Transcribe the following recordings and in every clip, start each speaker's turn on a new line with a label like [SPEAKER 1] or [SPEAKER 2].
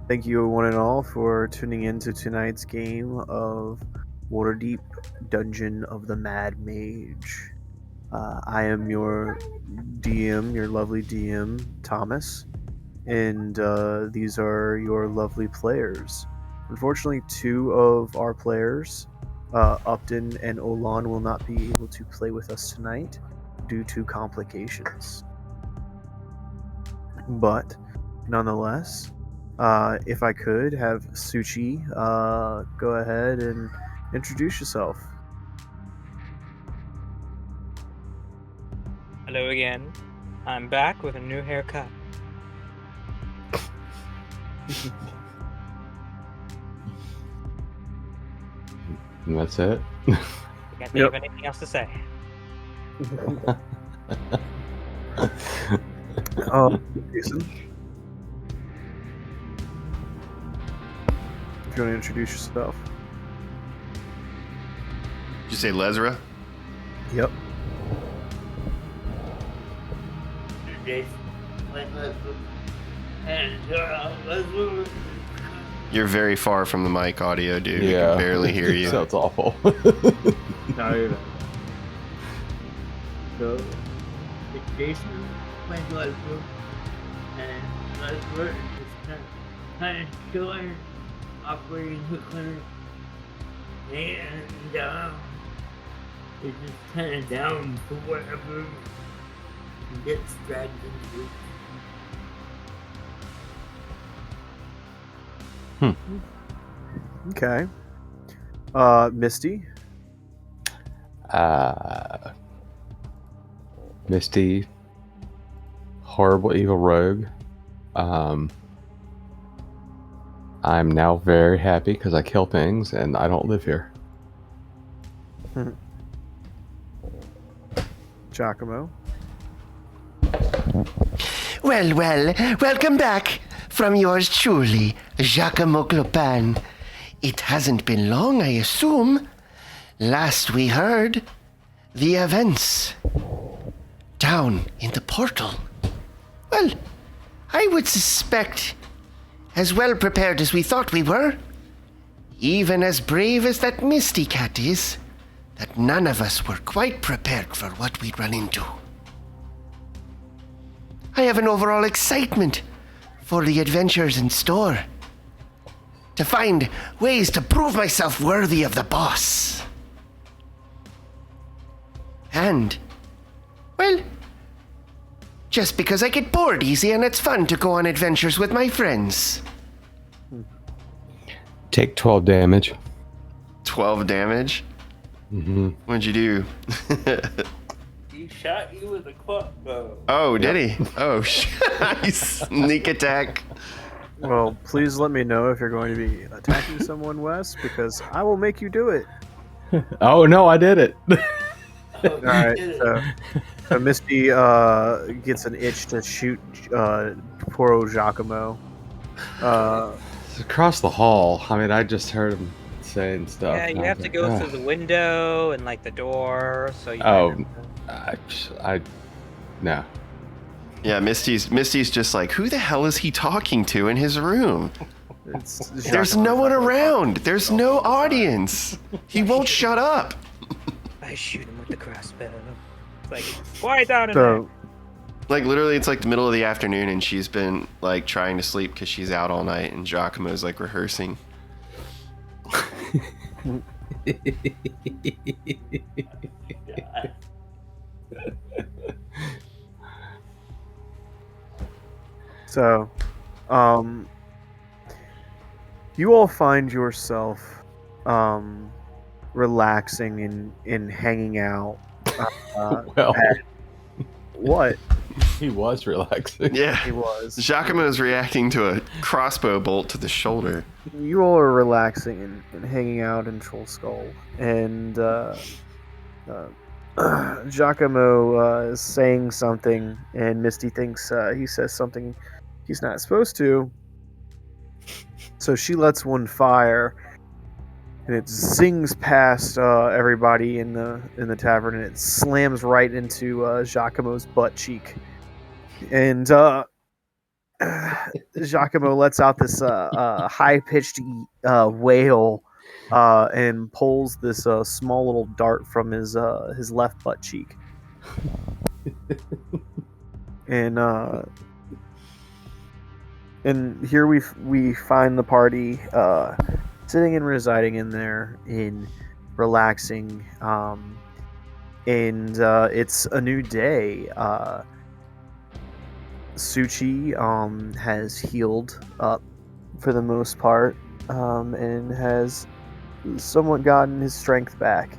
[SPEAKER 1] Thank you, one and all, for tuning in to tonight's game of Waterdeep Dungeon of the Mad Mage. I am your DM, your lovely DM, Thomas, and these are your lovely players. Unfortunately, two of our players, Upton and Olan, will not be able to play with us tonight due to complications. But nonetheless, if I could have Suchi go ahead and introduce yourself.
[SPEAKER 2] Hello again. I'm back with a new haircut.
[SPEAKER 3] And that's it?
[SPEAKER 2] Can't think of anything else to say.
[SPEAKER 1] Jason, if you want to introduce yourself.
[SPEAKER 4] Did you say Lezra?
[SPEAKER 1] Yep.
[SPEAKER 4] You're very far from the mic audio, dude.
[SPEAKER 3] Yeah.
[SPEAKER 4] I can barely hear you.
[SPEAKER 3] Sounds awful.
[SPEAKER 5] No, you're not. So, it's Jason, my Leslie, and Leslie is just kind of chilling, operating the clinic, and it's just kind of down for whatever he gets dragged into.
[SPEAKER 1] Okay. Misty.
[SPEAKER 3] Misty, horrible evil rogue. I'm now very happy because I kill things and I don't live here.
[SPEAKER 1] Giacomo.
[SPEAKER 6] Well, welcome back from yours truly, Giacomo Clopin. It hasn't been long, I assume. Last we heard, the events down in the portal. Well, I would suspect as well prepared as we thought we were, even as brave as that Misty Cat is, that none of us were quite prepared for what we'd run into. I have an overall excitement for the adventures in store, to find ways to prove myself worthy of the boss. And, well, just because I get bored easy and it's fun to go on adventures with my friends.
[SPEAKER 3] Take 12 damage.
[SPEAKER 4] 12 damage?
[SPEAKER 3] Mm-hmm.
[SPEAKER 4] What'd you do?
[SPEAKER 5] He shot you with a crossbow.
[SPEAKER 4] Oh, did he? Oh, sneak attack.
[SPEAKER 1] Well, please let me know if you're going to be attacking someone, Wes, because I will make you do it.
[SPEAKER 3] Oh, no, I did it.
[SPEAKER 1] All right. So Misty gets an itch to shoot poor old Giacomo.
[SPEAKER 3] It's across the hall. I mean, I just heard him saying stuff.
[SPEAKER 2] Yeah, you have to go through the window and like the door, so you
[SPEAKER 3] no.
[SPEAKER 4] Yeah, Misty's just like, who the hell is he talking to in his room? There's no one around. There's no audience. He won't shut up.
[SPEAKER 2] I shoot him with the crossbow. It's like, quiet down in there.
[SPEAKER 4] Like, literally, it's like the middle of the afternoon, and she's been, like, trying to sleep because she's out all night, and Giacomo's, like, rehearsing.
[SPEAKER 1] So, you all find yourself relaxing and hanging out.
[SPEAKER 3] Well,
[SPEAKER 1] what?
[SPEAKER 3] He was relaxing.
[SPEAKER 4] Yeah.
[SPEAKER 1] He was.
[SPEAKER 4] Giacomo's reacting to a crossbow bolt to the shoulder.
[SPEAKER 1] You all are relaxing and hanging out in Troll Skull, and Giacomo is saying something, and Misty thinks he says something he's not supposed to. So she lets one fire, and it zings past everybody in the tavern, and it slams right into Giacomo's butt cheek. And Giacomo lets out this high-pitched wail and pulls this small little dart from his left butt cheek. And here we find the party sitting and residing in there, in relaxing, and it's a new day. Suchi has healed up for the most part, and has somewhat gotten his strength back.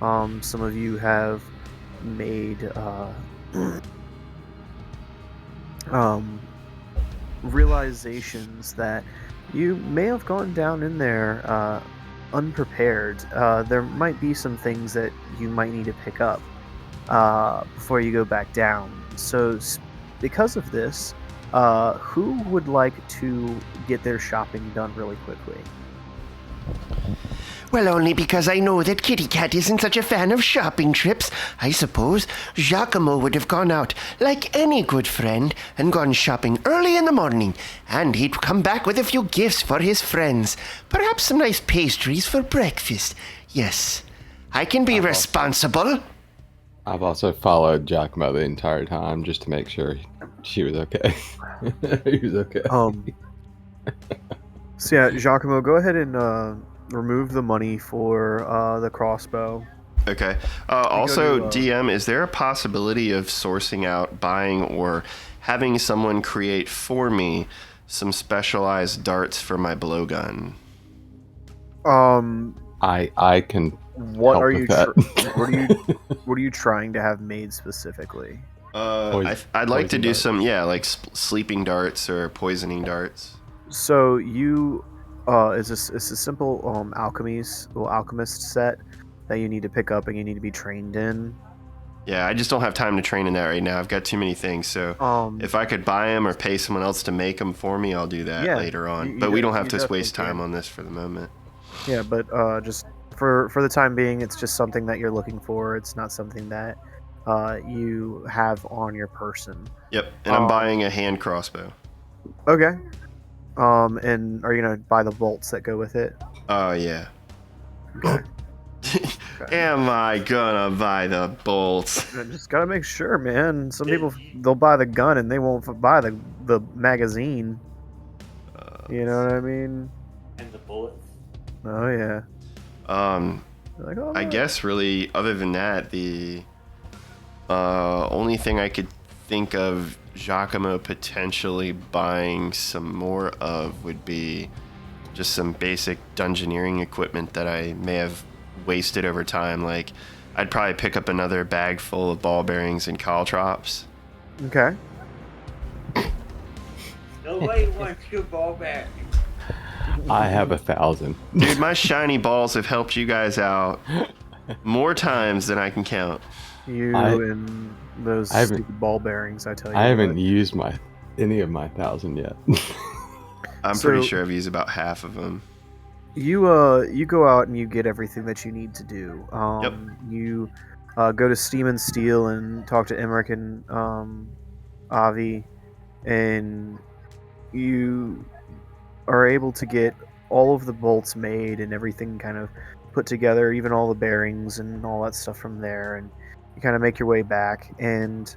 [SPEAKER 1] Some of you have made realizations that you may have gone down in there unprepared. There might be some things that you might need to pick up before you go back down. So, because of this, who would like to get their shopping done really quickly?
[SPEAKER 6] Well, only because I know that Kitty Cat isn't such a fan of shopping trips. I suppose Giacomo would have gone out, like any good friend, and gone shopping early in the morning, and he'd come back with a few gifts for his friends. Perhaps some nice pastries for breakfast. Yes, I can be responsible.
[SPEAKER 3] I've also followed Giacomo the entire time just to make sure she was okay. He was okay.
[SPEAKER 1] So yeah, Giacomo, go ahead and remove the money for the crossbow.
[SPEAKER 4] Okay. Also, DM, is there a possibility of sourcing out, buying, or having someone create for me some specialized darts for my blowgun?
[SPEAKER 3] I can.
[SPEAKER 1] What
[SPEAKER 3] help
[SPEAKER 1] are
[SPEAKER 3] with
[SPEAKER 1] you?
[SPEAKER 3] that.
[SPEAKER 1] What are you trying to have made specifically?
[SPEAKER 4] I'd like to do
[SPEAKER 3] darts.
[SPEAKER 4] some, like sleeping darts or poisoning darts.
[SPEAKER 1] So you, it's a simple alchemist set that you need to pick up and you need to be trained in.
[SPEAKER 4] Yeah, I just don't have time to train in that right now. I've got too many things. So if I could buy them or pay someone else to make them for me, I'll do that later on. But we don't have to waste time on this for the moment.
[SPEAKER 1] Yeah, but just for the time being, it's just something that you're looking for. It's not something that you have on your person.
[SPEAKER 4] Yep, and I'm buying a hand crossbow.
[SPEAKER 1] Okay. And are you gonna buy the bolts that go with it?
[SPEAKER 4] Oh, yeah.
[SPEAKER 1] Okay.
[SPEAKER 4] Am I gonna buy the bolts?
[SPEAKER 1] I just gotta make sure, man. Some people, they'll buy the gun and they won't buy the magazine. You know what I mean?
[SPEAKER 5] And the bullets.
[SPEAKER 1] Oh yeah. Like, oh,
[SPEAKER 4] I guess really, other than that, the only thing I could think of Giacomo potentially buying some more of would be just some basic dungeoneering equipment that I may have wasted over time. Like, I'd probably pick up another bag full of ball bearings and caltrops.
[SPEAKER 1] Okay.
[SPEAKER 5] Nobody wants your ball back.
[SPEAKER 3] I have 1,000.
[SPEAKER 4] Dude, my shiny balls have helped you guys out more times than I can count.
[SPEAKER 1] And those stupid ball bearings, I tell you.
[SPEAKER 3] I haven't used any of my 1,000 yet.
[SPEAKER 4] I'm pretty sure I've used about half of them.
[SPEAKER 1] You go out and you get everything that you need to do.
[SPEAKER 4] Yep.
[SPEAKER 1] You go to Steam and Steel and talk to Emmerich and Avi, and you are able to get all of the bolts made and everything kind of put together, even all the bearings and all that stuff from there, and you kind of make your way back, and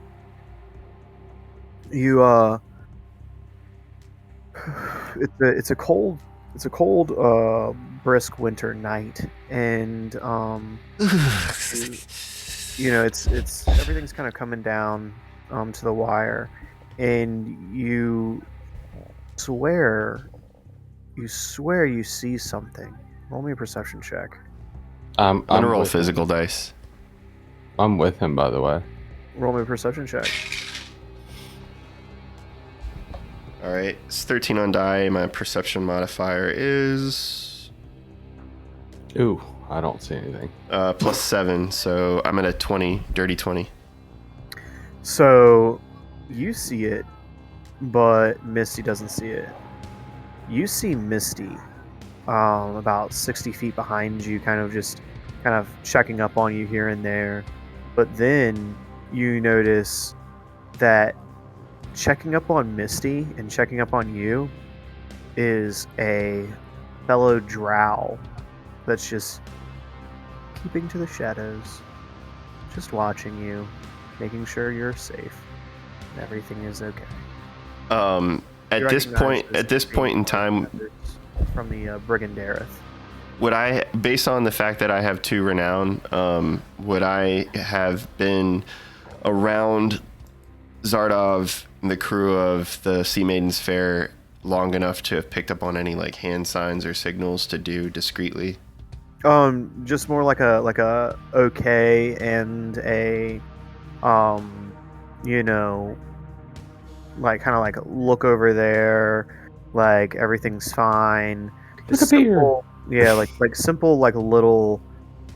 [SPEAKER 1] you it's a cold brisk winter night, and it's everything's kind of coming down to the wire, and you swear you see something. Roll me a perception check.
[SPEAKER 4] I'm gonna roll physical dice.
[SPEAKER 3] I'm with him, by the way.
[SPEAKER 1] Roll me a perception check.
[SPEAKER 4] Alright, it's 13 on die. My perception modifier is...
[SPEAKER 3] Ooh, I don't see anything.
[SPEAKER 4] Plus 7, so I'm at a 20, dirty 20.
[SPEAKER 1] So, you see it, but Misty doesn't see it. You see Misty about 60 feet behind you, kind of checking up on you here and there. But then you notice that checking up on Misty and checking up on you is a fellow drow that's just keeping to the shadows, just watching you, making sure you're safe and everything is okay.
[SPEAKER 4] At
[SPEAKER 1] You
[SPEAKER 4] this
[SPEAKER 1] recognize
[SPEAKER 4] point, at this point in time,
[SPEAKER 1] from the Brigandareth.
[SPEAKER 4] would I, based on the fact that I have 2 renown, would I have been around Zardov and the crew of the Sea Maiden's Fair long enough to have picked up on any like hand signs or signals to do discreetly?
[SPEAKER 1] Just more like a okay and a, you know, like kind of like look over there, like everything's fine.
[SPEAKER 3] Look up here.
[SPEAKER 1] Simple, yeah, like simple, like little,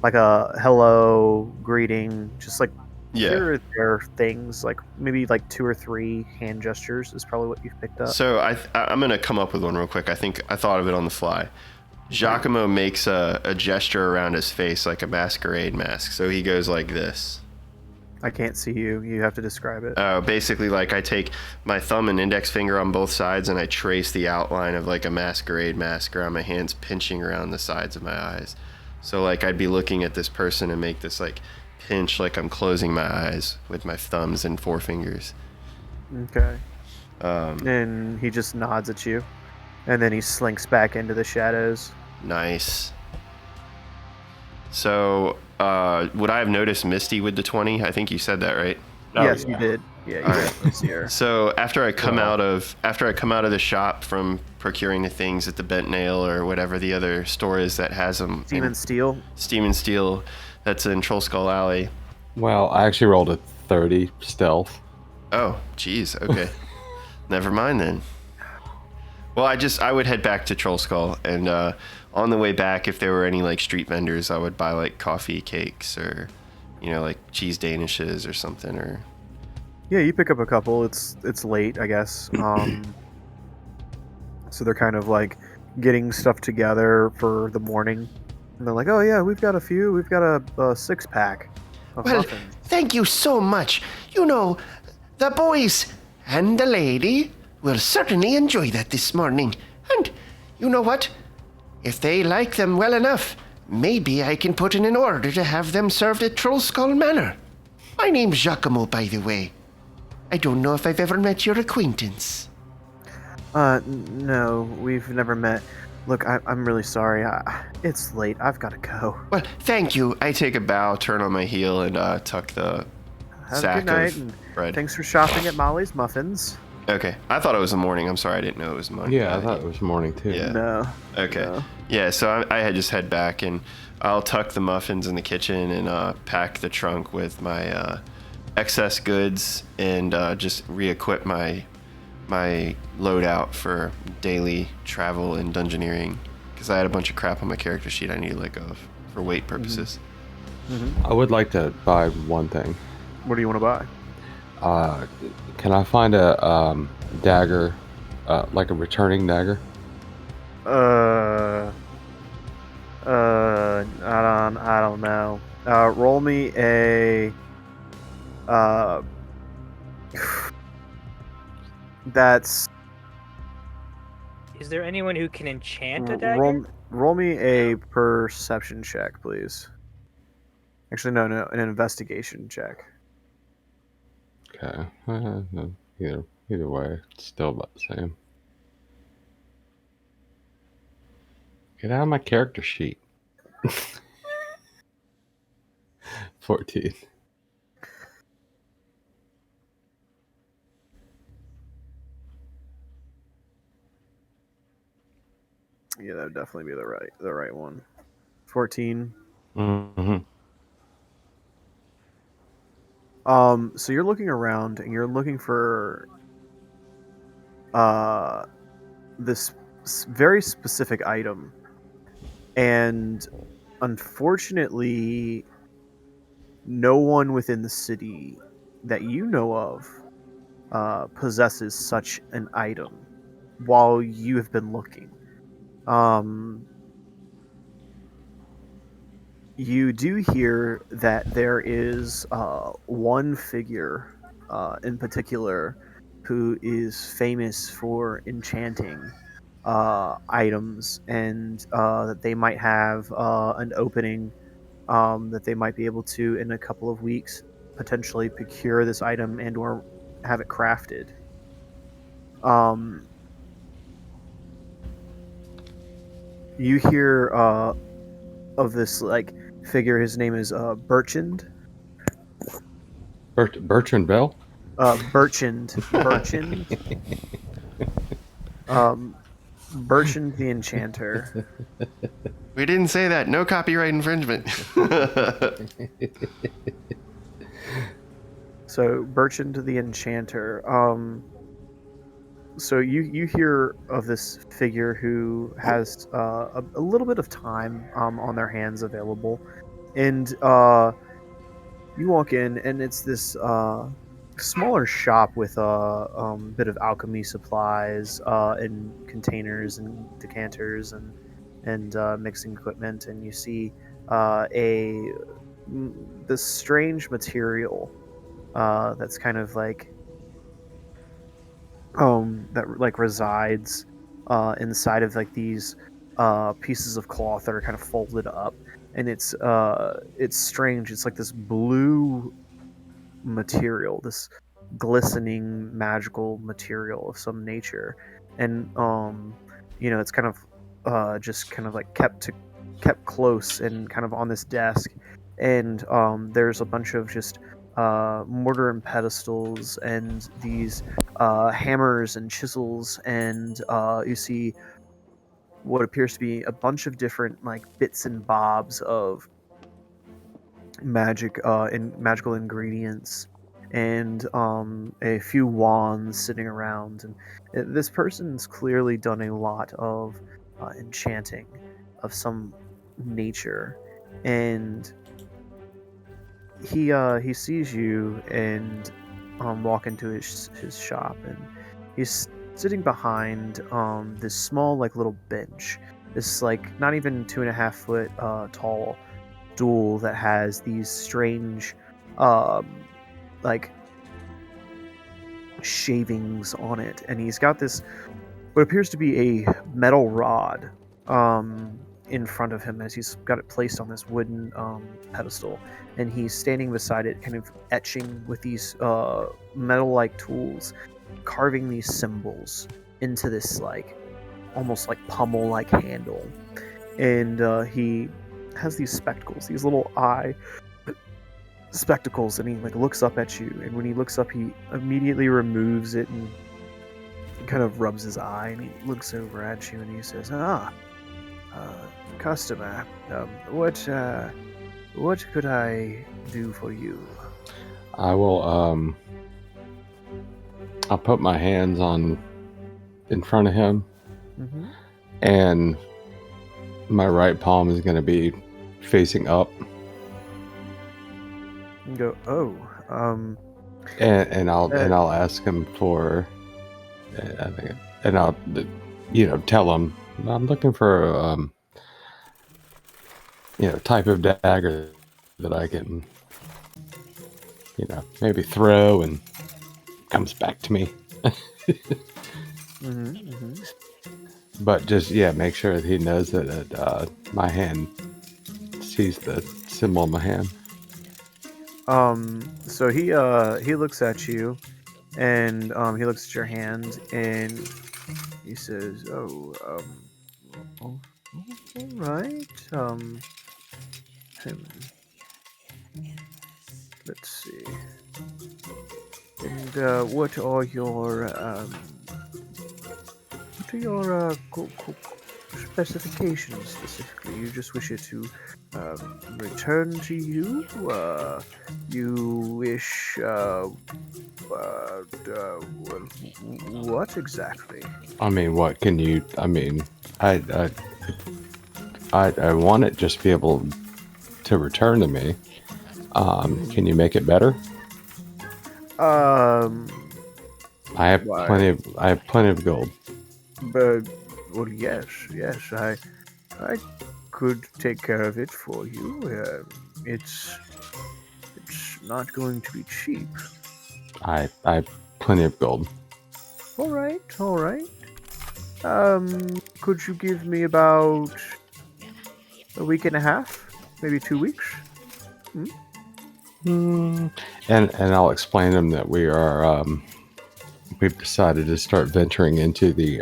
[SPEAKER 1] like a hello greeting, just like
[SPEAKER 4] Yeah.
[SPEAKER 1] here are there things like maybe like 2 or 3 hand gestures is probably what you've picked up.
[SPEAKER 4] So I'm gonna come up with one real quick. I think I thought of it on the fly. Giacomo makes a gesture around his face like a masquerade mask. So he goes like this.
[SPEAKER 1] I can't see you. You have to describe it.
[SPEAKER 4] Basically, like I take my thumb and index finger on both sides and I trace the outline of like a masquerade mask around my hands, pinching around the sides of my eyes. So like I'd be looking at this person and make this like pinch like I'm closing my eyes with my thumbs and forefingers.
[SPEAKER 1] Okay. And he just nods at you, and then he slinks back into the shadows.
[SPEAKER 4] Nice. So, would I have noticed Misty with the 20? I think you said that, right?
[SPEAKER 3] Oh,
[SPEAKER 1] yes,
[SPEAKER 3] yeah.
[SPEAKER 1] you did. Yeah, you definitely see her.
[SPEAKER 4] So after I come out of the shop from procuring the things at the Bent Nail or whatever the other store is that has them,
[SPEAKER 1] Steam and Steel.
[SPEAKER 4] Steam and Steel, that's in Troll Skull Alley.
[SPEAKER 3] Well, I actually rolled a 30 stealth.
[SPEAKER 4] Oh, geez. Okay. Never mind then. Well, I would head back to Troll Skull, and on the way back, if there were any like street vendors, I would buy like coffee cakes or, you know, like cheese danishes or something. Or
[SPEAKER 1] Yeah, you pick up a couple. It's late, I guess. So they're kind of like getting stuff together for the morning, and they're like, "Oh yeah, we've got a few. We've got a 6-pack of
[SPEAKER 6] Well,
[SPEAKER 1] muffins."
[SPEAKER 6] thank you so much. You know, the boys and the lady will certainly enjoy that this morning. And you know what? If they like them well enough, maybe I can put in an order to have them served at Troll Skull Manor. My name's Giacomo, by the way. I don't know if I've ever met your acquaintance.
[SPEAKER 1] No, we've never met. Look, I'm really sorry. It's late. I've got to go.
[SPEAKER 6] Well, thank you.
[SPEAKER 4] I take a bow, turn on my heel, and tuck the
[SPEAKER 1] Have
[SPEAKER 4] sack
[SPEAKER 1] a good night,
[SPEAKER 4] of
[SPEAKER 1] and
[SPEAKER 4] bread.
[SPEAKER 1] thanks for shopping at Molly's Muffins.
[SPEAKER 4] Okay. I thought it was the morning. I'm sorry, I didn't know it was Monday.
[SPEAKER 3] Yeah, I thought it was morning too.
[SPEAKER 4] Yeah.
[SPEAKER 1] No.
[SPEAKER 4] Okay.
[SPEAKER 1] No.
[SPEAKER 4] Yeah, so I had just head back, and I'll tuck the muffins in the kitchen and pack the trunk with my excess goods and just re-equip my loadout for daily travel and dungeoneering, because I had a bunch of crap on my character sheet I need to let go of for weight purposes.
[SPEAKER 3] I would like to buy one thing.
[SPEAKER 1] What do you want to buy?
[SPEAKER 3] Can I find a dagger, like a returning dagger?
[SPEAKER 1] I don't know. Roll me a. That's.
[SPEAKER 2] Is there anyone who can enchant a dagger?
[SPEAKER 1] Roll me a perception check, please. Actually, no, an investigation check.
[SPEAKER 3] Okay. Either way, it's still about the same. Get out of my character sheet. 14.
[SPEAKER 1] Yeah, that would definitely be the right one. 14.
[SPEAKER 3] Mm-hmm.
[SPEAKER 1] So you're looking around and you're looking for this very specific item, and unfortunately, no one within the city that you know of possesses such an item while you have been looking. You do hear that there is one figure in particular who is famous for enchanting items, and that they might have an opening that they might be able to, in a couple of weeks, potentially procure this item and or have it crafted. You hear of this like figure. His name is Bertrand.
[SPEAKER 3] Bertrand Bell?
[SPEAKER 1] Bertrand. Bertrand the Enchanter.
[SPEAKER 4] We didn't say that. No copyright infringement.
[SPEAKER 1] So Bertrand the Enchanter. So you hear of this figure who has a little bit of time on their hands available, and you walk in, and it's this smaller shop with a bit of alchemy supplies and containers and decanters and mixing equipment, and you see this strange material that's kind of like that like resides inside of like these pieces of cloth that are kind of folded up, and it's strange. It's like this blue material, this glistening magical material of some nature, and it's kind of just kind of like kept close and kind of on this desk, and there's a bunch of just mortar and pedestals and these hammers and chisels, and you see what appears to be a bunch of different like bits and bobs of magical ingredients, and a few wands sitting around, and this person's clearly done a lot of enchanting of some nature, and he sees you and walk into his shop, and he's sitting behind this small like little bench, this like not even 2.5 foot tall stool that has these strange like shavings on it, and he's got this what appears to be a metal rod in front of him as he's got it placed on this wooden pedestal, and he's standing beside it kind of etching with these metal-like tools, carving these symbols into this like almost like pummel-like handle, and he has these spectacles, these little eye spectacles, and he like looks up at you, and when he looks up he immediately removes it and kind of rubs his eye, and he looks over at you and he says, customer, what could I do for you?
[SPEAKER 3] I will I'll put my hands on in front of him, and my right palm is going to be facing up,
[SPEAKER 1] and go,
[SPEAKER 3] and I'll ask him for, and I'll tell him I'm looking for type of dagger that I can maybe throw and comes back to me. But just make sure that he knows that my hand sees the symbol in my hand.
[SPEAKER 1] So he looks at you, and he looks at your hand, and he says, all right, let's see, and what are your specifications specifically? You just wish it to return to you? You wish what exactly?
[SPEAKER 3] I mean, what can you? I mean, I want it just to be able to return to me. Can you make it better? I have plenty of gold.
[SPEAKER 1] But well, yes, I could take care of it for you. It's not going to be cheap.
[SPEAKER 3] I have plenty of gold.
[SPEAKER 1] All right. Could you give me about a week and a half, maybe 2 weeks?
[SPEAKER 3] And I'll explain to them that we've decided to start venturing into the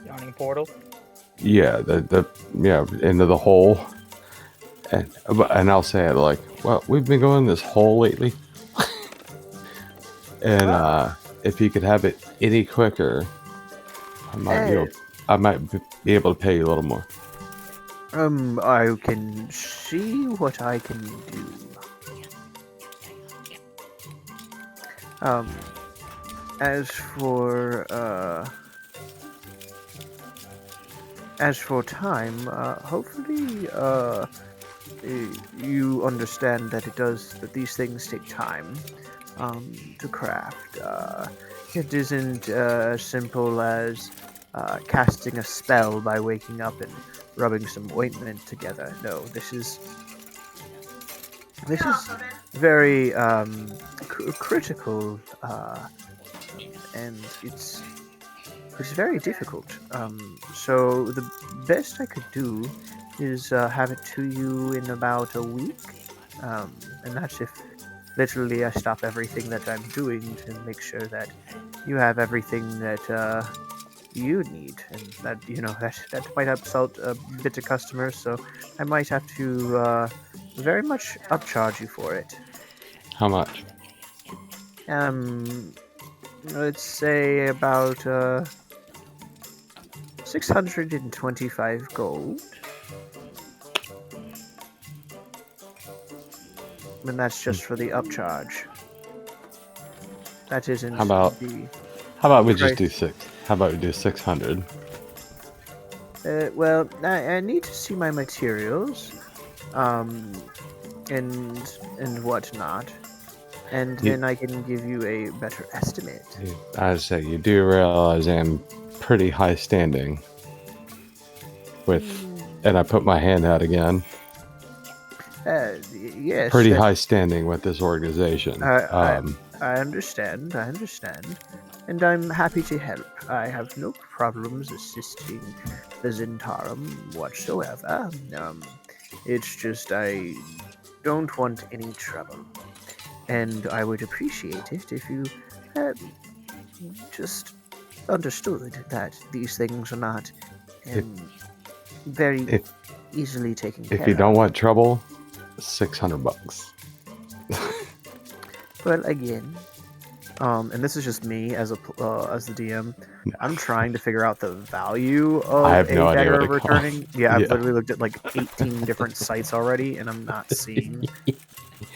[SPEAKER 2] Yawning Portal.
[SPEAKER 3] into the hole. And I'll say it like, well, we've been going this hole lately. And if you could have it any quicker, I might be able to pay you a little more.
[SPEAKER 1] I can see what I can do. As for time, hopefully, you understand that that these things take time, to craft. It isn't as simple as casting a spell by waking up and rubbing some ointment together. No, this is very critical, and it's very difficult. So the best I could do is have it to you in about a week, and that's if literally I stop everything that I'm doing to make sure that you have everything that you need, and that that might upsell a bit to customers, so I might have to very much upcharge you for it.
[SPEAKER 3] How much?
[SPEAKER 1] Let's say about 625 gold. And that's just for the upcharge. That isn't
[SPEAKER 3] How about we just do 600?
[SPEAKER 1] Well, I need to see my materials, and whatnot, and then I can give you a better estimate.
[SPEAKER 3] I say you do realize I'm pretty high standing and I put my hand out again.
[SPEAKER 1] Yes.
[SPEAKER 3] Pretty high standing with this organization.
[SPEAKER 1] I understand, and I'm happy to help. I have no problems assisting the Zentarum whatsoever. It's just I don't want any trouble, and I would appreciate it if you just understood that these things are not very easily taken care of.
[SPEAKER 3] If you don't want trouble, $600.
[SPEAKER 1] Well, again, and this is just me as the DM.
[SPEAKER 3] No.
[SPEAKER 1] I'm trying to figure out the value of
[SPEAKER 3] I have no idea
[SPEAKER 1] dagger
[SPEAKER 3] what it
[SPEAKER 1] returning.
[SPEAKER 3] costs.
[SPEAKER 1] Yeah, I've
[SPEAKER 3] Yeah.
[SPEAKER 1] literally looked at like 18 different sites already, and I'm not seeing.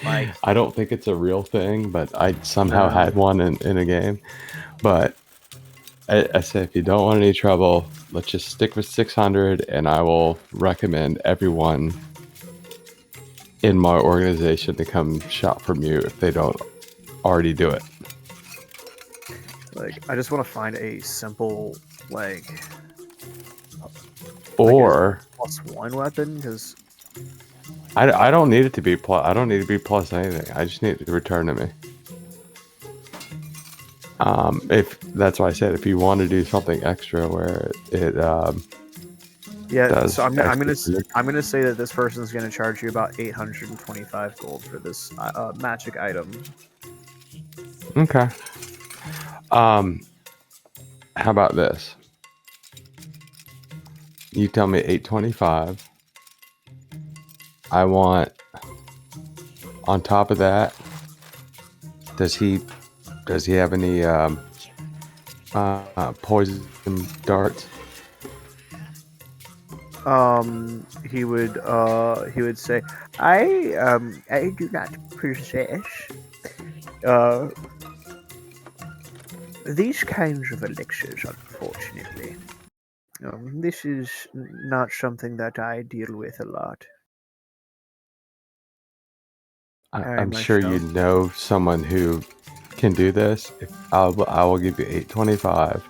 [SPEAKER 3] I don't think it's a real thing, but I somehow had one in a game. But I say if you don't want any trouble, let's just stick with 600, and I will recommend everyone in my organization to come shop from you if they don't already do it.
[SPEAKER 1] Like, I just want to find a simple
[SPEAKER 3] Or
[SPEAKER 1] +1 weapon, because
[SPEAKER 3] I don't need it to be plus. I don't need to be plus anything. I just need it to return to me. If that's why I said if you want to do something extra where it does.
[SPEAKER 1] So I'm gonna say that this person's gonna charge you about 825 gold for this magic item.
[SPEAKER 3] Okay. How about this? You tell me 825. I want on top of that. Does he have any poison darts?
[SPEAKER 1] He would say, I do not possess these kinds of elixirs, unfortunately. This is not something that I deal with a lot.
[SPEAKER 3] I'm sure you know someone who can do this. I will give you 825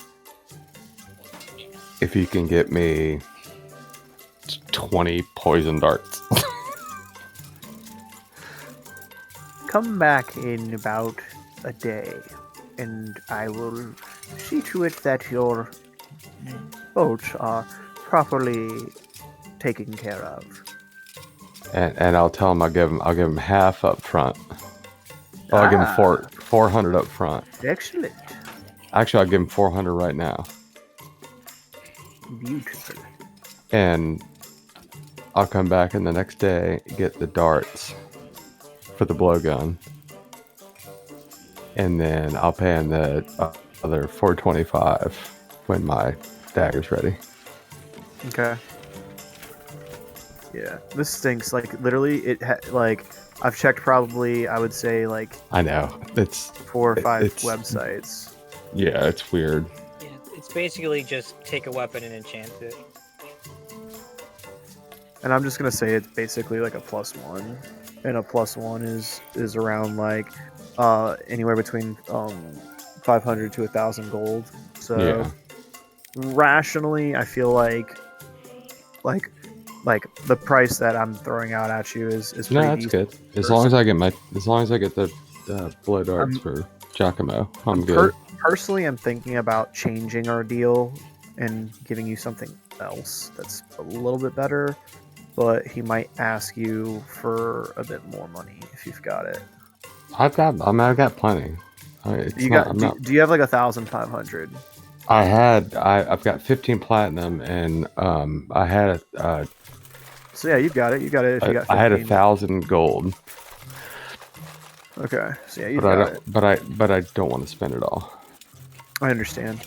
[SPEAKER 3] if you can get me 20 poison darts.
[SPEAKER 1] Come back in about a day, and I will see to it that your boats are properly taken care of.
[SPEAKER 3] And I'll tell him I'll give him half up front. Oh, I'll give him 400 up front.
[SPEAKER 1] Excellent.
[SPEAKER 3] Actually, I'll give him 400 right now.
[SPEAKER 1] Beautiful.
[SPEAKER 3] And I'll come back in the next day, get the darts for the blowgun. And then I'll pay him the other 425 when my dagger's ready.
[SPEAKER 1] Okay. Yeah, this stinks. Like literally, like I've checked probably. I would say like
[SPEAKER 3] I know it's
[SPEAKER 1] 4 or 5
[SPEAKER 3] it's,
[SPEAKER 1] websites.
[SPEAKER 3] Yeah, it's weird.
[SPEAKER 2] Yeah, it's basically just take a weapon and enchant it.
[SPEAKER 1] And I'm just gonna say it's basically like a +1, and a +1 is around like anywhere between 500 to 1,000 gold. So
[SPEAKER 3] Yeah.
[SPEAKER 1] rationally, I feel like the price that I'm throwing out at you is pretty
[SPEAKER 3] No, that's
[SPEAKER 1] decent.
[SPEAKER 3] good. As long as I get the blow darts for Giacomo, I'm good.
[SPEAKER 1] Personally, I'm thinking about changing our deal and giving you something else that's a little bit better, but he might ask you for a bit more money if you've got it.
[SPEAKER 3] I've got plenty.
[SPEAKER 1] Do you have like 1,500?
[SPEAKER 3] I've got 15 platinum, and I had
[SPEAKER 1] So yeah, you've got it. You got it if you got 15.
[SPEAKER 3] I had 1,000 gold.
[SPEAKER 1] Okay, so yeah, you've got it.
[SPEAKER 3] But I don't want to spend it all
[SPEAKER 1] I understand.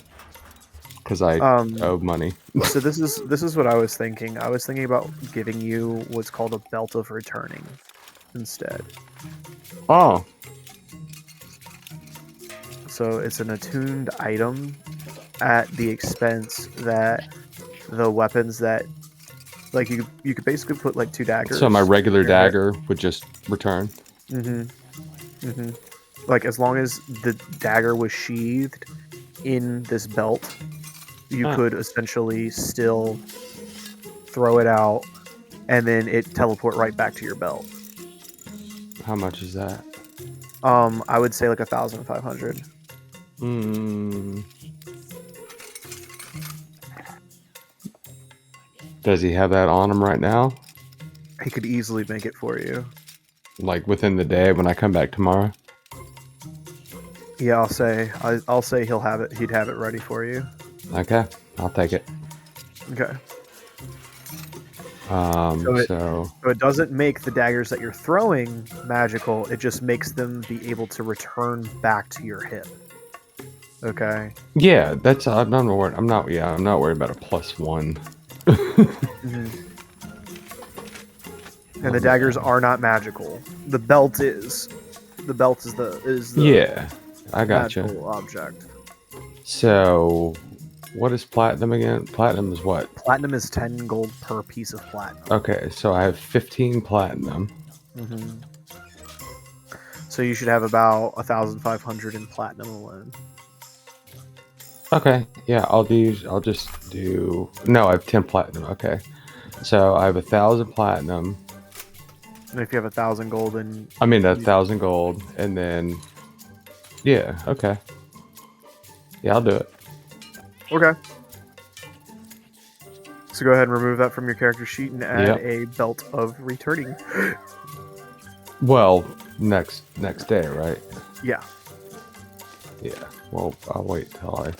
[SPEAKER 3] because I owe money.
[SPEAKER 1] So this is what I was thinking. I was thinking about giving you what's called a Belt of Returning instead.
[SPEAKER 3] Oh,
[SPEAKER 1] So it's an attuned item at the expense that the weapons that, like, you could basically put like 2 daggers.
[SPEAKER 3] so my regular dagger would just return.
[SPEAKER 1] Like as long as the dagger was sheathed in this belt, you could essentially still throw it out, and then it teleport right back to your belt.
[SPEAKER 3] How much is that?
[SPEAKER 1] I would say like 1,500.
[SPEAKER 3] Does he have that on him right now?
[SPEAKER 1] He could easily make it for you.
[SPEAKER 3] Like within the day when I come back tomorrow?
[SPEAKER 1] Yeah, I'll say he'll have it. He'd have it ready for you.
[SPEAKER 3] Okay, I'll take it.
[SPEAKER 1] Okay.
[SPEAKER 3] So
[SPEAKER 1] it doesn't make the daggers that you're throwing magical. It just makes them be able to return back to your hip. Okay.
[SPEAKER 3] yeah, I'm not worried. I'm not worried about a +1.
[SPEAKER 1] And the daggers are not magical. The belt is. The belt is the
[SPEAKER 3] Yeah, I gotcha.
[SPEAKER 1] magical object.
[SPEAKER 3] So, what is platinum again? Platinum is what?
[SPEAKER 1] Platinum is 10 gold per piece of platinum.
[SPEAKER 3] Okay, so I have 15 platinum.
[SPEAKER 1] So you should have about 1,500 in platinum alone.
[SPEAKER 3] Okay, yeah, I'll just do. No, I have 10 platinum. Okay, so I have 1,000 platinum.
[SPEAKER 1] And if you have 1,000 gold, then
[SPEAKER 3] 1,000 gold, and then yeah, okay, yeah, I'll do it.
[SPEAKER 1] okay. So go ahead and remove that from your character sheet and add a belt of returning.
[SPEAKER 3] Well, next day, right?
[SPEAKER 1] Yeah.
[SPEAKER 3] Yeah. Well, I'll wait till I.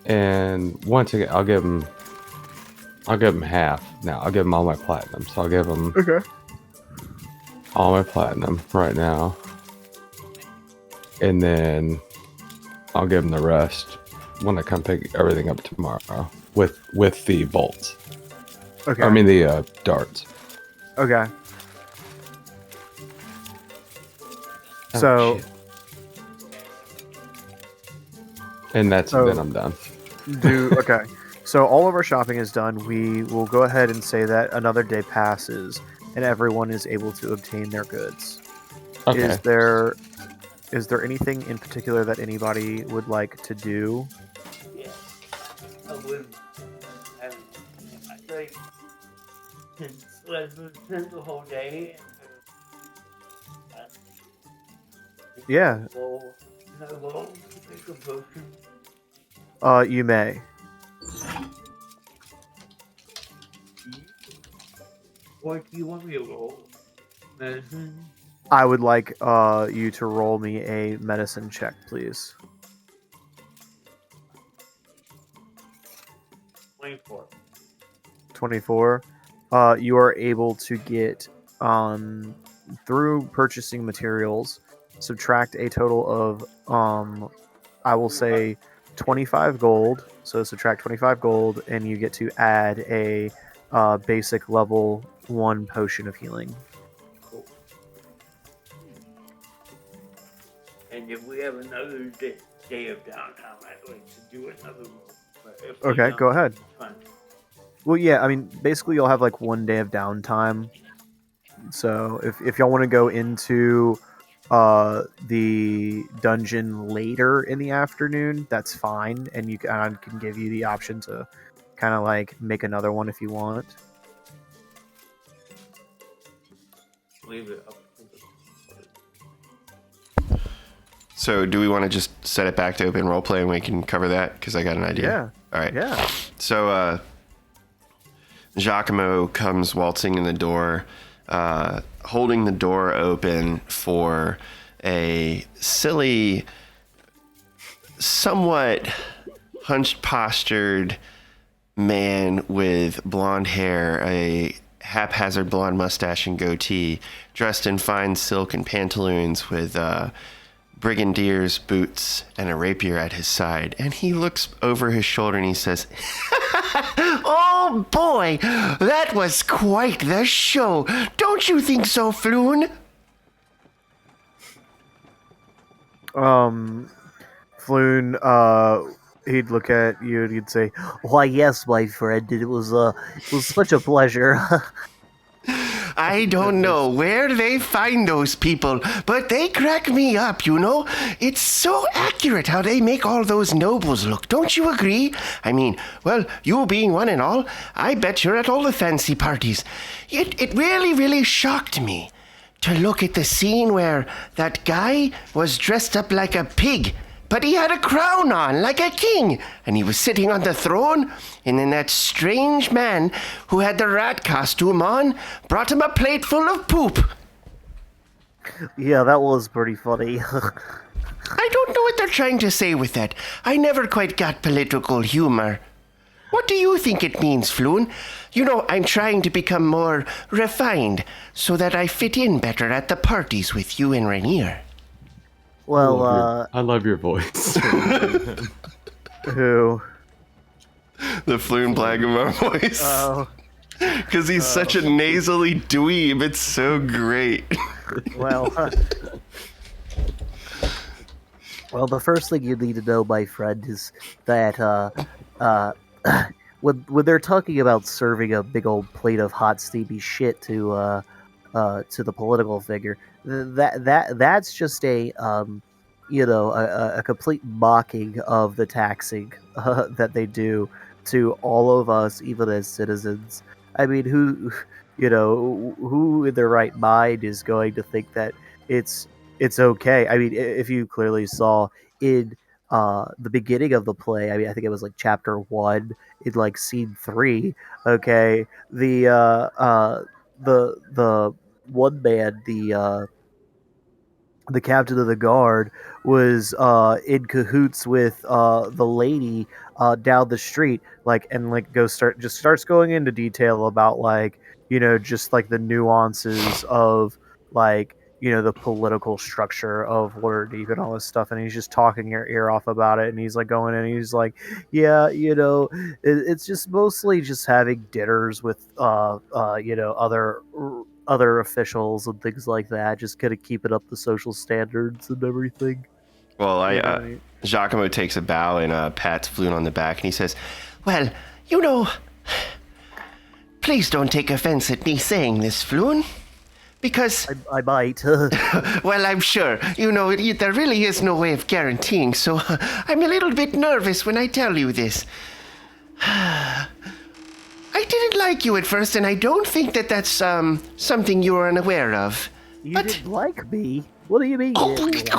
[SPEAKER 3] And once again, I'll give him half. Now I'll give him all my platinum. So I'll give him all my platinum right now, and then I'll give him the rest when I come pick everything up tomorrow with the bolts.
[SPEAKER 1] Okay.
[SPEAKER 3] I mean the darts.
[SPEAKER 1] Okay.
[SPEAKER 3] Oh,
[SPEAKER 1] So.
[SPEAKER 3] shit. And then I'm done.
[SPEAKER 1] Okay. So all of our shopping is done. We will go ahead and say that another day passes and everyone is able to obtain their goods.
[SPEAKER 3] Okay.
[SPEAKER 1] Is there anything in particular that anybody would like to do?
[SPEAKER 5] Yeah. I would. I feel like since I've been spent the whole day.
[SPEAKER 1] Yeah,
[SPEAKER 5] Roll. Can I roll to make a potion?
[SPEAKER 1] you may.
[SPEAKER 5] What do you want me to roll? Medicine?
[SPEAKER 1] I would like you to roll me a medicine check, please.
[SPEAKER 5] 24.
[SPEAKER 1] 24. You are able to get through purchasing materials, subtract a total of I will say 25 gold. So subtract 25 gold, and you get to add a basic level 1 potion of healing.
[SPEAKER 5] Cool. And if we have another day of downtime, I'd like to do another roll. But if we
[SPEAKER 1] Okay,
[SPEAKER 5] don't,
[SPEAKER 1] go ahead.
[SPEAKER 5] it's fine.
[SPEAKER 1] Well, yeah, I mean, basically you'll have like 1 day of downtime. So if y'all want to go into the dungeon later in the afternoon, that's fine, and I can give you the option to kind of like make another one if you want.
[SPEAKER 5] Leave it up to the
[SPEAKER 4] So, do we want to just set it back to open roleplay and we can cover that? Because I got an idea.
[SPEAKER 1] Yeah.
[SPEAKER 4] All right.
[SPEAKER 1] Yeah.
[SPEAKER 4] So, Giacomo comes waltzing in the door, holding the door open for a silly, somewhat hunched-postured man with blonde hair, a haphazard blonde mustache and goatee, dressed in fine silk and pantaloons with brigandier's boots and a rapier at his side. And he looks over his shoulder and he says,
[SPEAKER 6] Oh boy, that was quite the show. Don't you think so, Floon?
[SPEAKER 1] Floon, he'd look at you and he'd say, "Why, yes, my friend. It was such a pleasure."
[SPEAKER 6] I don't know where they find those people, but they crack me up, you know? It's so accurate how they make all those nobles look, don't you agree? I mean, well, you being one and all, I bet you're at all the fancy parties. It really, really shocked me to look at the scene where that guy was dressed up like a pig, but he had a crown on, like a king, and he was sitting on the throne, and then that strange man who had the rat costume on brought him a plate full of poop.
[SPEAKER 1] Yeah, that was pretty funny.
[SPEAKER 6] I don't know what they're trying to say with that. I never quite got political humor. What do you think it means, Floon? You know, I'm trying to become more refined so that I fit in better at the parties with you and Rainier.
[SPEAKER 1] Well,
[SPEAKER 3] I love your voice.
[SPEAKER 1] who?
[SPEAKER 4] the Floon Blagomar voice.
[SPEAKER 1] Oh,
[SPEAKER 4] Because he's such a nasally dweeb. It's so great.
[SPEAKER 1] well. Well, the first thing you need to know, my friend, is that when they're talking about serving a big old plate of hot steamy shit to the political figure, that's just a complete mocking of the taxing that they do to all of us, even as citizens. I mean, who in their right mind is going to think that it's okay? I mean, if you clearly saw in the beginning of the play, I mean, I think it was like chapter 1 in like scene 3. Okay, the one man, the captain of the guard, was in cahoots with the lady down the street, starts going into detail about just like the nuances of the political structure of Waterdeep and all this stuff, and he's just talking your ear off about it, and he's like going in, and he's like, yeah, it's just mostly just having dinners with other officials and things like that, just kind of keeping up the social standards and everything.
[SPEAKER 4] Well,
[SPEAKER 1] Right.
[SPEAKER 4] Giacomo takes a bow and pats Floon on the back, and he says,
[SPEAKER 6] Well, please don't take offense at me saying this, Floon. Because,
[SPEAKER 1] I might.
[SPEAKER 6] well, I'm sure, there really is no way of guaranteeing, so I'm a little bit nervous when I tell you this. I didn't like you at first, and I don't think that that's something you are unaware of.
[SPEAKER 1] You
[SPEAKER 6] But-
[SPEAKER 1] didn't like me? What do you mean? What's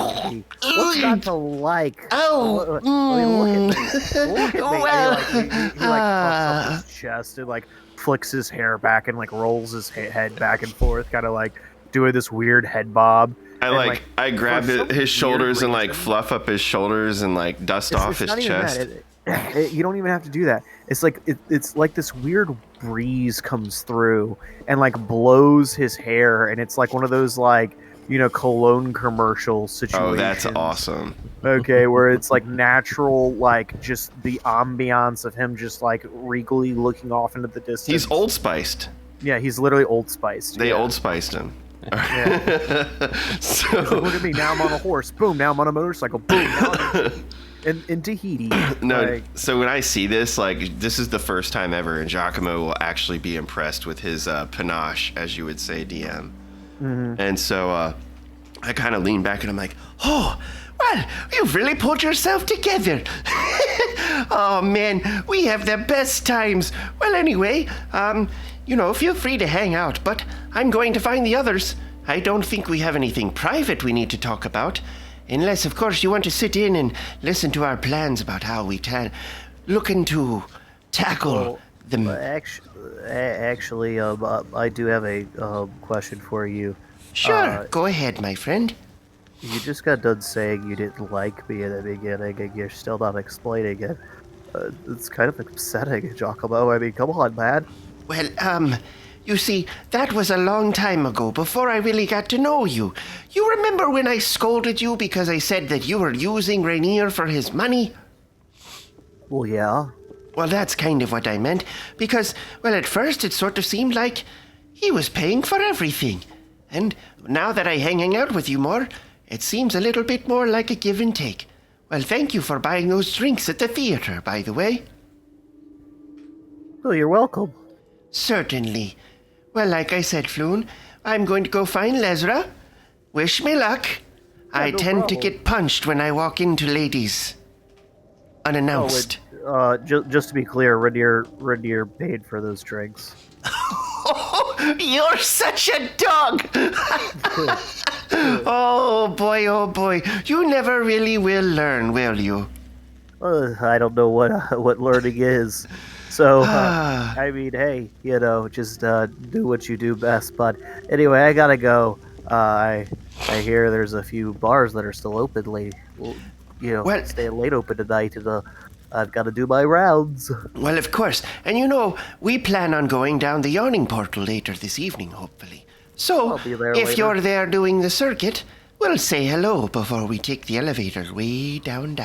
[SPEAKER 1] not to like?
[SPEAKER 6] Oh,
[SPEAKER 1] I mean, look at me.
[SPEAKER 6] well,
[SPEAKER 1] He puffs up his chest and like flicks his hair back and like rolls his head back and forth, kind of like doing this weird head bob.
[SPEAKER 4] I grab his shoulders and like fluff up his shoulders and like dust off his chest.
[SPEAKER 1] You don't even have to do that. It's like it's like this weird breeze comes through and like blows his hair, and it's like one of those like, you know, cologne commercial situations.
[SPEAKER 4] Oh, that's awesome.
[SPEAKER 1] Okay, where it's like natural, like just the ambiance of him just like regally looking off into the distance.
[SPEAKER 4] He's Old Spiced.
[SPEAKER 1] Yeah, he's literally Old Spiced.
[SPEAKER 4] They Old Spiced him.
[SPEAKER 1] Yeah.
[SPEAKER 4] So
[SPEAKER 1] look at me, now I'm on a horse. Boom, now I'm on a motorcycle. Boom, now I'm in Tahiti.
[SPEAKER 4] No,
[SPEAKER 1] like,
[SPEAKER 4] so when I see this, like, this is the first time ever, and Giacomo will actually be impressed with his panache, as you would say, DM.
[SPEAKER 1] mm-hmm.
[SPEAKER 4] And so I kind of lean back and I'm like, oh, well, you've really pulled yourself together. Oh, man, we have the best times. Well, anyway, feel free to hang out, but I'm going to find the others. I don't think we have anything private we need to talk about. Unless, of course, you want to sit in and listen to our plans about how we looking to tackle the...
[SPEAKER 1] Actually, I do have a question for you.
[SPEAKER 6] Sure, go ahead, my friend.
[SPEAKER 1] You just got done saying you didn't like me in the beginning, and you're still not explaining it. It's kind of upsetting, Giacomo. I mean, come on, man.
[SPEAKER 6] Well, you see, that was a long time ago, before I really got to know you. You remember when I scolded you because I said that you were using Rainier for his money?
[SPEAKER 1] Well, yeah.
[SPEAKER 6] Well, that's kind of what I meant, because, well, at first it sort of seemed like he was paying for everything. And now that I'm hanging out with you more, it seems a little bit more like a give and take. Well, thank you for buying those drinks at the theater, by the way.
[SPEAKER 1] Oh, you're welcome.
[SPEAKER 6] Certainly. Well, like I said, Floon, I'm going to go find Lesra. Wish me luck. I tend to get punched when I walk into ladies. Unannounced.
[SPEAKER 1] Just to be clear, Rainier paid for those drinks.
[SPEAKER 6] You're such a dog! Oh boy. You never really will learn, will you?
[SPEAKER 1] I don't know what learning is. So, I mean, hey, just do what you do best. But anyway, I gotta go. I hear there's a few bars that are still open late. Staying late open tonight, and I've got to do my rounds.
[SPEAKER 6] Well, of course. And we plan on going down the Yawning Portal later this evening, hopefully. So,
[SPEAKER 1] I'll be there
[SPEAKER 6] if
[SPEAKER 1] later.
[SPEAKER 6] you're there doing the circuit, we'll say hello before we take the elevator way down.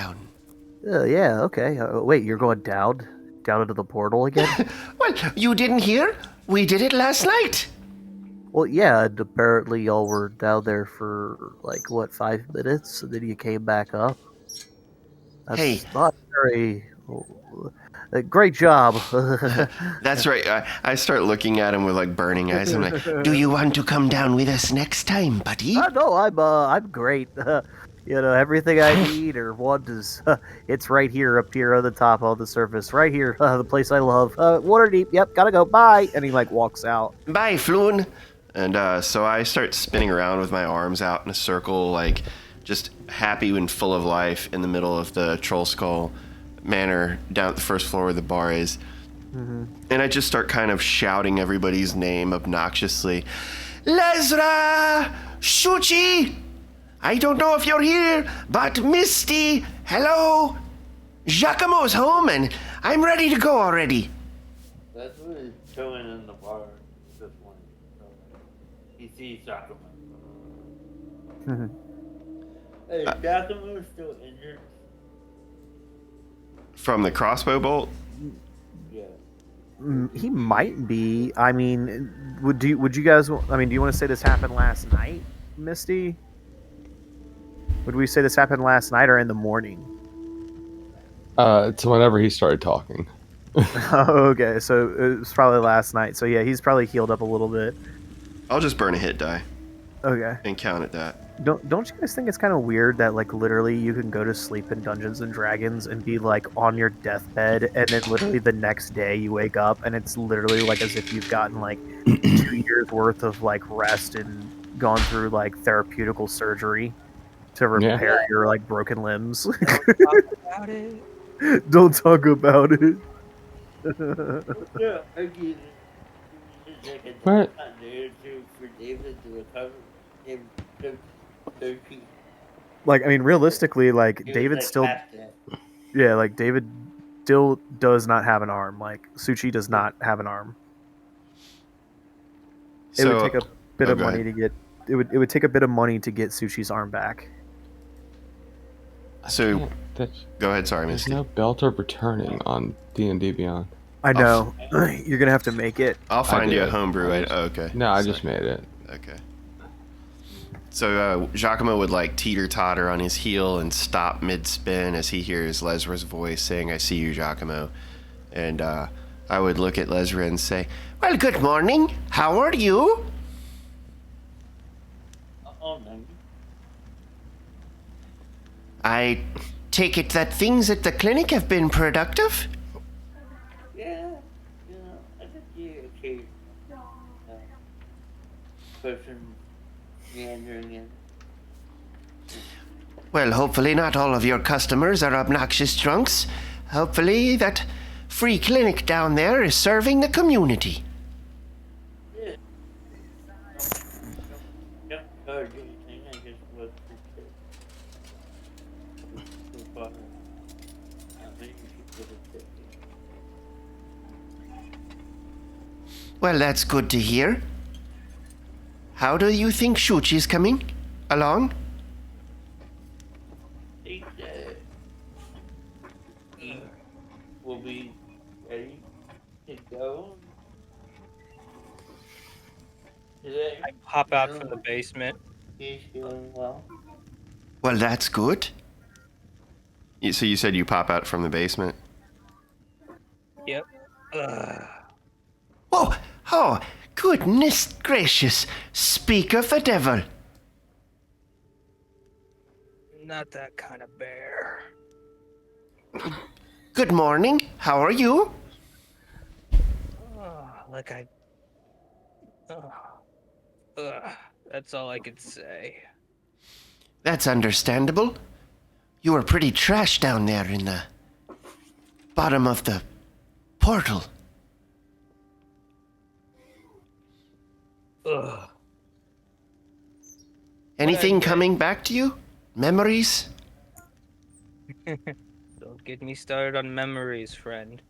[SPEAKER 1] Yeah, okay. Wait, you're going down into the portal again?
[SPEAKER 6] Well, you didn't hear? We did it last night.
[SPEAKER 1] Well, yeah, and apparently y'all were down there for, 5 minutes, and then you came back up. That's not very... great job.
[SPEAKER 4] That's right. I start looking at him with burning eyes. I'm like,
[SPEAKER 6] do you want to come down with us next time, buddy?
[SPEAKER 1] No, I'm great. Everything I need or want is it's right here, up here on the top, on the surface, right here, the place I love. Waterdeep. Yep, gotta go. Bye. And he walks out.
[SPEAKER 6] Bye, Floon.
[SPEAKER 4] And so I start spinning around with my arms out in a circle, just happy and full of life in the middle of the Troll Skull Manor down at the first floor where the bar is.
[SPEAKER 1] Mm-hmm.
[SPEAKER 4] And I just start kind of shouting everybody's name obnoxiously.
[SPEAKER 6] Lesra! Shuchi! I don't know if you're here, but Misty, hello? Giacomo's home and I'm ready to go already.
[SPEAKER 5] That's what he's chilling in the bar this morning. So he sees Giacomo. Hey, Giacomo's still injured?
[SPEAKER 4] From the crossbow bolt?
[SPEAKER 5] Yeah.
[SPEAKER 1] He might be. I mean, would you guys? I mean, do you want to say this happened last night, Misty? Would we say this happened last night or in the morning?
[SPEAKER 3] It's whenever he started talking.
[SPEAKER 1] Okay, so it was probably last night. So yeah, he's probably healed up a little bit.
[SPEAKER 4] I'll just burn a hit die
[SPEAKER 1] Okay.
[SPEAKER 4] and count at that.
[SPEAKER 1] Don't you guys think it's kind of weird that literally you can go to sleep in Dungeons and Dragons and be on your deathbed, and then literally the next day you wake up and it's literally as if you've gotten 2 years worth of rest and gone through like therapeutical surgery to repair your like broken limbs.
[SPEAKER 2] Don't talk about it.
[SPEAKER 1] Don't talk about it.
[SPEAKER 5] Yeah, I get it. It's like a
[SPEAKER 3] What?
[SPEAKER 5] day or two for David to recover. Him took 13.
[SPEAKER 1] Like, I mean, realistically, like
[SPEAKER 5] He was
[SPEAKER 1] David
[SPEAKER 5] like
[SPEAKER 1] still,
[SPEAKER 5] half dead.
[SPEAKER 1] yeah, like David still does not have an arm. Like Suchi does not have an arm. It would take a bit of
[SPEAKER 4] go
[SPEAKER 1] money
[SPEAKER 4] ahead.
[SPEAKER 1] to get. It would take a bit of money to get Suchi's arm back.
[SPEAKER 4] So
[SPEAKER 3] That's,
[SPEAKER 4] go ahead. Sorry,
[SPEAKER 3] there's
[SPEAKER 4] Misty.
[SPEAKER 3] no belt or returning on D&D Beyond.
[SPEAKER 1] I know. You're gonna have to make it.
[SPEAKER 4] I'll find you a
[SPEAKER 3] did.
[SPEAKER 4] homebrew.
[SPEAKER 3] I just-
[SPEAKER 4] Okay.
[SPEAKER 3] No, I
[SPEAKER 4] Sorry.
[SPEAKER 3] just made it.
[SPEAKER 4] Okay. So Giacomo would like teeter-totter on his heel and stop mid-spin as he hears Lesra's voice saying, "I see you, Giacomo." And I would look at Lesra and say,
[SPEAKER 6] Well, good morning. How are you?
[SPEAKER 5] Oh, no.
[SPEAKER 6] I take it that things at the clinic have been productive?
[SPEAKER 5] Yeah, I think you okay. Person meandering in.
[SPEAKER 6] Well, hopefully not all of your customers are obnoxious drunks. Hopefully that free clinic down there is serving the community.
[SPEAKER 5] Yeah. Don't charge anything, I just was for so far. I think you should put it there.
[SPEAKER 6] Well, that's good to hear. How do you think Shuchi's coming along?
[SPEAKER 5] Think that we'll be ready to go today.
[SPEAKER 2] I pop out from the basement.
[SPEAKER 5] He's doing well.
[SPEAKER 6] Well, that's good.
[SPEAKER 4] So you said you pop out from the basement?
[SPEAKER 2] Yep.
[SPEAKER 6] Oh, goodness gracious. Speak of the devil.
[SPEAKER 2] Not that kind of bear.
[SPEAKER 6] Good morning. How are you?
[SPEAKER 2] Like I. That's all I could say.
[SPEAKER 6] That's understandable. You were pretty trash down there in the bottom of the portal.
[SPEAKER 2] Ugh.
[SPEAKER 6] Anything
[SPEAKER 2] What I-
[SPEAKER 6] coming back to you? Memories?
[SPEAKER 2] Don't get me started on memories, friend.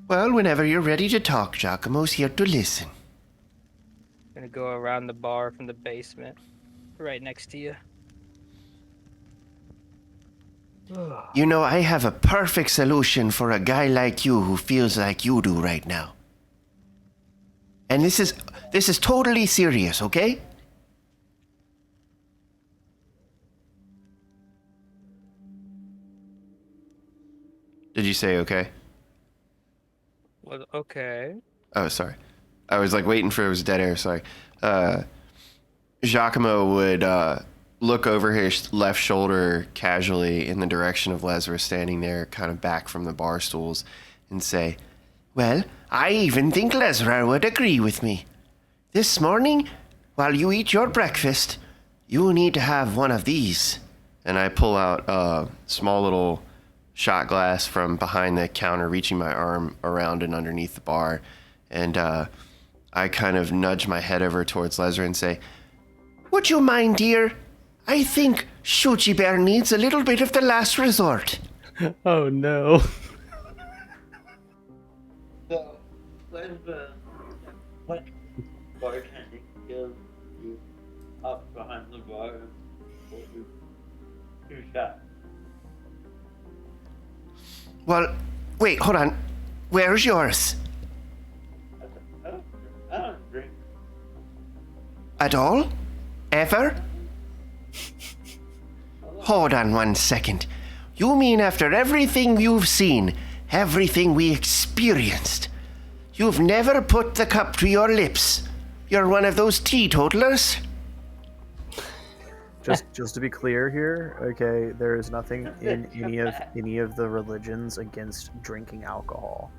[SPEAKER 6] Well, whenever you're ready to talk, Giacomo's here to listen.
[SPEAKER 2] Gonna go around the bar from the basement, right next to you. Ugh.
[SPEAKER 6] You know, I have a perfect solution for a guy like you who feels like you do right now. And this is totally serious, okay?
[SPEAKER 4] Did you say okay?
[SPEAKER 2] Well, okay.
[SPEAKER 4] Oh, sorry. I was like waiting for it was dead air. Sorry. Giacomo would look over his left shoulder casually in the direction of Lesra standing there, kind of back from the bar stools, and say,
[SPEAKER 6] Well, I even think Lesra would agree with me. This morning, while you eat your breakfast, you need to have one of these.
[SPEAKER 4] and I pull out a small little shot glass from behind the counter, reaching my arm around and underneath the bar, and I kind of nudge my head over towards Lesra and say,
[SPEAKER 6] Would you mind, dear? I think Shuchi Bear needs a little bit of the last resort.
[SPEAKER 3] Oh no.
[SPEAKER 5] So, what bartending skills you up behind the bar for two shots?
[SPEAKER 6] Well, wait, hold on. Where's yours?
[SPEAKER 5] I don't drink.
[SPEAKER 6] At all? Ever? Hold on 1 second. You mean after everything you've seen, everything we experienced, you've never put the cup to your lips? You're one of those teetotalers?
[SPEAKER 1] Just to be clear here, okay, there is nothing in any of the religions against drinking alcohol.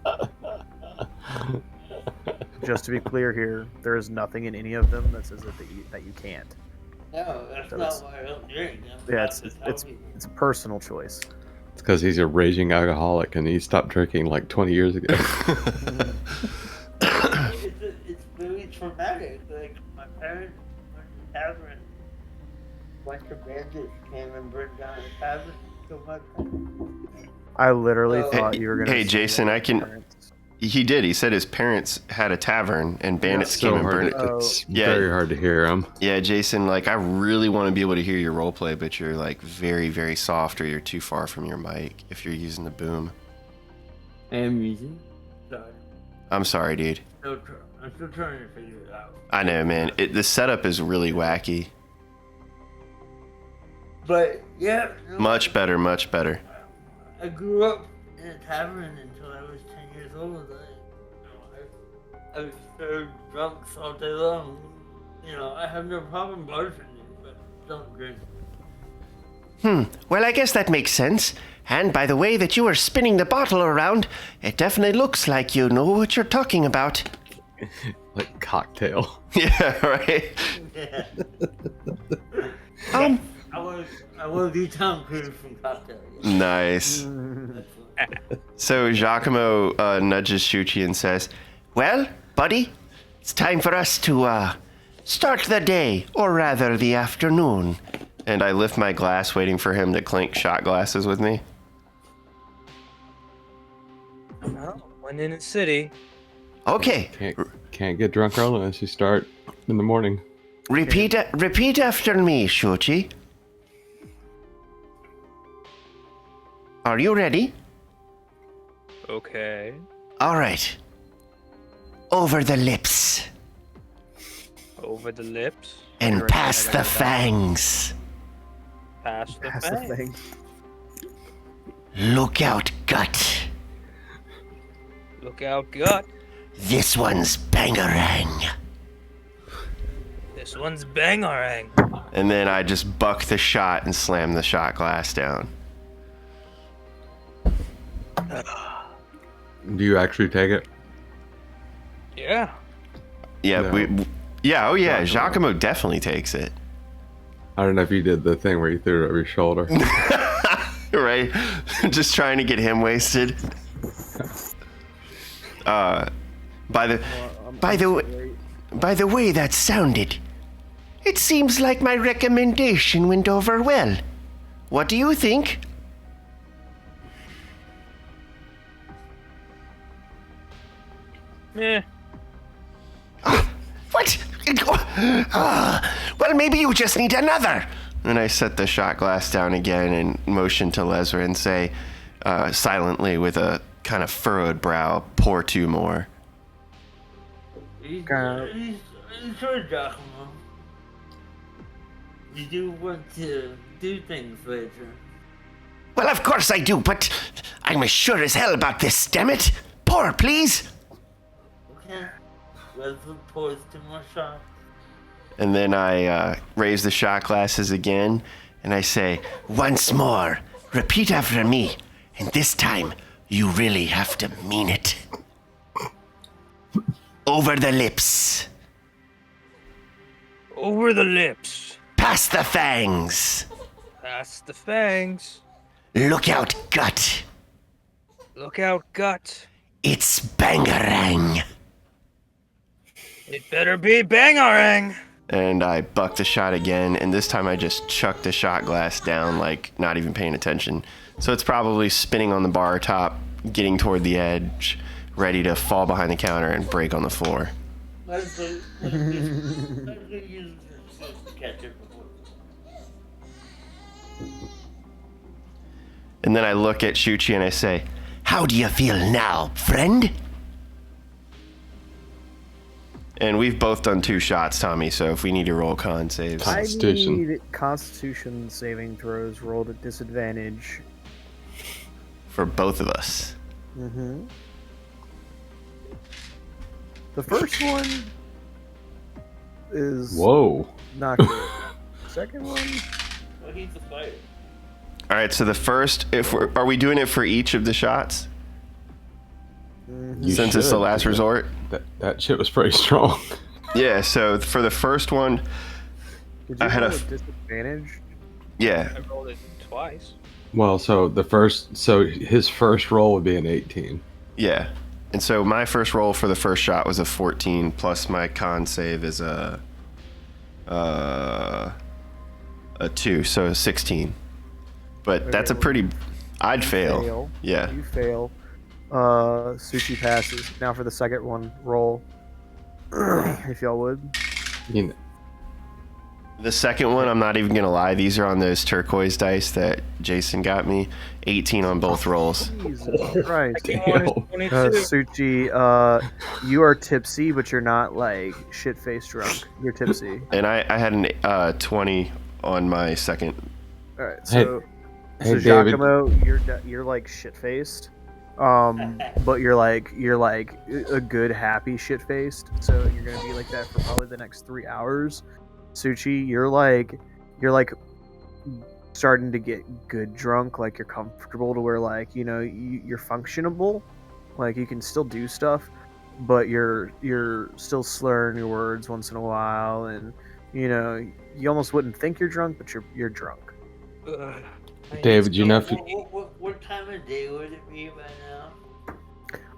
[SPEAKER 1] just to be clear here, there is nothing in any of them that says that you can't.
[SPEAKER 5] No, that's
[SPEAKER 1] So
[SPEAKER 5] not
[SPEAKER 1] it's-
[SPEAKER 5] why I don't drink.
[SPEAKER 1] Yeah, it's a personal choice.
[SPEAKER 3] It's because he's a raging alcoholic and he stopped drinking like 20 years ago.
[SPEAKER 5] It's really traumatic. Like, my parents went to the tavern. A bunch of bandits came and burned down the tavern. So much.
[SPEAKER 1] I literally
[SPEAKER 5] Oh.
[SPEAKER 1] thought you were gonna.
[SPEAKER 4] Hey,
[SPEAKER 1] say
[SPEAKER 4] Jason,
[SPEAKER 1] that
[SPEAKER 4] I can-
[SPEAKER 1] parents-
[SPEAKER 4] He did. He said his parents had a tavern and bandits came and burned it.
[SPEAKER 3] It's
[SPEAKER 4] Yeah.
[SPEAKER 3] very hard to hear him.
[SPEAKER 4] Yeah, Jason, like, I really want to be able to hear your roleplay, but you're, like, very, very soft or you're too far from your mic if you're using the boom.
[SPEAKER 5] I am using. Sorry.
[SPEAKER 4] I'm sorry, dude.
[SPEAKER 5] I'm still trying to figure it out.
[SPEAKER 4] I know, man. The setup is really wacky.
[SPEAKER 5] But, yeah. No,
[SPEAKER 4] Much better, much better.
[SPEAKER 5] I grew up in a tavern until I was 10 years old. I was served drunks all day long. You know, I have no problem bartending, but don't drink.
[SPEAKER 6] Well, I guess that makes sense. And by the way that you were spinning the bottle around, it definitely looks like you know what you're talking about.
[SPEAKER 3] Like cocktail.
[SPEAKER 4] Yeah, right?
[SPEAKER 5] Yeah.
[SPEAKER 6] Um,
[SPEAKER 5] I want to be Tom Cruise from Cocktail.
[SPEAKER 4] Nice.
[SPEAKER 5] Excellent.
[SPEAKER 4] So Giacomo nudges Shuchi and says,
[SPEAKER 6] well, buddy, it's time for us to start the day, or rather the afternoon.
[SPEAKER 4] and I lift my glass waiting for him to clink shot glasses with me.
[SPEAKER 2] Well, when in the city,
[SPEAKER 6] Okay,
[SPEAKER 3] Can't get drunk early unless you start in the morning.
[SPEAKER 6] repeat after me, Shuchi. Are you ready?
[SPEAKER 2] okay.
[SPEAKER 6] All right. Over the lips
[SPEAKER 2] Over the lips,
[SPEAKER 6] and past the fangs.
[SPEAKER 2] past the
[SPEAKER 1] That's the
[SPEAKER 2] fang.
[SPEAKER 1] thing.
[SPEAKER 6] Look out, gut.
[SPEAKER 2] Look out, gut.
[SPEAKER 6] This one's bangarang.
[SPEAKER 2] This one's bangarang.
[SPEAKER 4] And then I just buck the shot and slam the shot glass down.
[SPEAKER 3] Do you actually take it?
[SPEAKER 2] Yeah.
[SPEAKER 4] Yeah,
[SPEAKER 3] No.
[SPEAKER 4] oh yeah, Giacomo definitely takes it.
[SPEAKER 3] I don't know if you did the thing where you threw it over your shoulder.
[SPEAKER 4] Right? Just trying to get him wasted. By
[SPEAKER 6] the way that sounded, it seems like my recommendation went over well. What do you think?
[SPEAKER 2] Eh.
[SPEAKER 6] What? Well, maybe you just need another.
[SPEAKER 4] And I set the shot glass down again and motion to Lesra and say, silently with a kind of furrowed brow, pour two more.
[SPEAKER 5] He's sure, Giacomo. You do want to do things later.
[SPEAKER 6] Well, of course I do, but I'm as sure as hell about this, damn it. Pour, please.
[SPEAKER 5] Okay. Leslie pours 2 more shots.
[SPEAKER 4] And then I raise the shot glasses again and I say,
[SPEAKER 6] Once more, repeat after me, and this time you really have to mean it. Over the lips,
[SPEAKER 2] Over the lips,
[SPEAKER 6] past the fangs.
[SPEAKER 2] past the fangs.
[SPEAKER 6] Look out, gut.
[SPEAKER 2] Look out, gut.
[SPEAKER 6] It's bangarang.
[SPEAKER 2] It better be bangarang.
[SPEAKER 4] and I buck the shot again, and this time I just chuck the shot glass down, like not even paying attention. So it's probably spinning on the bar top, getting toward the edge, ready to fall behind the counter and break on the floor.
[SPEAKER 5] Leslie uses her catcher before.
[SPEAKER 4] And then I look at Shuchi and I say,
[SPEAKER 6] How do you feel now, friend?
[SPEAKER 4] and we've both done 2 shots, Tommy, so if we need to roll con saves.
[SPEAKER 1] I
[SPEAKER 3] Constitution.
[SPEAKER 1] need Constitution saving throws rolled at disadvantage.
[SPEAKER 4] For both of us.
[SPEAKER 1] Mm-hmm. The first one is
[SPEAKER 3] Whoa.
[SPEAKER 1] not good. Second one,
[SPEAKER 5] Well, he's a fighter.
[SPEAKER 4] All right, so the first, are we doing it for each of the shots?
[SPEAKER 3] You
[SPEAKER 4] Since it's the
[SPEAKER 3] should.
[SPEAKER 4] last resort?
[SPEAKER 3] That shit was pretty strong.
[SPEAKER 4] Yeah, so for the first one,
[SPEAKER 1] Did you
[SPEAKER 4] I had
[SPEAKER 1] roll
[SPEAKER 4] a-
[SPEAKER 1] with disadvantage?
[SPEAKER 4] yeah,
[SPEAKER 2] I rolled it twice.
[SPEAKER 3] Well, so his first roll would be an 18.
[SPEAKER 4] yeah. And so my first roll for the first shot was a 14, plus my con save is a 2, so 16. But
[SPEAKER 1] Okay,
[SPEAKER 4] that's a
[SPEAKER 1] well,
[SPEAKER 4] pretty... I'd fail.
[SPEAKER 1] Fail.
[SPEAKER 4] Yeah.
[SPEAKER 1] You fail. Sushi passes. Now for the second one, roll. If y'all would.
[SPEAKER 3] You know,
[SPEAKER 4] The second one, I'm not even going to lie. These are on those turquoise dice that Jason got me. 18 on both rolls.
[SPEAKER 1] Jesus Christ.
[SPEAKER 3] Damn.
[SPEAKER 1] Suchi, you are tipsy, but you're not like shit-faced drunk. You're tipsy.
[SPEAKER 4] And I had an 20 on my second.
[SPEAKER 1] All right, so
[SPEAKER 3] Hey, David.
[SPEAKER 1] Giacomo, you're like shit-faced, but you're like a good happy shit-faced. So you're gonna be like that for probably the next 3 hours. Suchi, you're like starting to get good drunk, like you're comfortable to where like you're functionable, like you can still do stuff, but you're still slurring your words once in a while, and you almost wouldn't think you're drunk, but you're drunk.
[SPEAKER 2] Ugh.
[SPEAKER 3] David, you know if you,
[SPEAKER 5] What time of day would it be by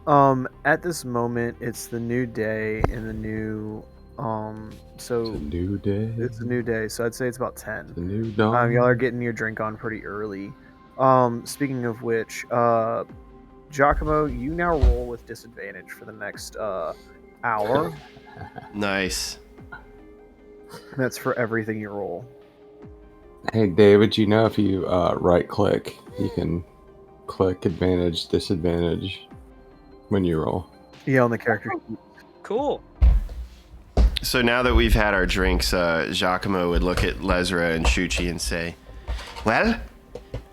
[SPEAKER 5] now?
[SPEAKER 1] At this moment, it's the new day and the new so
[SPEAKER 3] it's a new day.
[SPEAKER 1] it's a new day, so I'd say it's about 10.
[SPEAKER 3] It's a new dawn.
[SPEAKER 1] Y'all are getting your drink on pretty early. Speaking of which, Giacomo, you now roll with disadvantage for the next hour.
[SPEAKER 4] Nice.
[SPEAKER 1] That's for everything you roll.
[SPEAKER 3] Hey, David, you know if you right click, you can click advantage, disadvantage when you roll.
[SPEAKER 1] Yeah, on the character.
[SPEAKER 2] Cool.
[SPEAKER 4] So now that we've had our drinks, Giacomo would look at Lesra and Shuchi and say,
[SPEAKER 6] Well,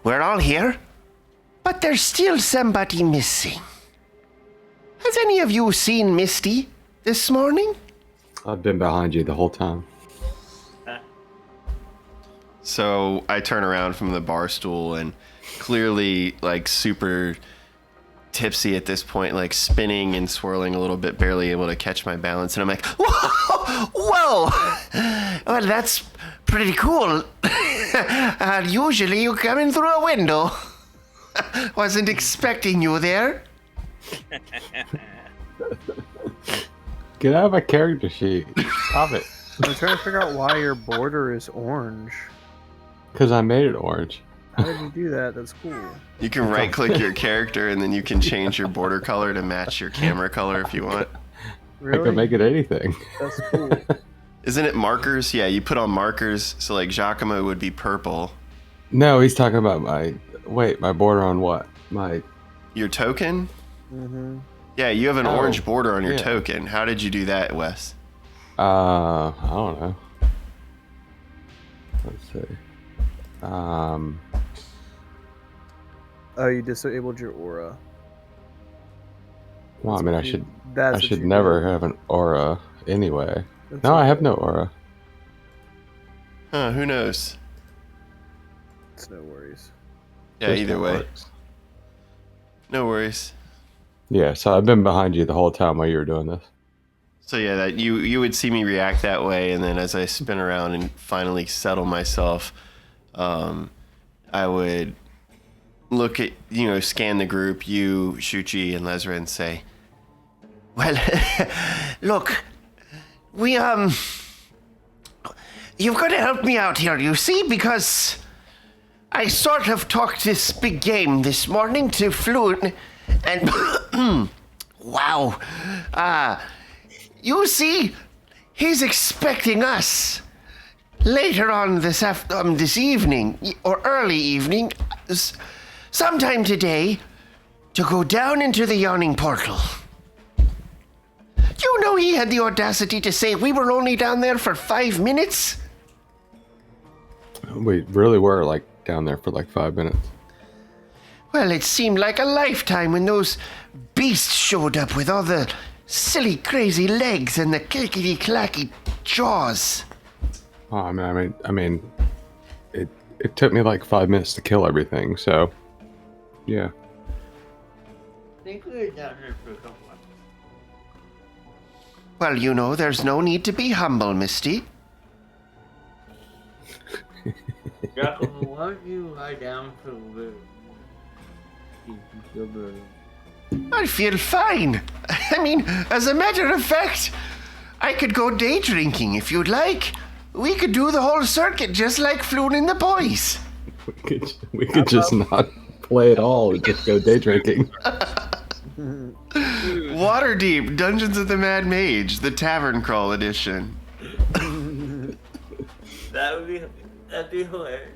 [SPEAKER 6] we're all here, but there's still somebody missing. Has any of you seen Misty this morning?
[SPEAKER 3] I've been behind you the whole time.
[SPEAKER 4] So I turn around from the bar stool and clearly like super tipsy at this point, like spinning and swirling a little bit, barely able to catch my balance. And I'm like,
[SPEAKER 6] Whoa! Well, that's pretty cool. Usually you come in through a window. Wasn't expecting you there.
[SPEAKER 3] Get out of my character sheet. Stop it.
[SPEAKER 1] I'm trying to figure out why your border is orange.
[SPEAKER 3] Because I made it orange.
[SPEAKER 1] How did you do that? That's cool.
[SPEAKER 4] you can right click your character and then you can change your border color to match your camera color if you want.
[SPEAKER 1] Really?
[SPEAKER 3] I can make it anything.
[SPEAKER 1] That's cool.
[SPEAKER 4] Isn't it markers? Yeah, you put on markers. So like Giacomo would be purple.
[SPEAKER 3] No, he's talking about my border on what?
[SPEAKER 4] Your token?
[SPEAKER 1] Mm-hmm.
[SPEAKER 4] Yeah, you have an
[SPEAKER 3] Oh,
[SPEAKER 4] orange border on your
[SPEAKER 3] yeah.
[SPEAKER 4] token. How did you do that, Wes?
[SPEAKER 3] I don't know. Let's see.
[SPEAKER 1] Oh, you disabled your aura.
[SPEAKER 3] Well, I mean, I should
[SPEAKER 1] That's what you
[SPEAKER 3] never
[SPEAKER 1] did.
[SPEAKER 3] have an aura anyway.
[SPEAKER 1] That's
[SPEAKER 3] No, I
[SPEAKER 1] okay.
[SPEAKER 3] have no aura.
[SPEAKER 4] Huh, who knows?
[SPEAKER 1] It's no worries.
[SPEAKER 4] Yeah,
[SPEAKER 3] Just
[SPEAKER 4] either
[SPEAKER 3] that
[SPEAKER 4] way.
[SPEAKER 3] works.
[SPEAKER 4] No worries.
[SPEAKER 3] Yeah, so I've been behind you the whole time while you were doing this.
[SPEAKER 4] So yeah, that you would see me react that way, and then as I spin around and finally settle myself, I would look at scan the group, you, Shuchi, and Lesra, and say,
[SPEAKER 6] Well, look, you've got to help me out here, you see, because I sort of talked this big game this morning to Flute, and wow, you see, he's expecting us later on this evening, or early evening, sometime today, to go down into the Yawning Portal. You know he had the audacity to say we were only down there for 5 minutes?
[SPEAKER 3] We really were like down there for like 5 minutes.
[SPEAKER 6] Well, it seemed like a lifetime when those beasts showed up with all the silly, crazy legs and the clickety-clacky jaws.
[SPEAKER 3] Oh, I mean, it took me like 5 minutes to kill everything. So, yeah.
[SPEAKER 5] I think we were down there for a couple
[SPEAKER 6] Well, you know, there's no need to be humble, Misty.
[SPEAKER 5] Giacomo, why don't you lie down for a little bit? You feel better.
[SPEAKER 6] I feel fine. I mean, as a matter of fact, I could go day drinking if you'd like. We could do the whole circuit just like Floon and the boys.
[SPEAKER 3] We could just not play at all. We just go day drinking.
[SPEAKER 4] Waterdeep, Dungeons of the Mad Mage, the Tavern Crawl edition.
[SPEAKER 5] That'd be hilarious.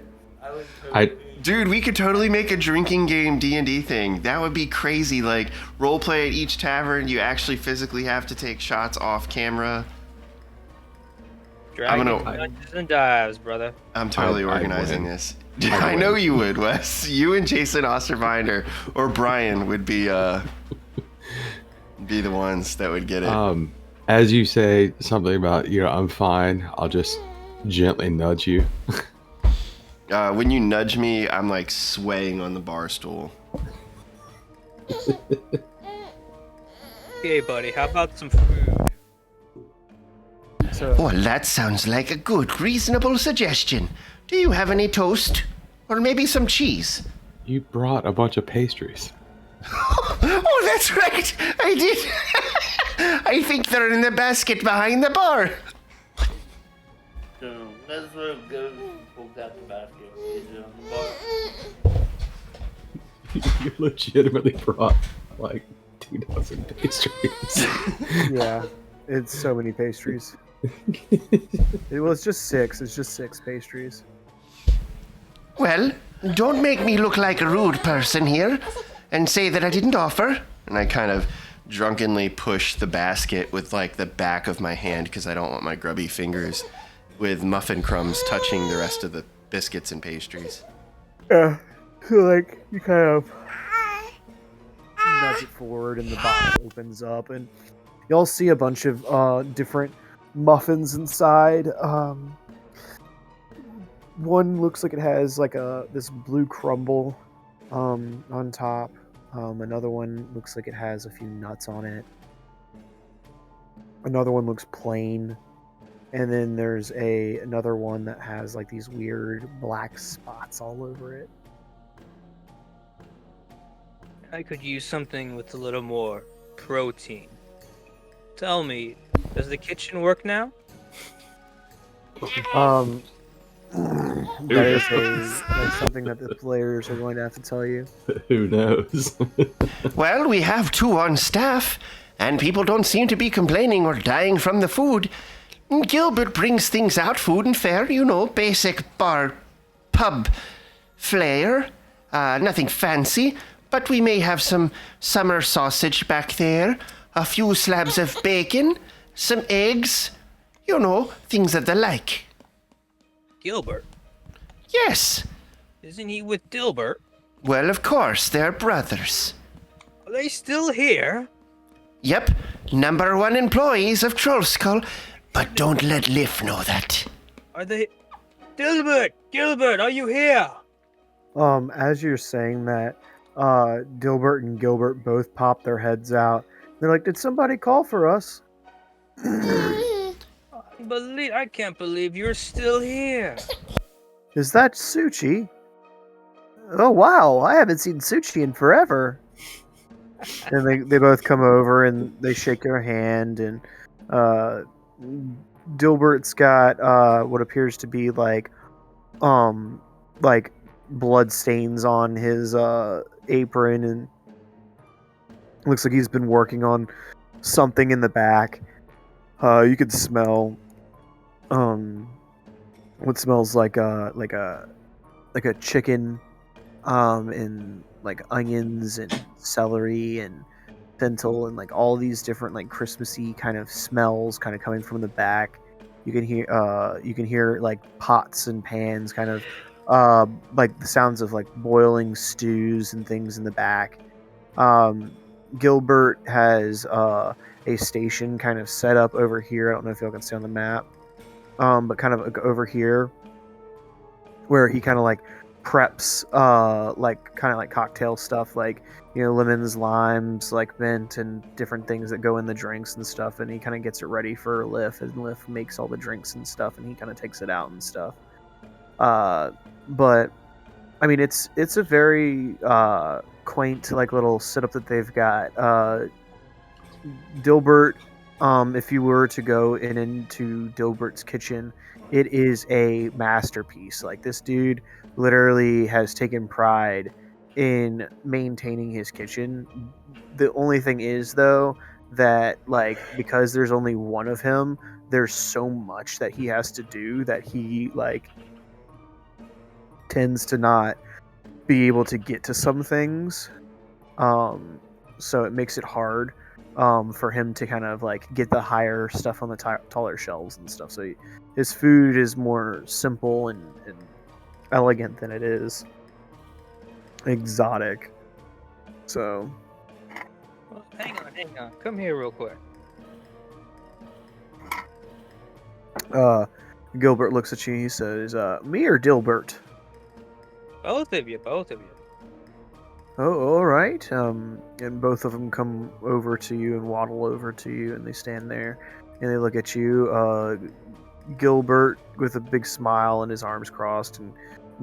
[SPEAKER 4] Dude, we could totally make a drinking game D&D thing. That would be crazy. Like, roleplay at each tavern, you actually physically have to take shots off camera.
[SPEAKER 2] Dungeons and Dives, brother.
[SPEAKER 4] I'm totally
[SPEAKER 3] I'd
[SPEAKER 4] organizing
[SPEAKER 3] win.
[SPEAKER 4] this.
[SPEAKER 3] I'd
[SPEAKER 4] I know
[SPEAKER 3] win.
[SPEAKER 4] you would, Wes. You and Jason Osterbinder or Brian would be the ones that would get it.
[SPEAKER 3] As you say something about, I'm fine, I'll just gently nudge you.
[SPEAKER 4] When you nudge me, I'm like swaying on the bar stool.
[SPEAKER 2] Okay, buddy, how about some food?
[SPEAKER 1] So,
[SPEAKER 6] Well, that sounds like a good, reasonable suggestion. Do you have any toast? Or maybe some cheese?
[SPEAKER 3] You brought a bunch of pastries.
[SPEAKER 6] Oh, that's right! I did! I think they're in the basket behind the bar.
[SPEAKER 5] So that's what it goes and pulls out the basket. Is it on the bar?
[SPEAKER 3] You legitimately brought like 2,000 pastries.
[SPEAKER 1] yeah, it's so many pastries. Well, it's just 6. It's just 6 pastries.
[SPEAKER 6] Well, don't make me look like a rude person here and say that I didn't offer.
[SPEAKER 4] And I kind of drunkenly push the basket with like the back of my hand because I don't want my grubby fingers with muffin crumbs touching the rest of the biscuits and pastries.
[SPEAKER 1] Yeah, so like you kind of nudge it forward, and the box opens up, and y'all see a bunch of different muffins inside. One looks like it has like this blue crumble on top. Another one looks like it has a few nuts on it. Another one looks plain. And then there's another one that has like these weird black spots all over it.
[SPEAKER 2] I could use something with a little more protein. Tell me, does the kitchen work now?
[SPEAKER 1] That's something that the players are going to have to tell you.
[SPEAKER 3] Who knows?
[SPEAKER 6] Well, we have 2 on staff, and people don't seem to be complaining or dying from the food. Gilbert brings things out, food and fare, basic bar, pub flair. Nothing fancy, but we may have some summer sausage back there, a few slabs of bacon, some eggs, things of the like.
[SPEAKER 2] Gilbert?
[SPEAKER 6] Yes.
[SPEAKER 2] Isn't he with Dilbert?
[SPEAKER 6] Well, of course, they're brothers.
[SPEAKER 2] Are they still here?
[SPEAKER 6] Yep, number 1 employees of Trollskull, but don't let Liff know that.
[SPEAKER 2] Are they... Gilbert, are you here?
[SPEAKER 1] As you're saying that, Dilbert and Gilbert both pop their heads out. They're like, "Did somebody call for us?"
[SPEAKER 2] I can't believe you're still here.
[SPEAKER 1] Is that Suchi? Oh wow, I haven't seen Suchi in forever. And they both come over and they shake your hand, and Dilbert's got what appears to be like blood stains on his apron, and looks like he's been working on something in the back. You could smell what smells like a chicken, and like onions and celery and tentacle and like all these different like Christmassy kind of smells kind of coming from the back. You can hear like pots and pans kind of like the sounds of like boiling stews and things in the back. Gilbert has a station kind of set up over here. I don't know if y'all can see on the map, but kind of over here where he kind of like preps like kind of like cocktail stuff, like lemons, limes, like mint and different things that go in the drinks and stuff, and he kind of gets it ready for Liff, and Liff makes all the drinks and stuff, and he kind of takes it out and stuff. But I mean, it's a very quaint like little setup that they've got. Dilbert, if you were to go into Dilbert's kitchen, it is a masterpiece. Like, this dude literally has taken pride in maintaining his kitchen. The only thing is, though, that like, because there's only one of him, there's so much that he has to do that he like tends to not be able to get to some things. So it makes it hard for him to kind of like get the higher stuff on the taller shelves and stuff. So his food is more simple and elegant than it is exotic. So
[SPEAKER 2] Well, hang on. Come here real quick.
[SPEAKER 1] Gilbert looks at you. He says, "Me or Dilbert?"
[SPEAKER 2] Both of you.
[SPEAKER 1] Oh, all right. And both of them come over to you and waddle over to you, and they stand there and they look at you. Gilbert with a big smile and his arms crossed, and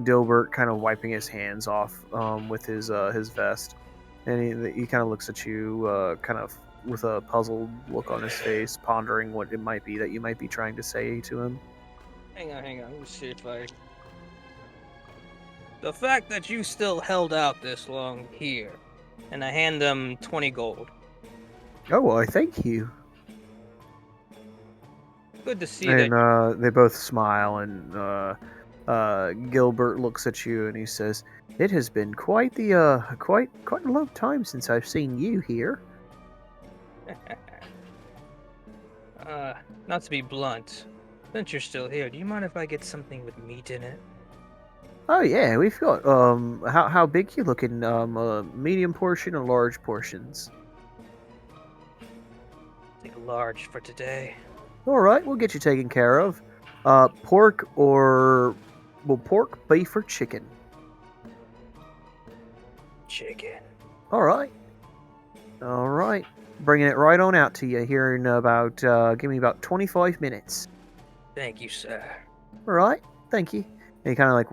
[SPEAKER 1] Dilbert kind of wiping his hands off with his vest, and he kind of looks at you, kind of with a puzzled look on his face, pondering what it might be that you might be trying to say to him.
[SPEAKER 2] Hang on. Let me see if I. The fact that you still held out this long here, and I hand them 20 gold.
[SPEAKER 1] Oh, well, I thank you.
[SPEAKER 2] Good to see
[SPEAKER 1] And
[SPEAKER 2] that.
[SPEAKER 1] they both smile, and Gilbert looks at you and he says, "It has been quite a long time since I've seen you here."
[SPEAKER 2] Not to be blunt, since you're still here, do you mind if I get something with meat in it?
[SPEAKER 1] Oh yeah, we've got how big you looking? A medium portion or large portions?
[SPEAKER 2] Take a large for today.
[SPEAKER 1] All right, we'll get you taken care of. Pork, beef, or chicken?
[SPEAKER 2] Chicken.
[SPEAKER 1] All right. Bringing it right on out to you here in about give me about 25 minutes.
[SPEAKER 2] Thank you, sir.
[SPEAKER 1] All right, thank you. And he kind of like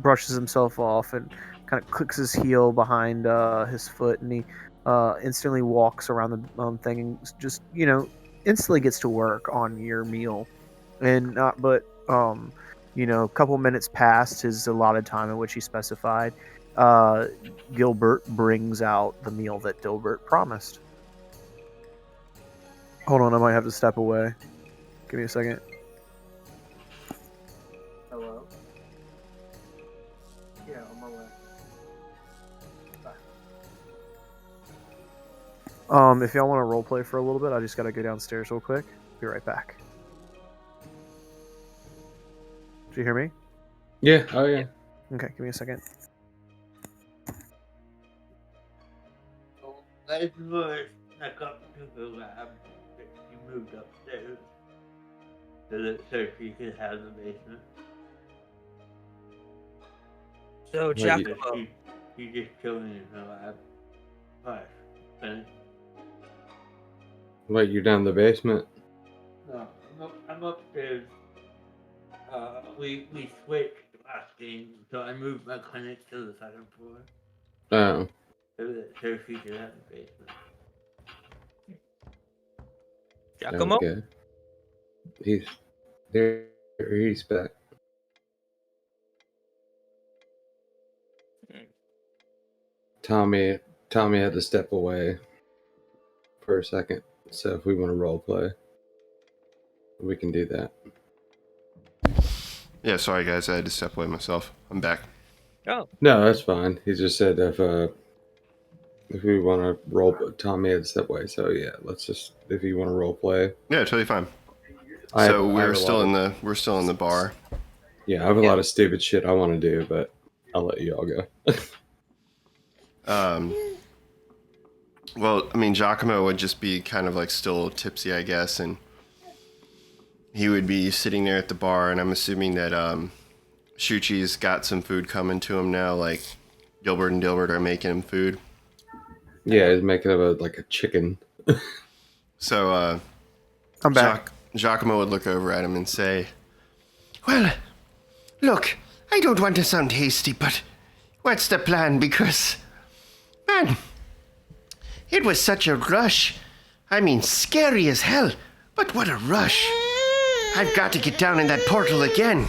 [SPEAKER 1] brushes himself off and kind of clicks his heel behind his foot, and he instantly walks around the thing and just instantly gets to work on your meal. And a couple minutes past his allotted time in which he specified. Gilbert brings out the meal that Dilbert promised. Hold on, I might have to step away. Give me a second.
[SPEAKER 5] Hello? Yeah, on my way. Bye.
[SPEAKER 1] If y'all want to roleplay for a little bit, I just gotta go downstairs real quick. Be right back. Did you hear me?
[SPEAKER 3] Yeah. Oh yeah.
[SPEAKER 1] Okay, give me a second.
[SPEAKER 5] So, let's first snuck up to the lab that you moved upstairs so she could have the basement.
[SPEAKER 2] So,
[SPEAKER 3] Wait,
[SPEAKER 2] Giacomo,
[SPEAKER 5] She's just chilling in her lab. Alright, finished.
[SPEAKER 3] Wait, you're down in the basement?
[SPEAKER 5] No, I'm upstairs. We switched last game, so I moved my clinic to the second floor
[SPEAKER 3] Oh.
[SPEAKER 5] so she could have the basement.
[SPEAKER 2] Giacomo?
[SPEAKER 3] Okay. He's there. He's back. Tommy had to step away for a second. So if we want to role play, we can do that.
[SPEAKER 4] Yeah, sorry guys, I had to step away myself. I'm back.
[SPEAKER 2] Oh,
[SPEAKER 3] No, that's fine. He just said if we want to role, Tommy had to step away. So yeah, let's just if you want to role play.
[SPEAKER 4] Yeah, totally fine.
[SPEAKER 3] I
[SPEAKER 4] So
[SPEAKER 3] have
[SPEAKER 4] we're
[SPEAKER 3] a
[SPEAKER 4] still
[SPEAKER 3] lot
[SPEAKER 4] in
[SPEAKER 3] of-
[SPEAKER 4] the bar.
[SPEAKER 3] Yeah, I have a lot of stupid shit I want to do, but I'll let you all go.
[SPEAKER 4] Well, I mean, Giacomo would just be kind of like still tipsy, I guess, and he would be sitting there at the bar, and I'm assuming that Shuchi's got some food coming to him now. Like Gilbert and Dilbert are making him food.
[SPEAKER 3] Yeah, he's making him like a chicken.
[SPEAKER 4] So
[SPEAKER 1] I'm back.
[SPEAKER 4] Giacomo would look over at him and say,
[SPEAKER 6] Well, look, I don't want to sound hasty, but what's the plan? Because, man, it was such a rush. I mean, scary as hell, but what a rush. I've got to get down in that portal again.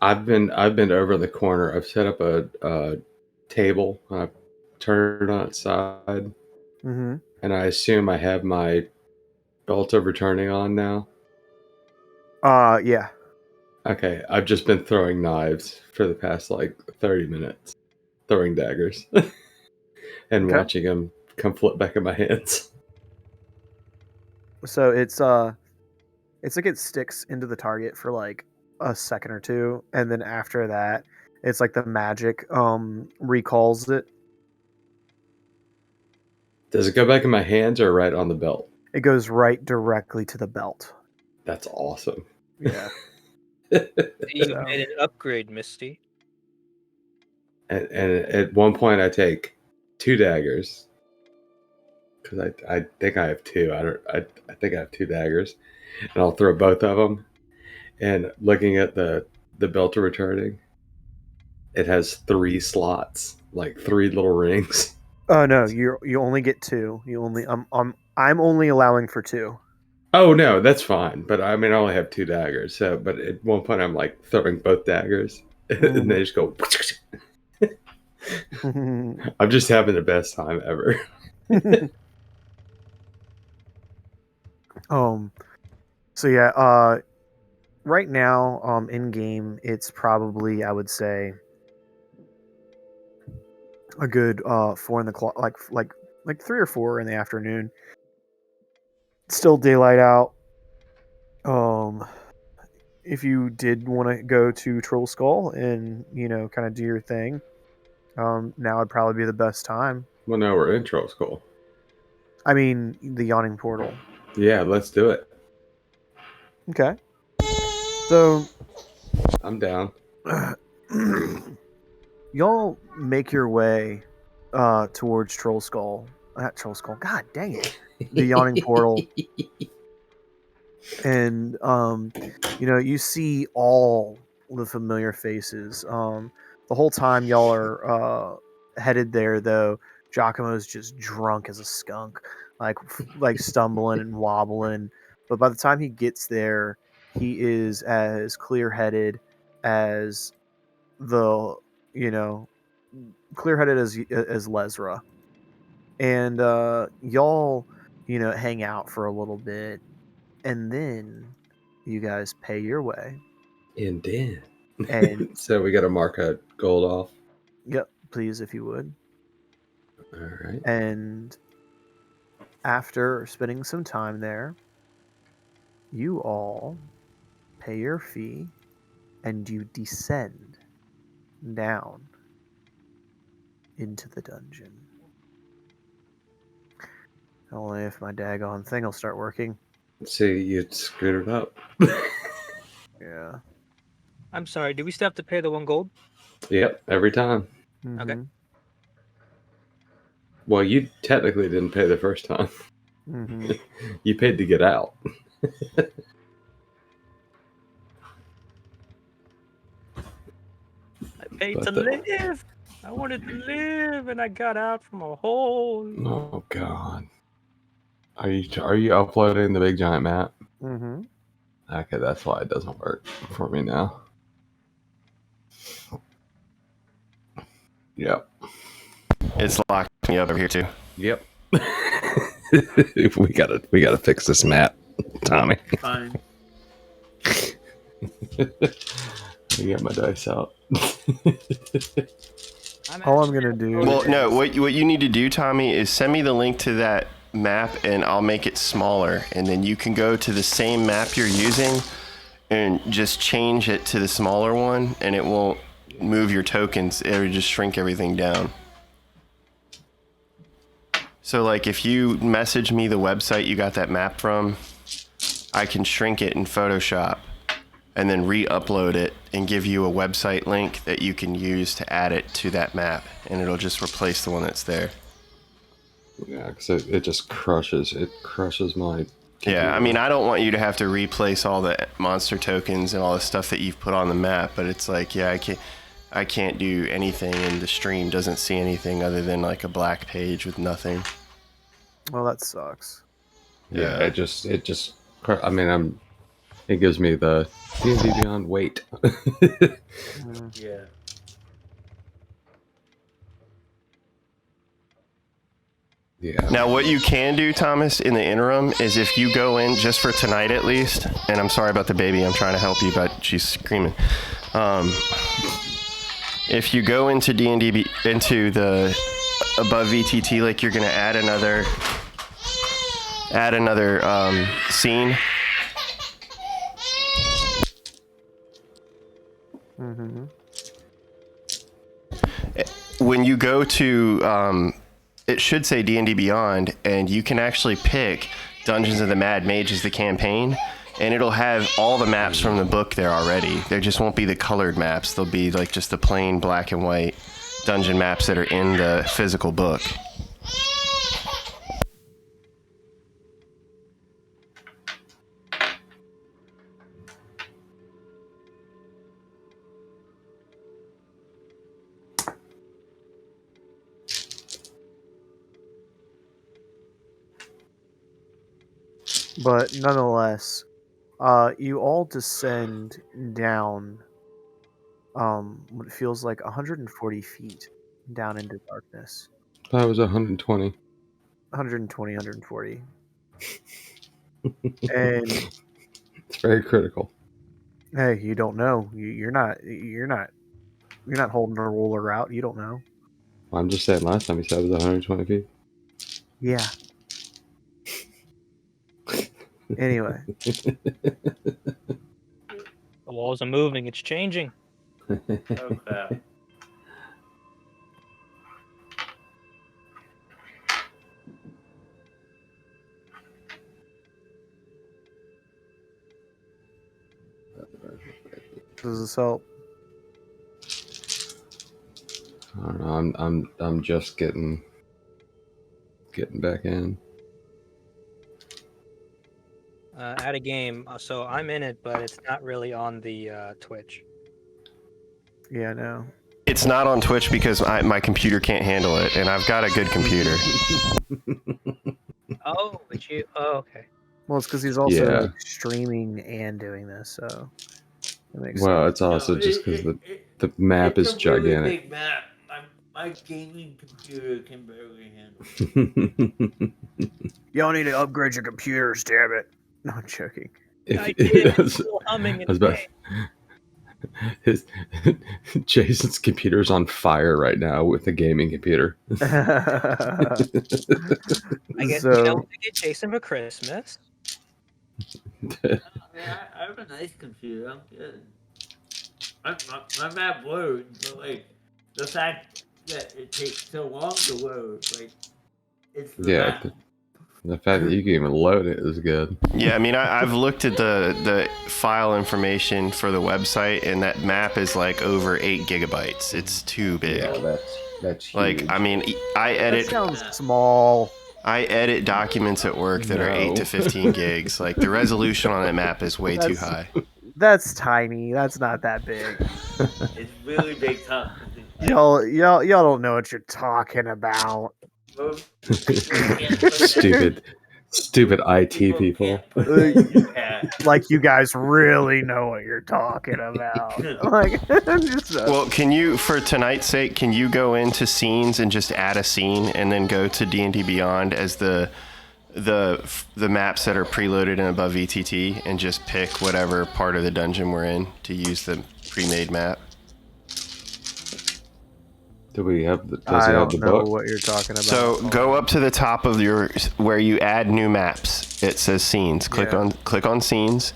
[SPEAKER 3] I've been over in the corner. I've set up a table. I've turned it on its side,
[SPEAKER 1] Mm-hmm.
[SPEAKER 3] and I assume I have my belt of returning on now.
[SPEAKER 1] Yeah.
[SPEAKER 3] Okay, I've just been throwing knives for the past like 30 minutes, throwing daggers, and
[SPEAKER 1] Okay.
[SPEAKER 3] watching them come flip back in my hands.
[SPEAKER 1] So it's like it sticks into the target for like a second or two, and then after that, it's like the magic recalls it.
[SPEAKER 3] Does it go back in my hands or right on the belt?
[SPEAKER 1] It goes right directly to the belt.
[SPEAKER 3] That's awesome.
[SPEAKER 1] Yeah.
[SPEAKER 2] You
[SPEAKER 1] So-
[SPEAKER 2] made an upgrade, Misty.
[SPEAKER 3] And at one point, I take 2 daggers because I think I have 2. I think I have 2 daggers, and I'll throw both of them. And looking at the belt of returning, it has 3 slots, like 3 little rings.
[SPEAKER 1] Oh no, you only get 2. You only I'm only allowing for 2.
[SPEAKER 3] Oh no, that's fine. But I mean, I only have 2 daggers. So, but at one point, I'm like throwing both daggers, and they just go. I'm just having the best time ever.
[SPEAKER 1] So yeah, right now, in game, it's probably, I would say, a good 4 in the clock, like 3 or 4 in the afternoon. It's still daylight out. If you did want to go to Troll Skull and kind of do your thing, now would probably be the best time.
[SPEAKER 3] Well, no, we're in Troll Skull.
[SPEAKER 1] I mean, the Yawning Portal.
[SPEAKER 3] Yeah, let's do it.
[SPEAKER 1] Okay. So,
[SPEAKER 3] I'm down.
[SPEAKER 1] y'all make your way towards Troll Skull. Not Troll Skull. God dang it. The Yawning Portal. And, you see all the familiar faces. The whole time y'all are headed there, though, Giacomo's just drunk as a skunk, like stumbling and wobbling. But by the time he gets there, he is as clear-headed as clear-headed as Lesra. And y'all, hang out for a little bit, and then you guys pay your way.
[SPEAKER 3] And then.
[SPEAKER 1] And
[SPEAKER 3] So we got to mark a gold off.
[SPEAKER 1] yep, please, if you would.
[SPEAKER 3] All right.
[SPEAKER 1] And after spending some time there, you all pay your fee and you descend down into the dungeon. Only if my daggone thing will start working.
[SPEAKER 3] See, you screwed it up.
[SPEAKER 1] Yeah.
[SPEAKER 2] I'm sorry, do we still have to pay the 1 gold?
[SPEAKER 3] Yep, every time.
[SPEAKER 2] Okay.
[SPEAKER 1] Mhm.
[SPEAKER 3] Well, you technically didn't pay the first time.
[SPEAKER 1] Mhm.
[SPEAKER 3] You paid to get out.
[SPEAKER 2] I paid
[SPEAKER 3] But
[SPEAKER 2] to
[SPEAKER 3] the-
[SPEAKER 2] live. I wanted to live, and I got out from a hole.
[SPEAKER 3] Oh God. Are you uploading the big giant map?
[SPEAKER 1] Mhm.
[SPEAKER 3] Okay, that's why it doesn't work for me now. Yep.
[SPEAKER 4] it's locked me up over here too.
[SPEAKER 3] Yep. we gotta fix this map, Tommy.
[SPEAKER 5] Fine.
[SPEAKER 3] I got my dice out.
[SPEAKER 1] All I'm gonna do.
[SPEAKER 4] Well, no, what you need to do, Tommy, is send me the link to that map and I'll make it smaller, and then you can go to the same map you're using and just change it to the smaller one, and it won't move your tokens. It'll just shrink everything down. So like if you message me the website you got that map from, I can shrink it in Photoshop and then re-upload it and give you a website link that you can use to add it to that map, and it'll just replace the one that's there.
[SPEAKER 3] Yeah, because it just crushes my computer.
[SPEAKER 4] Yeah, I mean, I don't want you to have to replace all the monster tokens and all the stuff that you've put on the map, but it's like, yeah, I can't do anything, and the stream doesn't see anything other than like a black page with nothing.
[SPEAKER 1] Well, that sucks.
[SPEAKER 3] Yeah, it gives me the D&D Beyond weight.
[SPEAKER 5] Yeah.
[SPEAKER 3] Yeah.
[SPEAKER 4] Now, what you can do, Thomas, in the interim is if you go in just for tonight at least, and I'm sorry about the baby, I'm trying to help you, but she's screaming. If you go into D&D, into the above VTT, like you're going to add another scene.
[SPEAKER 1] Mm-hmm.
[SPEAKER 4] When you go to, it should say D&D Beyond, and you can actually pick Dungeons of the Mad Mage as the campaign, and it'll have all the maps from the book there already. There just won't be the colored maps. They'll be like just the plain black and white dungeon maps that are in the physical book.
[SPEAKER 1] But nonetheless, you all descend down what feels like 140 feet down into darkness.
[SPEAKER 3] That was 120.
[SPEAKER 1] 120, 140. And
[SPEAKER 3] It's very critical.
[SPEAKER 1] hey, you don't know. You're not holding a ruler out. You don't know.
[SPEAKER 3] I'm just saying, last time you said it was 120 feet.
[SPEAKER 1] Yeah. Anyway,
[SPEAKER 2] The walls are moving. It's changing.
[SPEAKER 5] Okay.
[SPEAKER 1] does this help?
[SPEAKER 3] I don't know. I'm just getting back in.
[SPEAKER 2] Add a game. So I'm in it, but it's not really on the Twitch.
[SPEAKER 1] Yeah, I know.
[SPEAKER 4] It's not on Twitch because my computer can't handle it, and I've got a good computer.
[SPEAKER 2] Oh, but you. Oh, okay.
[SPEAKER 1] Well, it's because he's also
[SPEAKER 3] Yeah.
[SPEAKER 1] like, streaming and doing this, so that makes
[SPEAKER 3] Well,
[SPEAKER 1] sense.
[SPEAKER 3] it's also
[SPEAKER 5] No,
[SPEAKER 3] just because the map
[SPEAKER 5] it's
[SPEAKER 3] is
[SPEAKER 5] a really
[SPEAKER 3] gigantic.
[SPEAKER 5] big map. My gaming computer can barely handle it.
[SPEAKER 1] Y'all need to upgrade your computers, damn it. No, I'm joking.
[SPEAKER 2] I did. It's still humming in the game.
[SPEAKER 3] Jason's computer's on fire right now with the gaming computer.
[SPEAKER 2] I get
[SPEAKER 1] So-
[SPEAKER 2] to get Jason for Christmas.
[SPEAKER 5] I have a nice computer. I'm good. My map loads, but like the fact that it takes so long to load, like it's the
[SPEAKER 3] Yeah,
[SPEAKER 5] map.
[SPEAKER 3] the fact that you can even load it is good.
[SPEAKER 4] Yeah, I mean, I've looked at the file information for the website, and that map is like over 8 gigabytes. It's too big.
[SPEAKER 3] That's huge.
[SPEAKER 4] Like, I mean, I
[SPEAKER 1] That
[SPEAKER 4] edit
[SPEAKER 1] sounds small.
[SPEAKER 4] documents at work that are 8 to 15 gigs. Like, the resolution on that map is way too high.
[SPEAKER 1] That's tiny. That's not that big.
[SPEAKER 5] It's really big time.
[SPEAKER 1] Y'all don't know what you're talking about.
[SPEAKER 3] Stupid IT people.
[SPEAKER 1] Like you guys really know what you're talking about. Like, just,
[SPEAKER 4] Well, can you, for tonight's sake, can you go into scenes and just add a scene and then go to D&D Beyond as the maps that are preloaded and above VTT and just pick whatever part of the dungeon we're in to use the pre-made map?
[SPEAKER 3] Do we have the? Does
[SPEAKER 1] I
[SPEAKER 3] it have
[SPEAKER 1] don't
[SPEAKER 3] the
[SPEAKER 1] know
[SPEAKER 3] book?
[SPEAKER 1] what you're talking about.
[SPEAKER 4] So go up to the top of your where you add new maps. It says scenes. Click on scenes,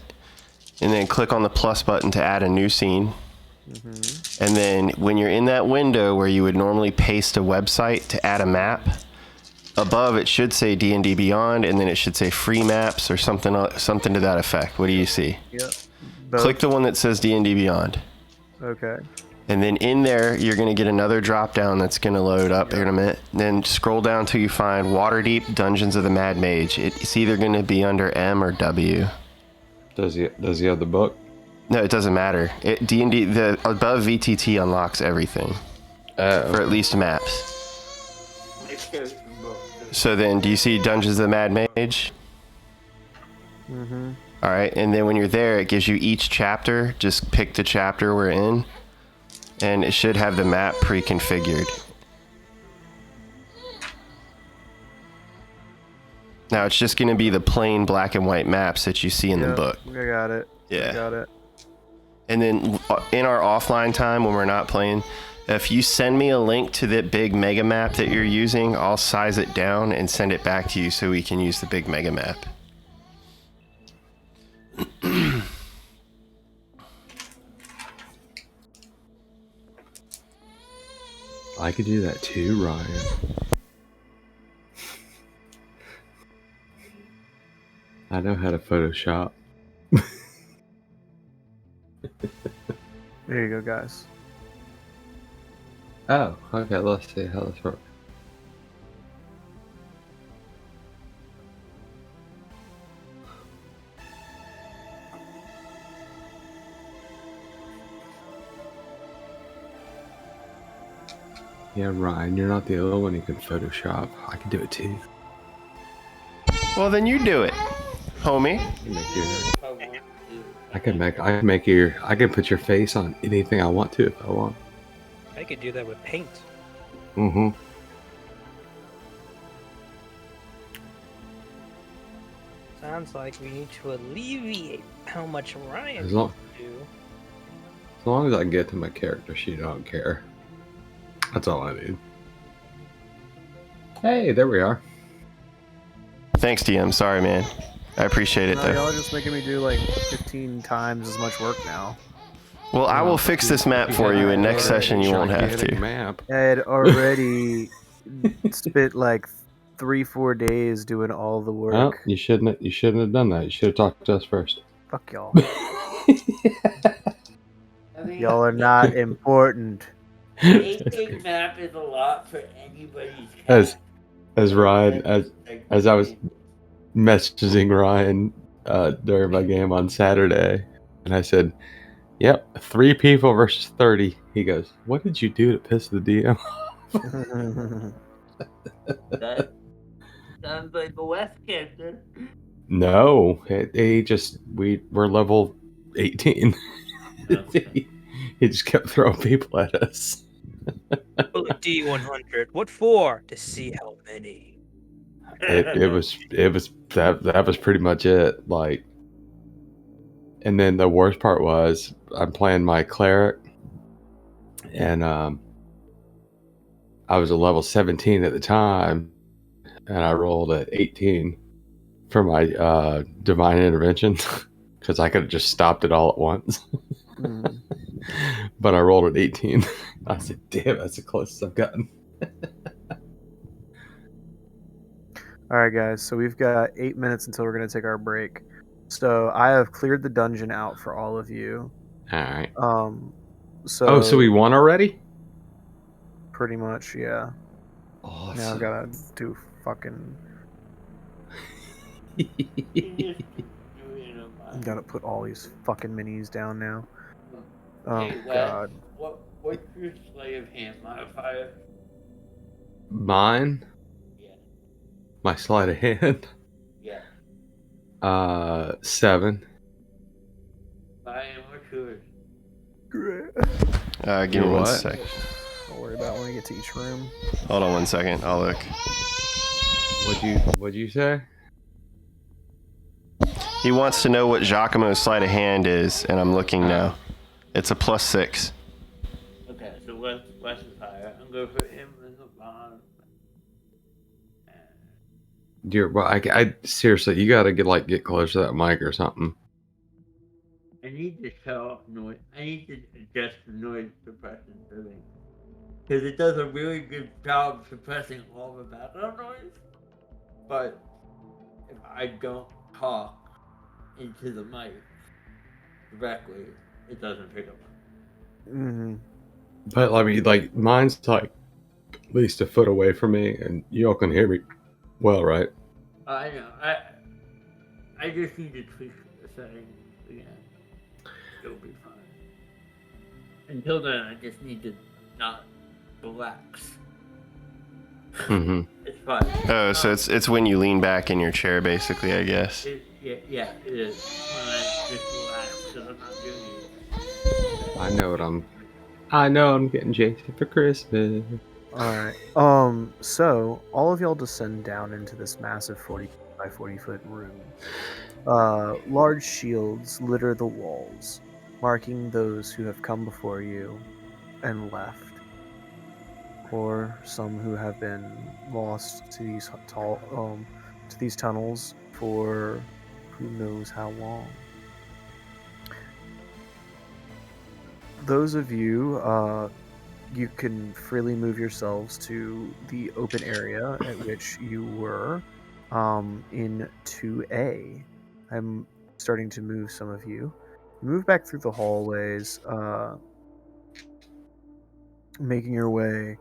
[SPEAKER 4] and then click on the plus button to add a new scene.
[SPEAKER 1] Mm-hmm.
[SPEAKER 4] And then when you're in that window where you would normally paste a website to add a map, above it should say D&D Beyond, and then it should say free maps or something to that effect. What do you see?
[SPEAKER 1] Yep.
[SPEAKER 4] Click the one that says D&D Beyond.
[SPEAKER 1] Okay.
[SPEAKER 4] And then in there, you're going to get another drop down that's going to load up here in a minute. Then scroll down till you find Waterdeep Dungeons of the Mad Mage. It's either going to be under M or W.
[SPEAKER 3] Does he have the book?
[SPEAKER 4] No, it doesn't matter. D&D, the above VTT unlocks everything. For at least maps. So then, do you see Dungeons of the Mad Mage?
[SPEAKER 1] Mm-hmm.
[SPEAKER 4] All right, and then when you're there, it gives you each chapter. Just pick the chapter we're in, and it should have the map pre-configured. Now it's just going to be the plain black and white maps that you see in the book.
[SPEAKER 1] I got it.
[SPEAKER 4] Yeah.
[SPEAKER 1] I got it.
[SPEAKER 4] And then in our offline time when we're not playing, if you send me a link to that big mega map that you're using, I'll size it down and send it back to you so we can use the big mega map.
[SPEAKER 3] I could do that too, Ryan. I know how to Photoshop.
[SPEAKER 1] There you go, guys.
[SPEAKER 3] Oh, okay, let's see how this works. Yeah, Ryan, you're not the only one who can Photoshop. I can do it too.
[SPEAKER 4] Well, then you do it, homie.
[SPEAKER 3] I can put your face on anything I want to if I want.
[SPEAKER 2] I could do that with paint.
[SPEAKER 3] Mm-hmm.
[SPEAKER 2] Sounds like we need to alleviate how much Ryan
[SPEAKER 3] As long-
[SPEAKER 2] can do.
[SPEAKER 3] As long as I can get to my character sheet, I don't care. That's all I need. Hey, there we are.
[SPEAKER 4] Thanks, DM. Sorry, man. I appreciate it,
[SPEAKER 1] No,
[SPEAKER 4] though.
[SPEAKER 1] y'all are just making me do like 15 times as much work now.
[SPEAKER 4] Well, I will fix this map for you, and next session you won't have to.
[SPEAKER 3] Map.
[SPEAKER 1] I had already spent like 3-4 days doing all the work.
[SPEAKER 3] Well, you shouldn't have done that. You should have talked to us first.
[SPEAKER 1] Fuck y'all. Y'all are not important.
[SPEAKER 5] Big map is a lot for anybody's
[SPEAKER 3] As Ryan, as I was messaging Ryan during my game on Saturday, and I said, "Yep, 3 people versus 30." He goes, "What did you do to piss the DM?"
[SPEAKER 5] That sounds like a West character.
[SPEAKER 3] No, we're level 18. He just kept throwing people at us.
[SPEAKER 2] Roll a D100. What for? To see how many.
[SPEAKER 3] It was that was pretty much it. Like, and then the worst part was I'm playing my cleric, and I was a level 17 at the time, and I rolled at 18 for my divine intervention because I could have just stopped it all at once. But I rolled at 18. I said, "Damn, that's the closest I've gotten."
[SPEAKER 1] Alright guys, so we've got 8 minutes until we're going to take our break. So I have cleared the dungeon out for all of you.
[SPEAKER 3] Alright.
[SPEAKER 1] So
[SPEAKER 3] we won already?
[SPEAKER 1] pretty much, yeah.
[SPEAKER 3] Awesome.
[SPEAKER 1] Now I've got to do fucking... Gotta put all these fucking minis down now. Oh
[SPEAKER 5] Hey, Wes,
[SPEAKER 1] god.
[SPEAKER 5] What's your sleight of hand modifier?
[SPEAKER 3] Mine?
[SPEAKER 5] Yeah.
[SPEAKER 3] My sleight of hand?
[SPEAKER 5] Yeah.
[SPEAKER 3] 7.
[SPEAKER 5] Ryan, what's yours?
[SPEAKER 4] Give me one
[SPEAKER 3] What?
[SPEAKER 4] sec.
[SPEAKER 1] Don't worry about it when we get to each room.
[SPEAKER 4] Hold on one second. I'll look.
[SPEAKER 3] What'd you say?
[SPEAKER 4] He wants to know what Giacomo's sleight of hand is, and I'm looking now. It's a +6.
[SPEAKER 5] Okay, so Wes is higher. I'm gonna put him in the bottom.
[SPEAKER 3] I seriously, you gotta get close to that mic or something.
[SPEAKER 5] I need to shut off noise. I need to adjust the noise suppression setting. Because it does a really good job suppressing all the background noise. But if I don't talk into the mic, directly, it doesn't pick up.
[SPEAKER 1] Mm-hmm.
[SPEAKER 3] But I mean, like mine's like at least a foot away from me, and y'all can hear me well, right?
[SPEAKER 5] I know. I just need to tweak the settings again. It'll be fine. Until then, I just need to not relax.
[SPEAKER 3] Mm-hmm.
[SPEAKER 5] It's fine.
[SPEAKER 4] Oh, so it's when you lean back in your chair, basically, I guess.
[SPEAKER 5] Yeah, it is. When I just relax because I'm not doing anything.
[SPEAKER 3] I know I'm getting Jason for Christmas.
[SPEAKER 1] Alright. So all of y'all descend down into this massive 40 by 40 foot room. Large shields litter the walls, marking those who have come before you and left, or some who have been lost to these tunnels for who knows how long. Those of you, you can freely move yourselves to the open area at which you were in 2A. I'm starting to move some of you. Move back through the hallways, making your way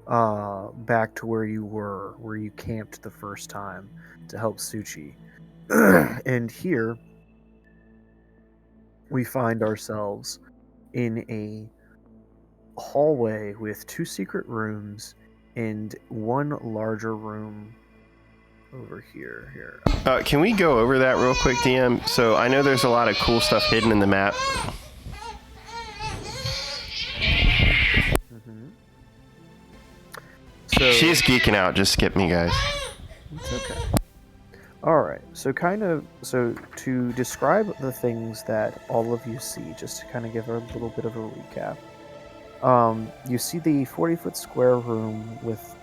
[SPEAKER 1] back to where you camped the first time to help Suchi. And here we find ourselves in a hallway with 2 secret rooms and 1 larger room over here.
[SPEAKER 4] Can we go over that real quick, DM? So I know there's a lot of cool stuff hidden in the map.
[SPEAKER 1] Mm-hmm. So
[SPEAKER 4] She's geeking out. Just skip me, guys.
[SPEAKER 1] it's okay. All right. So to describe the things that all of you see, just to kind of give a little bit of a recap. You see the 40-foot square room with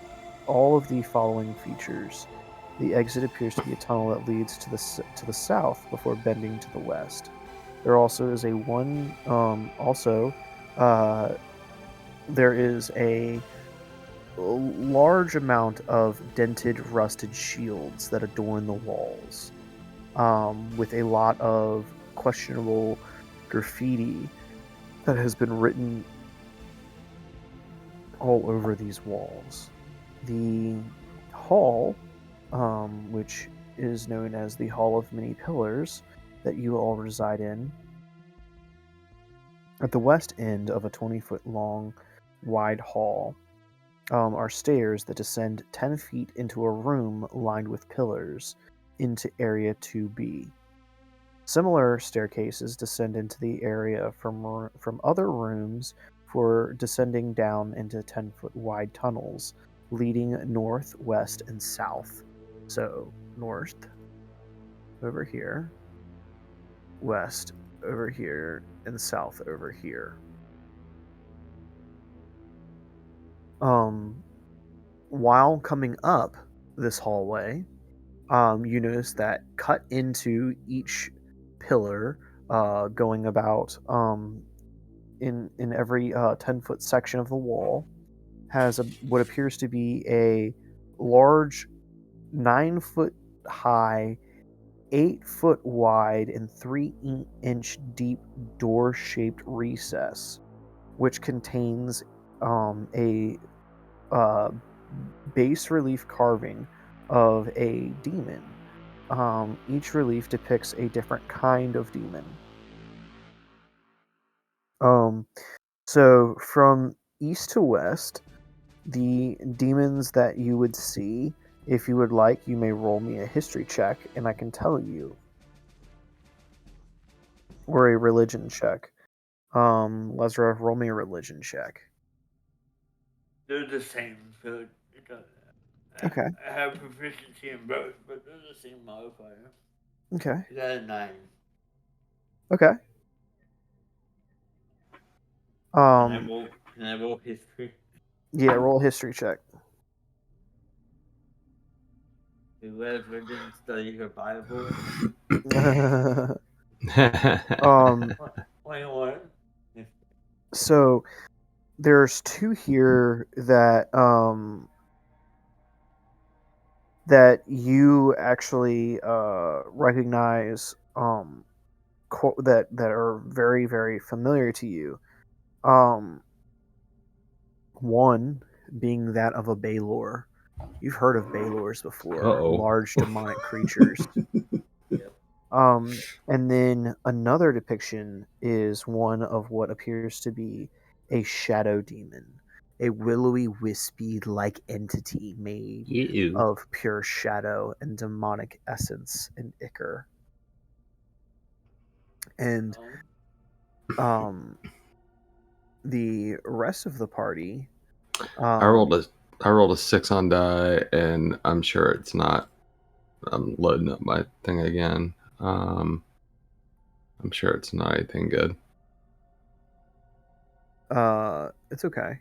[SPEAKER 1] all of the following features. The exit appears to be a tunnel that leads to the south before bending to the west. There also is there is a large amount of dented, rusted shields that adorn the walls, with a lot of questionable graffiti that has been written all over these walls. The hall, which is known as the Hall of Many Pillars, that you all reside in, at the west end of a 20-foot long, wide hall, are stairs that descend 10 feet into a room lined with pillars into Area 2B. Similar staircases descend into the area from other rooms for descending down into 10-foot wide tunnels leading north, west, and south. So, north over here, west over here, and south over here. While coming up this hallway, you notice that cut into each pillar, going about in every 10-foot section of the wall, has what appears to be a large 9-foot high, 8-foot wide, and 3-inch deep door-shaped recess, which contains a bas relief carving of a demon. Each relief depicts a different kind of demon. So from east to west, the demons that you would see, if you would like, you may roll me a history check, and I can tell you, or a religion check. Lesra, roll me a religion check.
[SPEAKER 5] They're the same, so it doesn't.
[SPEAKER 1] Okay.
[SPEAKER 5] I have proficiency in both, but they're the same modifier.
[SPEAKER 1] Okay.
[SPEAKER 5] I got a 9.
[SPEAKER 1] Okay.
[SPEAKER 5] Can I roll history?
[SPEAKER 1] Yeah, roll a history check.
[SPEAKER 5] Whoever didn't study her Bible. 21.
[SPEAKER 1] So there's 2 here that that you actually recognize that are very, very familiar to you. One being that of a Baylor. You've heard of Baylors before.
[SPEAKER 3] Uh-oh.
[SPEAKER 1] Large demonic creatures. And then another depiction is one of what appears to be a shadow demon, a willowy, wispy-like entity made of pure shadow and demonic essence and ichor. And the rest of the party.
[SPEAKER 3] I rolled a 6 on die, and I'm sure it's not. I'm loading up my thing again. I'm sure it's not anything good.
[SPEAKER 1] It's okay.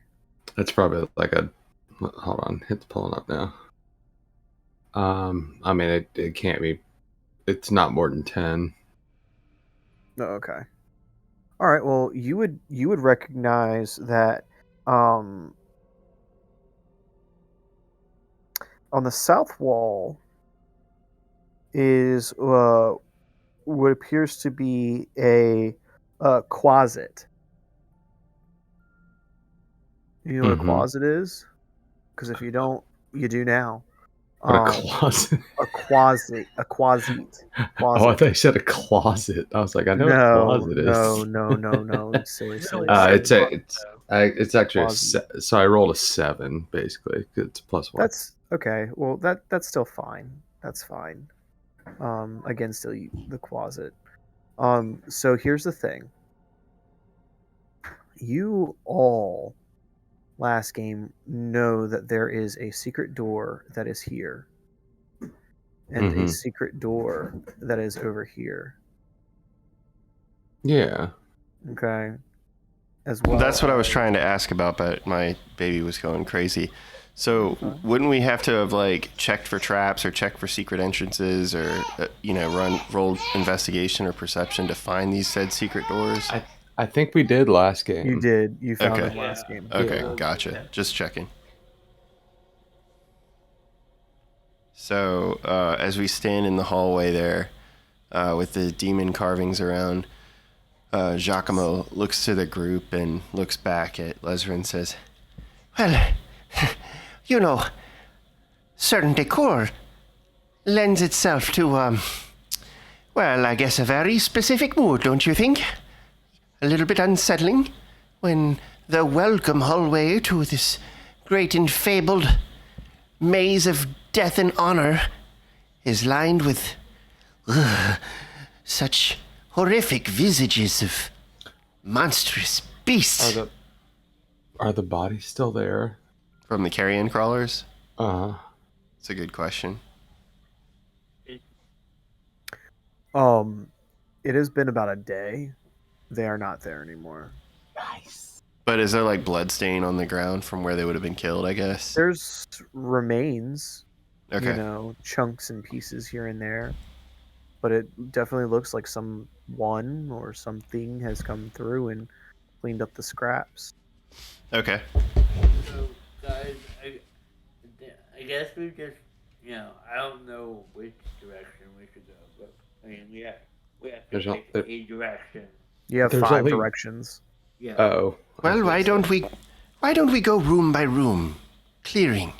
[SPEAKER 3] It's probably like a. Hold on, it's pulling up now. I mean, it can't be. It's not more than 10.
[SPEAKER 1] Oh, okay. All right. Well, you would recognize that on the south wall is what appears to be a closet. You know what a closet is? Because if you don't, you do now.
[SPEAKER 3] A closet.
[SPEAKER 1] A closet. A closet.
[SPEAKER 3] Oh, I thought you said a closet. I was like, I know what a closet is.
[SPEAKER 1] No. Silly.
[SPEAKER 3] It's actually so I rolled a 7 basically. It's +1.
[SPEAKER 1] That's okay. Well, that's still fine. That's fine. Again, still the closet. So here's the thing. You all last game know that there is a secret door that is here and a secret door that is over here.
[SPEAKER 3] Yeah.
[SPEAKER 1] Okay. As well.
[SPEAKER 4] That's what I was trying to ask about, but my baby was going crazy. So wouldn't we have to have like checked for traps or checked for secret entrances or rolled investigation or perception to find these said secret doors?
[SPEAKER 3] I think we did last game.
[SPEAKER 1] You did. You found them last game.
[SPEAKER 4] Okay,
[SPEAKER 1] Yeah.
[SPEAKER 4] gotcha. Just checking. So as we stand in the hallway there with the demon carvings around, Giacomo looks to the group and looks back at Lesra and says,
[SPEAKER 6] Well, certain decor lends itself to, I guess a very specific mood, don't you think? A little bit unsettling when the welcome hallway to this great and fabled maze of death and honor is lined with such horrific visages of monstrous beasts.
[SPEAKER 3] Are the bodies still there?
[SPEAKER 4] From the carrion crawlers?
[SPEAKER 3] It's
[SPEAKER 4] a good question.
[SPEAKER 1] It has been about a day. They are not there anymore.
[SPEAKER 6] Nice.
[SPEAKER 4] But is there like blood stain on the ground from where they would have been killed, I guess?
[SPEAKER 1] There's remains.
[SPEAKER 4] Okay.
[SPEAKER 1] Chunks and pieces here and there. But it definitely looks like someone or something has come through and cleaned up the scraps.
[SPEAKER 4] Okay.
[SPEAKER 5] So, guys, I guess we just, I don't know which direction we should go, but I mean, we have to pick a direction.
[SPEAKER 1] You have 5 directions.
[SPEAKER 5] Yeah.
[SPEAKER 3] Oh.
[SPEAKER 6] Well, why don't we go room by room, clearing,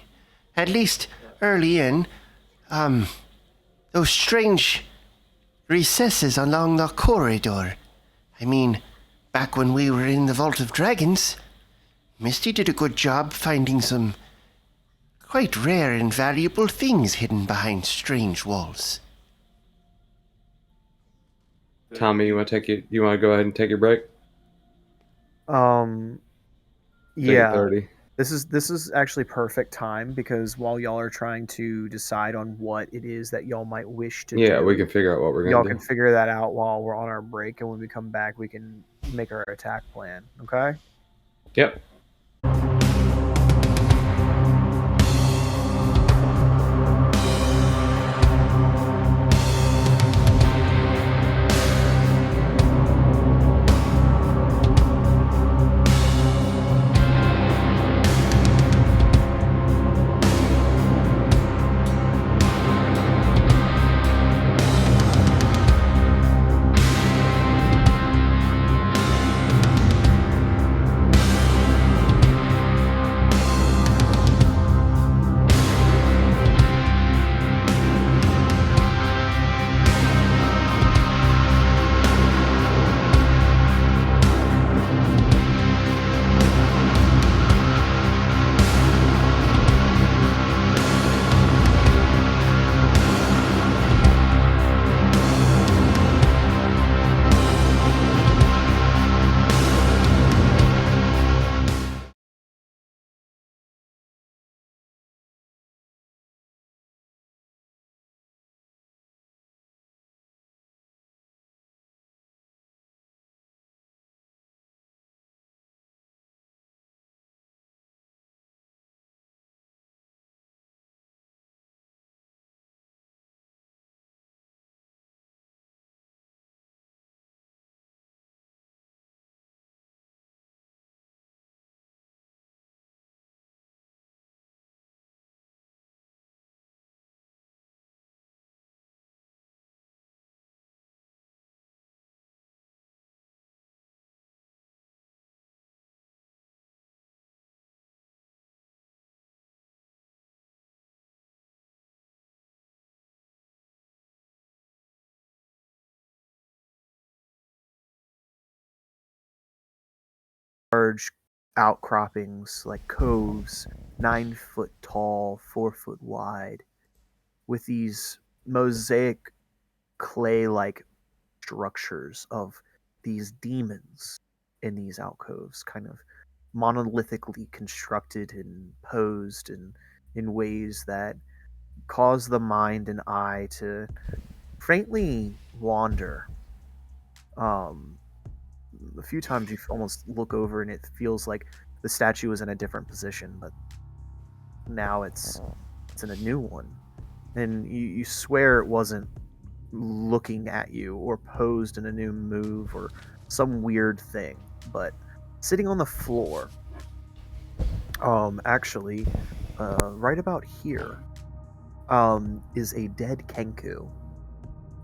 [SPEAKER 6] at least early in, those strange recesses along the corridor. I mean, back when we were in the Vault of Dragons, Misty did a good job finding some quite rare and valuable things hidden behind strange walls.
[SPEAKER 3] Tommy, you want to go ahead and take your break?
[SPEAKER 1] Yeah.
[SPEAKER 3] 30.
[SPEAKER 1] This is actually perfect time because while y'all are trying to decide on what it is that y'all might wish to do.
[SPEAKER 3] Yeah, we can figure out what we're going to do.
[SPEAKER 1] Y'all can figure that out while we're on our break, and when we come back, we can make our attack plan. Okay?
[SPEAKER 3] Yep.
[SPEAKER 1] large outcroppings, like coves, 9 foot tall, 4 foot wide, with these mosaic clay-like structures of these demons in these alcoves, kind of monolithically constructed and posed in ways that cause the mind and eye to faintly wander. A few times you almost look over and it feels like the statue is in a different position, but now it's in a new one, and you swear it wasn't looking at you or posed in a new move or some weird thing, but sitting on the floor, actually, right about here, is a dead Kenku.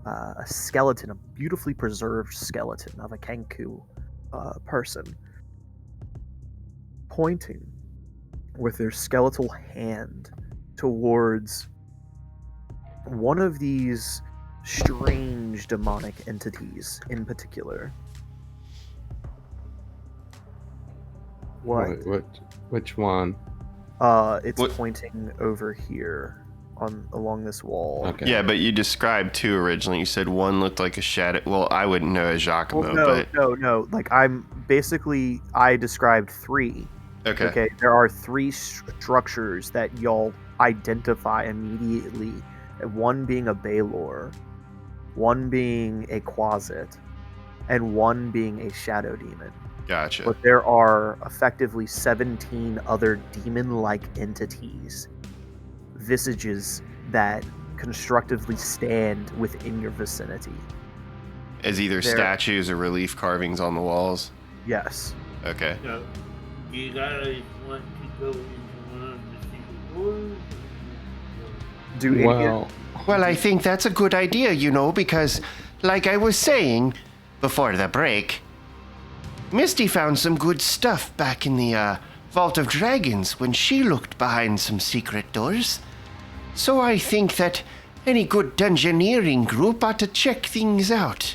[SPEAKER 1] A skeleton, a beautifully preserved skeleton of a Kenku person, pointing with their skeletal hand towards one of these strange demonic entities in particular. What?
[SPEAKER 3] Which one?
[SPEAKER 1] It's
[SPEAKER 4] What-
[SPEAKER 1] pointing over here along this wall.
[SPEAKER 3] Okay.
[SPEAKER 4] Yeah, but you described two originally. You said one looked like a shadow. Well, I wouldn't know as Giacomo,
[SPEAKER 1] Well,
[SPEAKER 4] but
[SPEAKER 1] no. Like I described three.
[SPEAKER 4] okay.
[SPEAKER 1] Okay, there are three structures that y'all identify immediately. One being a Baylor, one being a Quasit, and one being a Shadow Demon.
[SPEAKER 4] Gotcha.
[SPEAKER 1] But there are effectively 17 other demon-like entities, visages that constructively stand within your vicinity.
[SPEAKER 4] As either
[SPEAKER 1] There-
[SPEAKER 4] statues or relief carvings on the walls.
[SPEAKER 1] Yes.
[SPEAKER 4] Okay.
[SPEAKER 5] So, you guys want to go into one of the secret doors?
[SPEAKER 1] Do any
[SPEAKER 3] Well,
[SPEAKER 6] Well, I think that's a good idea, because, like I was saying before the break, Misty found some good stuff back in the Vault of Dragons when she looked behind some secret doors. So I think that any good dungeoneering group ought to check things out.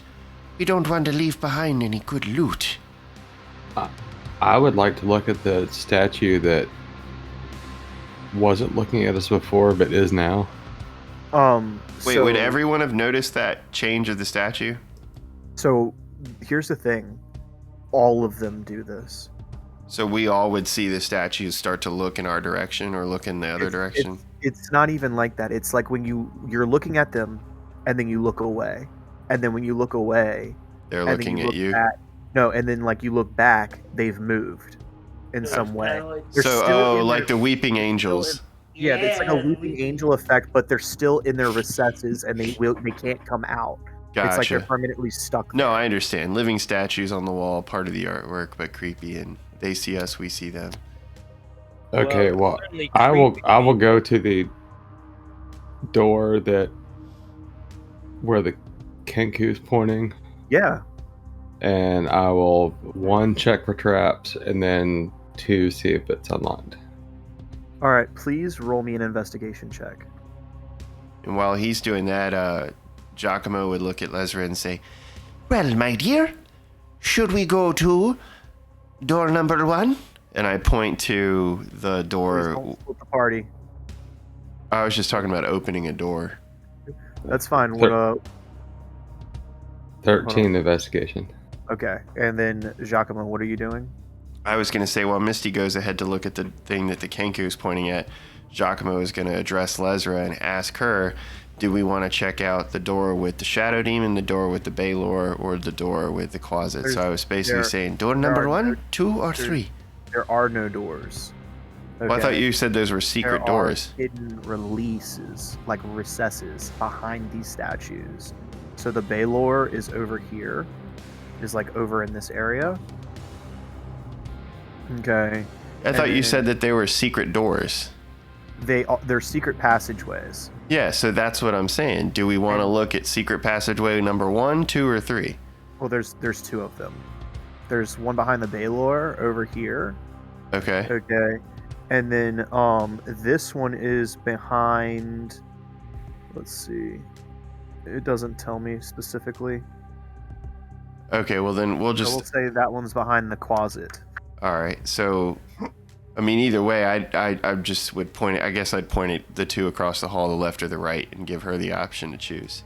[SPEAKER 6] We don't want to leave behind any good loot.
[SPEAKER 3] I would like to look at the statue that wasn't looking at us before but is now.
[SPEAKER 4] Wait, would everyone have noticed that change of the statue?
[SPEAKER 1] So here's the thing. All of them do this.
[SPEAKER 4] So we all would see the statues start to look in our direction or look in the other direction?
[SPEAKER 1] It's not even like that. It's like when you're looking at them and then you look away. And then when you look away,
[SPEAKER 4] They're
[SPEAKER 1] and then
[SPEAKER 4] looking
[SPEAKER 1] you
[SPEAKER 4] at
[SPEAKER 1] look
[SPEAKER 4] you.
[SPEAKER 1] back, no, and then like you look back, they've moved in some way. They're
[SPEAKER 4] So,
[SPEAKER 1] still in
[SPEAKER 4] like
[SPEAKER 1] their-
[SPEAKER 4] the weeping angels.
[SPEAKER 1] Yeah, it's like a weeping angel effect, but they're still in their recesses and they can't come out. It's like they're
[SPEAKER 4] Gotcha.
[SPEAKER 1] permanently stuck
[SPEAKER 4] No,
[SPEAKER 1] there.
[SPEAKER 4] I understand. Living statues on the wall, part of the artwork, but creepy, and they see us, we see them.
[SPEAKER 3] Okay, well,
[SPEAKER 2] certainly
[SPEAKER 3] I will
[SPEAKER 2] creepy.
[SPEAKER 3] go to the door where the Kenku's pointing,
[SPEAKER 1] Yeah.
[SPEAKER 3] and I will 1 check for traps and then 2 see if it's unlocked.
[SPEAKER 1] All right, please roll me an investigation check.
[SPEAKER 4] And while he's doing that, Giacomo would look at Lesra and say,
[SPEAKER 6] Well, my dear, should we go to door number 1?
[SPEAKER 4] and I point to the
[SPEAKER 1] Please
[SPEAKER 4] door.
[SPEAKER 1] don't split the party.
[SPEAKER 4] I was just talking about opening a door.
[SPEAKER 1] That's fine.
[SPEAKER 3] Thir-
[SPEAKER 1] What
[SPEAKER 3] 13 investigation.
[SPEAKER 1] okay, and then Giacomo, what are you doing?
[SPEAKER 4] I was going to say, while Misty goes ahead to look at the thing that the Kenku is pointing at, Giacomo is going to address Lesra and ask her, do we want to check out the door with the Shadow Demon, the door with the Baylor, or the door with the Closet? So I was basically saying,
[SPEAKER 6] Door number
[SPEAKER 1] are
[SPEAKER 6] 1,
[SPEAKER 1] no-
[SPEAKER 6] 2, or
[SPEAKER 1] there-
[SPEAKER 6] 3?
[SPEAKER 1] There are no doors.
[SPEAKER 4] well, I thought you said those were secret
[SPEAKER 1] there are
[SPEAKER 4] doors.
[SPEAKER 1] hidden releases, like recesses, behind these statues. So the Baylor is over here, is like over in this area. Okay.
[SPEAKER 4] I thought you
[SPEAKER 1] then-
[SPEAKER 4] said that they were secret doors.
[SPEAKER 1] They're secret passageways.
[SPEAKER 4] Yeah, so that's what I'm saying. Do we want to look at secret passageway number 1, 2, or 3?
[SPEAKER 1] Well, there's 2 of them. There's one behind the Baylor over here.
[SPEAKER 4] Okay.
[SPEAKER 1] Okay. And then this one is behind, let's see. It doesn't tell me specifically.
[SPEAKER 4] Okay, well then we'll
[SPEAKER 1] So we'll
[SPEAKER 4] just
[SPEAKER 1] say that one's behind the closet.
[SPEAKER 4] All right. So, I mean, either way, I just would point it. I guess I'd point it the two across the hall, the left or the right, and give her the option to choose.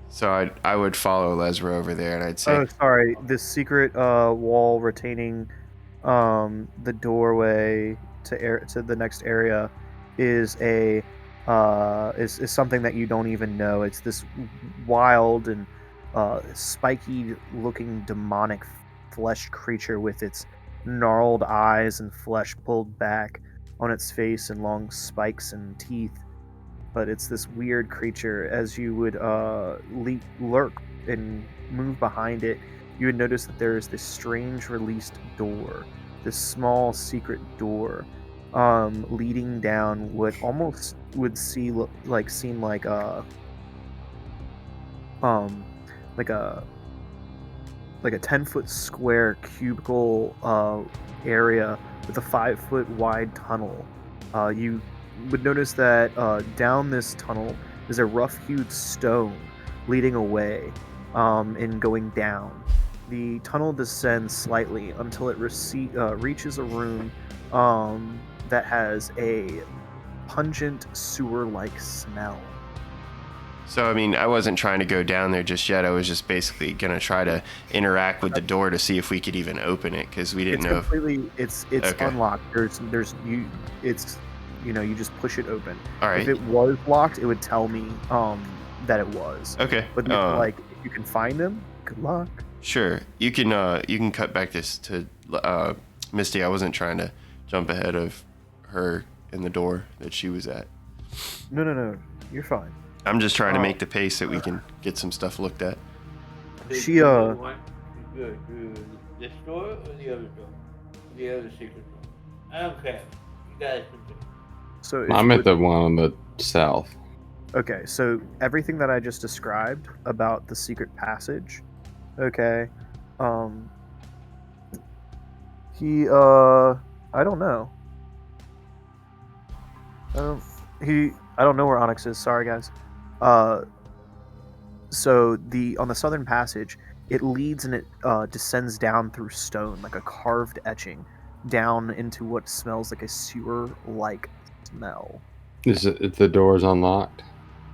[SPEAKER 4] So I would follow Lesra over there, and I'd say,
[SPEAKER 1] Oh, sorry. This secret wall retaining the doorway to the next area is is something that you don't even know. It's this wild and spiky looking demonic flesh creature with its gnarled eyes and flesh pulled back on its face and long spikes and teeth. But it's this weird creature. As you would lurk and move behind it, you would notice that there is this strange released door, this small secret door, leading down what almost would seem like a 10-foot square cubicle area with a 5-foot wide tunnel. You would notice that down this tunnel is a rough-hewed stone leading away and going down. The tunnel descends slightly until it reaches a room that has a pungent sewer-like smell.
[SPEAKER 4] so I mean, I wasn't trying to go down there just yet. I was just basically gonna try to interact with the door to see if we could even open it, because we didn't know.
[SPEAKER 1] It's
[SPEAKER 4] Okay.
[SPEAKER 1] unlocked. You just push it open.
[SPEAKER 4] All right.
[SPEAKER 1] If it was locked, it would tell me that it was.
[SPEAKER 4] Okay.
[SPEAKER 1] But if you can find them, good luck.
[SPEAKER 4] Sure. You can cut back this to Misty. I wasn't trying to jump ahead of her in the door that she was at.
[SPEAKER 1] No, you're fine.
[SPEAKER 4] I'm just trying to make the pace that we can get some stuff looked at.
[SPEAKER 1] She
[SPEAKER 5] Good. This door or the other door? The other secret door. I don't care. You guys can do it.
[SPEAKER 1] So
[SPEAKER 3] I'm at the one on the south.
[SPEAKER 1] Okay, so everything that I just described about the secret passage, okay, I don't know. I don't know where Onyx is. Sorry, guys. So on the southern passage, it leads and it descends down through stone, like a carved etching, down into what smells like a sewer-like smell.
[SPEAKER 3] Is it the door's unlocked?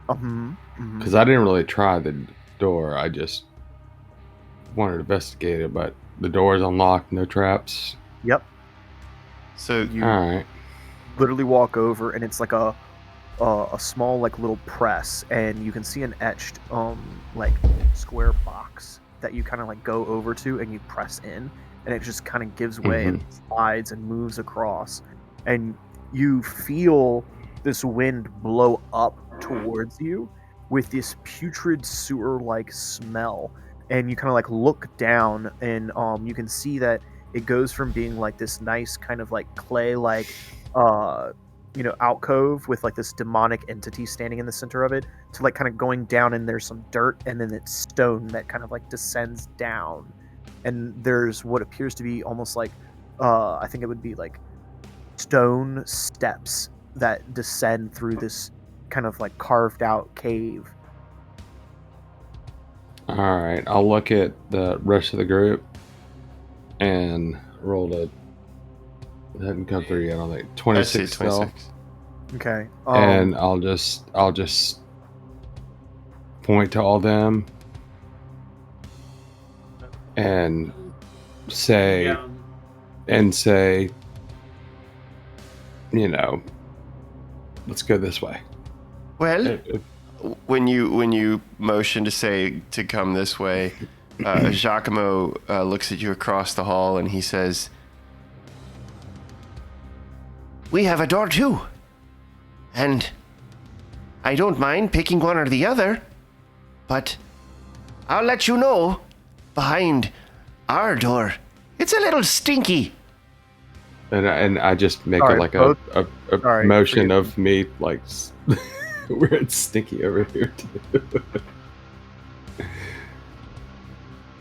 [SPEAKER 3] Because I didn't really try the door. I just wanted to investigate it, but the door is unlocked, no traps.
[SPEAKER 1] Yep.
[SPEAKER 4] So
[SPEAKER 1] You
[SPEAKER 3] All right.
[SPEAKER 1] literally walk over, and it's like a small like little press, and you can see an etched like square box that you kind of like go over to, and you press in, and it just kind of gives way and slides and moves across, and you feel this wind blow up towards you with this putrid sewer-like smell, and you kind of like look down, and you can see that it goes from being like this nice kind of like clay-like alcove with like this demonic entity standing in the center of it, to like kind of going down, and there's some dirt, and then it's stone that kind of like descends down, and there's what appears to be almost like I think it would be like stone steps that descend through this kind of like carved out cave.
[SPEAKER 3] All right. I'll look at the rest of the group and roll it. It hadn't come through yet. I think 26 still.
[SPEAKER 1] Okay.
[SPEAKER 3] And I'll just point to all them and say, let's go this way.
[SPEAKER 6] Well,
[SPEAKER 4] when you motion to come this way, Giacomo looks at you across the hall, and he says,
[SPEAKER 6] we have a door too. And I don't mind picking one or the other, but I'll let you know, behind our door, it's a little stinky.
[SPEAKER 3] And I just make
[SPEAKER 1] Sorry,
[SPEAKER 3] it like
[SPEAKER 1] both-
[SPEAKER 3] a
[SPEAKER 1] sorry,
[SPEAKER 3] motion
[SPEAKER 1] forgive
[SPEAKER 3] of me, like, where it's stinky over here, too.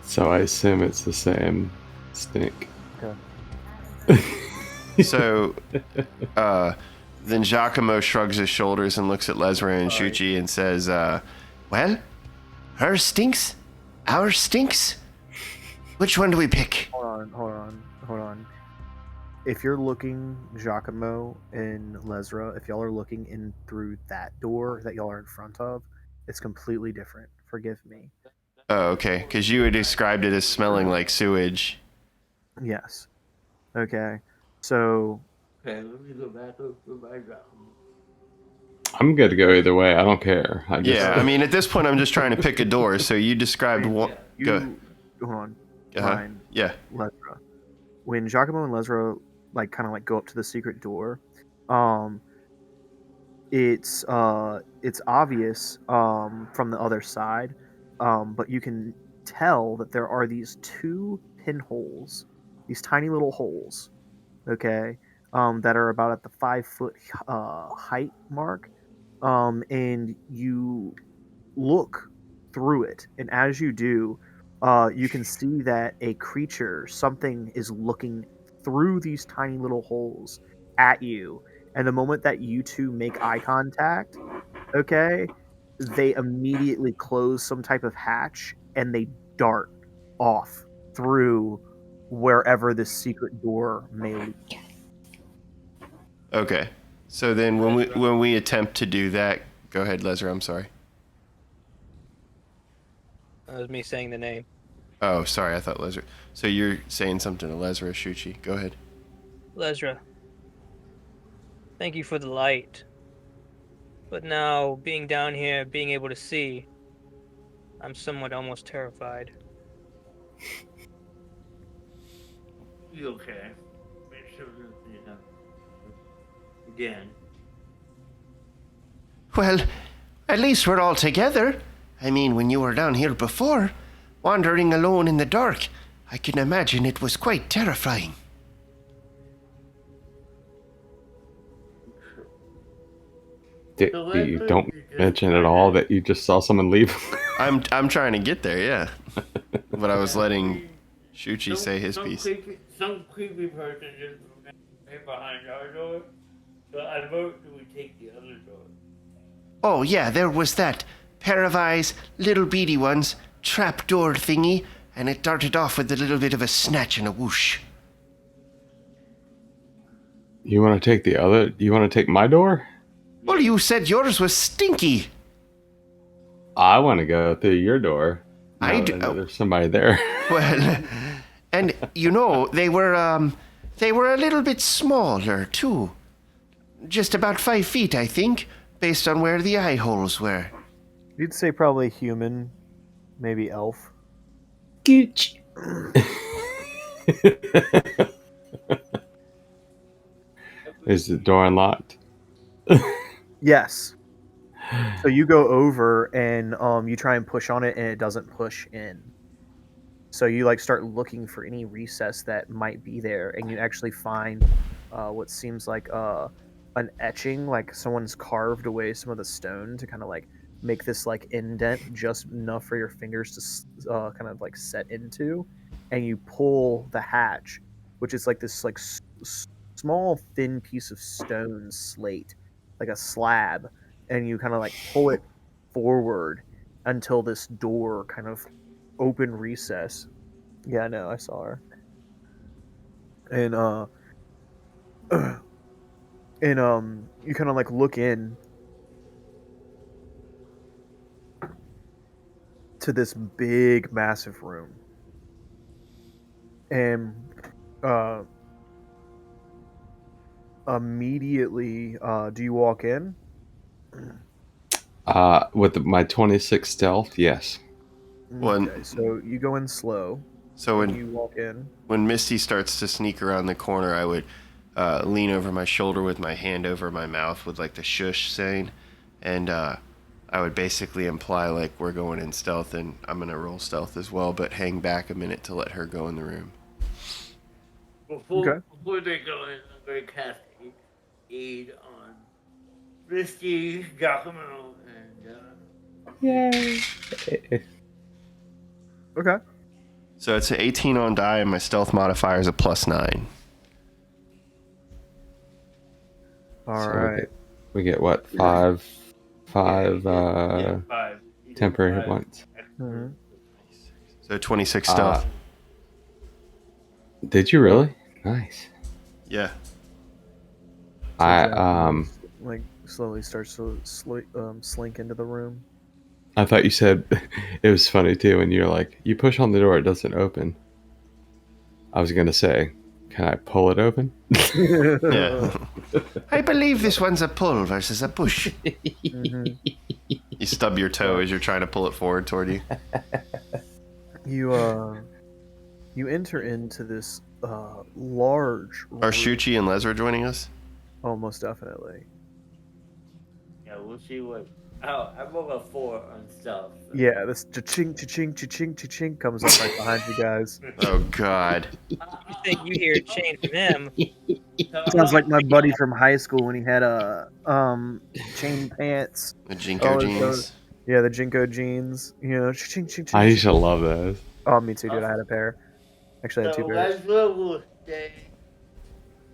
[SPEAKER 3] So I assume it's the same stink.
[SPEAKER 4] so then Giacomo shrugs his shoulders and looks at Lesra and Shuchi and says,
[SPEAKER 6] Well, hers stinks, Ours stinks? Which one do we pick?
[SPEAKER 1] Hold on. If you're looking, Giacomo and Lesra, if y'all are looking in through that door that y'all are in front of, it's completely different. Forgive me.
[SPEAKER 4] Oh, okay. Because you had described it as smelling like sewage.
[SPEAKER 1] Yes. Okay. So
[SPEAKER 5] Okay, let me go back over my drum.
[SPEAKER 3] I'm good to go either way. I don't care.
[SPEAKER 4] Yeah, I mean, at this point, I'm just trying to pick a door. So you described one. Go.
[SPEAKER 1] Hold on.
[SPEAKER 4] Uh-huh.
[SPEAKER 1] Mine,
[SPEAKER 4] Yeah.
[SPEAKER 1] Lesra. When Giacomo and Lesra kind of go up to the secret door, um, it's obvious from the other side, but you can tell that there are these two pinholes, these tiny little holes, okay, that are about at the 5 foot height mark, and you look through it, and as you do, you can see that a creature, something, is looking through these tiny little holes at you. And the moment that you two make eye contact, okay, they immediately close some type of hatch and they dart off through wherever this secret door may lead.
[SPEAKER 4] Okay. So then when we attempt to do that, go ahead, Lesra. I'm sorry.
[SPEAKER 2] That was me saying the name.
[SPEAKER 4] Oh, sorry. I thought Lesra. So you're saying something to Lesra Shuchi. Go ahead.
[SPEAKER 2] Lesra, thank you for the light. But now, being down here, being able to see, I'm somewhat almost terrified.
[SPEAKER 5] You okay? Make sure that you have again.
[SPEAKER 6] Well, at least we're all together. I mean, when you were down here before, wandering alone in the dark, I can imagine it was quite terrifying.
[SPEAKER 3] You don't mention at all that you just saw someone leave.
[SPEAKER 4] I'm trying to get there, yeah. But I was letting Shuchi say his piece.
[SPEAKER 5] Some creepy person just right behind our door. So I vote that we take the other door.
[SPEAKER 6] Oh, yeah, there was that pair of eyes, little beady ones, trapdoor thingy, and it darted off with a little bit of a snatch and a whoosh.
[SPEAKER 3] You want to take the other? You want to take my door?
[SPEAKER 6] Well, you said yours was stinky.
[SPEAKER 3] I want to go through your door.
[SPEAKER 6] I
[SPEAKER 3] Now
[SPEAKER 6] do.
[SPEAKER 3] that I know there's somebody there.
[SPEAKER 6] Well, and you know, they were a little bit smaller, too. Just about 5 feet, I think, based on where the eye holes were.
[SPEAKER 1] You'd say probably human, maybe elf.
[SPEAKER 3] Gooch. Is the door unlocked?
[SPEAKER 1] Yes. So you go over and you try and push on it and it doesn't push in. So you start looking for any recess that might be there, and you actually find what seems like an etching, like someone's carved away some of the stone to kind of make this indent just enough for your fingers to kind of set into, and you pull the hatch, which is this small thin piece of stone slate, like a slab, and you kind of pull it forward until this door kind of open recess. Yeah, no, I saw her. And you kind of look in to this big massive room. And immediately do you walk in?
[SPEAKER 3] With my 26 stealth, yes.
[SPEAKER 1] Okay, so you go in slow.
[SPEAKER 4] So
[SPEAKER 1] when you walk in,
[SPEAKER 4] when Misty starts to sneak around the corner, I would lean over my shoulder with my hand over my mouth with the shush saying, and I would basically imply we're going in stealth, and I'm gonna roll stealth as well, but hang back a minute to let her go in the room.
[SPEAKER 5] Before they go in, I'm going to cast aid on Misty, Giacomo, and
[SPEAKER 3] Yay!
[SPEAKER 1] Okay.
[SPEAKER 4] So it's an 18 on die, and my stealth modifier is a +9.
[SPEAKER 1] All right.
[SPEAKER 3] We get what? Five
[SPEAKER 5] five
[SPEAKER 3] temporary hit points.
[SPEAKER 1] Mm-hmm.
[SPEAKER 4] So 26 stealth.
[SPEAKER 3] Did you really? Nice.
[SPEAKER 4] Yeah.
[SPEAKER 1] So
[SPEAKER 3] I
[SPEAKER 1] Jack, like slowly starts to slink into the room.
[SPEAKER 3] I thought you said it was funny too when you're like, you push on the door, it doesn't open. I was gonna say, can I pull it open?
[SPEAKER 4] Yeah.
[SPEAKER 6] I believe this one's a pull versus a push.
[SPEAKER 1] Mhm.
[SPEAKER 4] You stub your toe as you're trying to pull it forward toward you.
[SPEAKER 1] You enter into this large
[SPEAKER 4] Are
[SPEAKER 1] room.
[SPEAKER 4] Shuchi and Lesra joining us?
[SPEAKER 1] Almost definitely.
[SPEAKER 5] Yeah, we'll see what. Oh, I rolled a 4 on stealth. So.
[SPEAKER 1] Yeah, this cha-ching, cha-ching, cha-ching, cha-ching comes up right behind you guys.
[SPEAKER 4] Oh, God.
[SPEAKER 2] You think you hear chain from him?
[SPEAKER 1] Sounds like my buddy from high school when he had chain pants.
[SPEAKER 4] The Jinko jeans.
[SPEAKER 1] Yeah, the Jinko jeans. You know, cha-ching, cha-ching,
[SPEAKER 3] I used
[SPEAKER 1] cha-ching.
[SPEAKER 3] to love those.
[SPEAKER 1] Oh, me too, dude. I had a pair. Actually, I had
[SPEAKER 5] So
[SPEAKER 1] 2 pairs.
[SPEAKER 5] Leslie will stay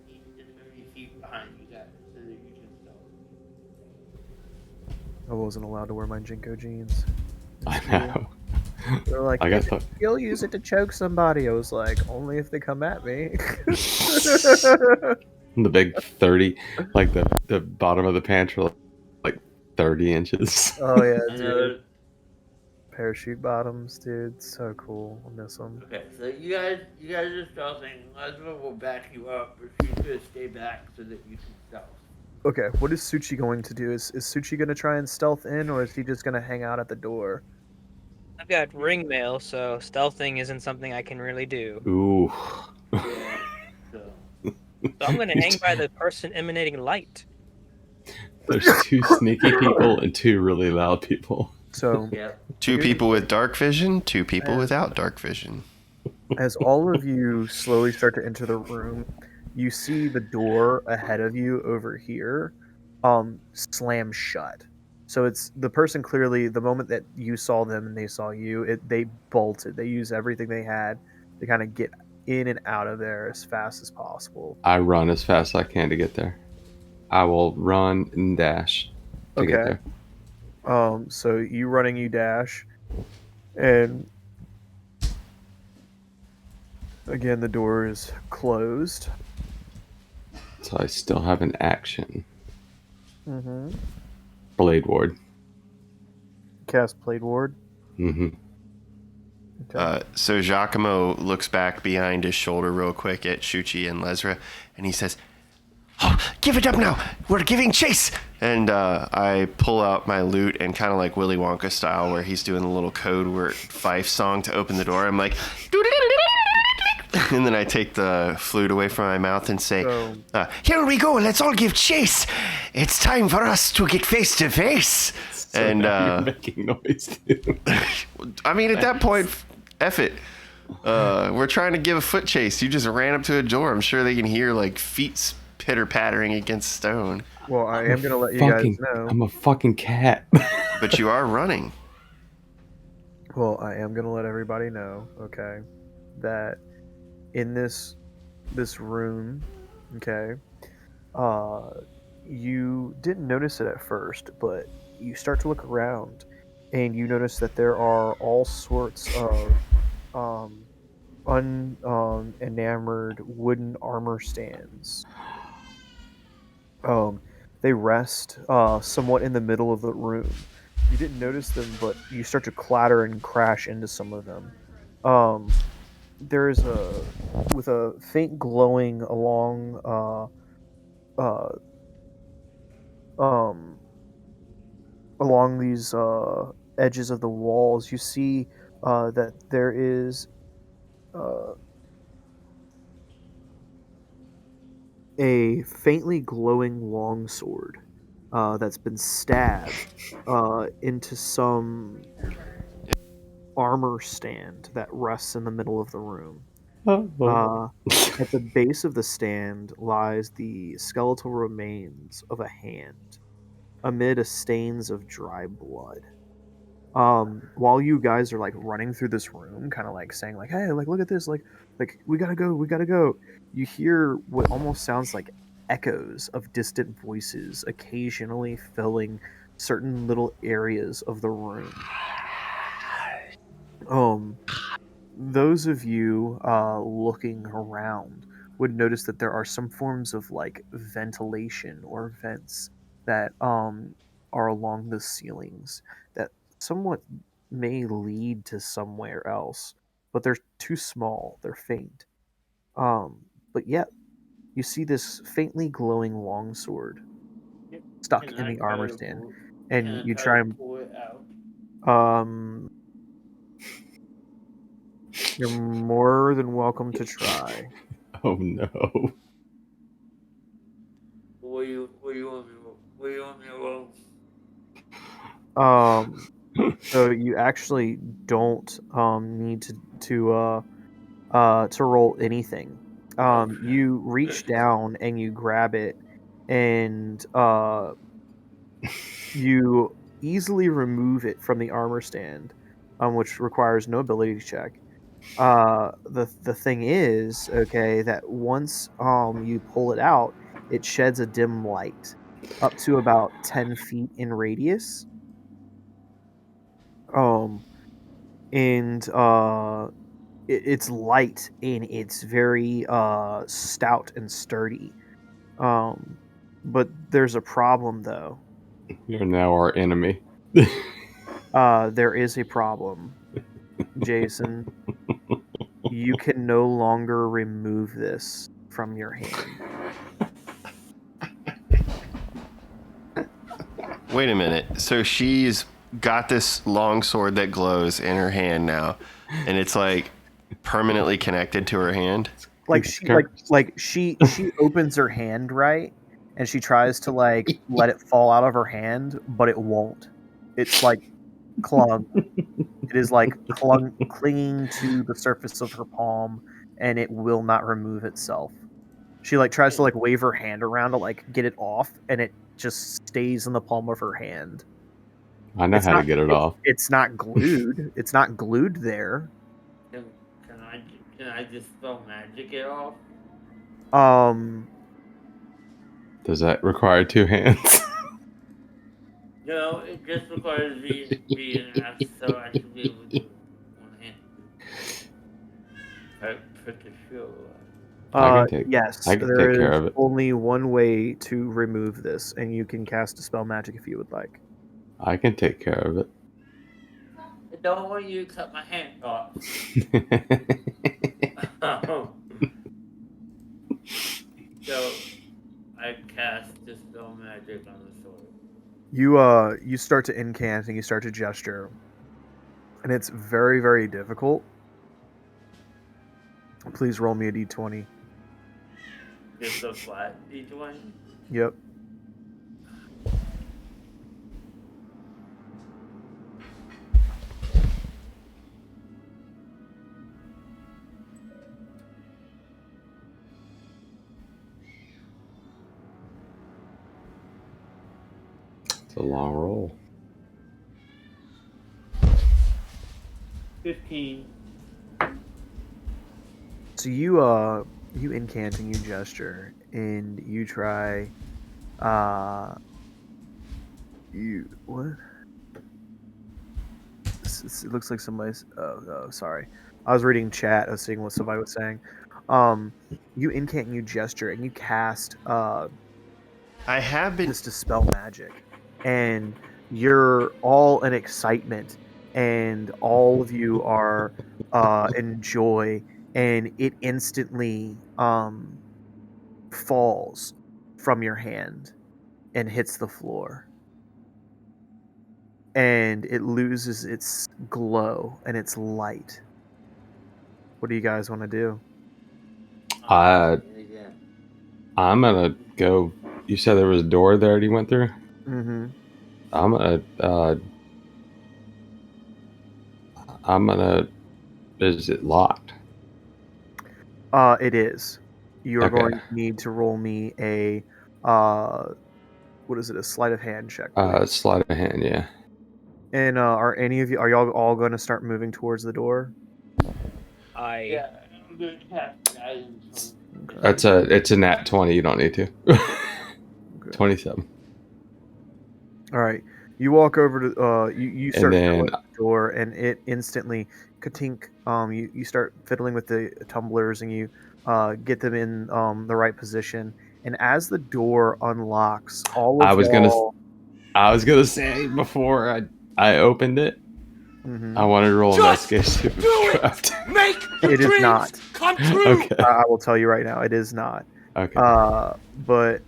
[SPEAKER 5] 30 feet behind you guys so that you can stealth.
[SPEAKER 1] I wasn't allowed to wear my Jinko jeans.
[SPEAKER 3] I know.
[SPEAKER 1] They're like,
[SPEAKER 3] I got the
[SPEAKER 1] you'll use it to choke somebody. I was like, only if they come at me.
[SPEAKER 3] big 30, like the bottom of the pants were like 30 inches.
[SPEAKER 1] Oh yeah,
[SPEAKER 5] I
[SPEAKER 1] dude.
[SPEAKER 5] know.
[SPEAKER 1] Parachute bottoms, dude. So cool. I miss them.
[SPEAKER 5] Okay, so you guys are stealthing. Leslie will back you up, but she's gonna stay back so that you can stealth.
[SPEAKER 1] Okay, what is Suchi going to do? Is Suchi going to try and stealth in, or is he just going to hang out at the door?
[SPEAKER 2] I've got ring mail, so stealthing isn't something I can really do.
[SPEAKER 3] Ooh.
[SPEAKER 5] Yeah. So.
[SPEAKER 2] So I'm gonna hang by the person emanating light.
[SPEAKER 3] There's 2 sneaky people and 2 really loud people.
[SPEAKER 1] So,
[SPEAKER 5] Yeah.
[SPEAKER 4] 2 people with dark vision, 2 people without dark vision.
[SPEAKER 1] as all of you slowly start to enter the room, you see the door ahead of you over here slam shut. So it's the person clearly, the moment that you saw them and they saw you, they bolted. They used everything they had to kind of get in and out of there as fast as possible.
[SPEAKER 3] I run as fast as I can to get there. I will run and dash to get
[SPEAKER 1] Okay.
[SPEAKER 3] there.
[SPEAKER 1] So you running, you dash, and again the door is closed.
[SPEAKER 3] So I still have an action.
[SPEAKER 1] Mm-hmm.
[SPEAKER 3] Blade Ward.
[SPEAKER 1] Cast Blade Ward.
[SPEAKER 3] Mm-hmm.
[SPEAKER 1] Okay.
[SPEAKER 4] So Giacomo looks back behind his shoulder real quick at Shuchi and Lesra, and he says,
[SPEAKER 6] Oh, give it up now. We're giving chase.
[SPEAKER 4] and I pull out my lute and kind of like Willy Wonka style where he's doing a little code word fife song to open the door. I'm like, and then I take the flute away from my mouth and say,
[SPEAKER 1] So,
[SPEAKER 6] Here we go. Let's all give chase. It's time for us to get face to face.
[SPEAKER 3] So
[SPEAKER 4] And,
[SPEAKER 3] now you're making noise too.
[SPEAKER 4] I mean, at that point, F it. We're trying to give a foot chase. You just ran up to a door. I'm sure they can hear like feet pitter pattering against stone.
[SPEAKER 1] well, I am gonna let you guys know.
[SPEAKER 3] I'm a fucking cat.
[SPEAKER 4] But you are running.
[SPEAKER 1] Well, I am gonna let everybody know, okay, that in this room, okay, you didn't notice it at first, but you start to look around, and you notice that there are all sorts of enamored wooden armor stands. They rest somewhat in the middle of the room. You didn't notice them, but you start to clatter and crash into some of them. There's with a faint glowing along along these edges of the walls. You see that there is a faintly glowing longsword that's been stabbed into some armor stand that rests in the middle of the room. At the base of the stand lies the skeletal remains of a hand amid a stains of dry blood. While you guys are like running through this room, kind of like saying like, "Hey, like look at this, like we gotta go," you hear what almost sounds like echoes of distant voices occasionally filling certain little areas of the room. those of you looking around would notice that there are some forms of like ventilation or vents that are along the ceilings that somewhat may lead to somewhere else, but they're too small. They're faint. But yet you see this faintly glowing longsword stuck
[SPEAKER 5] Can
[SPEAKER 1] in
[SPEAKER 5] I
[SPEAKER 1] the
[SPEAKER 5] try
[SPEAKER 1] armor
[SPEAKER 5] to
[SPEAKER 1] stand,
[SPEAKER 5] pull? Can
[SPEAKER 1] and
[SPEAKER 5] I
[SPEAKER 1] you
[SPEAKER 5] try
[SPEAKER 1] try
[SPEAKER 5] to
[SPEAKER 1] and
[SPEAKER 5] pull it out?
[SPEAKER 1] um. You're more than welcome to try.
[SPEAKER 3] Oh no.
[SPEAKER 5] What do you want me? What do you want me to roll?
[SPEAKER 1] Um, so you actually don't need to roll anything.
[SPEAKER 5] Okay.
[SPEAKER 1] You reach down and you grab it, and you easily remove it from the armor stand, which requires no ability check. The thing is, okay, that once you pull it out, it sheds a dim light up to about 10 feet in radius. Um, and it's light and it's very stout and sturdy. Um, but there's a problem though.
[SPEAKER 3] You're now our enemy.
[SPEAKER 1] There is a problem, Jason. You can no longer remove this from your hand.
[SPEAKER 4] Wait a minute. So she's got this long sword that glows in her hand now, and it's like permanently connected to her hand.
[SPEAKER 1] Like she opens her hand, right, and she tries to like let it fall out of her hand, but it won't. It's like clung. It is like clinging to the surface of her palm, and it will not remove itself. She like tries to like wave her hand around to like get it off, and it just stays in the palm of her hand.
[SPEAKER 3] I know how to get it off.
[SPEAKER 1] It's not glued. It's not glued there.
[SPEAKER 5] Can, can I just spell magic it off?
[SPEAKER 1] Um,
[SPEAKER 3] Does that require two hands?
[SPEAKER 5] No, it just requires me and F, so I should be able to do one hand. I put the shield
[SPEAKER 3] I can take
[SPEAKER 1] yes,
[SPEAKER 3] care
[SPEAKER 1] there is
[SPEAKER 3] of it.
[SPEAKER 1] only one way to remove this, and you can cast a spell magic if you would like.
[SPEAKER 3] I can take care of it.
[SPEAKER 5] I don't want you to cut my hand off. So I cast dispel magic on the sword.
[SPEAKER 1] You start to incant and you start to gesture, and it's very, very difficult. Please roll me a d20.
[SPEAKER 5] Just a flat d20.
[SPEAKER 1] Yep.
[SPEAKER 3] It's a long roll.
[SPEAKER 5] 15.
[SPEAKER 1] So you incant and you gesture and you try you what? It looks like somebody's oh sorry. I was reading chat, I was seeing what somebody was saying. You incant and you gesture and you cast
[SPEAKER 4] I have been.
[SPEAKER 1] this dispel magic, and you're all in excitement, and all of you are in joy, and it instantly falls from your hand and hits the floor, and it loses its glow and its light. What do you guys want to do?
[SPEAKER 3] I'm gonna go. You said there was a door there that you went through?
[SPEAKER 1] Mm-hmm.
[SPEAKER 3] I'm gonna is it locked?
[SPEAKER 1] It is. You are
[SPEAKER 3] Okay.
[SPEAKER 1] going to need to roll me a what is it? A sleight of hand check.
[SPEAKER 3] Sleight of hand, yeah.
[SPEAKER 1] And are y'all all going to start moving towards the door?
[SPEAKER 5] Yeah, I'm gonna cast guidance on.
[SPEAKER 1] Okay.
[SPEAKER 3] It's a nat 20, you don't need to.
[SPEAKER 1] Okay.
[SPEAKER 3] 27.
[SPEAKER 1] All right. You walk over to you
[SPEAKER 3] And
[SPEAKER 1] start
[SPEAKER 3] then-
[SPEAKER 1] fiddling with the door, and it instantly katink. You start fiddling with the tumblers, and you get them in the right position. And as the door unlocks, all of
[SPEAKER 3] I was
[SPEAKER 1] y'all.
[SPEAKER 3] gonna say before I opened it,
[SPEAKER 1] Mhm.
[SPEAKER 3] I wanted to roll investigation. If it's trapped.
[SPEAKER 1] It is not.
[SPEAKER 3] Okay.
[SPEAKER 1] I will tell you right now, it is not.
[SPEAKER 3] Okay.
[SPEAKER 1] But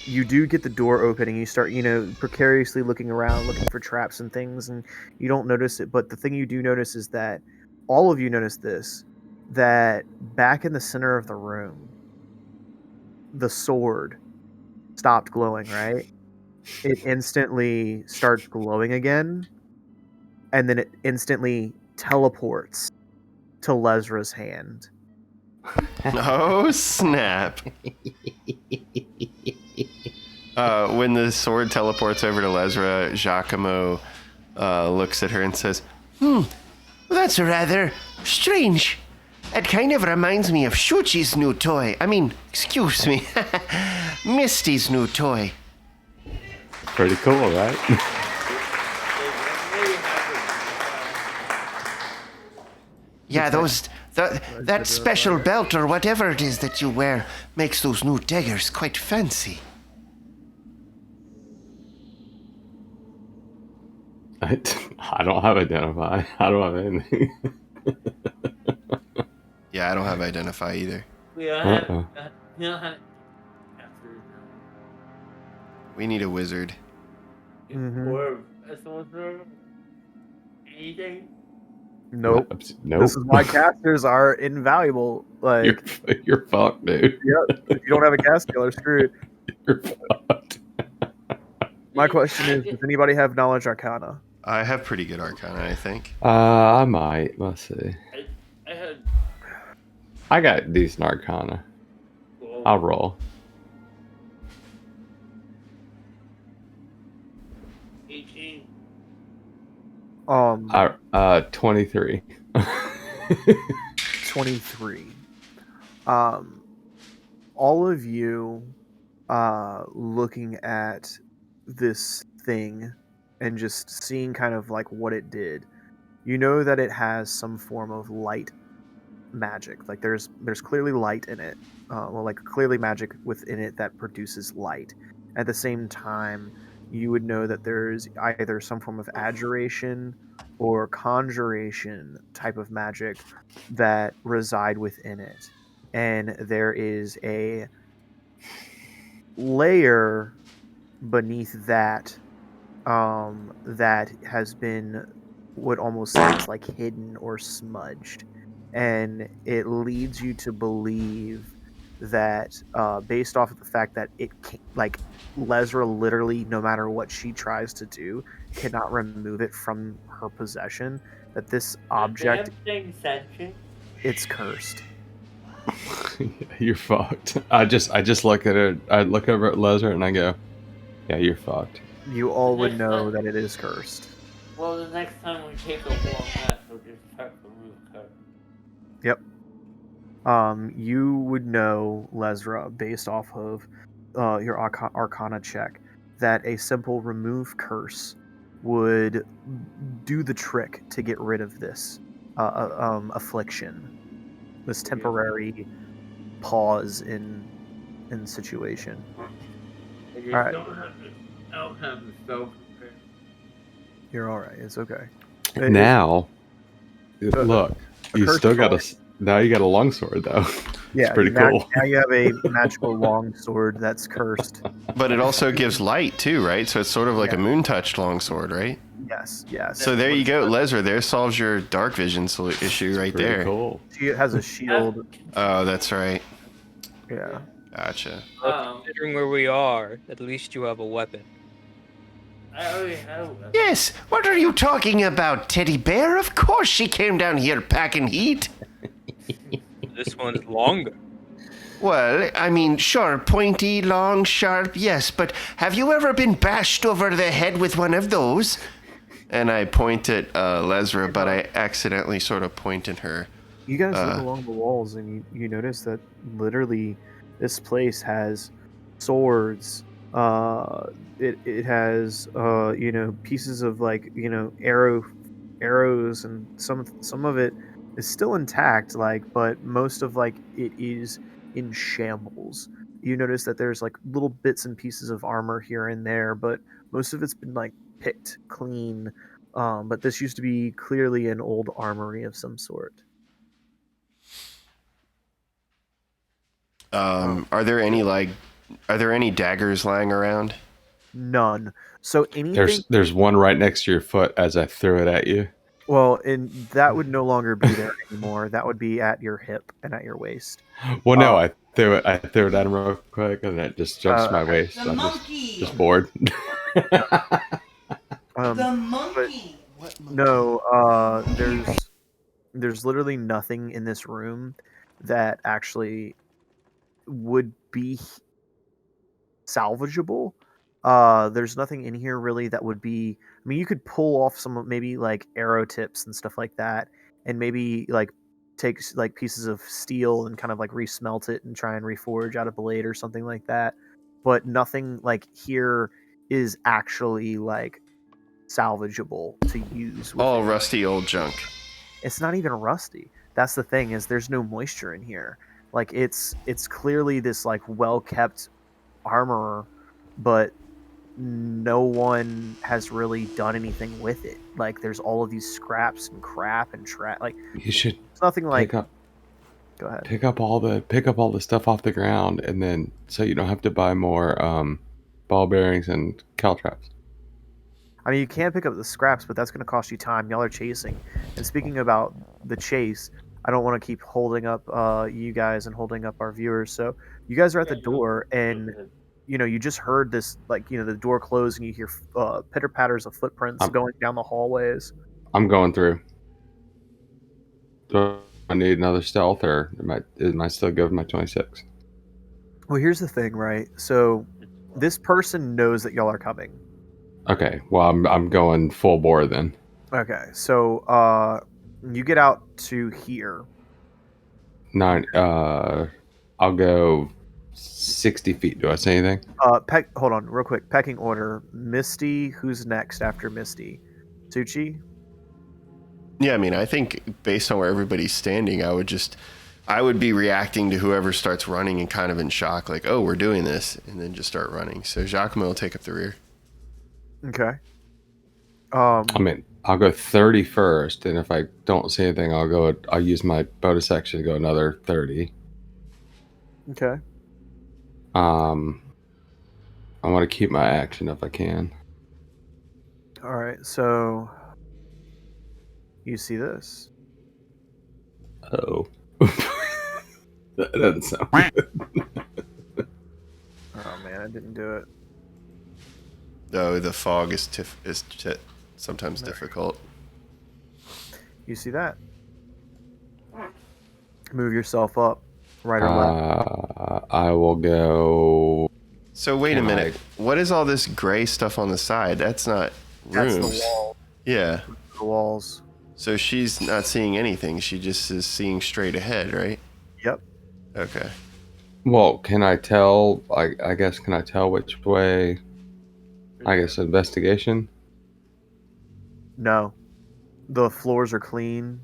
[SPEAKER 1] you do get the door open, and you start, precariously looking around, looking for traps and things, and you don't notice it. But the thing you do notice is that all of you notice this: that back in the center of the room, the sword stopped glowing. Right? It instantly starts glowing again, and then it instantly teleports to Lesra's hand.
[SPEAKER 4] Oh, snap. When the sword teleports over to Lesra, Giacomo looks at her and says,
[SPEAKER 6] Well, that's rather strange. It kind of reminds me of Shuchi's new toy. I mean, excuse me, Misty's new toy.
[SPEAKER 3] Pretty cool, right?
[SPEAKER 6] Yeah, that special belt or whatever it is that you wear makes those new daggers quite fancy.
[SPEAKER 3] I don't have identify. I don't have anything.
[SPEAKER 4] yeah, I don't have identify either.
[SPEAKER 5] We don't have.
[SPEAKER 3] Uh-uh.
[SPEAKER 5] We don't have.
[SPEAKER 4] We need a wizard.
[SPEAKER 1] Mhm.
[SPEAKER 5] Or someone for anything.
[SPEAKER 1] Nope.
[SPEAKER 3] Nope.
[SPEAKER 1] This is why casters are invaluable. Like,
[SPEAKER 3] You're fucked, dude.
[SPEAKER 1] yep, if you don't have a cast skill, you're screwed.
[SPEAKER 3] You're fucked.
[SPEAKER 1] My question is, does anybody have knowledge arcana?
[SPEAKER 4] I have pretty good arcana, I think.
[SPEAKER 3] I might. Let's see.
[SPEAKER 5] I had.
[SPEAKER 3] I got decent arcana.
[SPEAKER 5] Well,
[SPEAKER 3] I'll roll.
[SPEAKER 5] 18.
[SPEAKER 3] 23.
[SPEAKER 1] 23. All of you looking at this thing and just seeing kind of like what it did, you know that it has some form of light magic. Like there's clearly light in it. Like clearly magic within it that produces light. At the same time, you would know that there's either some form of adjuration or conjuration type of magic that reside within it. And there is a layer beneath that that has been what almost seems like hidden or smudged. And it leads you to believe that based off of the fact that it like Lesra literally, no matter what she tries to do, cannot remove it from her possession, that this object, it's cursed.
[SPEAKER 3] You're fucked. I just look at it. I look over at Lesnar and I go, "Yeah, you're fucked."
[SPEAKER 1] You all would know that it is cursed.
[SPEAKER 5] Well, the next time we take a warm bath, we'll just start to remove her.
[SPEAKER 1] Yep. You would know, Lesra, based off of your Arcana check, that a simple remove curse would do the trick to get rid of this affliction, this temporary pause in situation.
[SPEAKER 5] I just
[SPEAKER 1] Alright.
[SPEAKER 5] I don't have the spell prepared.
[SPEAKER 1] You're all right. It's okay.
[SPEAKER 3] Now, look, you
[SPEAKER 1] curse
[SPEAKER 3] still got
[SPEAKER 1] sword.
[SPEAKER 3] now you got a longsword though.
[SPEAKER 1] Yeah,
[SPEAKER 3] It's pretty
[SPEAKER 1] now,
[SPEAKER 3] cool.
[SPEAKER 1] Now you have a magical longsword that's cursed.
[SPEAKER 4] But it also gives light too, right? So it's sort of like
[SPEAKER 1] Yeah.
[SPEAKER 4] a moon touched longsword, right?
[SPEAKER 1] Yes.
[SPEAKER 4] So there you go, Lesra. There solves your dark vision issue right
[SPEAKER 3] Pretty
[SPEAKER 4] there.
[SPEAKER 3] cool.
[SPEAKER 1] She has a shield.
[SPEAKER 4] Oh, that's right.
[SPEAKER 1] Yeah.
[SPEAKER 4] Gotcha.
[SPEAKER 2] Considering where we are, at least you have a weapon.
[SPEAKER 5] I already have one.
[SPEAKER 6] Yes, what are you talking about, Teddy Bear? Of course she came down here packing heat.
[SPEAKER 2] This one's longer.
[SPEAKER 6] Well, I mean, sure, pointy, long, sharp, yes, but have you ever been bashed over the head with one of those?
[SPEAKER 4] And I point at Lesra, but I accidentally sort of point at her.
[SPEAKER 1] You guys look along the walls, and you notice that literally this place has swords, It has pieces of like arrows, and some of it is still intact, like, but most of like it is in shambles. You notice that there's like little bits and pieces of armor here and there, but most of it's been like picked clean. But this used to be clearly an old armory of some sort.
[SPEAKER 4] Are there any daggers lying around?
[SPEAKER 1] None. So anything.
[SPEAKER 3] There's one right next to your foot as I threw it at you.
[SPEAKER 1] Well, and that would no longer be there anymore. That would be at your hip and at your waist.
[SPEAKER 3] Well, no, I threw it at him real quick, and it just jumps to my waist.
[SPEAKER 6] The
[SPEAKER 3] I'm
[SPEAKER 6] monkey!
[SPEAKER 3] just bored.
[SPEAKER 6] The monkey!
[SPEAKER 1] What monkey? No, there's literally nothing in this room that actually would be salvageable. There's nothing in here really that would be. I mean, you could pull off some maybe like arrow tips and stuff like that, and maybe like take like pieces of steel and kind of like resmelt it and try and reforge out a blade or something like that. But nothing like here is actually like salvageable to use.
[SPEAKER 4] All rusty old junk.
[SPEAKER 1] It's not even rusty. That's the thing, is there's no moisture in here. Like it's clearly this like well kept armor, but no one has really done anything with it. Like there's all of these scraps and crap and like
[SPEAKER 3] You should
[SPEAKER 1] it's nothing like.
[SPEAKER 3] Go ahead. Pick up all the stuff off the ground, and then so you don't have to buy more ball bearings and caltraps.
[SPEAKER 1] I mean, you can pick up the scraps, but that's going to cost you time. Y'all are chasing. And speaking about the chase, I don't want to keep holding up you guys and holding up our viewers. So you guys are at the door, and you just heard this, like, the door close, and you hear pitter patters of footprints going down the hallways.
[SPEAKER 3] I'm going through. Do I need another stealth, or am I still good with my 26?
[SPEAKER 1] Well, here's the thing, right? So this person knows that y'all are coming.
[SPEAKER 3] Okay, well, I'm going full bore then.
[SPEAKER 1] Okay, so you get out to here.
[SPEAKER 3] 9. I'll go 60 feet. Do I say anything?
[SPEAKER 1] Hold on, real quick. Pecking order. Misty. Who's next after Misty? Suchi.
[SPEAKER 4] Yeah, I mean, I think based on where everybody's standing, I would be reacting to whoever starts running and kind of in shock, like, oh, we're doing this, and then just start running. So Giacomo will take up the rear.
[SPEAKER 1] Okay.
[SPEAKER 3] I mean, I'll go 30 first, and if I don't see anything, I'll use my bonus action to go another 30.
[SPEAKER 1] Okay.
[SPEAKER 3] I want to keep my action if I can.
[SPEAKER 1] All right, so you see this.
[SPEAKER 3] Oh. That doesn't sound good.
[SPEAKER 1] Oh man, I didn't do it.
[SPEAKER 4] Though the fog is sometimes difficult.
[SPEAKER 1] You see that? Move yourself up, right or left.
[SPEAKER 3] I will go.
[SPEAKER 4] So wait a minute. What is all this gray stuff on the side? That's not rooms.
[SPEAKER 1] That's the wall.
[SPEAKER 4] Yeah.
[SPEAKER 1] The walls.
[SPEAKER 4] So she's not seeing anything. She just is seeing straight ahead, right?
[SPEAKER 1] Yep.
[SPEAKER 4] Okay.
[SPEAKER 3] Well, can I tell? I guess can I tell which way? I guess investigation.
[SPEAKER 1] No, the floors are clean.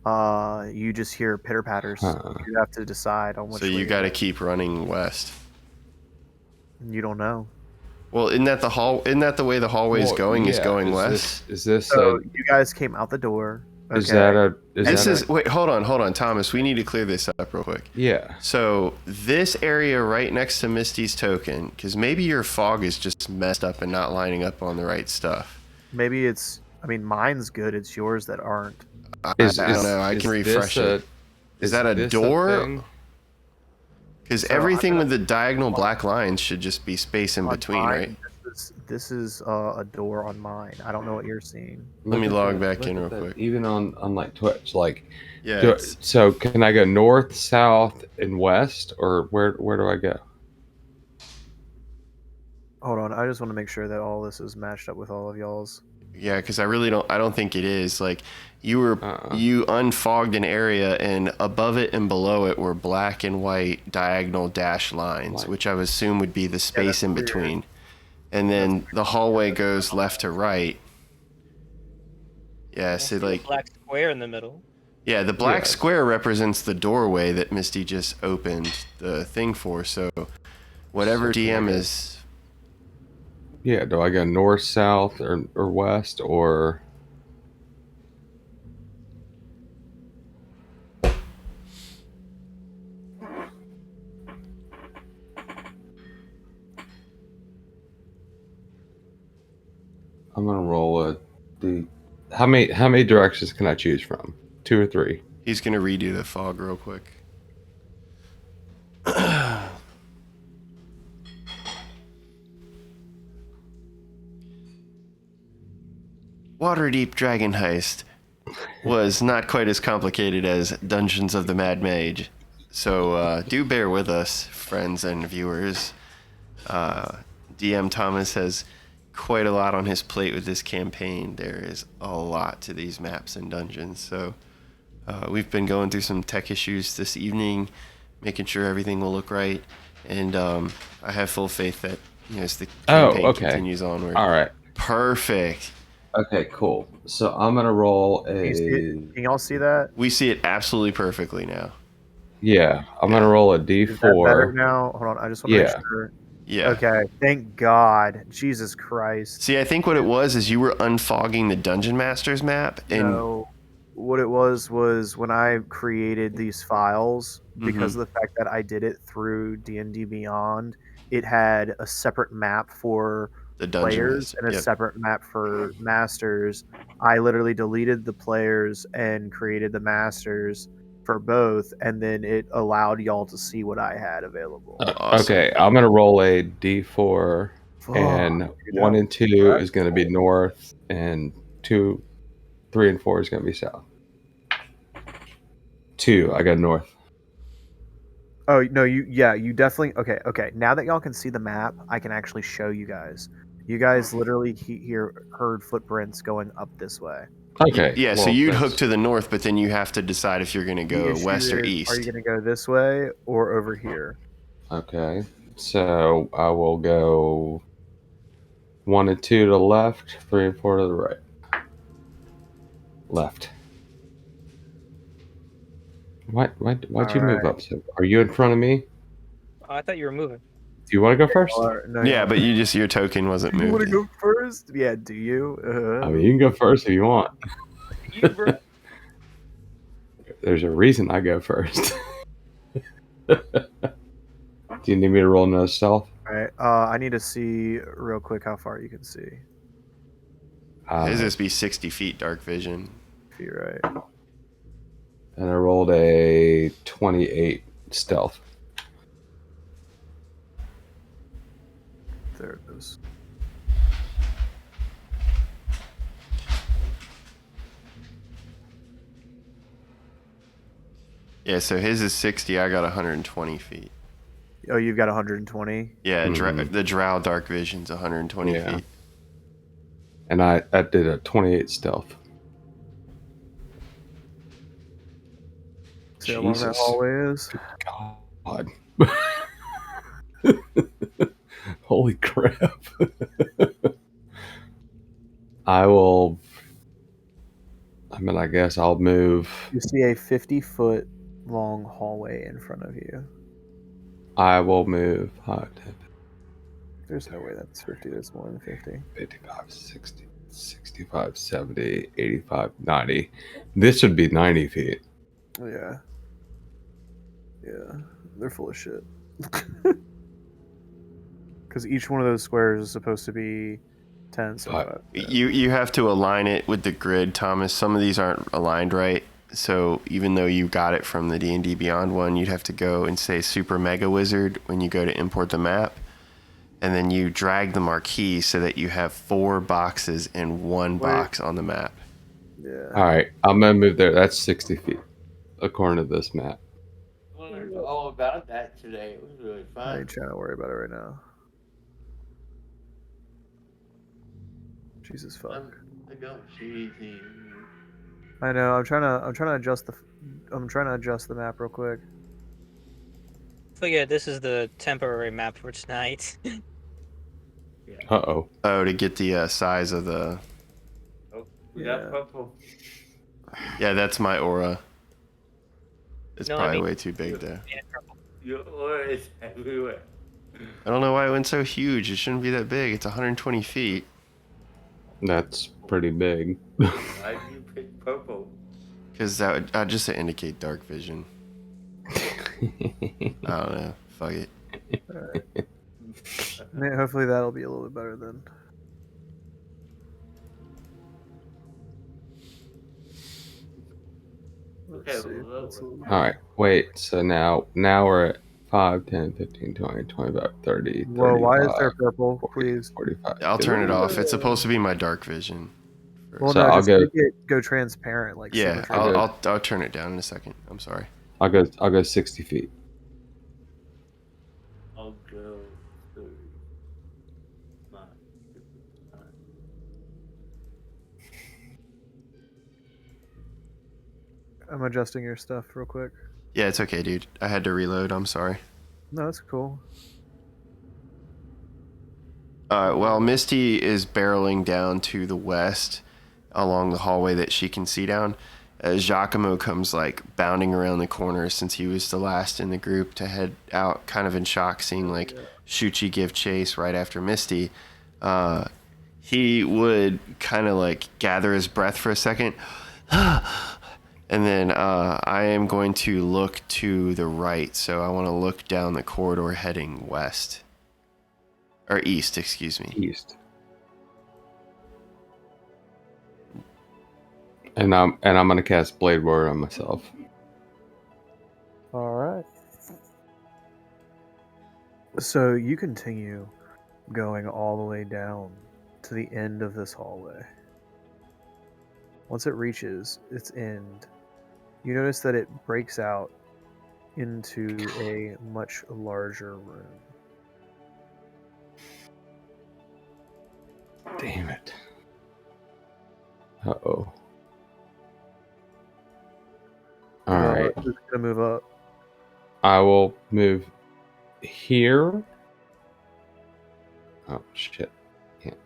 [SPEAKER 1] You just hear pitter patters. You have to decide on which.
[SPEAKER 4] So you got to keep running west.
[SPEAKER 1] You don't know.
[SPEAKER 4] Well, isn't that the way the hallway is going? Is going west?
[SPEAKER 3] Is this?
[SPEAKER 1] So you guys came out the door. Okay.
[SPEAKER 3] Is that a?
[SPEAKER 4] Wait, hold on, Thomas. We need to clear this up real quick.
[SPEAKER 3] Yeah.
[SPEAKER 4] So this area right next to Misty's token, because maybe your fog is just messed up and not lining up on the right stuff.
[SPEAKER 1] Maybe it's. I mean, mine's good. It's yours that aren't.
[SPEAKER 4] I don't know. I can refresh it. Is that a door? Because everything with the diagonal black lines should just be space in between, right?
[SPEAKER 1] This is a door on mine. I don't know what you're seeing.
[SPEAKER 4] Let me log back in real quick.
[SPEAKER 3] Even on like Twitch, like,
[SPEAKER 4] yeah.
[SPEAKER 3] So can I go north, south, and west, or where do I go?
[SPEAKER 1] Hold on, I just want to make sure that all this is matched up with all of y'all's.
[SPEAKER 4] Yeah, because I don't think it is. Like, you unfogged an area, and above it and below it were black and white diagonal dash lines, which I would assume would be the space in between. And then the hallway goes left to right. Yeah, so
[SPEAKER 2] The
[SPEAKER 4] like,
[SPEAKER 2] black square in the middle.
[SPEAKER 4] yeah, the black square represents the doorway that Misty just opened the thing for. So whatever DM is.
[SPEAKER 3] Yeah, do I go north, south, or west, or? I'm gonna roll a D. How many directions can I choose from? 2 or 3?
[SPEAKER 4] He's gonna redo the fog real quick. Waterdeep Dragon Heist was not quite as complicated as Dungeons of the Mad Mage. So do bear with us, friends and viewers. DM Thomas has quite a lot on his plate with this campaign. There is a lot to these maps and dungeons. So we've been going through some tech issues this evening, making sure everything will look right. And I have full faith that as the campaign continues onward.
[SPEAKER 3] All right.
[SPEAKER 4] Perfect.
[SPEAKER 3] Okay, cool. So I'm gonna roll a.
[SPEAKER 1] Can y'all see that?
[SPEAKER 4] We see it absolutely perfectly now.
[SPEAKER 3] Yeah, I'm gonna roll a D4.
[SPEAKER 1] Is that better now? Hold on, I just want to make sure.
[SPEAKER 4] Yeah.
[SPEAKER 1] Okay, thank God. Jesus Christ.
[SPEAKER 4] See, I think what it was is you were unfogging the Dungeon Master's map. And
[SPEAKER 1] no, what it was when I created these files, because of the fact that I did it through D&D Beyond, it had a separate map for
[SPEAKER 4] the players
[SPEAKER 1] and a separate map for masters. I literally deleted the players and created the masters for both, and then it allowed y'all to see what I had available.
[SPEAKER 4] Awesome.
[SPEAKER 3] Okay, I'm gonna roll a D4, and 1 and 2 is gonna be north, and 2, 3, and 4 is gonna be south. 2, I got north.
[SPEAKER 1] Oh no, you definitely okay. Now that y'all can see the map, I can actually show you guys. You guys literally heard footprints going up this way.
[SPEAKER 3] Okay.
[SPEAKER 4] Yeah, well, so you'd hook to the north, but then you have to decide if you're going to go west or east.
[SPEAKER 1] Are you going to go this way or over here?
[SPEAKER 3] Okay. So I will go 1 and 2 to the left, 3 and 4 to the right. Left. Why'd you move up? So are you in front of me?
[SPEAKER 2] I thought you were moving.
[SPEAKER 3] Do you want to go first?
[SPEAKER 1] No,
[SPEAKER 4] yeah, but your token wasn't moved.
[SPEAKER 1] You want to go first? Yeah, do you?
[SPEAKER 3] I mean, you can go first if you want. There's a reason I go first. Do you need me to roll another stealth?
[SPEAKER 1] All right. I need to see real quick how far you can see.
[SPEAKER 4] His this be 60 feet dark vision.
[SPEAKER 1] You're right.
[SPEAKER 3] And I rolled a 28 stealth.
[SPEAKER 1] There it is.
[SPEAKER 4] Yeah, so his is 60. I got 120 feet.
[SPEAKER 1] Oh, you've got 120?
[SPEAKER 4] Yeah, the Drow Dark Vision's 120 feet.
[SPEAKER 3] And I did a 28 stealth.
[SPEAKER 1] See how long that hallway is?
[SPEAKER 3] God. Holy crap. I guess I'll move.
[SPEAKER 1] You see a 50-foot long hallway in front of you.
[SPEAKER 3] I will move.
[SPEAKER 1] There's no way that's 50. That's more than 50.
[SPEAKER 3] 55, 60, 65, 70, 85, 90. This would be 90 feet.
[SPEAKER 1] Yeah. Yeah. They're full of shit. Because each one of those squares is supposed to be 10. So
[SPEAKER 4] you have to align it with the grid, Thomas. Some of these aren't aligned right. So even though you got it from the D&D Beyond one, you'd have to go and say Super Mega Wizard when you go to import the map. And then you drag the marquee so that you have 4 boxes in one box on the map.
[SPEAKER 1] Yeah.
[SPEAKER 3] All right. I'm going to move there. That's 60 feet, according to this map.
[SPEAKER 5] We learned all about that today. It was really fun.
[SPEAKER 1] I ain't trying to worry about it right now. Jesus fuck.
[SPEAKER 5] I don't see anything.
[SPEAKER 1] I know. I'm trying to adjust the map real quick.
[SPEAKER 2] Forget this is the temporary map for tonight.
[SPEAKER 3] Uh-oh.
[SPEAKER 4] Oh, to get the size of the.
[SPEAKER 5] Oh, we
[SPEAKER 1] Yeah.
[SPEAKER 5] got purple.
[SPEAKER 4] Yeah, that's my aura. It's
[SPEAKER 2] No, I
[SPEAKER 4] probably
[SPEAKER 2] mean-
[SPEAKER 4] way too big though.
[SPEAKER 5] Your aura is everywhere.
[SPEAKER 4] I don't know why it went so huge. It shouldn't be that big. It's 120 feet.
[SPEAKER 3] That's pretty big.
[SPEAKER 5] Why do you pick purple?
[SPEAKER 4] Because that would just to indicate dark vision. I don't know. Fuck it.
[SPEAKER 1] Hopefully that'll be a little bit better then.
[SPEAKER 5] Okay,
[SPEAKER 1] Let's see.
[SPEAKER 5] well,
[SPEAKER 1] Let's see.
[SPEAKER 3] Alright, wait. So now we're at 5, 10, 15, 20, 25, 30,
[SPEAKER 1] Whoa, why is there
[SPEAKER 3] 35,
[SPEAKER 1] purple?
[SPEAKER 3] 40,
[SPEAKER 1] Please.
[SPEAKER 3] 45.
[SPEAKER 4] I'll turn it off. It's supposed to be my dark vision.
[SPEAKER 1] Well,
[SPEAKER 3] So
[SPEAKER 1] no,
[SPEAKER 3] I'll
[SPEAKER 1] just
[SPEAKER 3] go-
[SPEAKER 1] make it go transparent, like
[SPEAKER 4] Yeah,
[SPEAKER 1] super
[SPEAKER 3] I'll
[SPEAKER 1] transparent.
[SPEAKER 4] I'll turn it down in a second. I'm sorry.
[SPEAKER 3] I'll go 60 feet.
[SPEAKER 5] I'll go 30. Fine.
[SPEAKER 1] I'm adjusting your stuff real quick.
[SPEAKER 4] Yeah, it's okay, dude. I had to reload. I'm sorry.
[SPEAKER 1] No, that's cool.
[SPEAKER 4] Well, Misty is barreling down to the west along the hallway that she can see down. As Giacomo comes like bounding around the corner since he was the last in the group to head out, kind of in shock, seeing like Shuchi give chase right after Misty. He would kind of like gather his breath for a second. And then I am going to look to the right. So I want to look down the corridor heading west. Or east, excuse me.
[SPEAKER 3] East. And I'm gonna cast Blade Ward on myself.
[SPEAKER 1] All right. So you continue going all the way down to the end of this hallway. Once it reaches its end, you notice that it breaks out into a much larger room.
[SPEAKER 3] Damn it. Uh-oh. Alright.
[SPEAKER 1] Who's gonna move up?
[SPEAKER 3] I will move here. Oh, shit. Can't.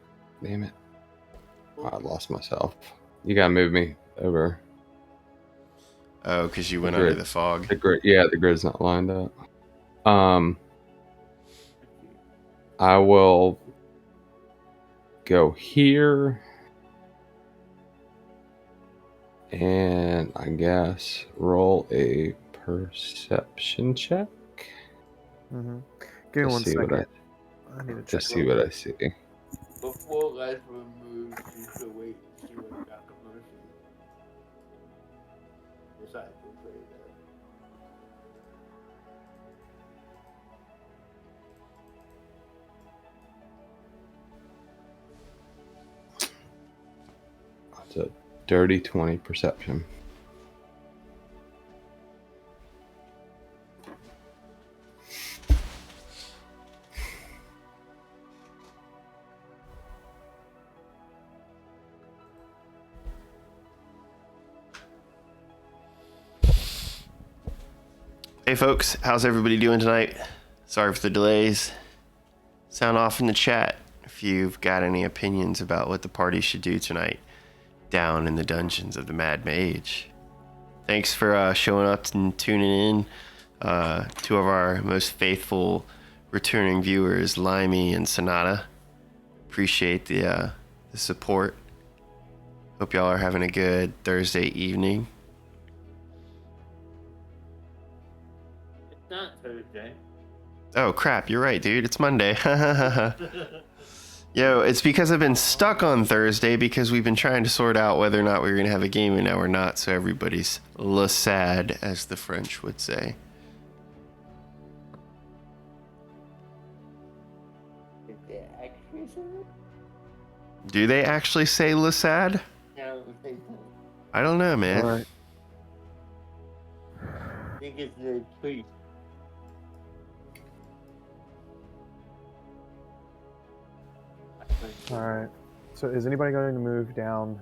[SPEAKER 3] Damn it. Oh, I lost myself. You gotta move me over.
[SPEAKER 4] Oh, because you went
[SPEAKER 3] The grid.
[SPEAKER 4] under the fog.
[SPEAKER 3] The grid, the grid's not lined up. I will go here. And I guess roll a perception check.
[SPEAKER 1] Mm-hmm. Give me one
[SPEAKER 3] See what
[SPEAKER 1] second. I need to check.
[SPEAKER 3] just see what I see.
[SPEAKER 5] Before guys remove, you should wait and see what Giacomo sees. Decide to play that.
[SPEAKER 3] It's a dirty 20 perception.
[SPEAKER 4] Hey folks, how's everybody doing tonight? Sorry for the delays. Sound off in the chat if you've got any opinions about what the party should do tonight down in the dungeons of the Mad Mage. Thanks for showing up and tuning in. Two of our most faithful returning viewers, Limey and Sonata. Appreciate the support. Hope y'all are having a good Thursday evening.
[SPEAKER 5] It's not Thursday.
[SPEAKER 4] Oh crap, you're right, dude. It's Monday. Yo, it's because I've been stuck on Thursday because we've been trying to sort out whether or not we were going to have a game and now we're not, so everybody's le sad, as the French would say.
[SPEAKER 5] Did they actually say that?
[SPEAKER 4] Do they actually say le sad?
[SPEAKER 5] I don't think so.
[SPEAKER 4] I don't know, man.
[SPEAKER 1] All right.
[SPEAKER 5] I think it's the tweet.
[SPEAKER 1] All right. So is anybody going to move down?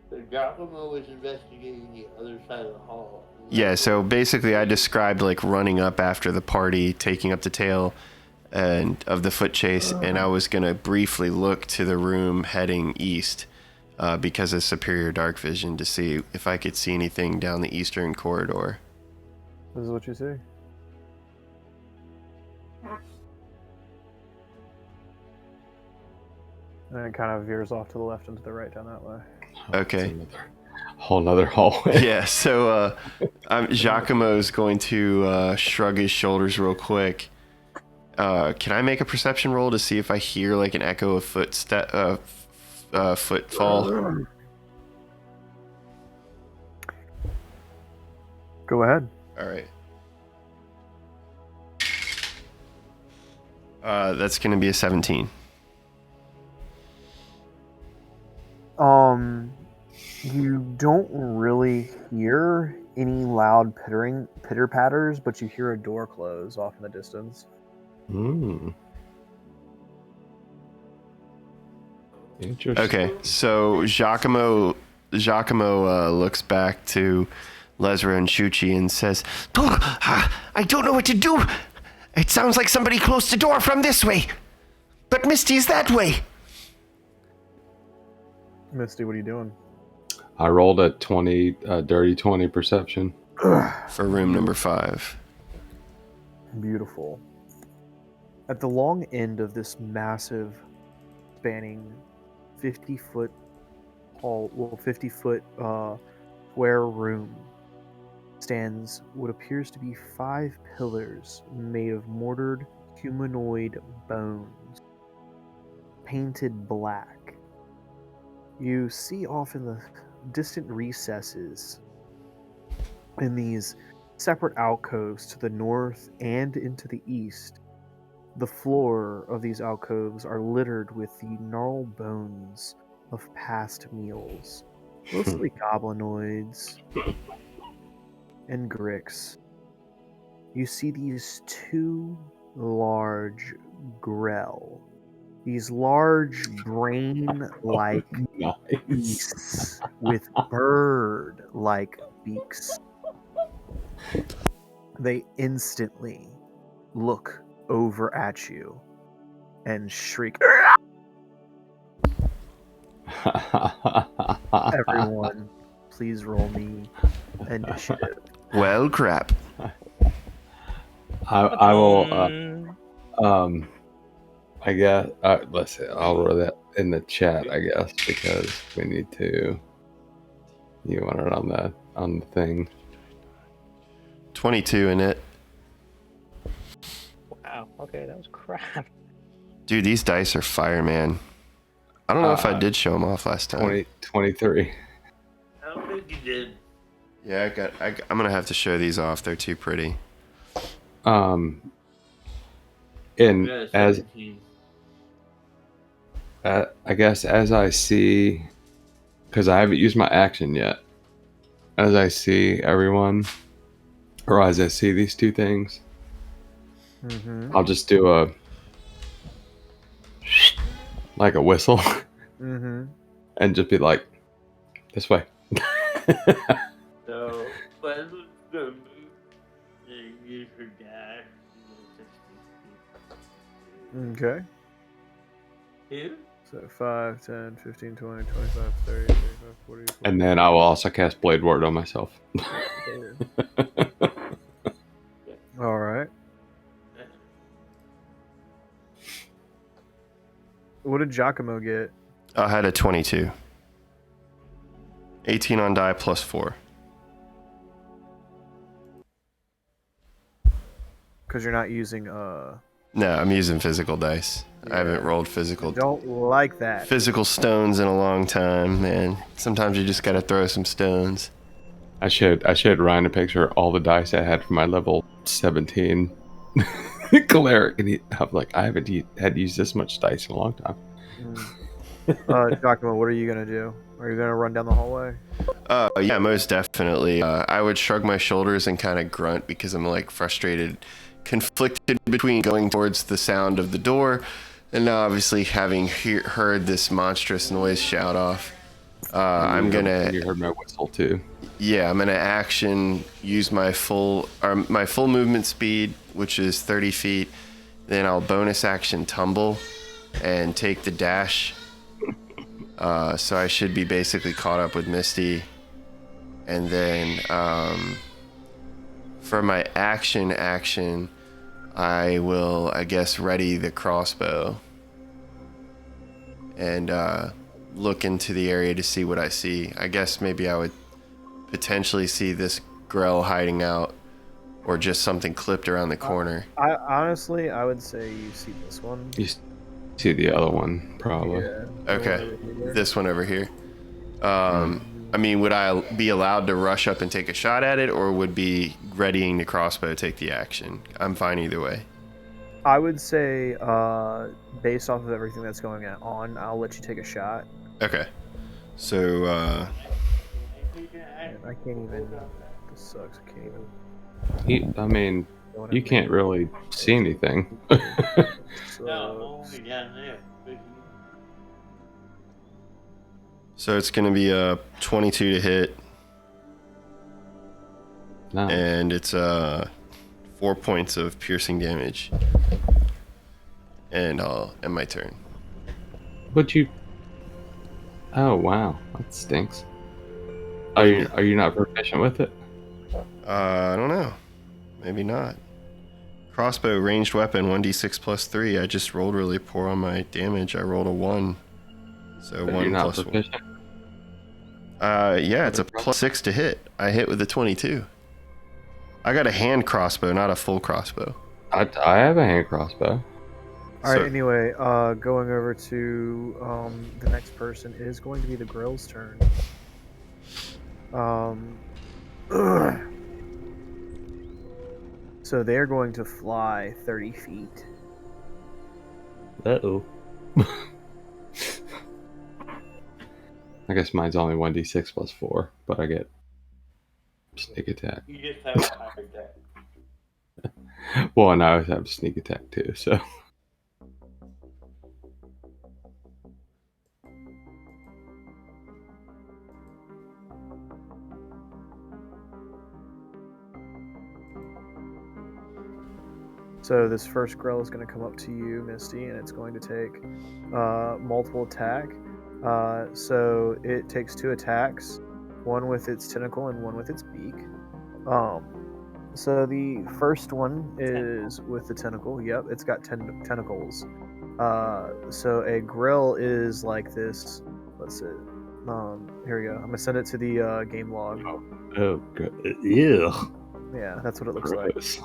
[SPEAKER 5] So Giacomo was investigating the other side of the hall.
[SPEAKER 4] Yeah, so basically I described like running up after the party, taking up the tail and of the foot chase, and I was gonna briefly look to the room heading east because of superior dark vision to see if I could see anything down the eastern corridor.
[SPEAKER 1] This is what you see. And it kind of veers off to the left and to the right down that way.
[SPEAKER 4] Okay.
[SPEAKER 3] Whole nother hallway.
[SPEAKER 4] Yeah, so Giacomo's going to shrug his shoulders real quick. Can I make a perception roll to see if I hear like an echo of footfall?
[SPEAKER 1] Go ahead.
[SPEAKER 4] All right. That's going to be a 17.
[SPEAKER 1] You don't really hear any loud pitter patters, but you hear a door close off in the distance.
[SPEAKER 3] Interesting.
[SPEAKER 4] Okay, so Giacomo looks back to Lesra and Shuchi and says,
[SPEAKER 6] I don't know what to do. It sounds like somebody closed the door from this way. But Misty is that way.
[SPEAKER 1] Misty, what are you doing?
[SPEAKER 3] I rolled a 20, dirty 20 perception.
[SPEAKER 4] for room number 5.
[SPEAKER 1] Beautiful. At the long end of this massive, spanning 50-foot tall, 50-foot square room stands what appears to be 5 pillars made of mortared humanoid bones, painted black. You see off in the distant recesses, in these separate alcoves to the north and into the east, the floor of these alcoves are littered with the gnarled bones of past meals, mostly goblinoids and grix. You see these 2 large grell, these large brain-like
[SPEAKER 3] Nice.
[SPEAKER 1] beasts with bird-like beaks. They instantly look over at you and shriek. Everyone, please roll me initiative.
[SPEAKER 4] Well, crap.
[SPEAKER 3] I will. I guess. Let's see. I'll roll that in the chat. I guess because we need to. You want it on the thing.
[SPEAKER 4] 22 in it.
[SPEAKER 2] Wow. Okay, that was crap.
[SPEAKER 4] Dude, these dice are fire, man. I don't know if I did show them off last time.
[SPEAKER 3] 23.
[SPEAKER 5] I don't think you did.
[SPEAKER 4] Yeah, I'm gonna have to show these off. They're too pretty.
[SPEAKER 3] And
[SPEAKER 5] Yeah,
[SPEAKER 3] as
[SPEAKER 5] 17.
[SPEAKER 3] I guess as I see, because I haven't used my action yet, as I see everyone, or as I see these 2 things, I'll just do a like a whistle, and just be like, this way.
[SPEAKER 5] So, let's go move. Use her dash. 60 feet.
[SPEAKER 1] Okay.
[SPEAKER 5] Here?
[SPEAKER 1] So 5, 10, 15, 20, 25, 30, 35, 40, 40.
[SPEAKER 3] And then I will also cast Blade Ward on myself.
[SPEAKER 1] All right. What did Giacomo get?
[SPEAKER 4] I had a 22. 18 on die plus 4.
[SPEAKER 1] Because you're not using
[SPEAKER 4] No, I'm using physical dice. I haven't rolled physical
[SPEAKER 1] don't like that.
[SPEAKER 4] physical stones in a long time, man. Sometimes you just gotta throw some stones.
[SPEAKER 3] I showed Ryan a picture of all the dice I had for my level 17 cleric, and I'm like, I haven't had used this much dice in a long time.
[SPEAKER 1] Giacomo, what are you gonna do? Are you gonna run down the hallway?
[SPEAKER 4] Yeah, most definitely. I would shrug my shoulders and kind of grunt because I'm like frustrated conflicted between going towards the sound of the door and now obviously having heard this monstrous noise shout off. I'm gonna.
[SPEAKER 3] You heard my whistle too.
[SPEAKER 4] Yeah, I'm gonna action use my full movement speed, which is 30 feet. Then I'll bonus action tumble and take the dash. So I should be basically caught up with Misty. And then for my action, I will, I guess, ready the crossbow and look into the area to see what I see. I guess maybe I would potentially see this Grell hiding out or just something clipped around the corner.
[SPEAKER 1] I would say you see this one.
[SPEAKER 3] You see the other one, probably.
[SPEAKER 1] Yeah.
[SPEAKER 4] Okay, this one over here. I mean, would I be allowed to rush up and take a shot at it, or would be readying the crossbow take the action? I'm fine either way.
[SPEAKER 1] I would say, based off of everything that's going on, I'll let you take a shot.
[SPEAKER 4] Okay. So,
[SPEAKER 1] Man, I can't even. This sucks. I can't even.
[SPEAKER 3] I mean, you can't really see anything.
[SPEAKER 4] So it's going to be a 22 to hit.
[SPEAKER 3] No.
[SPEAKER 4] And it's 4 points of piercing damage. And I'll end my turn.
[SPEAKER 3] But you... Oh, wow. That stinks. Are you not proficient with it?
[SPEAKER 4] I don't know. Maybe not. Crossbow, ranged weapon, 1d6 plus 3. I just rolled really poor on my damage. I rolled a 1. So
[SPEAKER 3] But
[SPEAKER 4] 1
[SPEAKER 3] you're not
[SPEAKER 4] plus 1.
[SPEAKER 3] proficient?
[SPEAKER 4] Yeah, it's a plus 6 to hit. I hit with a 22. I got a hand crossbow, not a full crossbow.
[SPEAKER 3] I have a hand crossbow.
[SPEAKER 1] Alright, anyway, going over to the next person is going to be the Grill's turn. So they're going to fly 30 feet.
[SPEAKER 3] Uh-oh. I guess mine's only 1d6 plus 4, but I get sneak attack.
[SPEAKER 5] You just have a higher attack.
[SPEAKER 3] Well, and I always have sneak attack too, so...
[SPEAKER 1] So this first Grell is going to come up to you, Misty, and it's going to take multiple attack. So it takes 2 attacks, one with its tentacle and one with its beak. So the first one is with the tentacle. Yep, it's got 10 tentacles. So a Grell is like this. Let's see. Here we go. I'm gonna send it to the game log.
[SPEAKER 3] Oh, good. Ew.
[SPEAKER 1] Yeah, that's what it looks like.
[SPEAKER 3] Gross.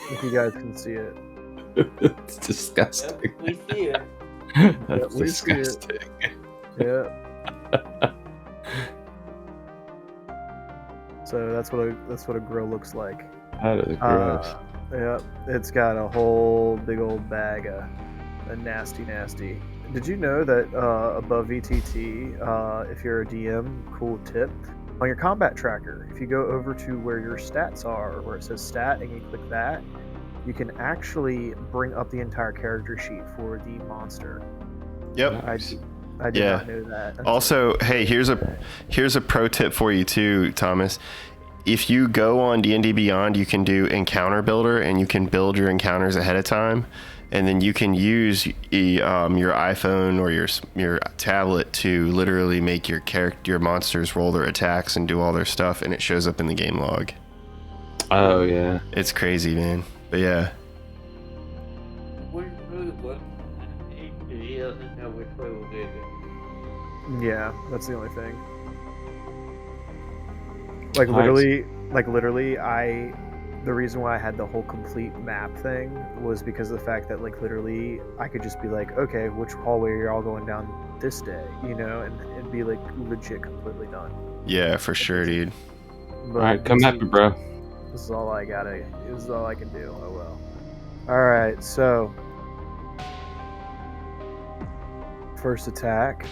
[SPEAKER 1] If you guys can see it.
[SPEAKER 3] It's disgusting.
[SPEAKER 5] We see it.
[SPEAKER 3] That's
[SPEAKER 1] we see it.
[SPEAKER 3] disgusting.
[SPEAKER 1] Yeah. So that's what a Grell looks like.
[SPEAKER 3] That is gross.
[SPEAKER 1] Yeah, it's got a whole big old bag of nasty. Did you know that above VTT, if you're a DM, cool tip, on your combat tracker, if you go over to where your stats are, where it says stat, and you click that, you can actually bring up the entire character sheet for the monster.
[SPEAKER 4] Yep.
[SPEAKER 1] I did not know that.
[SPEAKER 4] Also, hey, here's a pro tip for you too, Thomas. If you go on D&D Beyond, you can do Encounter Builder, and you can build your encounters ahead of time, and then you can use your iPhone or your tablet to literally make your monsters roll their attacks and do all their stuff, and it shows up in the game log.
[SPEAKER 3] Oh, yeah.
[SPEAKER 4] It's crazy, man. But yeah.
[SPEAKER 5] He doesn't know which way we'll do it.
[SPEAKER 1] Yeah, that's the only thing. Like literally, the reason why I had the whole complete map thing was because of the fact that like literally I could just be like, okay, which hallway are you all going down this day, you know, and it'd be like legit completely done.
[SPEAKER 4] Yeah, for sure, dude.
[SPEAKER 1] But
[SPEAKER 3] Alright, come at me, bro.
[SPEAKER 1] This is all I gotta. This is all I can do. Oh well. All right, so first attack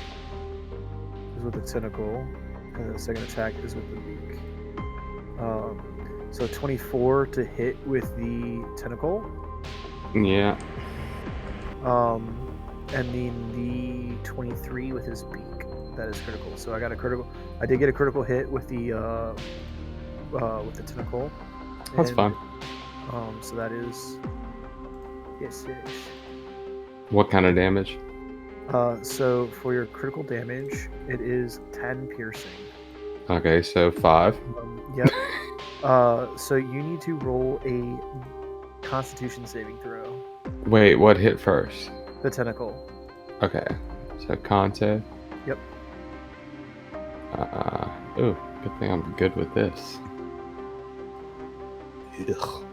[SPEAKER 1] is with the tentacle, and then the second attack is with the beak. So 24 to hit with the tentacle.
[SPEAKER 3] Yeah.
[SPEAKER 1] And then the 23 with his beak. That is critical. So I got a critical. I did get a critical hit with the tentacle.
[SPEAKER 3] That's
[SPEAKER 1] And,
[SPEAKER 3] fine.
[SPEAKER 1] So that is yes.
[SPEAKER 3] What kind of damage?
[SPEAKER 1] So for your critical damage, it is 10 piercing.
[SPEAKER 3] Okay, so 5.
[SPEAKER 1] Yep. So you need to roll a Constitution saving throw.
[SPEAKER 3] Wait, what hit first?
[SPEAKER 1] The tentacle.
[SPEAKER 3] Okay, so con save.
[SPEAKER 1] Yep.
[SPEAKER 3] Ooh, good thing I'm good with this. Ugh.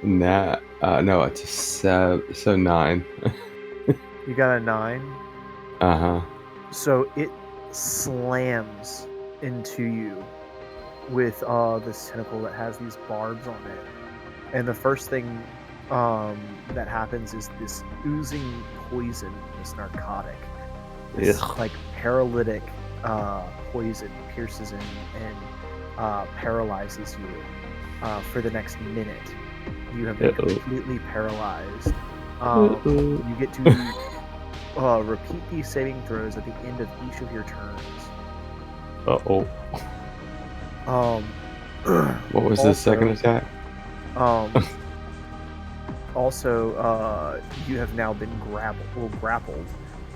[SPEAKER 3] Nah, no, it's a 7, so 9.
[SPEAKER 1] You got a 9.
[SPEAKER 3] Uh-huh.
[SPEAKER 1] So it slams into you with this tentacle that has these barbs on it. And the first thing that happens is this oozing poison, this narcotic. This
[SPEAKER 3] Ugh.
[SPEAKER 1] like paralytic poison pierces in and paralyzes you for the next minute. You have been completely paralyzed. You get to repeat these saving throws at the end of each of your turns.
[SPEAKER 3] Uh-oh. What was
[SPEAKER 1] also,
[SPEAKER 3] the second attack?
[SPEAKER 1] Also, you have now been grappled,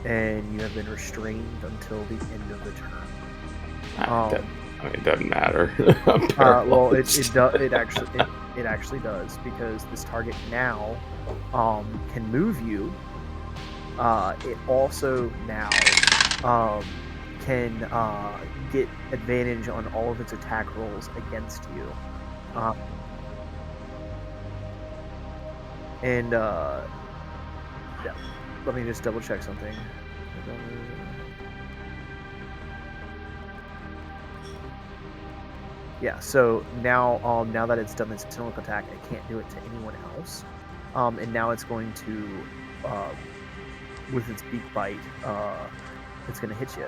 [SPEAKER 1] and you have been restrained until the end of the turn.
[SPEAKER 3] It doesn't matter.
[SPEAKER 1] Well, it actually does, because this target now can move you. It also now can get advantage on all of its attack rolls against you. Yeah, let me just double check something. Yeah, so now now that it's done its tentacle attack, it can't do it to anyone else. And now it's going to, with its beak bite, it's going to hit you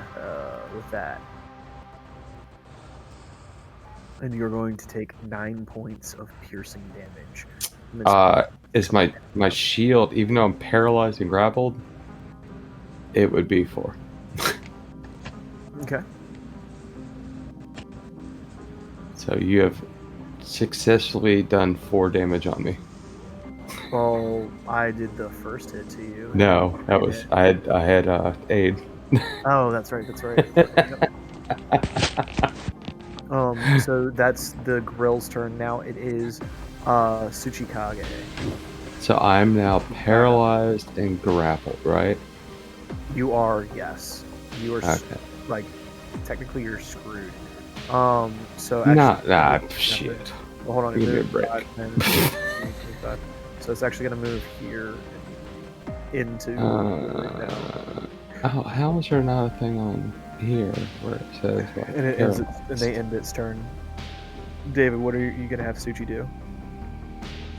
[SPEAKER 1] with that. And you're going to take 9 points of piercing damage.
[SPEAKER 3] Is my shield, even though I'm paralyzed and grappled, it would be 4.
[SPEAKER 1] Okay.
[SPEAKER 3] So you have successfully done 4 damage on me.
[SPEAKER 1] Well, I did the first hit to you.
[SPEAKER 3] No, that was I had aid.
[SPEAKER 1] Oh, that's right. So that's the grill's turn. Now it is Tsuchikage.
[SPEAKER 3] So I'm now paralyzed and grappled, right?
[SPEAKER 1] You are, yes. You are
[SPEAKER 3] Okay.
[SPEAKER 1] like technically you're screwed. So actually,
[SPEAKER 3] shit.
[SPEAKER 1] Well, hold on.
[SPEAKER 3] Give me a break.
[SPEAKER 1] 5, 10, 15, 25. So it's actually gonna move here into.
[SPEAKER 3] How is there not a thing on here where it says like?
[SPEAKER 1] And it ends. And they end its turn. David, what are you gonna have Suchi do?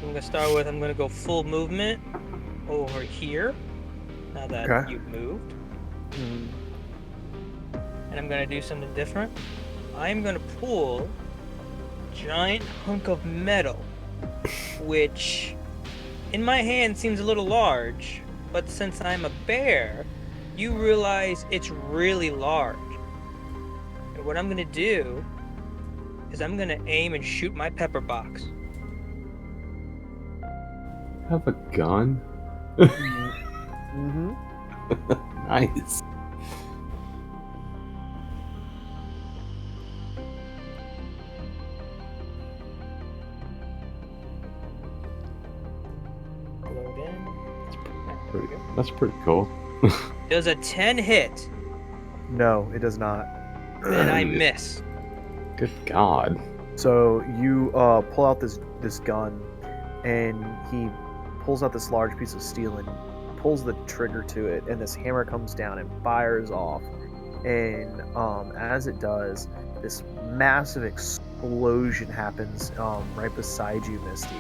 [SPEAKER 2] I'm gonna start with. I'm gonna go full movement over here. Now that you've moved, and I'm gonna do something different. I'm gonna pull a giant hunk of metal, which in my hand seems a little large, but since I'm a bear, you realize it's really large. And what I'm gonna do is I'm gonna aim and shoot my pepper box.
[SPEAKER 3] Have a gun?
[SPEAKER 1] Mm-hmm.
[SPEAKER 3] Nice.
[SPEAKER 2] Load in.
[SPEAKER 3] That's pretty cool.
[SPEAKER 2] Does a 10 hit?
[SPEAKER 1] No, it does not.
[SPEAKER 2] Then I miss.
[SPEAKER 3] Good God.
[SPEAKER 1] So you pull out this gun, and he pulls out this large piece of steel and pulls the trigger to it, and this hammer comes down and fires off. And as it does, this massive explosion happens right beside you, Misty,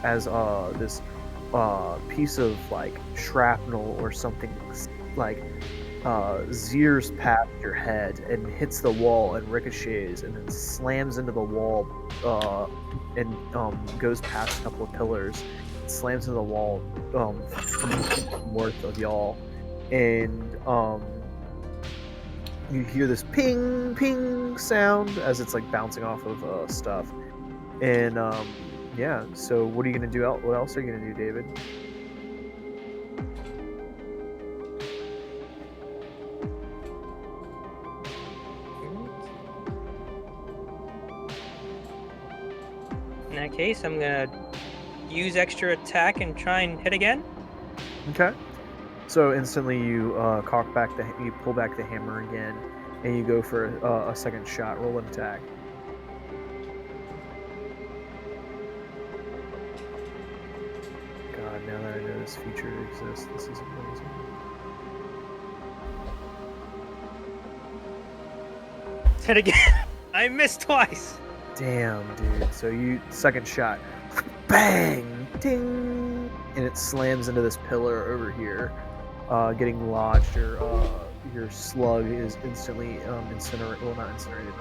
[SPEAKER 1] as this piece of like shrapnel or something like zeers past your head and hits the wall and ricochets and then slams into the wall and goes past a couple of pillars, slams into the wall north of y'all, and you hear this ping ping sound as it's like bouncing off of stuff, and yeah. So what are you gonna do? What else are you gonna do, David?
[SPEAKER 2] In that case, I'm gonna use extra attack and try and hit again.
[SPEAKER 1] Okay. So instantly you you pull back the hammer again, and you go for a second shot. Roll an attack. God, now that I know this feature exists, this is amazing.
[SPEAKER 2] Hit again. I missed twice.
[SPEAKER 1] Damn, dude. So you second shot, bang, ding, and it slams into this pillar over here, getting lodged. Your slug is instantly incinerated. Well, not incinerated.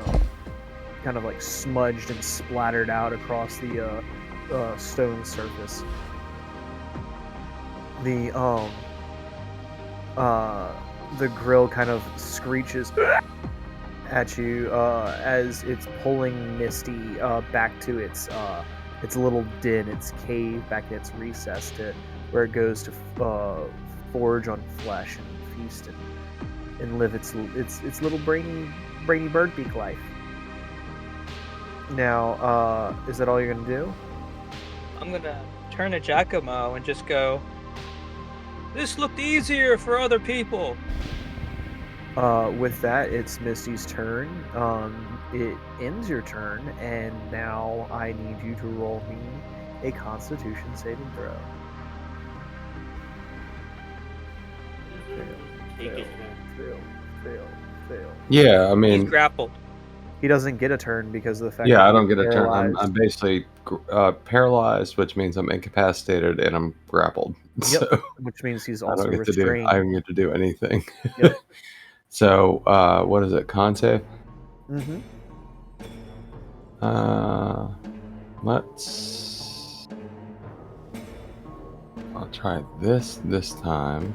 [SPEAKER 1] Kind of like smudged and splattered out across the stone surface. The grill kind of screeches at you as it's pulling Misty back to its little den, its cave, back in its recess, to where it goes to forage on flesh and feast and live its little brainy bird beak life. Now, is that all you're gonna do?
[SPEAKER 2] I'm gonna turn to Giacomo and just go, "This looked easier for other people."
[SPEAKER 1] With that, it's Misty's turn. It ends your turn, and now I need you to roll me a Constitution saving throw.
[SPEAKER 5] Take it.
[SPEAKER 1] Fail.
[SPEAKER 3] Yeah, I
[SPEAKER 2] He's
[SPEAKER 3] mean,
[SPEAKER 2] grappled.
[SPEAKER 1] He doesn't get a turn because of the fact.
[SPEAKER 3] yeah,
[SPEAKER 1] that
[SPEAKER 3] I
[SPEAKER 1] he's
[SPEAKER 3] don't get a turn.
[SPEAKER 1] paralyzed.
[SPEAKER 3] I'm basically paralyzed, which means I'm incapacitated and I'm grappled.
[SPEAKER 1] Yep.
[SPEAKER 3] So
[SPEAKER 1] Which means he's
[SPEAKER 3] I
[SPEAKER 1] also
[SPEAKER 3] don't get to do.
[SPEAKER 1] restrained.
[SPEAKER 3] I don't get to do anything.
[SPEAKER 1] Yep.
[SPEAKER 3] So what is it? Con save?
[SPEAKER 1] Mm-hmm.
[SPEAKER 3] Let's. I'll try this time,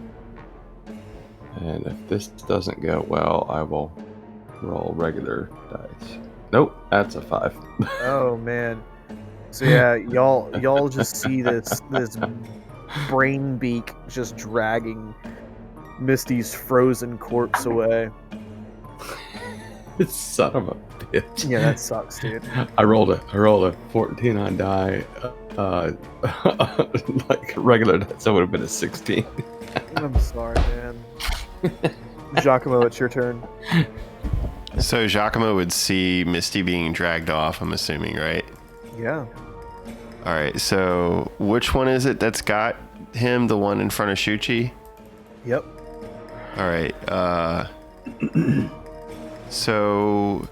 [SPEAKER 3] and if this doesn't go well, I will roll regular dice. Nope, that's a 5.
[SPEAKER 1] Oh man. So yeah, y'all just see this brain beak just dragging Misty's frozen corpse away.
[SPEAKER 3] Son of a bitch.
[SPEAKER 1] Yeah, that sucks, dude.
[SPEAKER 3] I rolled a 14 on die. Like regular dice, that would have been a 16.
[SPEAKER 1] I'm sorry, man. Giacomo, it's your turn.
[SPEAKER 4] So Giacomo would see Misty being dragged off, I'm assuming, right?
[SPEAKER 1] Yeah.
[SPEAKER 4] All right, so which one is it that's got him? The one in front of Shuchi?
[SPEAKER 1] Yep.
[SPEAKER 4] All right. So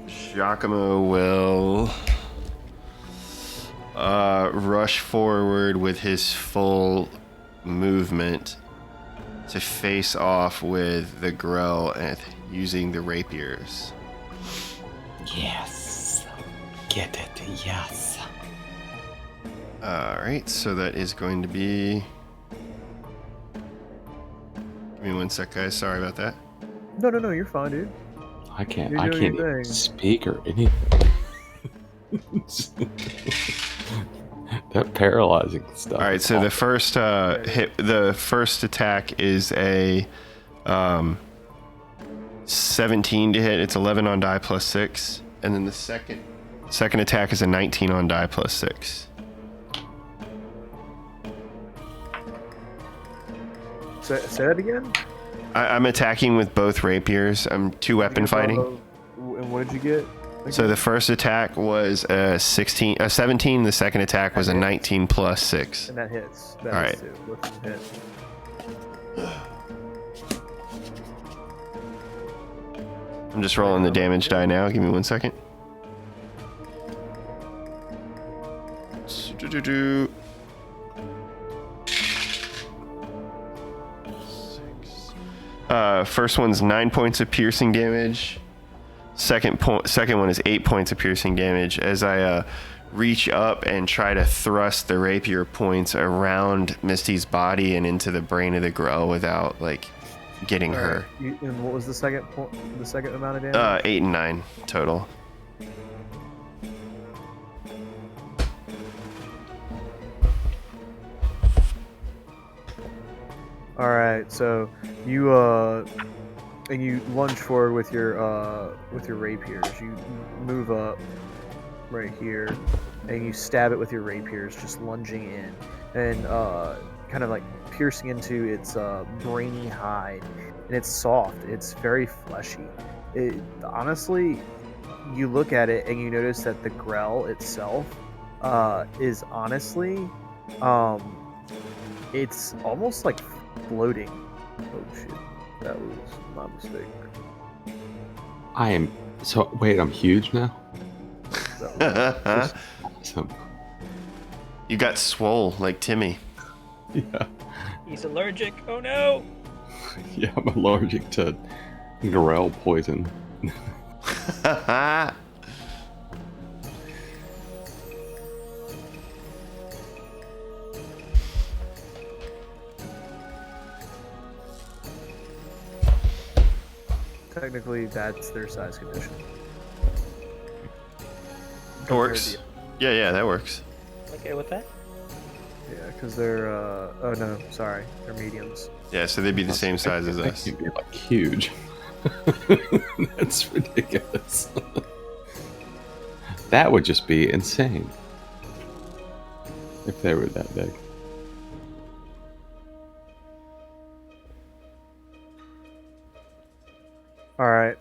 [SPEAKER 4] Giacomo will rush forward with his full movement to face off with the Grell and using the rapiers.
[SPEAKER 6] Yes. Get it, yes.
[SPEAKER 4] All right, so that is going to be. Give me 1 sec, guys. Sorry about that.
[SPEAKER 1] No, you're fine, dude.
[SPEAKER 3] I can't
[SPEAKER 1] You're doing
[SPEAKER 3] even
[SPEAKER 1] your thing.
[SPEAKER 3] speak or anything. That paralyzing stuff.
[SPEAKER 4] All right, so the first the first attack is a 17 to hit. It's 11 on die plus 6, and then the second attack is a 19 on die plus 6.
[SPEAKER 1] Say that again.
[SPEAKER 4] I'm attacking with both rapiers. I'm 2-weapon fighting.
[SPEAKER 1] And what did you get?
[SPEAKER 4] So the first attack was a 17. The second attack was a 19 plus 6.
[SPEAKER 1] And that hits.
[SPEAKER 4] All right.
[SPEAKER 1] Too. Both of them hit.
[SPEAKER 4] I'm just rolling the damage die now. Give me 1 second. First one's 9 points of piercing damage. Second one is 8 points of piercing damage. As I reach up and try to thrust the rapier points around Misty's body and into the brain of the Grell without like getting her.
[SPEAKER 1] And what was the second amount of damage?
[SPEAKER 4] 8 and 9 total.
[SPEAKER 1] All right, so you and you lunge forward with your rapiers. You move up right here, and you stab it with your rapiers, just lunging in, and kind of like piercing into its brainy hide. And it's soft. It's very fleshy. It honestly, you look at it and you notice that the Grell itself is honestly, it's almost like floating. Oh shit, that was my mistake.
[SPEAKER 3] Wait, I'm huge now? Awesome.
[SPEAKER 4] You got swole like Timmy.
[SPEAKER 3] Yeah.
[SPEAKER 2] He's allergic. Oh no!
[SPEAKER 3] Yeah, I'm allergic to Grell poison.
[SPEAKER 1] Technically, that's their size condition.
[SPEAKER 4] Works. Yeah, that works.
[SPEAKER 2] Okay with that?
[SPEAKER 1] Yeah, because they're oh no, sorry, they're mediums.
[SPEAKER 4] Yeah, so they'd be the same size as us.
[SPEAKER 3] They'd be like huge. That's ridiculous. That would just be insane if they were that big.
[SPEAKER 1] All right,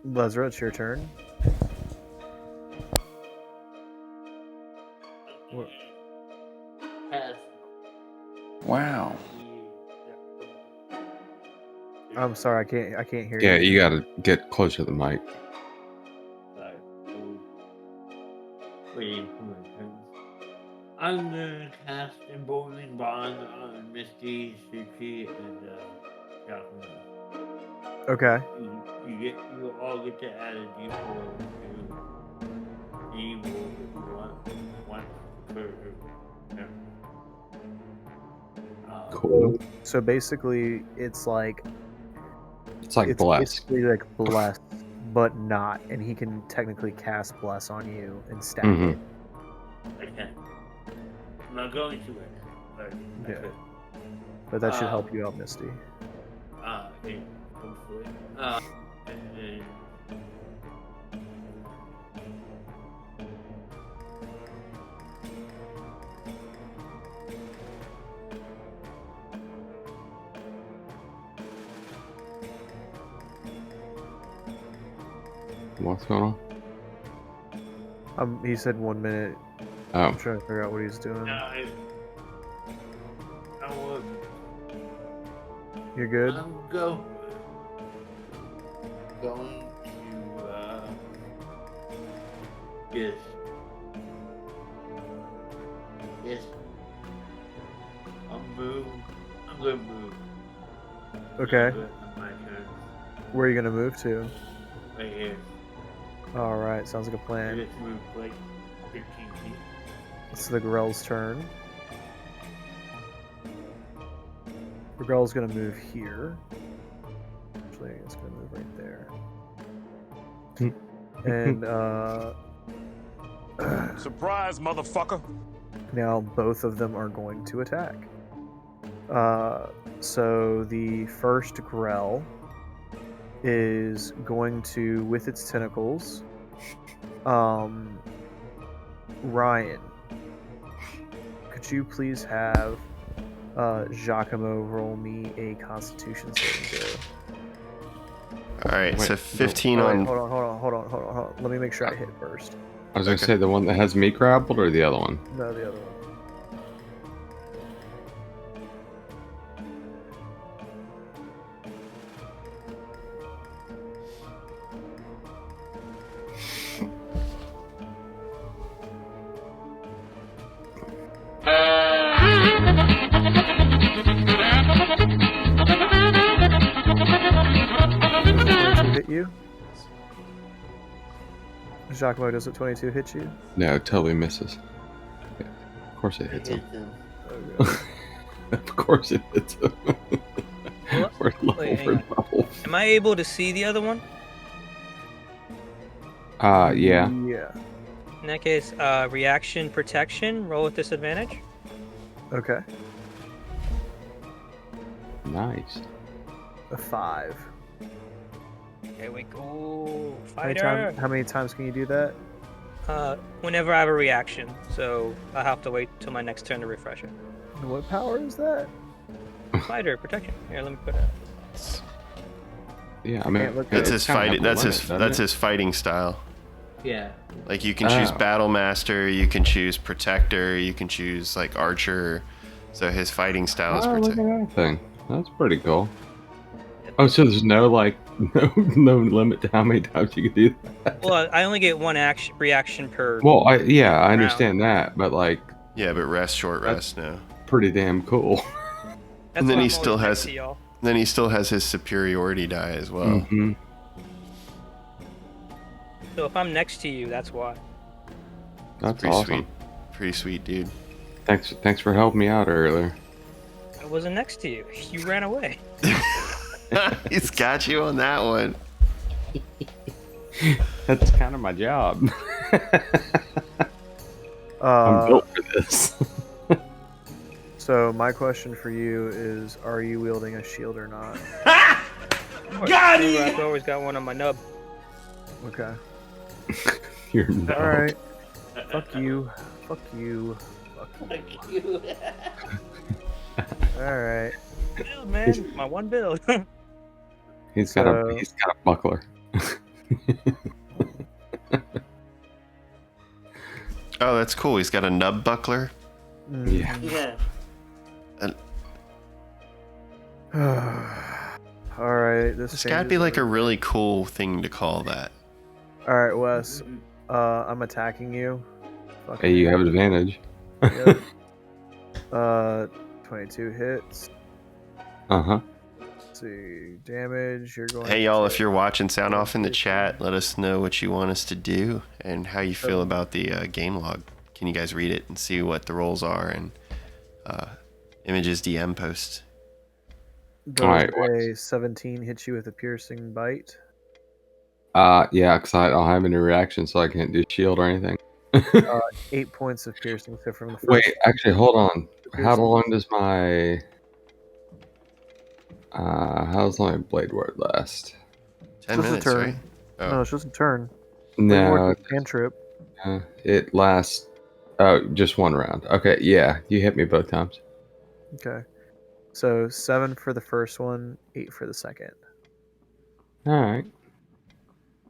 [SPEAKER 1] Lezra, it's your turn.
[SPEAKER 7] Wow.
[SPEAKER 1] I'm sorry, I can't hear
[SPEAKER 3] Yeah,
[SPEAKER 1] you.
[SPEAKER 3] you gotta get closer to the mic.
[SPEAKER 5] Wait, I'm gonna cast Emboldening Bond on Misty, Suki, and Yakuna.
[SPEAKER 1] Okay.
[SPEAKER 5] You all get to add a D4 to evil one per member.
[SPEAKER 3] Cool.
[SPEAKER 1] So basically, it's like
[SPEAKER 3] Bless.
[SPEAKER 1] basically like bless, but not, and he can technically cast bless on you and stack
[SPEAKER 3] Mhm.
[SPEAKER 1] it.
[SPEAKER 5] Okay. I'm not going to it. But I
[SPEAKER 1] Yeah.
[SPEAKER 5] could.
[SPEAKER 1] But that should help you out, Misty.
[SPEAKER 5] Yeah, hopefully. And then
[SPEAKER 3] What's going on?
[SPEAKER 1] He said 1 minute.
[SPEAKER 3] Oh,
[SPEAKER 1] I'm trying to figure out what he's doing.
[SPEAKER 5] I will.
[SPEAKER 1] You're good.
[SPEAKER 5] I'm going to yes. I'm gonna move.
[SPEAKER 1] Okay.
[SPEAKER 5] My turn.
[SPEAKER 1] Where are you gonna move to?
[SPEAKER 5] Right here.
[SPEAKER 1] All right, sounds like a
[SPEAKER 5] I
[SPEAKER 1] plan.
[SPEAKER 5] just moved like 15 feet.
[SPEAKER 1] It's the Grell's turn. The Grell's gonna move here. Actually, it's gonna move right there. And
[SPEAKER 8] Surprise, motherfucker!
[SPEAKER 1] now both of them are going to attack. So the first Grell is going to, with its tentacles, Ryan, could you please have Giacomo roll me a Constitution saving throw?
[SPEAKER 4] All right, so
[SPEAKER 3] Wait,
[SPEAKER 4] 15
[SPEAKER 1] All right,
[SPEAKER 4] on.
[SPEAKER 1] hold on. Let me make sure I hit first.
[SPEAKER 3] I was gonna
[SPEAKER 4] Okay.
[SPEAKER 3] say the one that has me grappled or the other one?
[SPEAKER 1] No, the other one. Giacomo, does a 22 hit you?
[SPEAKER 3] No, it totally misses. Yeah, of course it hits him.
[SPEAKER 1] Okay.
[SPEAKER 3] Of course it hits him.
[SPEAKER 2] Well,
[SPEAKER 3] We're
[SPEAKER 2] wait, hang on.
[SPEAKER 3] level.
[SPEAKER 2] Am I able to see the other one?
[SPEAKER 3] Yeah.
[SPEAKER 1] Yeah.
[SPEAKER 2] In that case, reaction protection. Roll with disadvantage.
[SPEAKER 1] Okay.
[SPEAKER 3] Nice.
[SPEAKER 1] A 5.
[SPEAKER 2] There we go.
[SPEAKER 1] How many,
[SPEAKER 2] Fighter.
[SPEAKER 1] how many times can you do that?
[SPEAKER 2] Whenever I have a reaction, so I have to wait till my next turn to refresh it.
[SPEAKER 1] And what power is that?
[SPEAKER 2] Fighter protection. Here, let me put it.
[SPEAKER 3] Yeah, I mean,
[SPEAKER 1] Can't look
[SPEAKER 4] That's
[SPEAKER 1] at
[SPEAKER 4] his
[SPEAKER 3] kinda
[SPEAKER 4] fighting.
[SPEAKER 3] have a
[SPEAKER 4] That's
[SPEAKER 3] limit,
[SPEAKER 4] his
[SPEAKER 3] doesn't it?
[SPEAKER 4] fighting style.
[SPEAKER 5] Yeah.
[SPEAKER 4] Like you can choose
[SPEAKER 3] Oh.
[SPEAKER 4] Battle Master, you can choose Protector, you can choose like Archer. So his fighting style is
[SPEAKER 3] Oh, look at
[SPEAKER 4] Protector.
[SPEAKER 3] that thing. That's pretty cool. Oh, so there's no no limit to how many times you can do that.
[SPEAKER 2] Well, I only get one reaction per.
[SPEAKER 3] Well, I understand that, but like,
[SPEAKER 4] Yeah, but rest, short rest now.
[SPEAKER 3] pretty damn cool.
[SPEAKER 2] That's
[SPEAKER 4] and then
[SPEAKER 2] why
[SPEAKER 4] he
[SPEAKER 2] I'm
[SPEAKER 4] still
[SPEAKER 2] always
[SPEAKER 4] has-
[SPEAKER 2] next to y'all.
[SPEAKER 4] Then he still has his superiority die as well.
[SPEAKER 3] hmm
[SPEAKER 2] So if I'm next to you, that's why.
[SPEAKER 3] That's
[SPEAKER 4] Pretty
[SPEAKER 3] awesome.
[SPEAKER 4] sweet. Pretty sweet, dude.
[SPEAKER 3] Thanks for helping me out earlier.
[SPEAKER 2] I wasn't next to you. You ran away.
[SPEAKER 4] He's got you on that one.
[SPEAKER 3] That's kind of my job. I'm
[SPEAKER 1] Uh,
[SPEAKER 3] built for this.
[SPEAKER 1] so my question for you is, are you wielding a shield or not?
[SPEAKER 5] Got
[SPEAKER 2] Remember,
[SPEAKER 5] it!
[SPEAKER 2] I've always got one on my nub.
[SPEAKER 1] Okay.
[SPEAKER 3] You're no.
[SPEAKER 1] All right. Fuck you. Fuck you. Fuck you.
[SPEAKER 5] Fuck you.
[SPEAKER 1] All right.
[SPEAKER 2] Build, man. My one build.
[SPEAKER 3] He's got
[SPEAKER 1] So-
[SPEAKER 3] a buckler.
[SPEAKER 4] Oh, that's cool. He's got a nub buckler.
[SPEAKER 3] Yeah.
[SPEAKER 5] Yeah.
[SPEAKER 1] All right.
[SPEAKER 4] It's got to be like a really cool thing to call that.
[SPEAKER 1] All right, Wes. I'm attacking you. Fuck
[SPEAKER 3] Hey, you have advantage.
[SPEAKER 1] Yep. 22 hits.
[SPEAKER 3] Uh-huh.
[SPEAKER 1] Let's see, damage. You're going.
[SPEAKER 4] Hey, y'all, if you're watching, sound off in the chat. Let us know what you want us to do and how you feel about the game log. Can you guys read it and see what the roles are and Image's DM post?
[SPEAKER 1] Does
[SPEAKER 3] Alright,
[SPEAKER 1] a 17 hit you with a piercing bite?
[SPEAKER 3] Yeah, because I don't have any reaction, so I can't do shield or anything.
[SPEAKER 1] 8 points of piercing. So from the first.
[SPEAKER 3] Wait, actually, hold on. How
[SPEAKER 1] Piercing.
[SPEAKER 3] long does my... how's my blade word last?
[SPEAKER 4] 10
[SPEAKER 1] Just a
[SPEAKER 4] minutes,
[SPEAKER 1] turn.
[SPEAKER 4] right? Oh.
[SPEAKER 1] No, it's just a turn.
[SPEAKER 3] No,
[SPEAKER 1] Cantrip.
[SPEAKER 3] it lasts... Oh, just one round. Okay, yeah, you hit me both times.
[SPEAKER 1] Okay. So 7 for the first one, 8 for the second.
[SPEAKER 3] Alright.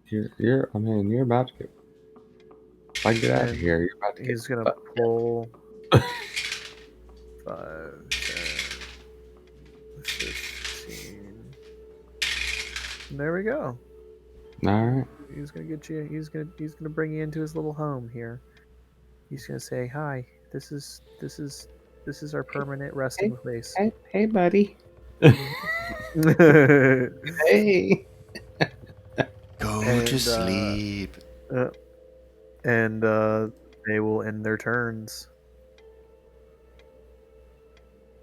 [SPEAKER 3] You're about to get... If I get out of
[SPEAKER 1] And
[SPEAKER 3] here, you're about to get...
[SPEAKER 1] He's gonna pull 5, 10, 15. And there we go.
[SPEAKER 3] Alright.
[SPEAKER 1] He's gonna get you. He's gonna bring you into his little home here. He's gonna say, "Hi, this is our permanent resting place."
[SPEAKER 3] Hey, buddy. Hey.
[SPEAKER 4] Go
[SPEAKER 1] And,
[SPEAKER 4] to sleep.
[SPEAKER 1] and they will end their turns.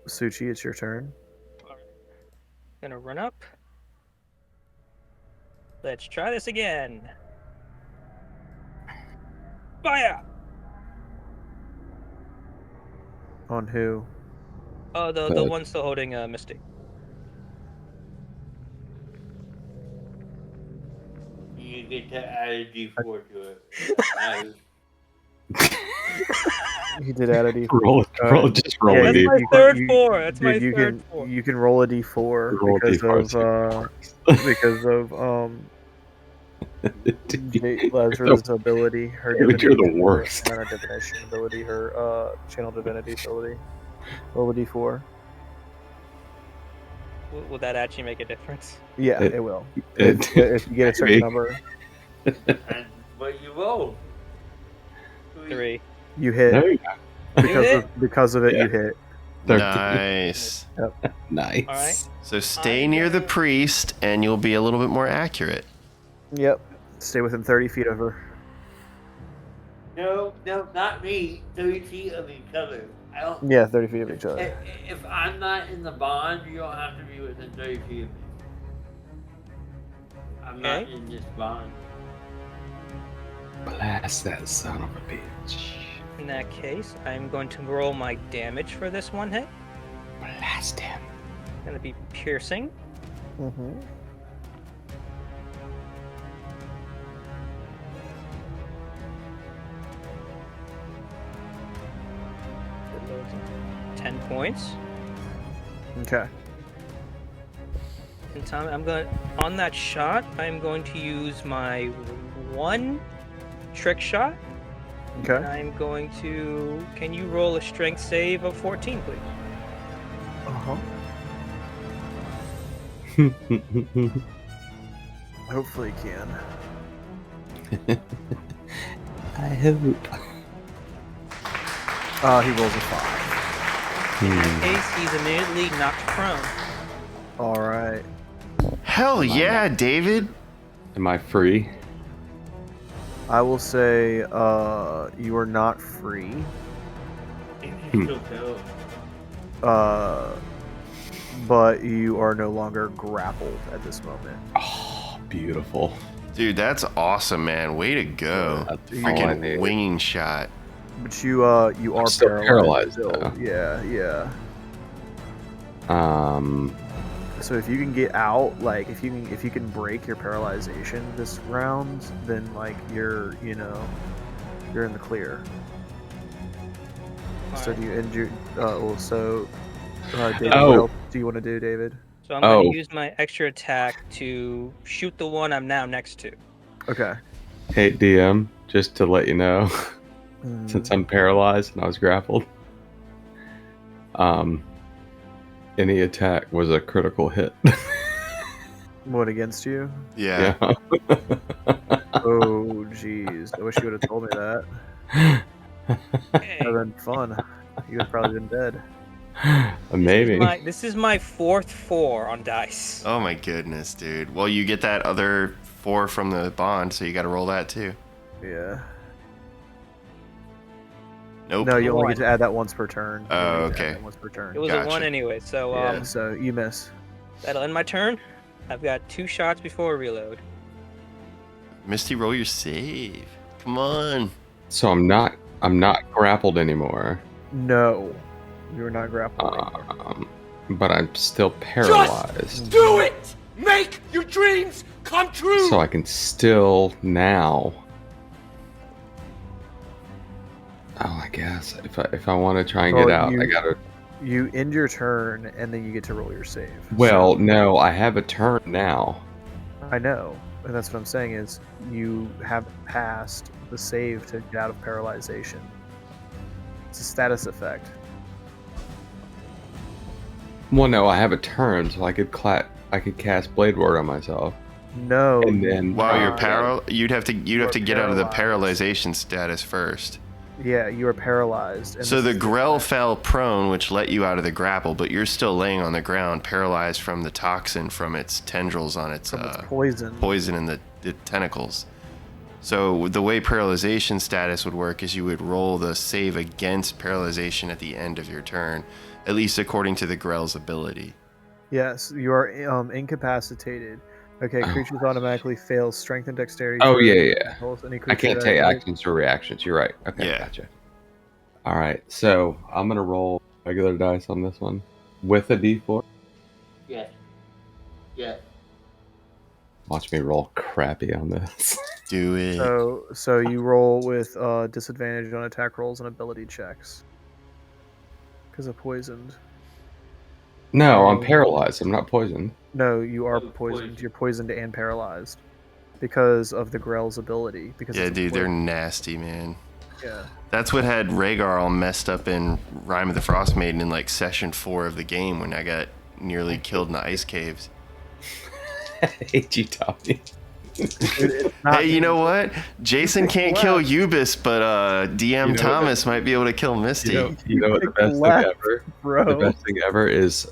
[SPEAKER 1] Suchi, it's your turn.
[SPEAKER 2] Gonna run up. Let's try this again. Fire!
[SPEAKER 1] On who?
[SPEAKER 2] Oh, the one still holding Misty.
[SPEAKER 5] You get to add a D4 to it. Nice.
[SPEAKER 1] He did add a D4.
[SPEAKER 3] Roll a
[SPEAKER 2] That's
[SPEAKER 3] D4.
[SPEAKER 2] my
[SPEAKER 1] you-
[SPEAKER 2] third
[SPEAKER 1] you-
[SPEAKER 2] four. That's my
[SPEAKER 1] Dude,
[SPEAKER 2] third four.
[SPEAKER 1] you can roll a D4
[SPEAKER 3] Roll a
[SPEAKER 1] because
[SPEAKER 3] D4,
[SPEAKER 1] of Lazarus' ability, her
[SPEAKER 3] Dude, you're the
[SPEAKER 1] divination,
[SPEAKER 3] worst.
[SPEAKER 1] her divination ability, her channel divinity ability. Roll a D4.
[SPEAKER 2] Will that actually make a difference?
[SPEAKER 1] Yeah,
[SPEAKER 3] It-
[SPEAKER 1] it will.
[SPEAKER 3] it-
[SPEAKER 1] If you get a certain
[SPEAKER 3] maybe.
[SPEAKER 1] number,
[SPEAKER 5] And what you roll?
[SPEAKER 2] 3.
[SPEAKER 1] you hit.
[SPEAKER 3] There you go.
[SPEAKER 1] Because of it,
[SPEAKER 3] Yeah.
[SPEAKER 1] you hit.
[SPEAKER 3] 13.
[SPEAKER 4] Nice.
[SPEAKER 3] Nice.
[SPEAKER 2] All right.
[SPEAKER 4] So stay near the priest and you'll be a little bit more accurate.
[SPEAKER 1] Yep. Stay within 30 feet of her.
[SPEAKER 5] No, not me. 30 feet of each other. I don't.
[SPEAKER 1] Yeah, 30 feet of each other.
[SPEAKER 5] If I'm not in the bond, you don't have to be within 30 feet of me. I'm not
[SPEAKER 2] Okay.
[SPEAKER 5] in this bond.
[SPEAKER 3] Blast that son of a bitch.
[SPEAKER 2] In that case, I'm going to roll my damage for this one hit.
[SPEAKER 3] Blast him.
[SPEAKER 2] Gonna be piercing.
[SPEAKER 1] Mm-hmm.
[SPEAKER 2] It loads in 10 points.
[SPEAKER 1] Okay.
[SPEAKER 2] And Tom, on that shot, I'm going to use my one trick shot. And
[SPEAKER 1] Okay.
[SPEAKER 2] I'm going to. Can you roll a strength save of 14, please?
[SPEAKER 1] Uh-huh. Hopefully you can.
[SPEAKER 3] I hope.
[SPEAKER 1] He rolls a 5.
[SPEAKER 2] In that case, he's immediately knocked prone.
[SPEAKER 1] All right.
[SPEAKER 4] Hell yeah, David.
[SPEAKER 3] Am I free?
[SPEAKER 1] I will say you are not free.
[SPEAKER 5] You can still go.
[SPEAKER 1] But you are no longer grappled at this moment.
[SPEAKER 3] Oh, beautiful.
[SPEAKER 4] Dude, that's awesome, man. Way to go.
[SPEAKER 3] That's all I
[SPEAKER 4] Freaking
[SPEAKER 3] needed.
[SPEAKER 4] winging shot.
[SPEAKER 1] But you are
[SPEAKER 3] still paralyzed,
[SPEAKER 1] still.
[SPEAKER 3] though.
[SPEAKER 1] Yeah.
[SPEAKER 3] Um,
[SPEAKER 1] So if you can get out, like if you can break your paralyzation this round, then like you're in the clear. So do you injure? David,
[SPEAKER 3] Oh.
[SPEAKER 1] what else do you want to do, David?
[SPEAKER 2] So I'm going
[SPEAKER 3] Oh.
[SPEAKER 2] to use my extra attack to shoot the one I'm now next to.
[SPEAKER 1] Okay.
[SPEAKER 3] hey, DM, just to let you know,
[SPEAKER 1] Mm,
[SPEAKER 3] since I'm paralyzed and I was grappled, any attack was a critical hit.
[SPEAKER 1] what against you?
[SPEAKER 4] Yeah.
[SPEAKER 1] Oh, jeez. I wish you would have told me that.
[SPEAKER 2] Hey,
[SPEAKER 1] That would have been fun. You would have probably been dead.
[SPEAKER 3] Maybe.
[SPEAKER 2] this is my 4th 4 on dice.
[SPEAKER 4] Oh my goodness, dude. Well, you get that other 4 from the bond, so you got to roll that too.
[SPEAKER 1] Yeah.
[SPEAKER 4] Nope.
[SPEAKER 1] No, you only
[SPEAKER 2] One.
[SPEAKER 1] get to add that once per turn. You
[SPEAKER 4] Oh,
[SPEAKER 1] only get to add
[SPEAKER 4] okay.
[SPEAKER 1] that once per turn.
[SPEAKER 2] It was a 1
[SPEAKER 4] Gotcha.
[SPEAKER 2] anyway, so
[SPEAKER 1] Yeah, so you miss.
[SPEAKER 2] that'll end my turn. I've got 2 shots before reload.
[SPEAKER 4] Misty, roll your save. Come on.
[SPEAKER 3] So I'm not grappled anymore.
[SPEAKER 1] No, you are not grappled anymore.
[SPEAKER 3] But I'm still paralyzed.
[SPEAKER 7] Do it! Make your dreams come true!
[SPEAKER 3] So I can still now. Oh, I guess if I want to try and get
[SPEAKER 1] Well,
[SPEAKER 3] out, I gotta.
[SPEAKER 1] You end your turn, and then you get to roll your save.
[SPEAKER 3] Well,
[SPEAKER 1] So,
[SPEAKER 3] no, I have a turn now.
[SPEAKER 1] I know, and that's what I'm saying is you have passed the save to get out of paralyzation. It's a status effect.
[SPEAKER 3] Well, no, I have a turn, so I could cast Blade Ward on myself,
[SPEAKER 1] No,
[SPEAKER 3] and then
[SPEAKER 4] While you're
[SPEAKER 1] Uh,
[SPEAKER 4] you'd have to get out of the
[SPEAKER 1] paralyzed.
[SPEAKER 4] paralyzation status first.
[SPEAKER 1] yeah, you are paralyzed. And
[SPEAKER 4] So
[SPEAKER 1] this
[SPEAKER 4] the
[SPEAKER 1] is
[SPEAKER 4] Grell
[SPEAKER 1] effect.
[SPEAKER 4] fell prone, which let you out of the grapple, but you're still laying on the ground, paralyzed from the toxin from its tendrils on its,
[SPEAKER 1] From its poison.
[SPEAKER 4] poison in the tentacles. So the way paralyzation status would work is you would roll the save against paralyzation at the end of your turn, at least according to the Grell's ability.
[SPEAKER 1] Yes, you are incapacitated. Okay,
[SPEAKER 3] Oh.
[SPEAKER 1] creatures automatically fail strength and dexterity.
[SPEAKER 3] Oh,
[SPEAKER 1] saving
[SPEAKER 3] yeah.
[SPEAKER 1] rolls. Any
[SPEAKER 3] I
[SPEAKER 1] creature
[SPEAKER 3] can't
[SPEAKER 1] that
[SPEAKER 3] take
[SPEAKER 1] makes-
[SPEAKER 3] actions or reactions. You're right. Okay,
[SPEAKER 4] Yeah.
[SPEAKER 3] gotcha. All right, so I'm gonna roll regular dice on this one with a D4.
[SPEAKER 5] Yes. Yes.
[SPEAKER 3] Watch me roll crappy on this.
[SPEAKER 4] Do it.
[SPEAKER 1] So you roll with disadvantage on attack rolls and ability checks. Because of poisoned.
[SPEAKER 3] No, I'm paralyzed. I'm not poisoned.
[SPEAKER 1] No, you are
[SPEAKER 5] Oh,
[SPEAKER 1] poisoned.
[SPEAKER 5] poisoned.
[SPEAKER 1] You're poisoned and paralyzed. Because of the Grell's ability. Because
[SPEAKER 4] Yeah,
[SPEAKER 1] it's a
[SPEAKER 4] dude, they're
[SPEAKER 1] poison.
[SPEAKER 4] nasty, man.
[SPEAKER 1] Yeah.
[SPEAKER 4] That's what had Rhaegar all messed up in Rime of the Frost Maiden in like session 4 of the game when I got nearly killed in the ice caves.
[SPEAKER 3] I hate you, Tommy.
[SPEAKER 1] It's not
[SPEAKER 4] Hey, you know
[SPEAKER 1] me.
[SPEAKER 4] what? Jason can't kill Ubis, but DM
[SPEAKER 3] You know
[SPEAKER 4] Thomas might be able to kill Misty.
[SPEAKER 3] You know what the
[SPEAKER 1] picked
[SPEAKER 3] best thing
[SPEAKER 1] left,
[SPEAKER 3] ever?
[SPEAKER 1] Bro.
[SPEAKER 3] The best thing ever is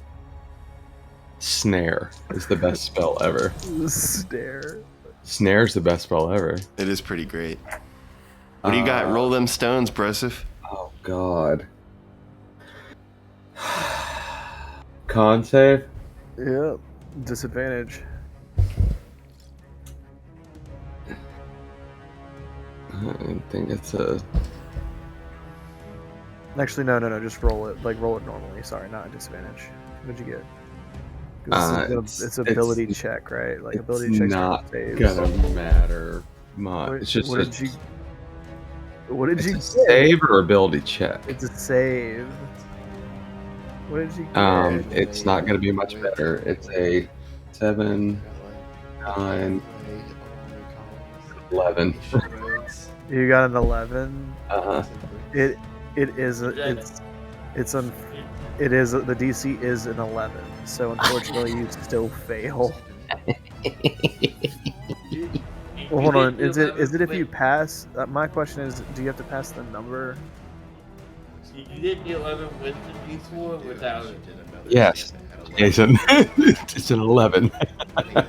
[SPEAKER 3] Snare. Is the best spell ever.
[SPEAKER 1] Stare.
[SPEAKER 3] Snare's the best spell ever.
[SPEAKER 4] It is pretty great. What do you got? Roll them stones, Broseph.
[SPEAKER 3] Oh God. Con save.
[SPEAKER 1] Yep. Disadvantage.
[SPEAKER 3] I think it's a.
[SPEAKER 1] Actually, no. Just roll it. Like, roll it normally. Sorry, not a disadvantage. What'd you get? 'Cause it's ability check, right? Like,
[SPEAKER 3] It's
[SPEAKER 1] ability checks
[SPEAKER 3] not
[SPEAKER 1] aren't saves.
[SPEAKER 3] gonna matter much.
[SPEAKER 1] What,
[SPEAKER 3] It's just
[SPEAKER 1] what did you? What did you
[SPEAKER 3] it's
[SPEAKER 1] get?
[SPEAKER 3] a save or ability check.
[SPEAKER 1] It's a save. What did you get?
[SPEAKER 3] It's not gonna be much better. It's a 7, 9, 11.
[SPEAKER 1] You got an 11.
[SPEAKER 3] Uh-huh.
[SPEAKER 1] It is the DC is an 11. So unfortunately, you still fail. Well, hold on. Is it if you pass? My question is, do you have to pass the number?
[SPEAKER 5] Did you get the 11 with the D4 or without it?
[SPEAKER 3] Yes, Jason. It's an 11. I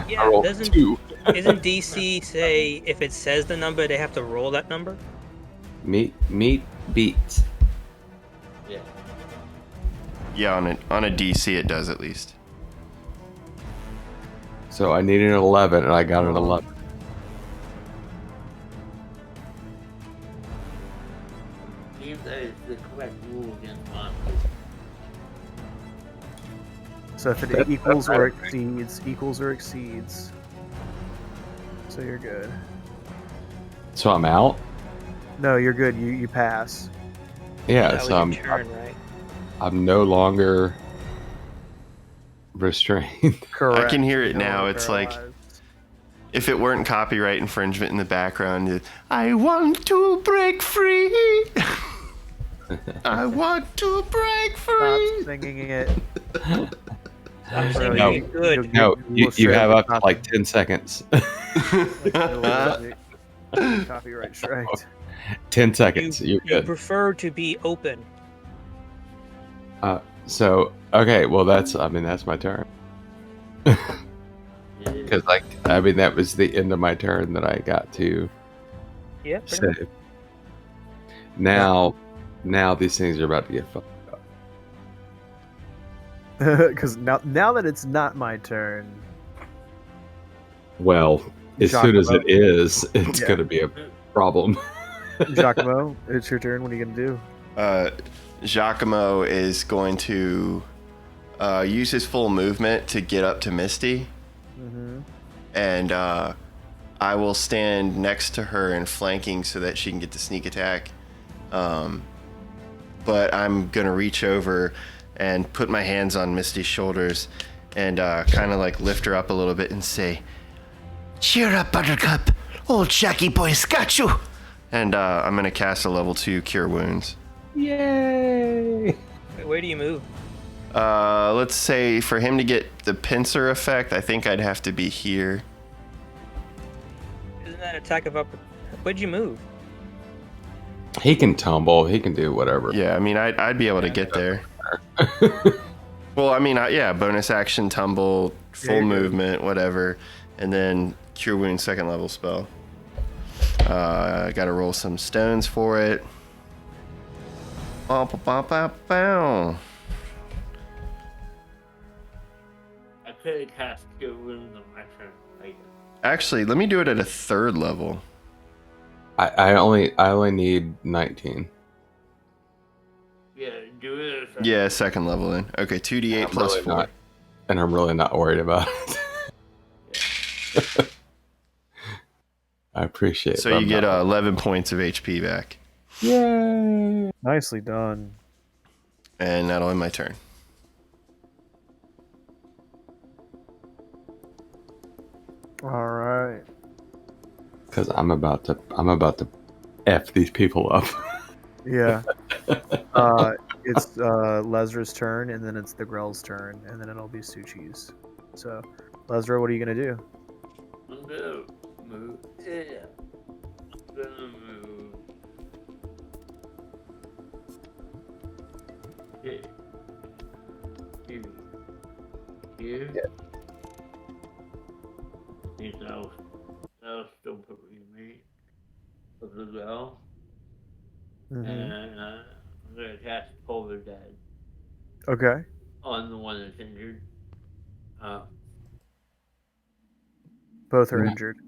[SPEAKER 2] Yeah,
[SPEAKER 3] rolled
[SPEAKER 2] doesn't
[SPEAKER 3] 2.
[SPEAKER 2] isn't DC say if it says the number they have to roll that number?
[SPEAKER 3] Meat beats.
[SPEAKER 5] Yeah.
[SPEAKER 4] Yeah, on a DC it does at least.
[SPEAKER 3] So I needed an 11, and I got an 11.
[SPEAKER 5] Seems that is the correct rule against monsters.
[SPEAKER 1] So if it equals or exceeds, so you're good.
[SPEAKER 3] So I'm out.
[SPEAKER 1] No, you're good. You pass.
[SPEAKER 3] Yeah,
[SPEAKER 2] That was
[SPEAKER 3] so
[SPEAKER 2] your turn, right?
[SPEAKER 3] I'm no longer restrained.
[SPEAKER 1] Correct.
[SPEAKER 4] I can hear it
[SPEAKER 1] No
[SPEAKER 4] now.
[SPEAKER 1] longer
[SPEAKER 4] It's like
[SPEAKER 1] paralyzed.
[SPEAKER 4] if it weren't copyright infringement in the background, I want to break free. I want to break free.
[SPEAKER 1] Stop singing it.
[SPEAKER 2] I'm saying
[SPEAKER 3] No.
[SPEAKER 2] you're good.
[SPEAKER 3] No, you
[SPEAKER 1] We'll
[SPEAKER 3] have
[SPEAKER 1] say
[SPEAKER 3] up to like 10 seconds.
[SPEAKER 1] Copyright strike.
[SPEAKER 3] 10 seconds.
[SPEAKER 2] You
[SPEAKER 3] You're good.
[SPEAKER 2] prefer to be open.
[SPEAKER 3] So okay, well that's my turn. Because that was the end of my turn that I got to
[SPEAKER 2] Yeah, pretty much.
[SPEAKER 3] save. Now these things are about to get fucked up.
[SPEAKER 1] Because now that it's not my turn,
[SPEAKER 3] Well, as soon as it is, it's
[SPEAKER 1] Yeah.
[SPEAKER 3] gonna be a problem.
[SPEAKER 1] Giacomo, it's your turn. What are you gonna do?
[SPEAKER 4] Giacomo is going to use his full movement to get up to Misty.
[SPEAKER 1] Mm-hmm.
[SPEAKER 4] And I will stand next to her and flanking so that she can get the sneak attack. But I'm going to reach over and put my hands on Misty's shoulders and kind of like lift her up a little bit and say,
[SPEAKER 6] Cheer up, Buttercup. Old Jackie boy's got you.
[SPEAKER 4] and I'm going to cast a level 2 Cure Wounds.
[SPEAKER 3] Yay!
[SPEAKER 2] Wait, where do you move?
[SPEAKER 4] Let's say for him to get the pincer effect, I think I'd have to be here.
[SPEAKER 2] Isn't that attack of upper? Where'd you move?
[SPEAKER 3] He can tumble. He can do whatever.
[SPEAKER 4] Yeah, I mean, I'd be able to get there. Well, I mean, bonus action, tumble, full
[SPEAKER 1] you're good.
[SPEAKER 4] movement, whatever, and then Cure Wounds 2nd level spell. I got to roll some stones for it. Bow, bow, bow, bow, bow.
[SPEAKER 5] I could have cast Cure Wounds on my turn.
[SPEAKER 4] Actually, let me do it at a 3rd level.
[SPEAKER 3] I only need 19.
[SPEAKER 5] Yeah, do it.
[SPEAKER 4] Yeah, 2nd level then. Okay, 2d8
[SPEAKER 3] I'm
[SPEAKER 4] plus
[SPEAKER 3] really
[SPEAKER 4] 4.
[SPEAKER 3] not- And I'm really not worried about it. I appreciate it.
[SPEAKER 4] So
[SPEAKER 3] but
[SPEAKER 4] you
[SPEAKER 3] I'm
[SPEAKER 4] get
[SPEAKER 3] not-
[SPEAKER 4] 11 points of HP back.
[SPEAKER 3] Yay!
[SPEAKER 1] Nicely done.
[SPEAKER 4] And that'll end my turn.
[SPEAKER 1] All right.
[SPEAKER 3] Because I'm about to F these people up.
[SPEAKER 1] Yeah. It's Lesra's turn, and then it's the Grell's turn, and then it'll be Suchi's. So, Lesra, what are you gonna do?
[SPEAKER 5] I'm gonna move. Yeah. I'm gonna move. Here. Here.
[SPEAKER 3] Yeah.
[SPEAKER 5] That'll still put me. of the well,
[SPEAKER 1] Mm-hmm.
[SPEAKER 5] and I'm gonna cast Polar Dead
[SPEAKER 1] Okay.
[SPEAKER 5] on the one that's injured.
[SPEAKER 1] Both are injured.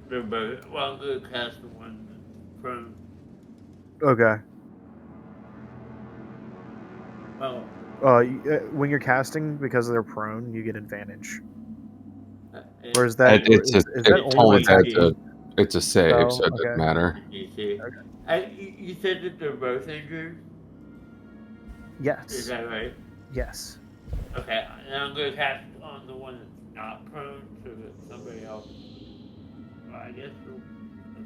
[SPEAKER 5] They're both. Well, I'm gonna cast the one that's prone.
[SPEAKER 1] Okay.
[SPEAKER 5] Well,
[SPEAKER 1] When you're casting, because they're prone, you get advantage.
[SPEAKER 5] and
[SPEAKER 1] Or is that
[SPEAKER 3] It's a,
[SPEAKER 1] is that
[SPEAKER 3] it's
[SPEAKER 1] only when
[SPEAKER 3] told
[SPEAKER 1] attacking?
[SPEAKER 3] it's a save,
[SPEAKER 1] Oh,
[SPEAKER 3] so it doesn't
[SPEAKER 1] okay.
[SPEAKER 3] matter.
[SPEAKER 5] DC. You said that they're both injured. Is
[SPEAKER 1] Yes.
[SPEAKER 5] that right?
[SPEAKER 1] Yes.
[SPEAKER 5] Okay, and I'm gonna cast on the one that's not prone, so that somebody else. Well, I guess.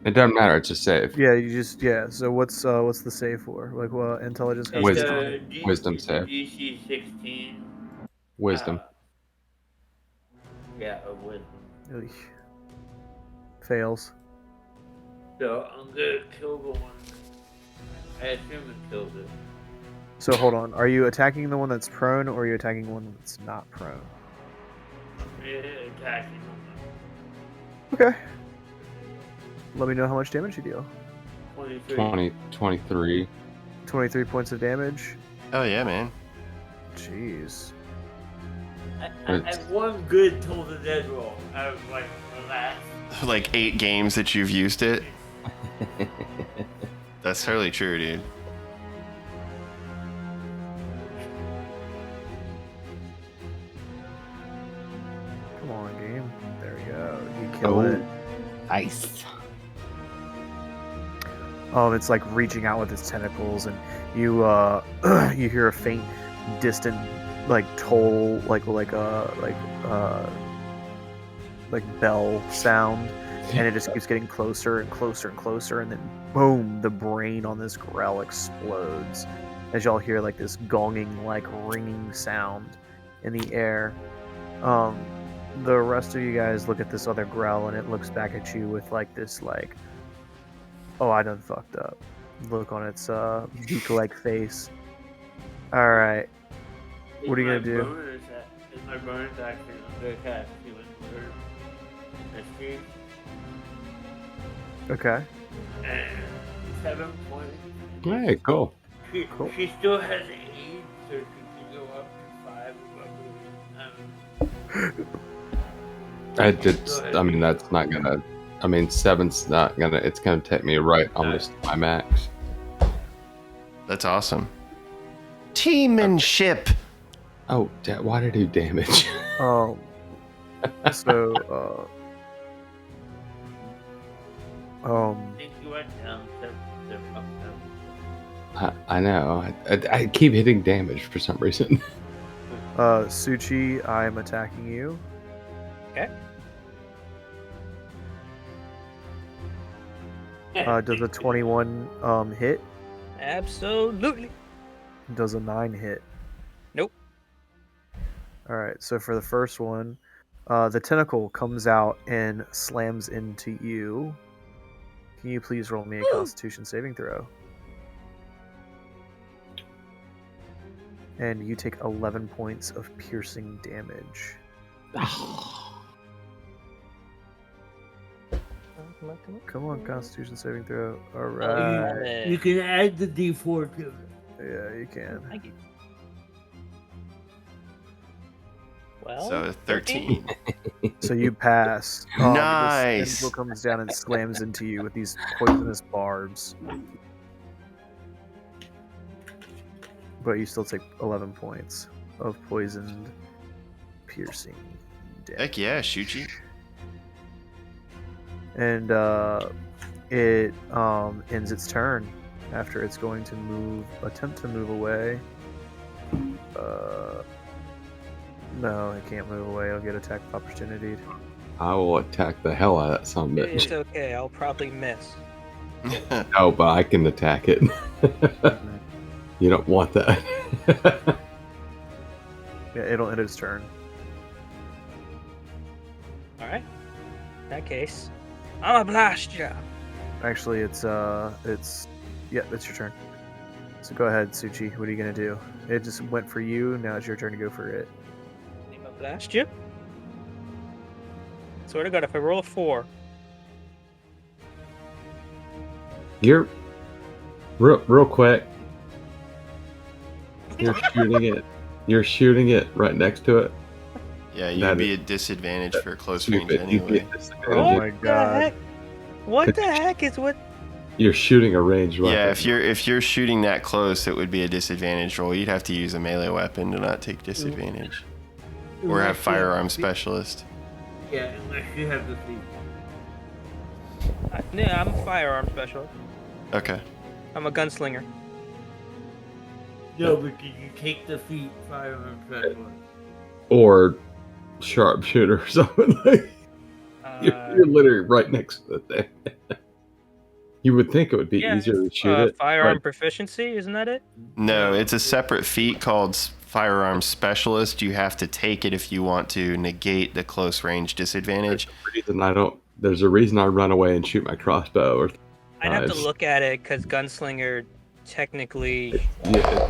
[SPEAKER 3] It doesn't matter. It's a save.
[SPEAKER 1] Yeah. You just So what's the save for? Like what? Intelligence.
[SPEAKER 5] It's
[SPEAKER 3] Wisdom. Wisdom
[SPEAKER 5] it's
[SPEAKER 3] save.
[SPEAKER 5] DC 16.
[SPEAKER 3] Wisdom.
[SPEAKER 5] Yeah, a wisdom.
[SPEAKER 1] Ugh. Fails.
[SPEAKER 5] So I'm gonna kill the one. I assume it kills it.
[SPEAKER 1] So hold on. Are you attacking the one that's prone, or are you attacking one that's not prone?
[SPEAKER 5] Attacking.
[SPEAKER 1] Okay. Let me know how much damage you deal.
[SPEAKER 5] 23.
[SPEAKER 3] 23.
[SPEAKER 1] 23 points of damage.
[SPEAKER 4] Oh yeah, man.
[SPEAKER 1] Jeez.
[SPEAKER 5] I had one good Toll the Dead roll. I was like, relax.
[SPEAKER 4] Like 8 games that you've used it. That's totally true, dude.
[SPEAKER 1] Come on, game. There we go. You kill it.
[SPEAKER 3] Nice.
[SPEAKER 1] It's like reaching out with its tentacles, and you you hear a faint, distant, like toll, like bell sound, and it just keeps getting closer and closer and closer, and then boom, the brain on this grell explodes, as y'all hear like this gonging, like ringing sound in the air. The rest of you guys look at this other grell, and it looks back at you with like this like, oh, I done fucked up look on its beak-like face. All right, what are you gonna do?
[SPEAKER 5] Is my bonus action under cast healing word? Mischief.
[SPEAKER 1] Okay.
[SPEAKER 5] And 7 points.
[SPEAKER 3] Hey, cool.
[SPEAKER 1] Cool.
[SPEAKER 5] She still has 8, so she can go up to 5 above.
[SPEAKER 3] I mean, that's not gonna. I mean, 7's not gonna. It's gonna take me right almost to my max.
[SPEAKER 4] That's awesome.
[SPEAKER 6] Teammanship.
[SPEAKER 3] Oh, why did he do damage?
[SPEAKER 1] So
[SPEAKER 5] I think you went down to up down.
[SPEAKER 3] I know. I keep hitting damage for some reason.
[SPEAKER 1] Suchi, I'm attacking you.
[SPEAKER 2] Okay.
[SPEAKER 1] Does a 21 hit?
[SPEAKER 2] Absolutely.
[SPEAKER 1] Does a 9 hit?
[SPEAKER 2] Nope.
[SPEAKER 1] Alright, so for the first one, the tentacle comes out and slams into you. Can you please roll me a Constitution saving throw? And you take 11 points of piercing damage. Come on, Constitution saving throw. Alright.
[SPEAKER 5] You can add the D4 to it.
[SPEAKER 1] Yeah, you can.
[SPEAKER 2] Thank you. Well,
[SPEAKER 4] So 13.
[SPEAKER 1] So you pass.
[SPEAKER 4] Nice.
[SPEAKER 1] This tentacle comes down and slams into you with these poisonous barbs. But you still take 11 points of poisoned, piercing damage.
[SPEAKER 4] Heck yeah, Shuchi.
[SPEAKER 1] And it ends its turn after it's going to attempt to move away. No, it can't move away. It'll get attack of opportunity.
[SPEAKER 3] I will attack the hell out of that son of a
[SPEAKER 2] it's
[SPEAKER 3] bitch.
[SPEAKER 2] okay. I'll probably miss.
[SPEAKER 3] Oh, but I can attack it. You don't want that.
[SPEAKER 1] Yeah, it'll end its turn.
[SPEAKER 2] All right. In that case, I'm a blast ya.
[SPEAKER 1] Actually, it's it's your turn. So go ahead, Suchi. What are you gonna do? It just went for you. Now it's your turn to go for it.
[SPEAKER 2] I'm a blast ya. Swear to God, if I roll a 4,
[SPEAKER 3] You're real quick. You're shooting it. You're shooting it right next to it.
[SPEAKER 4] Yeah, you'd be at disadvantage for close range
[SPEAKER 3] Stupid. You'd be
[SPEAKER 4] anyway.
[SPEAKER 3] at disadvantage.
[SPEAKER 1] Oh my
[SPEAKER 2] What the
[SPEAKER 1] god.
[SPEAKER 2] heck? What the heck is what?
[SPEAKER 3] You're shooting a ranged weapon.
[SPEAKER 4] Yeah, if you're shooting that close, it would be a disadvantage roll. You'd have to use a melee weapon to not take disadvantage, or have firearm specialist.
[SPEAKER 5] Yeah, unless you have the feet.
[SPEAKER 2] Yeah, I'm a firearm specialist.
[SPEAKER 4] Okay.
[SPEAKER 2] I'm a gunslinger.
[SPEAKER 5] No, but did you take the feet firearm specialist?
[SPEAKER 3] Or sharpshooter or something like. You're literally right next to the thing. You would think it would be easier to shoot it.
[SPEAKER 2] Firearm proficiency, isn't that it?
[SPEAKER 4] No, it's a separate feat called firearm specialist. You have to take it if you want to negate the close range disadvantage.
[SPEAKER 3] There's a reason I run away and shoot my crossbow. Or
[SPEAKER 2] I'd have to look at it because gunslinger technically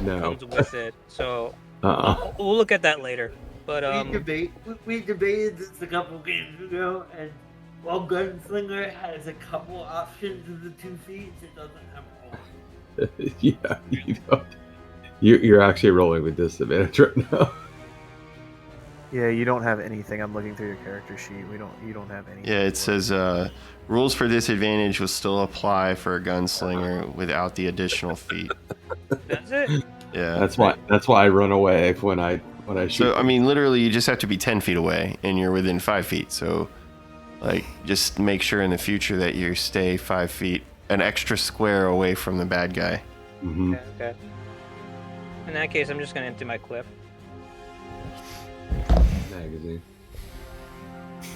[SPEAKER 3] no.
[SPEAKER 2] comes with it. So
[SPEAKER 3] Uh-uh.
[SPEAKER 2] we'll look at that later. But
[SPEAKER 5] we debated this a couple games ago, and while Gunslinger has a couple options of the 2 feats, it doesn't have all.
[SPEAKER 3] Yeah, you don't. You're actually rolling with disadvantage right now.
[SPEAKER 1] Yeah, you don't have anything. I'm looking through your character sheet. You don't have anything.
[SPEAKER 4] Yeah, it says rules for disadvantage will still apply for a gunslinger without the additional feat.
[SPEAKER 2] that's it.
[SPEAKER 4] Yeah.
[SPEAKER 3] That's why I run away when I shoot.
[SPEAKER 4] So I mean, literally, you just have to be 10 feet away, and you're within 5 feet. So, like, just make sure in the future that you stay 5 feet, an extra square away from the bad guy.
[SPEAKER 3] Mm-hmm.
[SPEAKER 2] Okay. In that case, I'm just gonna empty my clip.
[SPEAKER 3] Magazine.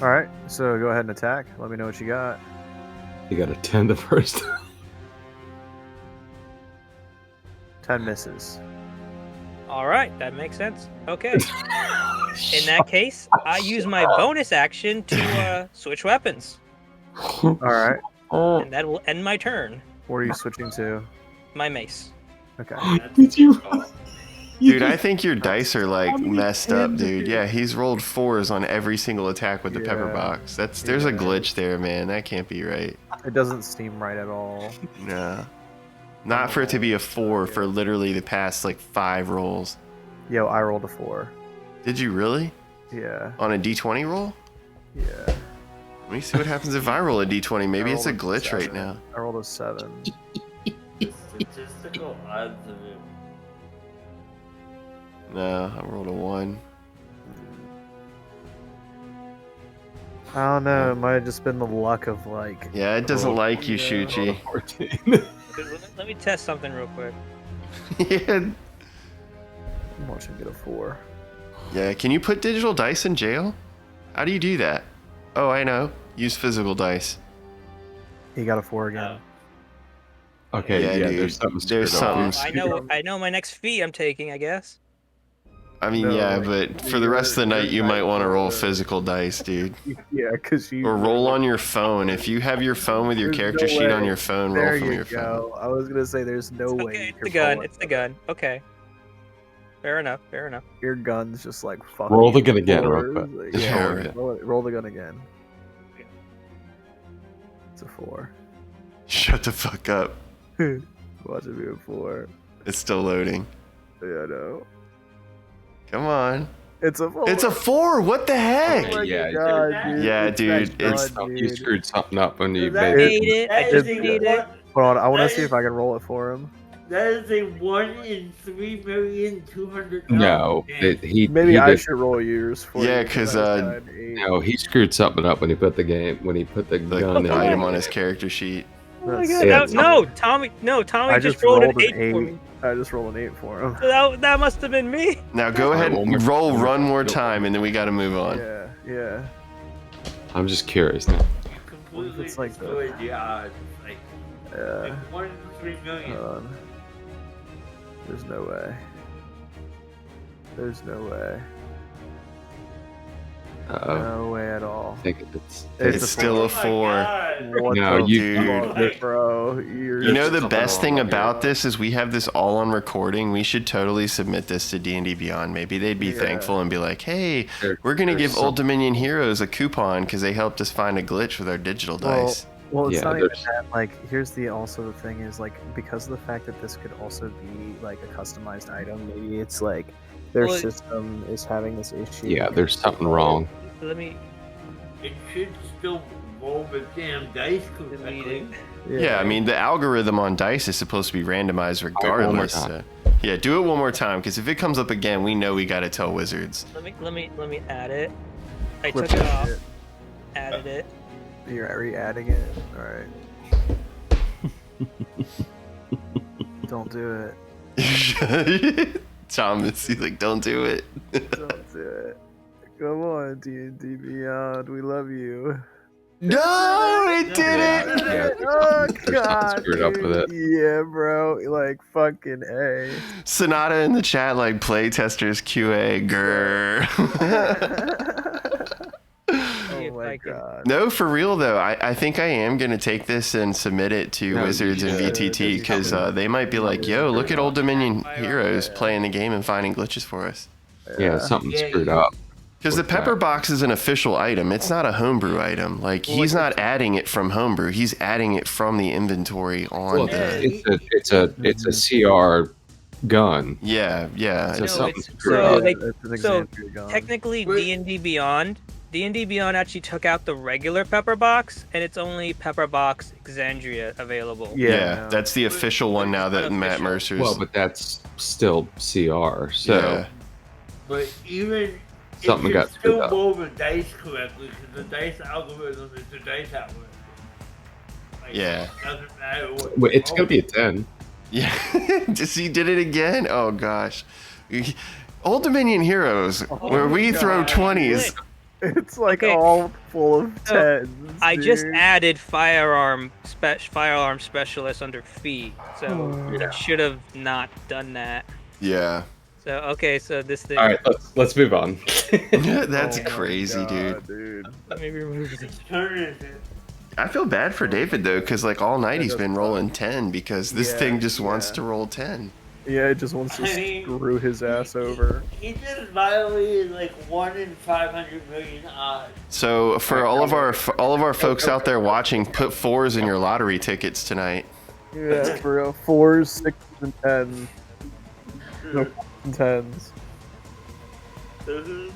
[SPEAKER 1] All right, so go ahead and attack. Let me know what you got.
[SPEAKER 3] You got a 10 the first time.
[SPEAKER 1] 10 misses.
[SPEAKER 2] All right, that makes sense. Okay. In that case, I use my bonus action to switch weapons,
[SPEAKER 1] All right.
[SPEAKER 2] and that will end my turn.
[SPEAKER 1] What are you switching to?
[SPEAKER 2] My mace.
[SPEAKER 1] Okay.
[SPEAKER 3] Did you?
[SPEAKER 4] Dude, I think your dice are like messed up, dude. Yeah, he's rolled 4s on every single attack with the pepper
[SPEAKER 1] Yeah.
[SPEAKER 4] box. There's a glitch there, man. That can't be right.
[SPEAKER 1] It doesn't seem right at all.
[SPEAKER 4] Nah. Not for it to be a 4 for literally the past like 5 rolls.
[SPEAKER 1] Yo, I rolled a 4.
[SPEAKER 4] Did you really?
[SPEAKER 1] Yeah.
[SPEAKER 4] On a d20 roll?
[SPEAKER 1] Yeah.
[SPEAKER 4] Let me see what happens if I roll a d20. Maybe it's a
[SPEAKER 1] rolled a
[SPEAKER 4] glitch right
[SPEAKER 1] 7.
[SPEAKER 4] now.
[SPEAKER 1] I rolled a 7.
[SPEAKER 5] Statistical odds of it.
[SPEAKER 4] No, I rolled a 1.
[SPEAKER 1] I don't know. It might have just been the luck of like.
[SPEAKER 4] Yeah, it doesn't like you,
[SPEAKER 1] Yeah.
[SPEAKER 4] Shuchi.
[SPEAKER 3] 14.
[SPEAKER 2] Let me test something real quick.
[SPEAKER 4] Yeah.
[SPEAKER 1] I'm watching get a 4.
[SPEAKER 4] Yeah, can you put digital dice in jail? How do you do that? Oh, I know. Use physical dice.
[SPEAKER 1] He got a 4 again.
[SPEAKER 3] Okay,
[SPEAKER 4] Yeah,
[SPEAKER 3] yeah,
[SPEAKER 4] dude,
[SPEAKER 3] there's something.
[SPEAKER 4] there's
[SPEAKER 3] screwed up.
[SPEAKER 4] something.
[SPEAKER 2] I know my next feat I'm taking, I guess.
[SPEAKER 4] I mean,
[SPEAKER 1] No,
[SPEAKER 4] yeah, but for the rest of the night, you might want to roll physical dice, dude.
[SPEAKER 1] Yeah, because you.
[SPEAKER 4] Or roll on your phone. If you have your phone with your
[SPEAKER 1] There's
[SPEAKER 4] character
[SPEAKER 1] no
[SPEAKER 4] sheet
[SPEAKER 1] way.
[SPEAKER 4] on your phone,
[SPEAKER 1] There
[SPEAKER 4] roll from
[SPEAKER 1] you
[SPEAKER 4] your phone.
[SPEAKER 1] go. I was gonna say there's no way.
[SPEAKER 2] Okay,
[SPEAKER 1] you
[SPEAKER 2] it's
[SPEAKER 1] can
[SPEAKER 2] the gun.
[SPEAKER 1] roll
[SPEAKER 2] It's the gun. Okay. Fair enough.
[SPEAKER 1] Your gun's just like fuck.
[SPEAKER 3] Roll the gun again, real quick.
[SPEAKER 1] Like,
[SPEAKER 3] Just
[SPEAKER 1] yeah,
[SPEAKER 4] roll it.
[SPEAKER 1] roll the gun again. It's a 4.
[SPEAKER 4] Shut the fuck up.
[SPEAKER 1] Watch it be a 4.
[SPEAKER 4] It's still loading.
[SPEAKER 1] Yeah, I know.
[SPEAKER 4] Come on.
[SPEAKER 1] It's a 4.
[SPEAKER 4] It's a 4. What the heck?
[SPEAKER 1] Oh my
[SPEAKER 3] Yeah,
[SPEAKER 1] God, dude.
[SPEAKER 4] Yeah,
[SPEAKER 1] It's
[SPEAKER 4] dude,
[SPEAKER 1] that
[SPEAKER 4] it's-
[SPEAKER 1] gun,
[SPEAKER 3] You
[SPEAKER 1] dude.
[SPEAKER 3] screwed something up when you
[SPEAKER 5] That
[SPEAKER 3] made
[SPEAKER 2] Made
[SPEAKER 3] it.
[SPEAKER 2] it. I
[SPEAKER 5] That
[SPEAKER 2] just
[SPEAKER 5] is a
[SPEAKER 2] made it.
[SPEAKER 5] one-
[SPEAKER 1] Hold on, I want to
[SPEAKER 5] That
[SPEAKER 1] see
[SPEAKER 5] is-
[SPEAKER 1] if I can roll it for him.
[SPEAKER 5] That is a 1 in 3,200,000.
[SPEAKER 3] No, he
[SPEAKER 1] Maybe
[SPEAKER 3] he
[SPEAKER 1] I
[SPEAKER 3] did,
[SPEAKER 1] should roll yours for
[SPEAKER 4] Yeah,
[SPEAKER 1] you.
[SPEAKER 4] 'cause,
[SPEAKER 1] I got an 8.
[SPEAKER 3] no, he screwed something up when he put the
[SPEAKER 4] The
[SPEAKER 3] gun in.
[SPEAKER 4] item on his character sheet.
[SPEAKER 2] Oh my
[SPEAKER 1] That's-
[SPEAKER 2] god.
[SPEAKER 3] Yeah,
[SPEAKER 2] No, Tommy
[SPEAKER 1] I
[SPEAKER 2] just rolled an 8 for me.
[SPEAKER 1] I just rolled an 8 for him.
[SPEAKER 2] So that must have been me.
[SPEAKER 4] Now go ahead
[SPEAKER 3] One more-
[SPEAKER 4] and roll one more time, and then we got to move on.
[SPEAKER 1] Yeah.
[SPEAKER 3] I'm just curious now.
[SPEAKER 5] Completely
[SPEAKER 1] It's like the-
[SPEAKER 5] destroyed the odds. Like
[SPEAKER 1] Yeah.
[SPEAKER 5] 1 in 3 million.
[SPEAKER 1] Hold on. There's no way. There's no way.
[SPEAKER 3] Uh-oh.
[SPEAKER 1] No way at all.
[SPEAKER 3] I think it's
[SPEAKER 4] It's
[SPEAKER 1] a
[SPEAKER 4] still a 4.
[SPEAKER 1] What
[SPEAKER 3] No,
[SPEAKER 1] the
[SPEAKER 3] you-
[SPEAKER 1] fuck,
[SPEAKER 4] Dude.
[SPEAKER 1] bro. You're
[SPEAKER 4] You know the
[SPEAKER 3] something
[SPEAKER 4] best
[SPEAKER 3] wrong
[SPEAKER 4] thing
[SPEAKER 3] with
[SPEAKER 4] about this is we have this all on recording. We should totally submit this to D&D Beyond. Maybe they'd be
[SPEAKER 1] Yeah.
[SPEAKER 4] thankful and be like, "Hey,
[SPEAKER 3] There-
[SPEAKER 4] we're gonna
[SPEAKER 3] there's
[SPEAKER 4] give Old
[SPEAKER 3] some-
[SPEAKER 4] Dominion Heroes a coupon because they helped us find a glitch with our digital
[SPEAKER 1] Well,
[SPEAKER 4] dice."
[SPEAKER 1] Well, it's
[SPEAKER 3] Yeah,
[SPEAKER 1] not even
[SPEAKER 3] there's-
[SPEAKER 1] that. Like, here's the also the thing is like because of the fact that this could also be like a customized item. Maybe it's like their
[SPEAKER 2] Well,
[SPEAKER 1] system is having this issue.
[SPEAKER 3] yeah, there's something wrong.
[SPEAKER 2] Let me
[SPEAKER 5] It should still roll the damn dice
[SPEAKER 2] delete
[SPEAKER 5] correctly.
[SPEAKER 2] it.
[SPEAKER 4] Yeah, I mean the algorithm on dice is supposed to be randomized
[SPEAKER 3] right, one more
[SPEAKER 4] regardless.
[SPEAKER 3] time.
[SPEAKER 4] Yeah, do it one more time because if it comes up again, we know we got to tell Wizards.
[SPEAKER 2] Let me add it. I
[SPEAKER 1] Clip
[SPEAKER 2] took it
[SPEAKER 1] that
[SPEAKER 2] off.
[SPEAKER 1] shit.
[SPEAKER 2] Added it.
[SPEAKER 1] You're re-adding it. All right. Don't do it.
[SPEAKER 4] Thomas, he's like, don't do it.
[SPEAKER 1] Don't do it. Come on, D&D Beyond. We love you.
[SPEAKER 4] No, it didn't.
[SPEAKER 3] Yeah,
[SPEAKER 1] Oh
[SPEAKER 3] there's something
[SPEAKER 1] god,
[SPEAKER 3] screwed up with it.
[SPEAKER 1] Yeah, bro. Like fucking A.
[SPEAKER 4] Sonata in the chat, like playtesters QA, grr.
[SPEAKER 2] See if
[SPEAKER 1] Oh my
[SPEAKER 2] I can-
[SPEAKER 1] god.
[SPEAKER 4] No, for real though, I think I am gonna take this and submit it to
[SPEAKER 3] No,
[SPEAKER 4] Wizards
[SPEAKER 3] you
[SPEAKER 4] and
[SPEAKER 3] should.
[SPEAKER 4] VTT because they might be like, "Yo, look at Old Dominion heroes playing the game and finding glitches for us."
[SPEAKER 3] Yeah, something
[SPEAKER 5] Yeah,
[SPEAKER 3] screwed
[SPEAKER 5] yeah.
[SPEAKER 3] up.
[SPEAKER 4] Because the
[SPEAKER 3] What's that?
[SPEAKER 4] pepper box is an official item. It's not a homebrew item. Like he's not adding it from homebrew. He's adding it from the inventory on
[SPEAKER 3] Well,
[SPEAKER 4] the.
[SPEAKER 3] it's a CR gun.
[SPEAKER 4] Yeah, yeah.
[SPEAKER 3] So
[SPEAKER 2] No,
[SPEAKER 3] something
[SPEAKER 2] it's-
[SPEAKER 3] screwed
[SPEAKER 2] so
[SPEAKER 3] up.
[SPEAKER 2] they-
[SPEAKER 1] It's an
[SPEAKER 2] so
[SPEAKER 1] Exandria gun.
[SPEAKER 2] Technically,
[SPEAKER 5] Wait.
[SPEAKER 2] D&D Beyond actually took out the regular pepper box, and it's only pepper box Exandria available.
[SPEAKER 4] Yeah,
[SPEAKER 1] no.
[SPEAKER 4] that's the official one now that Matt
[SPEAKER 2] Unofficial.
[SPEAKER 4] Mercer's.
[SPEAKER 3] Well, but that's still CR. So
[SPEAKER 4] yeah.
[SPEAKER 5] But even
[SPEAKER 3] Something
[SPEAKER 5] it
[SPEAKER 3] got
[SPEAKER 5] should
[SPEAKER 3] screwed
[SPEAKER 5] still
[SPEAKER 3] up.
[SPEAKER 5] roll the dice correctly because the dice algorithm is the dice algorithm. Like,
[SPEAKER 4] Yeah.
[SPEAKER 5] It doesn't matter what.
[SPEAKER 3] Wait, it's gonna be a 10.
[SPEAKER 4] Yeah. Just he did it again. Oh gosh. Old Dominion Heroes, where we throw
[SPEAKER 1] God.
[SPEAKER 4] 20s.
[SPEAKER 1] It's like
[SPEAKER 2] Okay.
[SPEAKER 1] all full of
[SPEAKER 2] So,
[SPEAKER 1] tens.
[SPEAKER 2] I just
[SPEAKER 1] dude.
[SPEAKER 2] added firearm specialist under fee, so
[SPEAKER 3] Yeah.
[SPEAKER 2] it should have not done that.
[SPEAKER 4] Yeah.
[SPEAKER 2] So okay, so this thing.
[SPEAKER 3] All right, let's move on.
[SPEAKER 4] That's
[SPEAKER 1] Oh my
[SPEAKER 4] crazy,
[SPEAKER 1] God,
[SPEAKER 4] dude.
[SPEAKER 2] Let me remove this.
[SPEAKER 5] His turn is it?
[SPEAKER 4] I feel bad for David though, because like all night he's been rolling 10 because this
[SPEAKER 1] Yeah,
[SPEAKER 4] thing just wants
[SPEAKER 1] yeah.
[SPEAKER 4] to roll 10.
[SPEAKER 1] Yeah, it just wants to
[SPEAKER 5] I mean,
[SPEAKER 1] screw his ass over.
[SPEAKER 5] He just violated like 1 in 500 million odds.
[SPEAKER 4] So for all of our folks out there watching, put 4s in your lottery tickets tonight.
[SPEAKER 1] Yeah, for real. 4s, 6s, and 10s. No, 4s and 10s.
[SPEAKER 5] So whose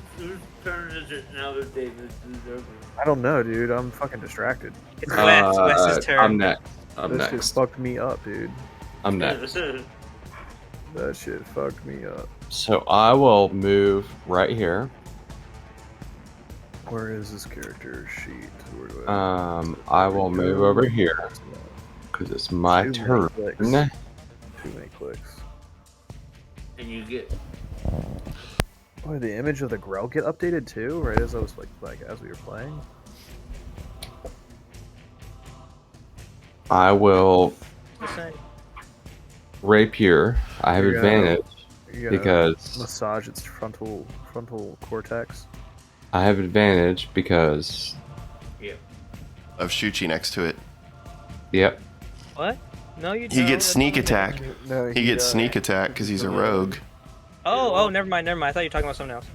[SPEAKER 5] turn is it now that David's over?
[SPEAKER 1] I don't know, dude. I'm fucking distracted.
[SPEAKER 2] It's Wes's turn.
[SPEAKER 3] I'm next. I'm
[SPEAKER 1] That shit
[SPEAKER 3] next.
[SPEAKER 1] fucked me up, dude.
[SPEAKER 3] I'm next.
[SPEAKER 1] That shit fucked me up.
[SPEAKER 3] So I will move right here.
[SPEAKER 1] Where is this character sheet? Where do I...
[SPEAKER 3] I will move over here because it's my
[SPEAKER 1] Too
[SPEAKER 3] turn.
[SPEAKER 1] many clicks. Too many clicks.
[SPEAKER 5] And you get
[SPEAKER 1] Oh, did the image of the Grell get updated too? Right as I was like as we were playing.
[SPEAKER 3] I will
[SPEAKER 2] Percent.
[SPEAKER 3] rapier. I have
[SPEAKER 1] You're gonna-
[SPEAKER 3] advantage
[SPEAKER 1] You gotta
[SPEAKER 3] because
[SPEAKER 1] massage its frontal cortex.
[SPEAKER 3] I have advantage because
[SPEAKER 4] Of Shuchi next to it.
[SPEAKER 3] yep.
[SPEAKER 2] What? No, you.
[SPEAKER 4] He
[SPEAKER 2] don't.
[SPEAKER 4] gets
[SPEAKER 2] That's
[SPEAKER 4] sneak
[SPEAKER 2] not-
[SPEAKER 4] attack.
[SPEAKER 1] No,
[SPEAKER 4] He gets sneak attack because he's a rogue.
[SPEAKER 2] Oh, never mind. I thought you were talking about something else.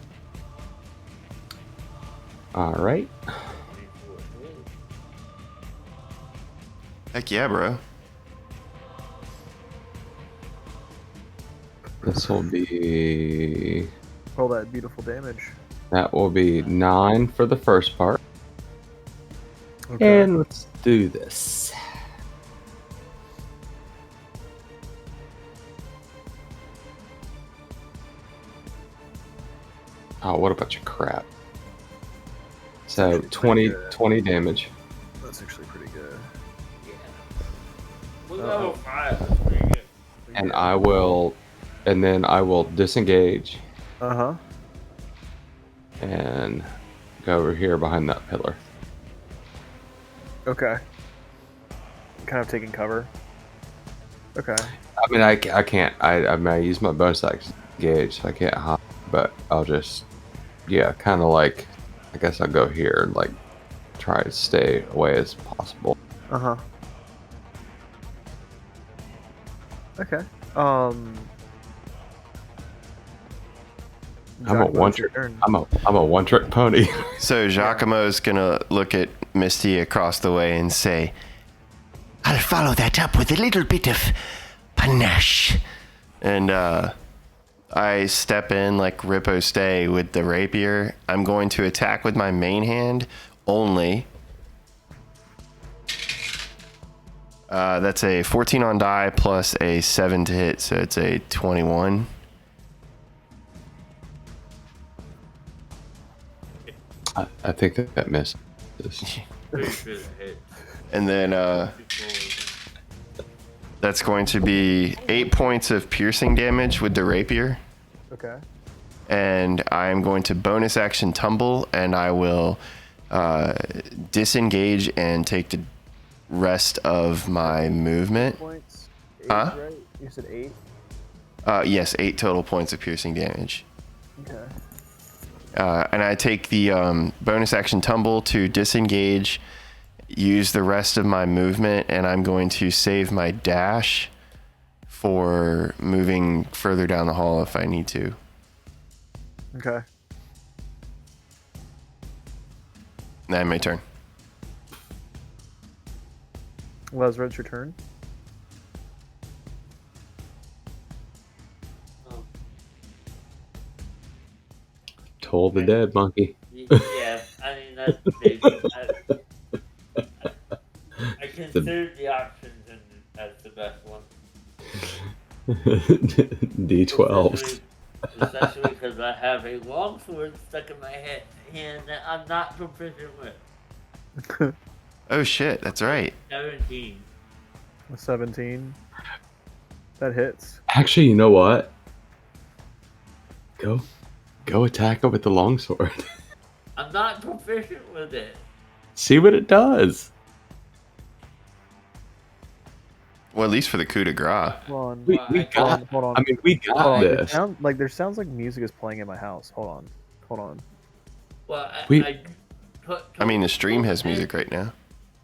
[SPEAKER 3] All right.
[SPEAKER 4] Heck yeah, bro.
[SPEAKER 3] This will be
[SPEAKER 1] All that beautiful damage.
[SPEAKER 3] that will be 9 for the first part.
[SPEAKER 1] Okay.
[SPEAKER 3] And let's do this. Oh, what a bunch of crap. So
[SPEAKER 1] Actually,
[SPEAKER 3] 20,
[SPEAKER 1] pretty good.
[SPEAKER 3] 20 damage.
[SPEAKER 1] That's actually pretty good.
[SPEAKER 5] We're level 5. That's pretty good.
[SPEAKER 3] And then I will disengage
[SPEAKER 1] Uh huh.
[SPEAKER 3] and go over here behind that pillar.
[SPEAKER 1] Okay. Kind of taking cover. Okay.
[SPEAKER 3] I mean, I can't. I mean, I use my bonus action to engage, so I can't hop. But I'll just, yeah, kind of like, I guess I'll go here and like try to stay away as possible.
[SPEAKER 1] Uh huh. Okay.
[SPEAKER 3] I'm a
[SPEAKER 1] Giacomo,
[SPEAKER 3] one
[SPEAKER 1] it's your
[SPEAKER 3] trick.
[SPEAKER 1] turn.
[SPEAKER 3] I'm a one trick pony.
[SPEAKER 4] So Giacomo's gonna look at Misty across the way and say,
[SPEAKER 6] I'll follow that up with a little bit of panache.
[SPEAKER 4] and I step in like riposte with the rapier. I'm going to attack with my main hand only. That's a 14 on die plus a 7 to hit, so it's a 21.
[SPEAKER 3] I think that misses.
[SPEAKER 5] Pretty sure it hit.
[SPEAKER 4] And then that's going to be 8 points of piercing damage with the rapier.
[SPEAKER 1] Okay.
[SPEAKER 4] And I'm going to bonus action tumble, and I will disengage and take the rest of my movement.
[SPEAKER 1] Points. 8,
[SPEAKER 4] Huh?
[SPEAKER 1] right? You said 8?
[SPEAKER 4] Yes, 8 total points of piercing damage.
[SPEAKER 1] Okay.
[SPEAKER 4] And I take the bonus action tumble to disengage, use the rest of my movement, and I'm going to save my dash for moving further down the hall if I need to.
[SPEAKER 1] Okay.
[SPEAKER 4] Now my turn.
[SPEAKER 1] Lesra, it's your turn.
[SPEAKER 3] Toll the dead monkey.
[SPEAKER 5] Yeah, I mean, that's big. I considered the options, and that's the best one.
[SPEAKER 3] D12s.
[SPEAKER 5] Especially because I have a longsword stuck in my hand that I'm not proficient with.
[SPEAKER 4] Oh shit, that's right.
[SPEAKER 5] 17.
[SPEAKER 1] A 17. That hits.
[SPEAKER 3] Actually, you know what? Go attack it with the longsword.
[SPEAKER 5] I'm not proficient with it.
[SPEAKER 3] See what it does.
[SPEAKER 4] Well, at least for the coup de grace.
[SPEAKER 1] Hold on.
[SPEAKER 3] We
[SPEAKER 5] Hold
[SPEAKER 3] got.
[SPEAKER 1] Hold on.
[SPEAKER 3] I mean, we
[SPEAKER 1] Hold
[SPEAKER 3] got
[SPEAKER 1] on.
[SPEAKER 3] this.
[SPEAKER 1] There sounds like music is playing in my house. Hold on.
[SPEAKER 5] Well,
[SPEAKER 4] I mean, the stream has music right now.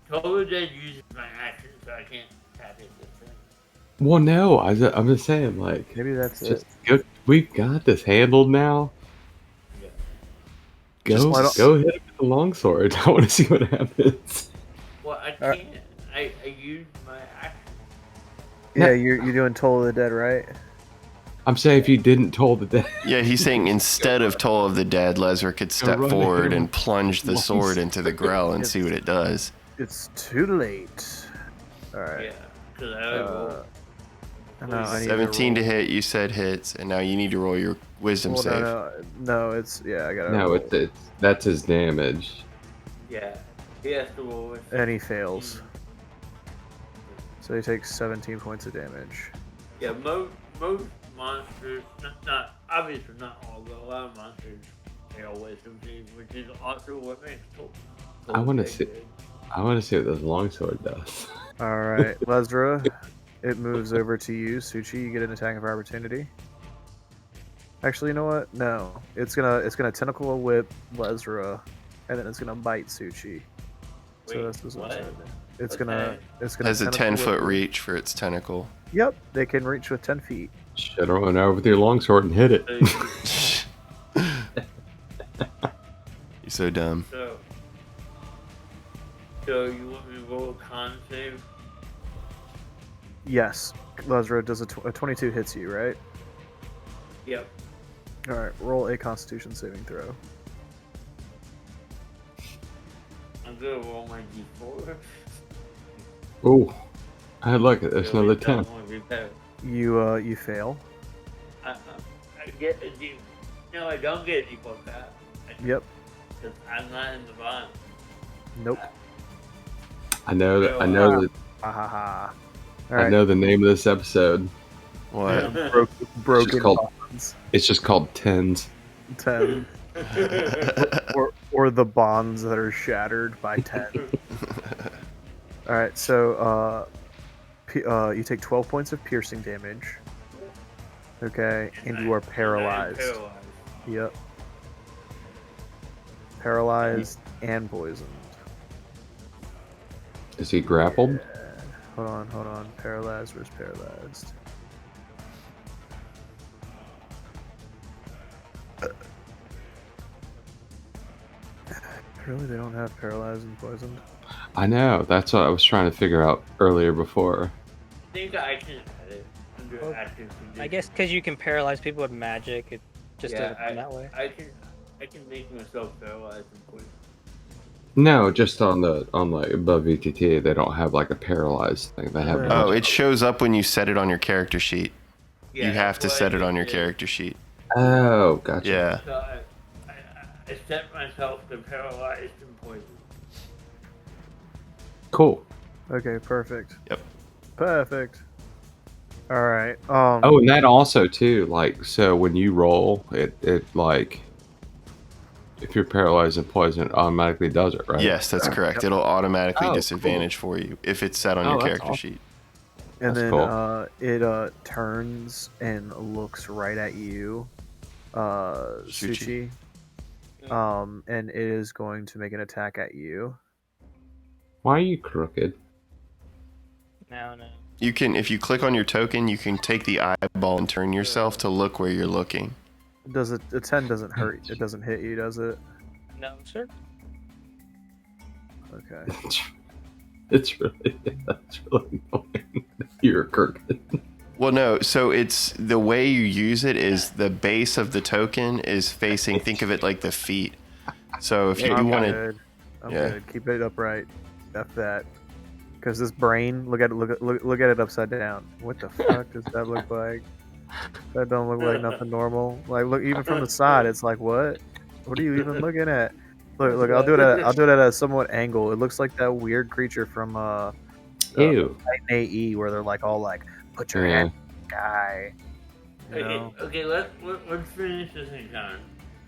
[SPEAKER 5] Total Dead uses my action, so I can't tap into the thing.
[SPEAKER 3] Well, no, I'm just saying, like,
[SPEAKER 1] Maybe that's
[SPEAKER 3] just
[SPEAKER 1] it.
[SPEAKER 3] go, we've got this handled now.
[SPEAKER 5] Yeah.
[SPEAKER 3] Go hit it with the longsword. I want to see what happens.
[SPEAKER 5] Well, I can't. I used my action.
[SPEAKER 1] Yeah, you're doing Toll of the Dead, right?
[SPEAKER 3] I'm saying if you didn't toll the dead.
[SPEAKER 4] Yeah, he's saying instead of Toll of the Dead, Lesra could step
[SPEAKER 3] run
[SPEAKER 4] forward
[SPEAKER 3] ahead
[SPEAKER 4] and
[SPEAKER 3] and
[SPEAKER 4] plunge the sword into the grell and see what it does.
[SPEAKER 1] It's too late. All right.
[SPEAKER 5] Yeah, because I rolled.
[SPEAKER 1] No, I need
[SPEAKER 4] 17 to
[SPEAKER 1] roll.
[SPEAKER 4] hit, you said hits, and now you need to roll your wisdom
[SPEAKER 1] Well,
[SPEAKER 4] save.
[SPEAKER 1] no, it's I gotta.
[SPEAKER 3] No,
[SPEAKER 1] roll.
[SPEAKER 3] it's that's his damage.
[SPEAKER 5] Yeah, he has to roll with.
[SPEAKER 1] And he fails. So he takes 17 points of damage.
[SPEAKER 5] Yeah, most monsters, not obviously not all, but a lot of monsters fail wisdom save, which is also what makes Toll.
[SPEAKER 3] I want to see what this longsword does.
[SPEAKER 1] All right, Lesra, it moves over to you. Suchi, you get an attack of opportunity. Actually, you know what? No, it's gonna tentacle whip Lesra, and then it's gonna bite Suchi. So
[SPEAKER 5] Wait,
[SPEAKER 1] this is what's
[SPEAKER 5] what?
[SPEAKER 1] happening. It's gonna
[SPEAKER 4] Has a
[SPEAKER 1] tentacle
[SPEAKER 4] 10-foot
[SPEAKER 1] whip.
[SPEAKER 4] reach for its tentacle.
[SPEAKER 1] Yep, they can reach with 10 feet.
[SPEAKER 3] Should have run over with your longsword and hit it.
[SPEAKER 4] You're so dumb.
[SPEAKER 5] So you want me to roll a con save?
[SPEAKER 1] Yes, Lesra does a 22 hits you, right?
[SPEAKER 5] Yep.
[SPEAKER 1] All right, roll a Constitution saving throw.
[SPEAKER 5] I'm gonna roll my d4.
[SPEAKER 3] Ooh, I had luck. There's
[SPEAKER 5] So
[SPEAKER 3] another
[SPEAKER 5] it doesn't
[SPEAKER 3] 10.
[SPEAKER 5] want to repair.
[SPEAKER 1] You fail.
[SPEAKER 5] I get a d. No, I don't get a d4 back.
[SPEAKER 1] Yep.
[SPEAKER 5] Because I'm not in the bond.
[SPEAKER 1] Nope.
[SPEAKER 3] I know that. I
[SPEAKER 1] Ha ha ha. All right.
[SPEAKER 3] I know the name of this episode.
[SPEAKER 4] What?
[SPEAKER 1] Broken
[SPEAKER 3] called-
[SPEAKER 1] bonds.
[SPEAKER 3] It's just called Tens.
[SPEAKER 1] 10. or the bonds that are shattered by 10. All right, so you take 12 points of piercing damage. Okay, and you are paralyzed. Yep. Paralyzed and poisoned.
[SPEAKER 3] Is he grappled?
[SPEAKER 1] Hold on. Paralyzed. Where's paralyzed? Really, they don't have paralyzed and poisoned.
[SPEAKER 3] I know. That's what I was trying to figure out earlier before.
[SPEAKER 5] I think I can add it under
[SPEAKER 2] Well,
[SPEAKER 5] active conditions.
[SPEAKER 2] I guess because you can paralyze people with magic, it just
[SPEAKER 5] yeah,
[SPEAKER 2] doesn't come that way.
[SPEAKER 5] I can make myself paralyzed and poison.
[SPEAKER 3] No, just on like above VTT, they don't have like a paralyzed thing. They have.
[SPEAKER 1] Yeah.
[SPEAKER 4] Oh,
[SPEAKER 3] magic.
[SPEAKER 4] it shows up when you set it on your character sheet.
[SPEAKER 5] Yeah,
[SPEAKER 4] You have to
[SPEAKER 5] that's what
[SPEAKER 4] set
[SPEAKER 5] I
[SPEAKER 4] it on your
[SPEAKER 5] did.
[SPEAKER 4] character sheet.
[SPEAKER 3] Oh, gotcha.
[SPEAKER 4] Yeah.
[SPEAKER 5] So I set myself to paralyzed and poison.
[SPEAKER 3] Cool.
[SPEAKER 1] Okay, perfect.
[SPEAKER 4] Yep.
[SPEAKER 1] Perfect. All right.
[SPEAKER 3] Oh, and that also too, like, so when you roll, it like, if you're paralyzed and poisoned, it automatically does it, right?
[SPEAKER 4] Yes, that's correct. It'll automatically
[SPEAKER 3] Oh,
[SPEAKER 4] disadvantage for you if it's set on your
[SPEAKER 3] that's
[SPEAKER 4] character
[SPEAKER 3] awesome.
[SPEAKER 4] sheet.
[SPEAKER 1] And
[SPEAKER 3] That's
[SPEAKER 1] then
[SPEAKER 3] cool.
[SPEAKER 1] it turns and looks right at you,
[SPEAKER 4] Shuchi.
[SPEAKER 1] Suchi. And it is going to make an attack at you.
[SPEAKER 3] Why are you crooked?
[SPEAKER 2] No.
[SPEAKER 4] You can, if you click on your token, you can take the eyeball and turn yourself to look where you're looking.
[SPEAKER 1] Does it? A 10 doesn't hurt. It doesn't hit you, does it?
[SPEAKER 2] No, sir.
[SPEAKER 1] Okay.
[SPEAKER 3] It's really annoying. You're crooked.
[SPEAKER 4] Well, no. So it's the way you use it is the base of the token is facing. Think of it like the feet. So if you do
[SPEAKER 1] I'm
[SPEAKER 4] want to,
[SPEAKER 1] good. I'm
[SPEAKER 4] yeah.
[SPEAKER 1] good. Keep it upright. F that. Because this brain, look at it upside down. What the fuck does that look like? That don't look like nothing normal. Like, look, even from the side, it's like, what? What are you even looking at? Look, I'll do it at a somewhat angle. It looks like that weird creature from
[SPEAKER 3] Ew.
[SPEAKER 1] AE, where they're like all like, put your hand in the sky. You know?
[SPEAKER 5] Okay, let's finish this encounter.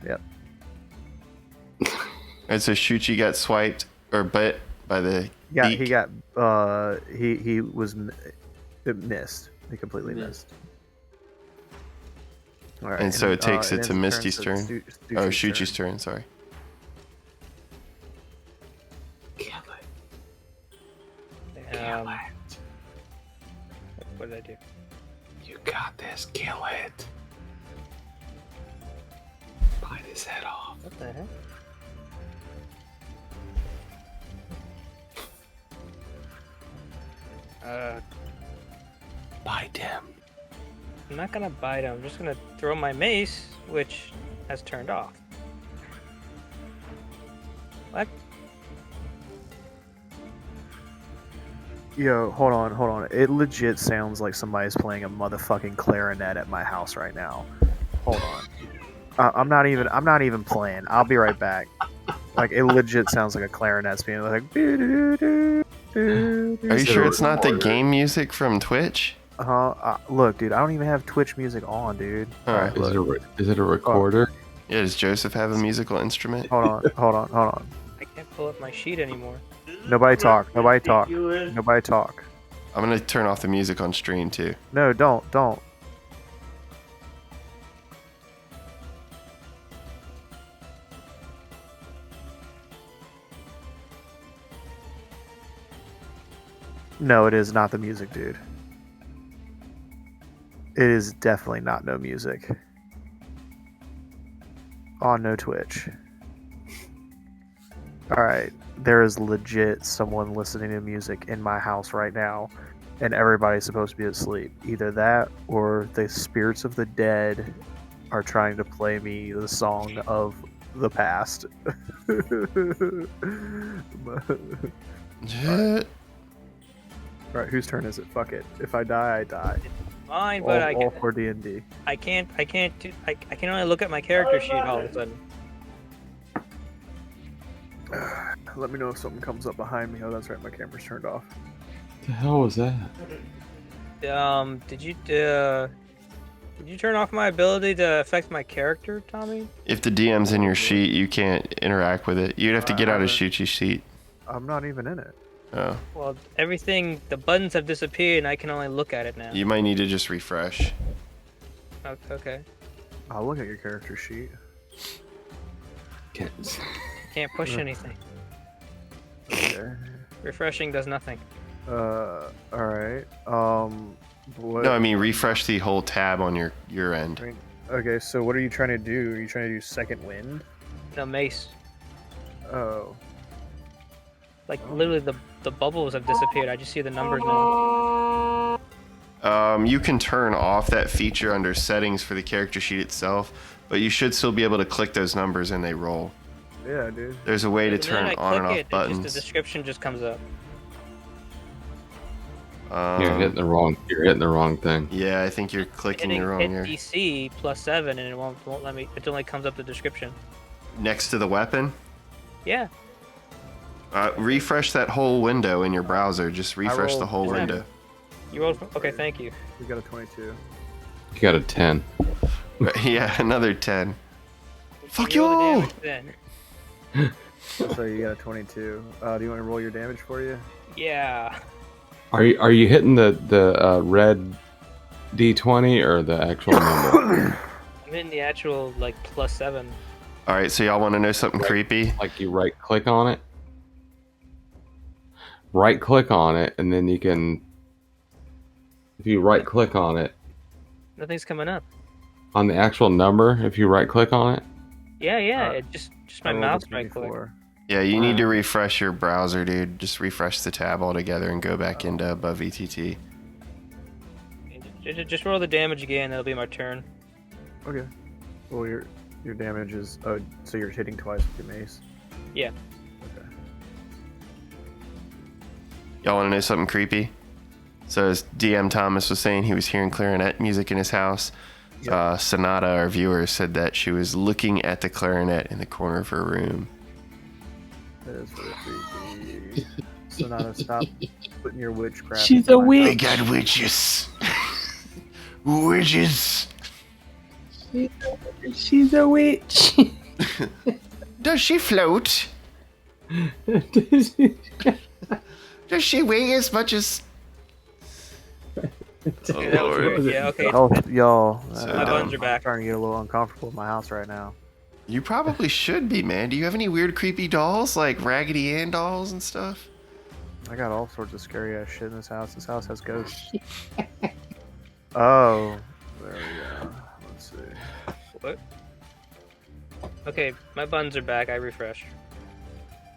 [SPEAKER 1] Yep.
[SPEAKER 4] and so Shuchi got swiped or bit by the.
[SPEAKER 1] Yeah,
[SPEAKER 4] beak.
[SPEAKER 1] he got he was it missed. He completely missed. All right,
[SPEAKER 4] And so it takes it
[SPEAKER 1] ends
[SPEAKER 4] to
[SPEAKER 1] the
[SPEAKER 4] Misty's
[SPEAKER 1] so
[SPEAKER 4] turn.
[SPEAKER 1] Suchi's
[SPEAKER 4] Oh, Shuchi's turn. Sorry.
[SPEAKER 3] Kill it.
[SPEAKER 2] What did I do?
[SPEAKER 3] You got this. Kill it. Bite his head off.
[SPEAKER 2] What the heck?
[SPEAKER 3] Bite him.
[SPEAKER 2] I'm not gonna bite him. I'm just gonna throw my mace, which has turned off. What?
[SPEAKER 1] Yo, hold on. It legit sounds like somebody's playing a motherfucking clarinet at my house right now. Hold on. I'm not even playing. I'll be right back. Like, it legit sounds like a clarinet's being like.
[SPEAKER 4] Are you sure it's not the game music from Twitch?
[SPEAKER 1] Look, dude, I don't even have Twitch music on, dude.
[SPEAKER 4] Huh.
[SPEAKER 1] Alright, look.
[SPEAKER 3] Is it a recorder?
[SPEAKER 4] Yeah, does Joseph have a musical instrument?
[SPEAKER 1] Hold on.
[SPEAKER 2] I can't pull up my sheet anymore.
[SPEAKER 1] Nobody talk. Nobody talk.
[SPEAKER 5] Ridiculous.
[SPEAKER 1] Nobody talk.
[SPEAKER 4] I'm gonna turn off the music on stream too.
[SPEAKER 1] No, don't. No, it is not the music, dude. It is definitely not no music. On no Twitch. Alright, there is legit someone listening to music in my house right now, and everybody's supposed to be asleep. Either that, or the spirits of the dead are trying to play me the song of the past. Alright, whose turn is it? Fuck it. If I die, I die.
[SPEAKER 2] Fine, but
[SPEAKER 1] all for D&D.
[SPEAKER 2] I can't I can only look at my character sheet all of a sudden.
[SPEAKER 1] Let me know if something comes up behind me. Oh, that's right, my camera's turned off.
[SPEAKER 3] What the hell was that?
[SPEAKER 2] Did you turn off my ability to affect my character, Tommy?
[SPEAKER 4] If the DM's in your sheet, you can't interact with it. You'd have to get out of Shuchi's sheet.
[SPEAKER 1] I'm not even in it.
[SPEAKER 4] Oh.
[SPEAKER 2] Well, everything, the buttons have disappeared and I can only look at it now.
[SPEAKER 4] You might need to just refresh.
[SPEAKER 2] Okay.
[SPEAKER 1] I'll look at your character sheet.
[SPEAKER 2] Can't push anything.
[SPEAKER 1] Okay.
[SPEAKER 2] Refreshing does nothing.
[SPEAKER 1] Alright. What?
[SPEAKER 4] No, I mean refresh the whole tab on your end.
[SPEAKER 1] Okay, so what are you trying to do? Are you trying to do second wind?
[SPEAKER 2] No, mace.
[SPEAKER 1] Oh.
[SPEAKER 2] Like literally the bubbles have disappeared. I just see the numbers now.
[SPEAKER 4] You can turn off that feature under settings for the character sheet itself, but you should still be able to click those numbers and they roll.
[SPEAKER 1] Yeah, dude.
[SPEAKER 4] There's a way to
[SPEAKER 2] And then
[SPEAKER 4] turn
[SPEAKER 2] I
[SPEAKER 4] on and
[SPEAKER 2] click
[SPEAKER 4] off
[SPEAKER 2] it,
[SPEAKER 4] buttons.
[SPEAKER 2] just the description just comes up.
[SPEAKER 3] You're hitting the wrong thing.
[SPEAKER 4] Yeah, I think you're clicking the wrong
[SPEAKER 2] hit
[SPEAKER 4] area.
[SPEAKER 2] DC +7 and it won't let me. It only comes up the description.
[SPEAKER 4] Next to the weapon,
[SPEAKER 2] Yeah.
[SPEAKER 4] refresh that whole window in your browser. Just refresh the
[SPEAKER 1] rolled
[SPEAKER 4] whole
[SPEAKER 1] 20.
[SPEAKER 4] window.
[SPEAKER 2] You rolled. Okay, thank you.
[SPEAKER 1] We got a 22.
[SPEAKER 3] You got a 10.
[SPEAKER 4] Yeah, another 10. Fuck
[SPEAKER 2] You roll the
[SPEAKER 4] you!
[SPEAKER 2] damage then.
[SPEAKER 1] So you got a 22. Do you want me to roll your damage for you?
[SPEAKER 2] Yeah.
[SPEAKER 3] Are you hitting the red D20 or the actual number?
[SPEAKER 2] I'm in the actual like +7.
[SPEAKER 4] All right, so y'all want to know something creepy?
[SPEAKER 3] Like you right click on it? Right click on it, and then you can. If you right click on it,
[SPEAKER 2] Nothing's coming up.
[SPEAKER 3] on the actual number, if you right click on it,
[SPEAKER 2] Yeah, yeah.
[SPEAKER 1] Uh,
[SPEAKER 2] It just my
[SPEAKER 1] I rolled a
[SPEAKER 2] mouse right click.
[SPEAKER 1] 24.
[SPEAKER 4] Yeah, you need to refresh your browser, dude. Just refresh the tab altogether and go back into above ETT.
[SPEAKER 2] Just roll the damage again. That'll be my turn.
[SPEAKER 1] Okay. Well, your damage is. Oh, so you're hitting twice with your mace.
[SPEAKER 2] Yeah.
[SPEAKER 1] Okay.
[SPEAKER 4] Y'all want to know something creepy? So as DM Thomas was saying, he was hearing clarinet music in his house.
[SPEAKER 1] Yep.
[SPEAKER 4] Sonata, our viewer, said that she was looking at the clarinet in the corner of her room.
[SPEAKER 1] That is really creepy. Sonata, stop putting your witchcraft.
[SPEAKER 6] She's
[SPEAKER 1] in
[SPEAKER 6] a
[SPEAKER 1] my
[SPEAKER 6] witch.
[SPEAKER 1] house.
[SPEAKER 6] I got witches. Witches.
[SPEAKER 8] She's a witch.
[SPEAKER 6] Does she float? Does she weigh as much as...
[SPEAKER 4] Oh,
[SPEAKER 2] That was
[SPEAKER 4] Lord.
[SPEAKER 2] weird. Yeah. Okay.
[SPEAKER 1] Y'all,
[SPEAKER 4] So
[SPEAKER 2] My buns are
[SPEAKER 1] I'm
[SPEAKER 2] back.
[SPEAKER 1] starting to get a little uncomfortable in my house right now.
[SPEAKER 4] You probably should be, man. Do you have any weird, creepy dolls, like Raggedy Ann dolls and stuff?
[SPEAKER 1] I got all sorts of scary ass shit in this house. This house has ghosts. Oh, there we go. Let's see.
[SPEAKER 2] What? Okay, my buns are back. I refresh.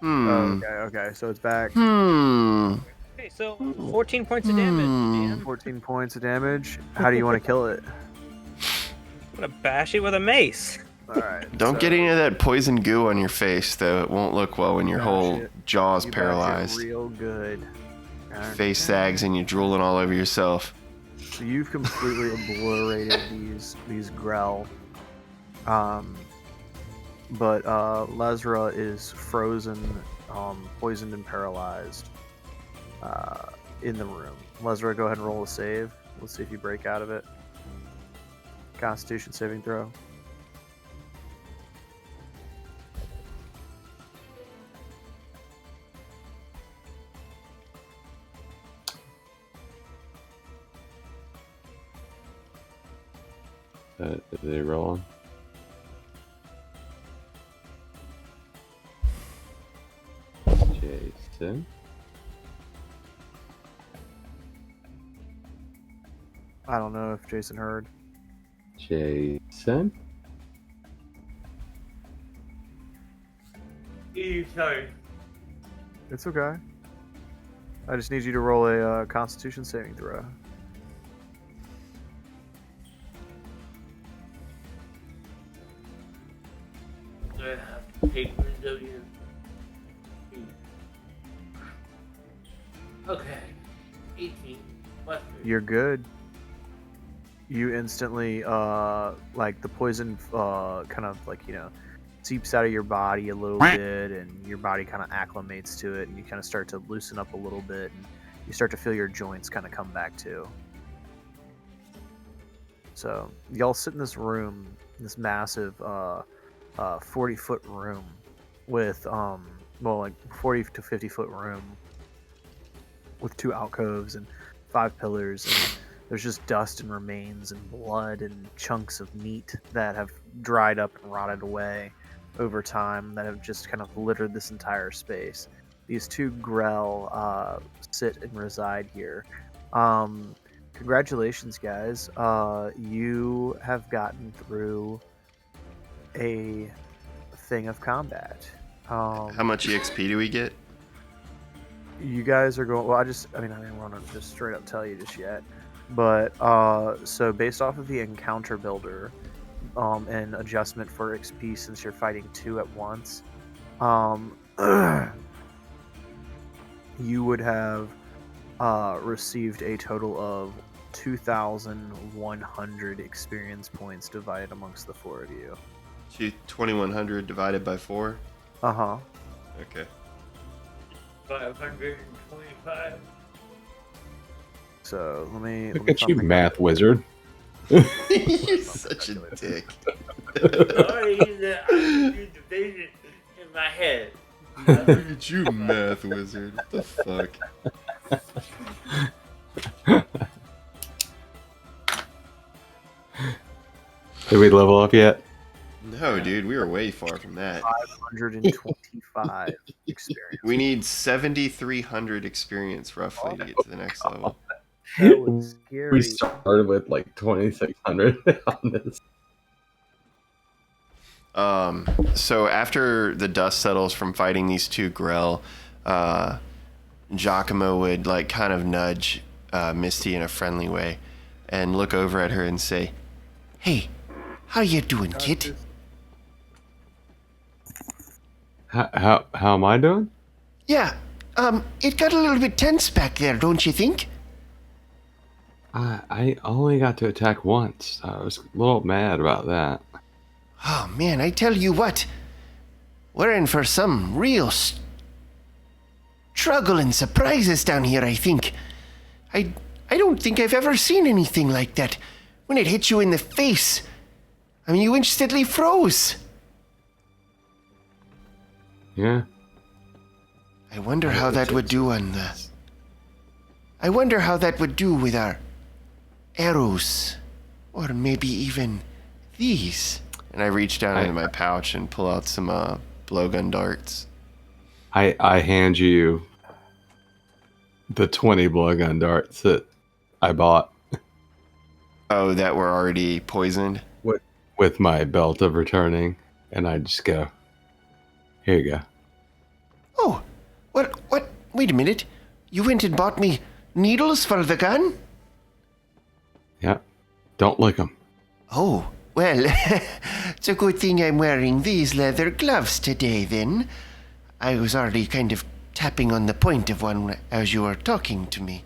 [SPEAKER 4] Hmm.
[SPEAKER 1] Okay. So it's back.
[SPEAKER 2] Okay, so 14 points of damage. Man.
[SPEAKER 1] 14 points of damage. How do you want to kill it?
[SPEAKER 2] I'm gonna bash it with a mace.
[SPEAKER 1] All right.
[SPEAKER 4] Don't get any of that poison goo on your face, though. It won't look well when your
[SPEAKER 1] Bash
[SPEAKER 4] whole
[SPEAKER 1] it.
[SPEAKER 4] jaw's
[SPEAKER 1] You bash it
[SPEAKER 4] paralyzed.
[SPEAKER 1] real good.
[SPEAKER 4] Face sags and you're drooling all over yourself.
[SPEAKER 1] So you've completely obliterated these Grell. But Lesra is frozen, poisoned, and paralyzed in the room. Lesra, go ahead and roll a save. Let's see if you break out of it. Constitution saving throw.
[SPEAKER 3] is it rolling? Jason.
[SPEAKER 1] I don't know if Jason heard.
[SPEAKER 3] Jason.
[SPEAKER 5] Sorry.
[SPEAKER 1] It's okay. I just need you to roll a Constitution saving throw.
[SPEAKER 5] Do I have to take window in? Okay. 18. Plus 3.
[SPEAKER 1] You're good. You instantly, like the poison, kind of like, seeps out of your body a little bit, and your body kind of acclimates to it, and you kind of start to loosen up a little bit, and you start to feel your joints kind of come back too. So y'all sit in this room, this massive 40-foot room with like 40 to 50-foot room with 2 alcoves and 5 pillars, and there's just dust and remains and blood and chunks of meat that have dried up and rotted away over time that have just kind of littered this entire space. These 2 Grell sit and reside here. Congratulations, guys. You have gotten through a thing of combat.
[SPEAKER 4] How much EXP do we get?
[SPEAKER 1] You guys are going. Well, I didn't want to just straight up tell you just yet, but so based off of the encounter builder, and adjustment for XP since you're fighting 2 at once, you would have received a total of 2,100 experience points divided amongst the 4 of you.
[SPEAKER 4] 2,100 divided by 4?
[SPEAKER 1] Uh-huh.
[SPEAKER 4] Okay.
[SPEAKER 5] 525.
[SPEAKER 1] So let me
[SPEAKER 3] Look at you, math wizard.
[SPEAKER 4] You're such a dick.
[SPEAKER 5] Sorry, I do division in my head.
[SPEAKER 4] Look at you, math wizard. What the fuck?
[SPEAKER 3] Did we level up yet?
[SPEAKER 4] No, dude, we are way far from that.
[SPEAKER 1] 525 experience.
[SPEAKER 4] We need 7,300 experience roughly to get to the next level.
[SPEAKER 1] That was scary.
[SPEAKER 3] We started with like 2,600 on this.
[SPEAKER 4] So after the dust settles from fighting these 2 Grell, Giacomo would like kind of nudge Misty in a friendly way and look over at her and say,
[SPEAKER 6] Hey, how you doing, kid?
[SPEAKER 3] How am I doing?
[SPEAKER 6] Yeah, it got a little bit tense back there, don't you think?
[SPEAKER 3] I only got to attack once. I was a little mad about that.
[SPEAKER 6] Oh man, I tell you what, we're in for some real struggle and surprises down here, I think. I don't think I've ever seen anything like that. When it hit you in the face, I mean, you instantly froze.
[SPEAKER 3] Yeah.
[SPEAKER 6] I wonder how that would do on the... I wonder how that would do with our arrows. Or maybe even these.
[SPEAKER 4] and I reach down into my pouch and pull out some blowgun darts.
[SPEAKER 3] I hand you the 20 blowgun darts that I bought.
[SPEAKER 4] Oh, that were already poisoned?
[SPEAKER 3] With my belt of returning, and I just go, here you go.
[SPEAKER 6] Oh, what? Wait a minute. You went and bought me needles for the gun?
[SPEAKER 3] Yeah, don't lick them.
[SPEAKER 6] Oh, well, it's a good thing I'm wearing these leather gloves today, then. I was already kind of tapping on the point of one as you were talking to me.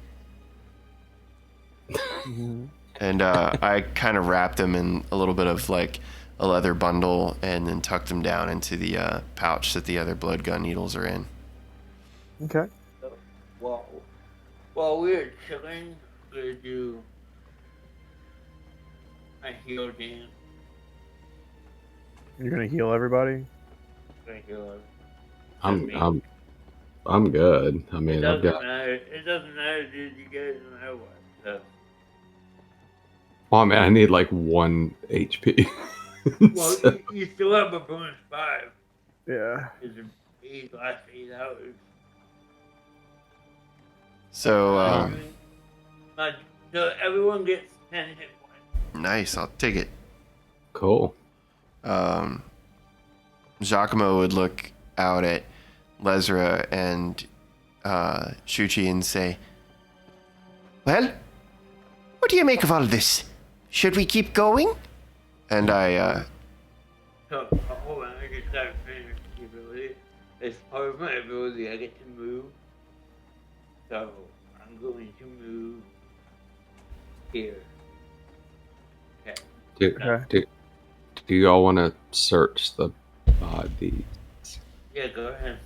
[SPEAKER 4] And I kind of wrapped them in a little bit of like a leather bundle and then tucked them down into the pouch that the other blood gun needles are in.
[SPEAKER 1] Okay.
[SPEAKER 5] While we were chilling, we're gonna do a heal dance.
[SPEAKER 1] You're gonna heal everybody?
[SPEAKER 5] Gonna heal
[SPEAKER 3] I'm good. I mean, I've got.
[SPEAKER 5] It doesn't matter, dude. You guys no matter what. So.
[SPEAKER 3] Oh man, I need like 1 HP.
[SPEAKER 5] Well,
[SPEAKER 3] So-
[SPEAKER 5] you still have a bonus 5.
[SPEAKER 1] Yeah.
[SPEAKER 5] It's the last 8 hours.
[SPEAKER 4] So,
[SPEAKER 5] So everyone gets 10 hit points.
[SPEAKER 4] nice, I'll take it.
[SPEAKER 3] Cool.
[SPEAKER 4] Giacomo would look out at Lesra and Shuchi and say,
[SPEAKER 6] Well, what do you make of all this? Should we keep going?
[SPEAKER 4] and I,
[SPEAKER 5] So, hold on, I just gotta finish the ability. As part of my ability, I get to move. So, I'm going to move here. Okay.
[SPEAKER 3] Do you all want to search the body?
[SPEAKER 5] Yeah, go ahead.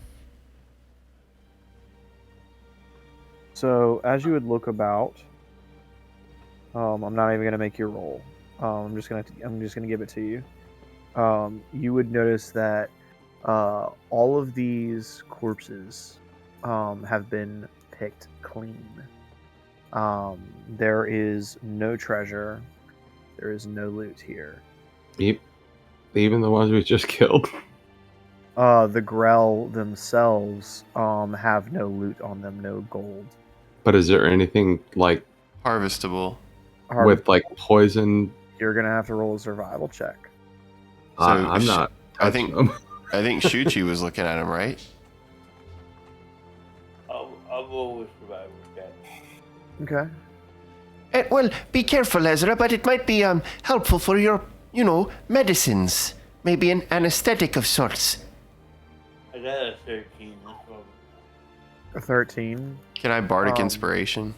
[SPEAKER 1] So as you would look about, I'm not even gonna make you roll. I'm just gonna give it to you. You would notice that all of these corpses have been picked clean. There is no treasure. There is no loot here.
[SPEAKER 3] Even the ones we just killed.
[SPEAKER 1] The Grell themselves have no loot on them, no gold.
[SPEAKER 3] But is there anything like
[SPEAKER 4] harvestable.
[SPEAKER 3] with like poison?
[SPEAKER 1] You're gonna have to roll a survival check.
[SPEAKER 4] So
[SPEAKER 3] I'm not.
[SPEAKER 4] I think
[SPEAKER 3] touching them.
[SPEAKER 4] I think Shuchi was looking at him, right?
[SPEAKER 5] I'll go with survival check.
[SPEAKER 1] Okay.
[SPEAKER 6] Well, be careful, Ezra, but it might be helpful for your, medicines. Maybe an anesthetic of sorts.
[SPEAKER 5] I got a 13. That's what
[SPEAKER 1] A 13.
[SPEAKER 4] Can I bardic
[SPEAKER 1] Um,
[SPEAKER 4] inspiration?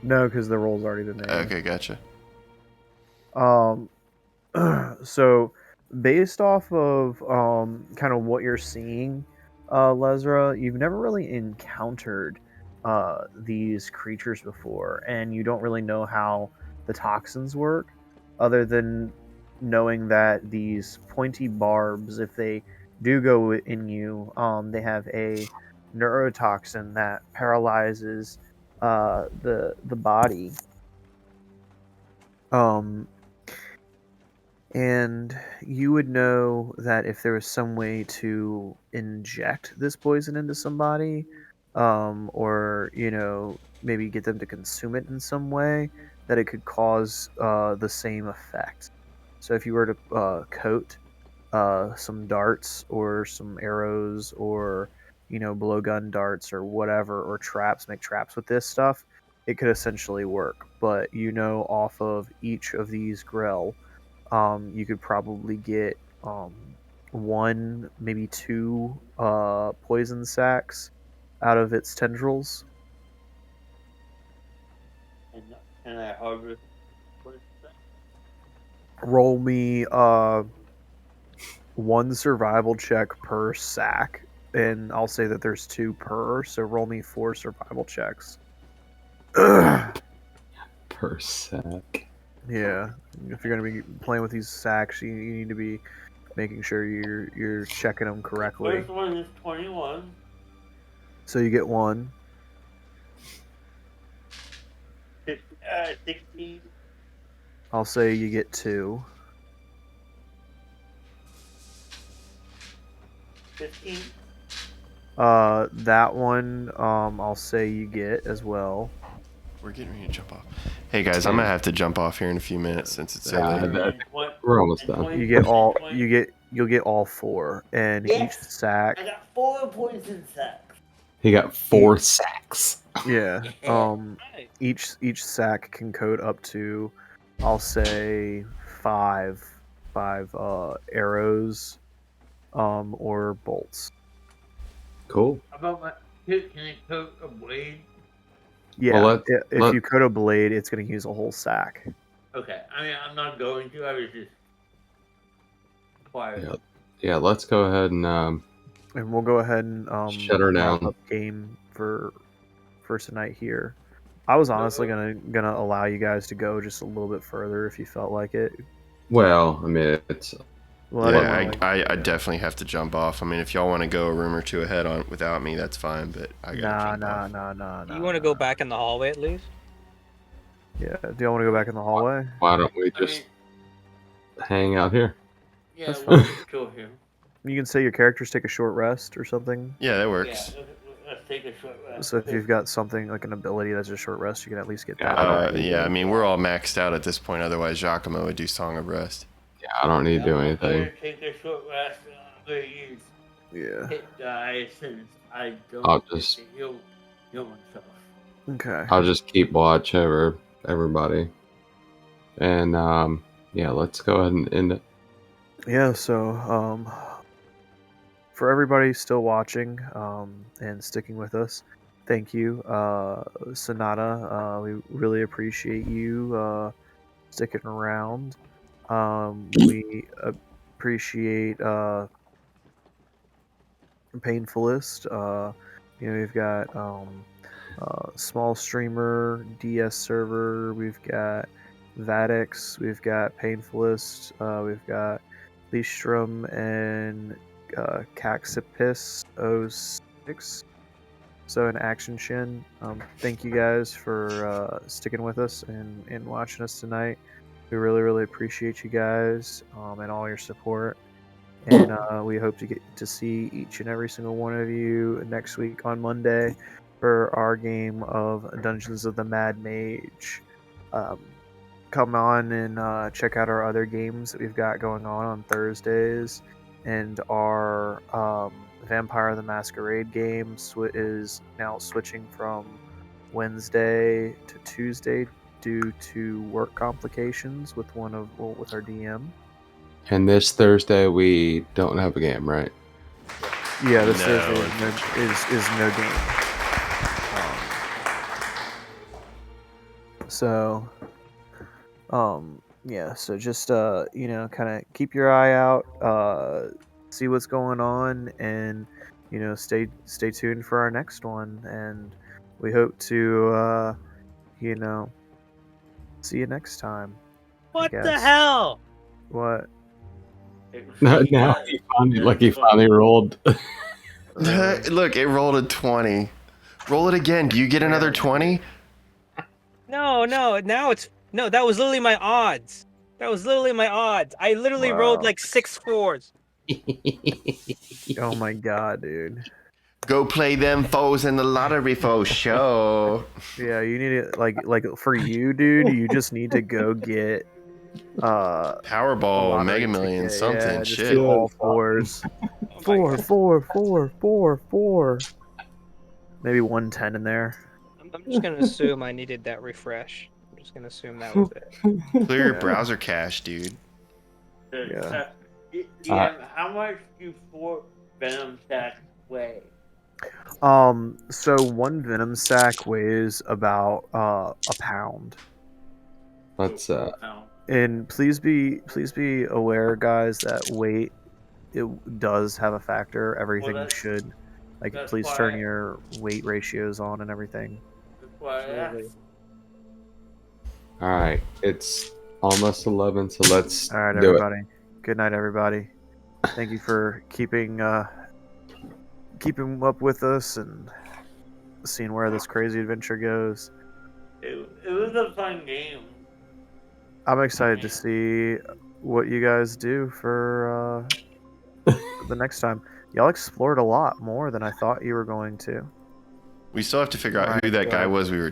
[SPEAKER 1] No, because the roll's already been made.
[SPEAKER 4] Okay, gotcha.
[SPEAKER 1] So based off of kind of what you're seeing, Lesra, you've never really encountered these creatures before, and you don't really know how the toxins work, other than knowing that these pointy barbs, if they do go in you, they have a neurotoxin that paralyzes the body. And you would know that if there was some way to inject this poison into somebody, or maybe get them to consume it in some way, that it could cause the same effect. So if you were to coat some darts or some arrows or blowgun darts or whatever, or traps, make traps with this stuff, it could essentially work. But off of each of these Grell, you could probably get one, maybe two poison sacs out of its tendrils.
[SPEAKER 5] and I harvest.
[SPEAKER 1] Roll me one survival check per sack, and I'll say that there's two per, so roll me 4 survival checks.
[SPEAKER 3] Per sec.
[SPEAKER 1] Yeah, if you're gonna be playing with these sacks, you need to be making sure you're checking them correctly.
[SPEAKER 5] First one is 21.
[SPEAKER 1] So you get one.
[SPEAKER 5] 16.
[SPEAKER 1] I'll say you get 2.
[SPEAKER 5] 15.
[SPEAKER 1] That one, I'll say you get as well.
[SPEAKER 4] We're getting ready to jump off. Hey guys, I'm gonna have to jump off here in a few minutes since it's so late.
[SPEAKER 3] We're almost done.
[SPEAKER 1] You get all. You'll get all 4, and
[SPEAKER 5] Yes!
[SPEAKER 1] each sack.
[SPEAKER 5] I got 4 poison sacks.
[SPEAKER 3] He got 4 sacks.
[SPEAKER 1] Yeah.
[SPEAKER 2] Right.
[SPEAKER 1] Each sack can coat up to, I'll say, 5 arrows, or bolts.
[SPEAKER 3] Cool.
[SPEAKER 5] How about can I coat a blade?
[SPEAKER 1] Yeah.
[SPEAKER 3] Well,
[SPEAKER 1] if you coat a blade, it's going to use a whole sack.
[SPEAKER 5] Okay. I mean, I'm not going to. I was just quiet.
[SPEAKER 3] Yeah, let's go ahead and
[SPEAKER 1] And we'll go ahead and
[SPEAKER 3] shut her
[SPEAKER 1] wrap
[SPEAKER 3] down.
[SPEAKER 1] up game for tonight here. I was honestly gonna allow you guys to go just a little bit further if you felt like it.
[SPEAKER 3] Well, I mean, it's
[SPEAKER 1] Well,
[SPEAKER 4] Yeah, I definitely have to jump off. I mean, if y'all want to go a room or two ahead on without me, that's fine. But I gotta jump off.
[SPEAKER 1] Nah.
[SPEAKER 2] Do you want to go back in the hallway at least?
[SPEAKER 1] Yeah. Do y'all want to go back in the hallway?
[SPEAKER 3] why don't we just hang out here?
[SPEAKER 5] Yeah,
[SPEAKER 1] That's
[SPEAKER 5] we'll
[SPEAKER 1] fine.
[SPEAKER 5] just chill here.
[SPEAKER 1] You can say your characters take a short rest or something.
[SPEAKER 4] Yeah, that
[SPEAKER 5] Yeah,
[SPEAKER 4] works.
[SPEAKER 5] let's take a short rest.
[SPEAKER 1] So if you've got something like an ability that's a short rest, you can at least get
[SPEAKER 3] Yeah,
[SPEAKER 1] that.
[SPEAKER 3] I don't
[SPEAKER 1] out.
[SPEAKER 4] Yeah, I mean, we're all maxed out at this point. Otherwise, Giacomo would do Song of Rest.
[SPEAKER 3] Yeah, I don't need to do
[SPEAKER 5] I'm
[SPEAKER 3] anything.
[SPEAKER 5] gonna take a short rest. I'm gonna use
[SPEAKER 1] Yeah.
[SPEAKER 5] hit die since I don't
[SPEAKER 3] I'll
[SPEAKER 5] get
[SPEAKER 3] just-
[SPEAKER 5] to heal myself.
[SPEAKER 1] Okay.
[SPEAKER 3] I'll just keep watch over everybody. And yeah, let's go ahead and end it.
[SPEAKER 1] Yeah. So for everybody still watching and sticking with us, thank you, Sonata. We really appreciate you sticking around. We appreciate Painfulest. We've got Small Streamer, DS Server. We've got Vadix. We've got Painfulest. We've got Leestrom and Caxipis 06. So an Action Shin. Thank you guys for sticking with us and watching us tonight. We really, really appreciate you guys and all your support. And we hope to get to see each and every single one of you next week on Monday for our game of Dungeons of the Mad Mage. Come on and check out our other games that we've got going on Thursdays. and our Vampire the Masquerade game is now switching from Wednesday to Tuesday due to work complications with with our DM.
[SPEAKER 3] And this Thursday we don't have a game, right?
[SPEAKER 1] Yeah, this
[SPEAKER 4] No,
[SPEAKER 1] Thursday is no game. So, yeah. So just kind of keep your eye out, see what's going on, and stay tuned for our next one. And we hope to see you next time.
[SPEAKER 2] What the
[SPEAKER 1] guess.
[SPEAKER 2] hell?
[SPEAKER 1] What?
[SPEAKER 3] Now he finally rolled.
[SPEAKER 4] Look, it rolled a 20. Roll it again. Do you get another 20?
[SPEAKER 2] No, now it's... No, that was literally my odds. That was literally my odds. I literally rolled
[SPEAKER 1] Wow.
[SPEAKER 2] like 6 4s.
[SPEAKER 1] Oh my god, dude.
[SPEAKER 4] Go play them foes in the lottery for show.
[SPEAKER 1] Yeah, you need it like for you, dude. You just need to go get a
[SPEAKER 4] Powerball,
[SPEAKER 1] lottery
[SPEAKER 4] Mega Millions,
[SPEAKER 1] ticket.
[SPEAKER 4] something.
[SPEAKER 1] Yeah, just
[SPEAKER 4] Shit.
[SPEAKER 1] do all fours.
[SPEAKER 2] Oh
[SPEAKER 1] Four, four. Maybe 110 in there.
[SPEAKER 2] I'm just gonna assume I needed that refresh. I'm just gonna assume that was it.
[SPEAKER 4] Clear your
[SPEAKER 1] Yeah.
[SPEAKER 4] browser cache, dude.
[SPEAKER 1] Yeah.
[SPEAKER 5] DM, how much do 4 Venom sacks weigh?
[SPEAKER 1] So one venom sack weighs about a pound.
[SPEAKER 3] Let's
[SPEAKER 1] And please be aware, guys, that weight it does have a factor. Everything
[SPEAKER 5] that's-
[SPEAKER 1] should. Like,
[SPEAKER 5] that's
[SPEAKER 1] please
[SPEAKER 5] why-
[SPEAKER 1] turn your weight ratios on and everything.
[SPEAKER 5] That's why I asked.
[SPEAKER 3] all right. It's almost 11, so let's
[SPEAKER 1] All right,
[SPEAKER 3] do it.
[SPEAKER 1] everybody. Good night, everybody. Thank you for keeping up with us and seeing where this crazy adventure goes.
[SPEAKER 5] It was a fun game.
[SPEAKER 1] I'm excited to see what you guys do for the next time. Y'all explored a lot more than I thought you were going to.
[SPEAKER 4] We still have to figure out
[SPEAKER 1] My
[SPEAKER 4] who that guy
[SPEAKER 1] God.
[SPEAKER 4] was we were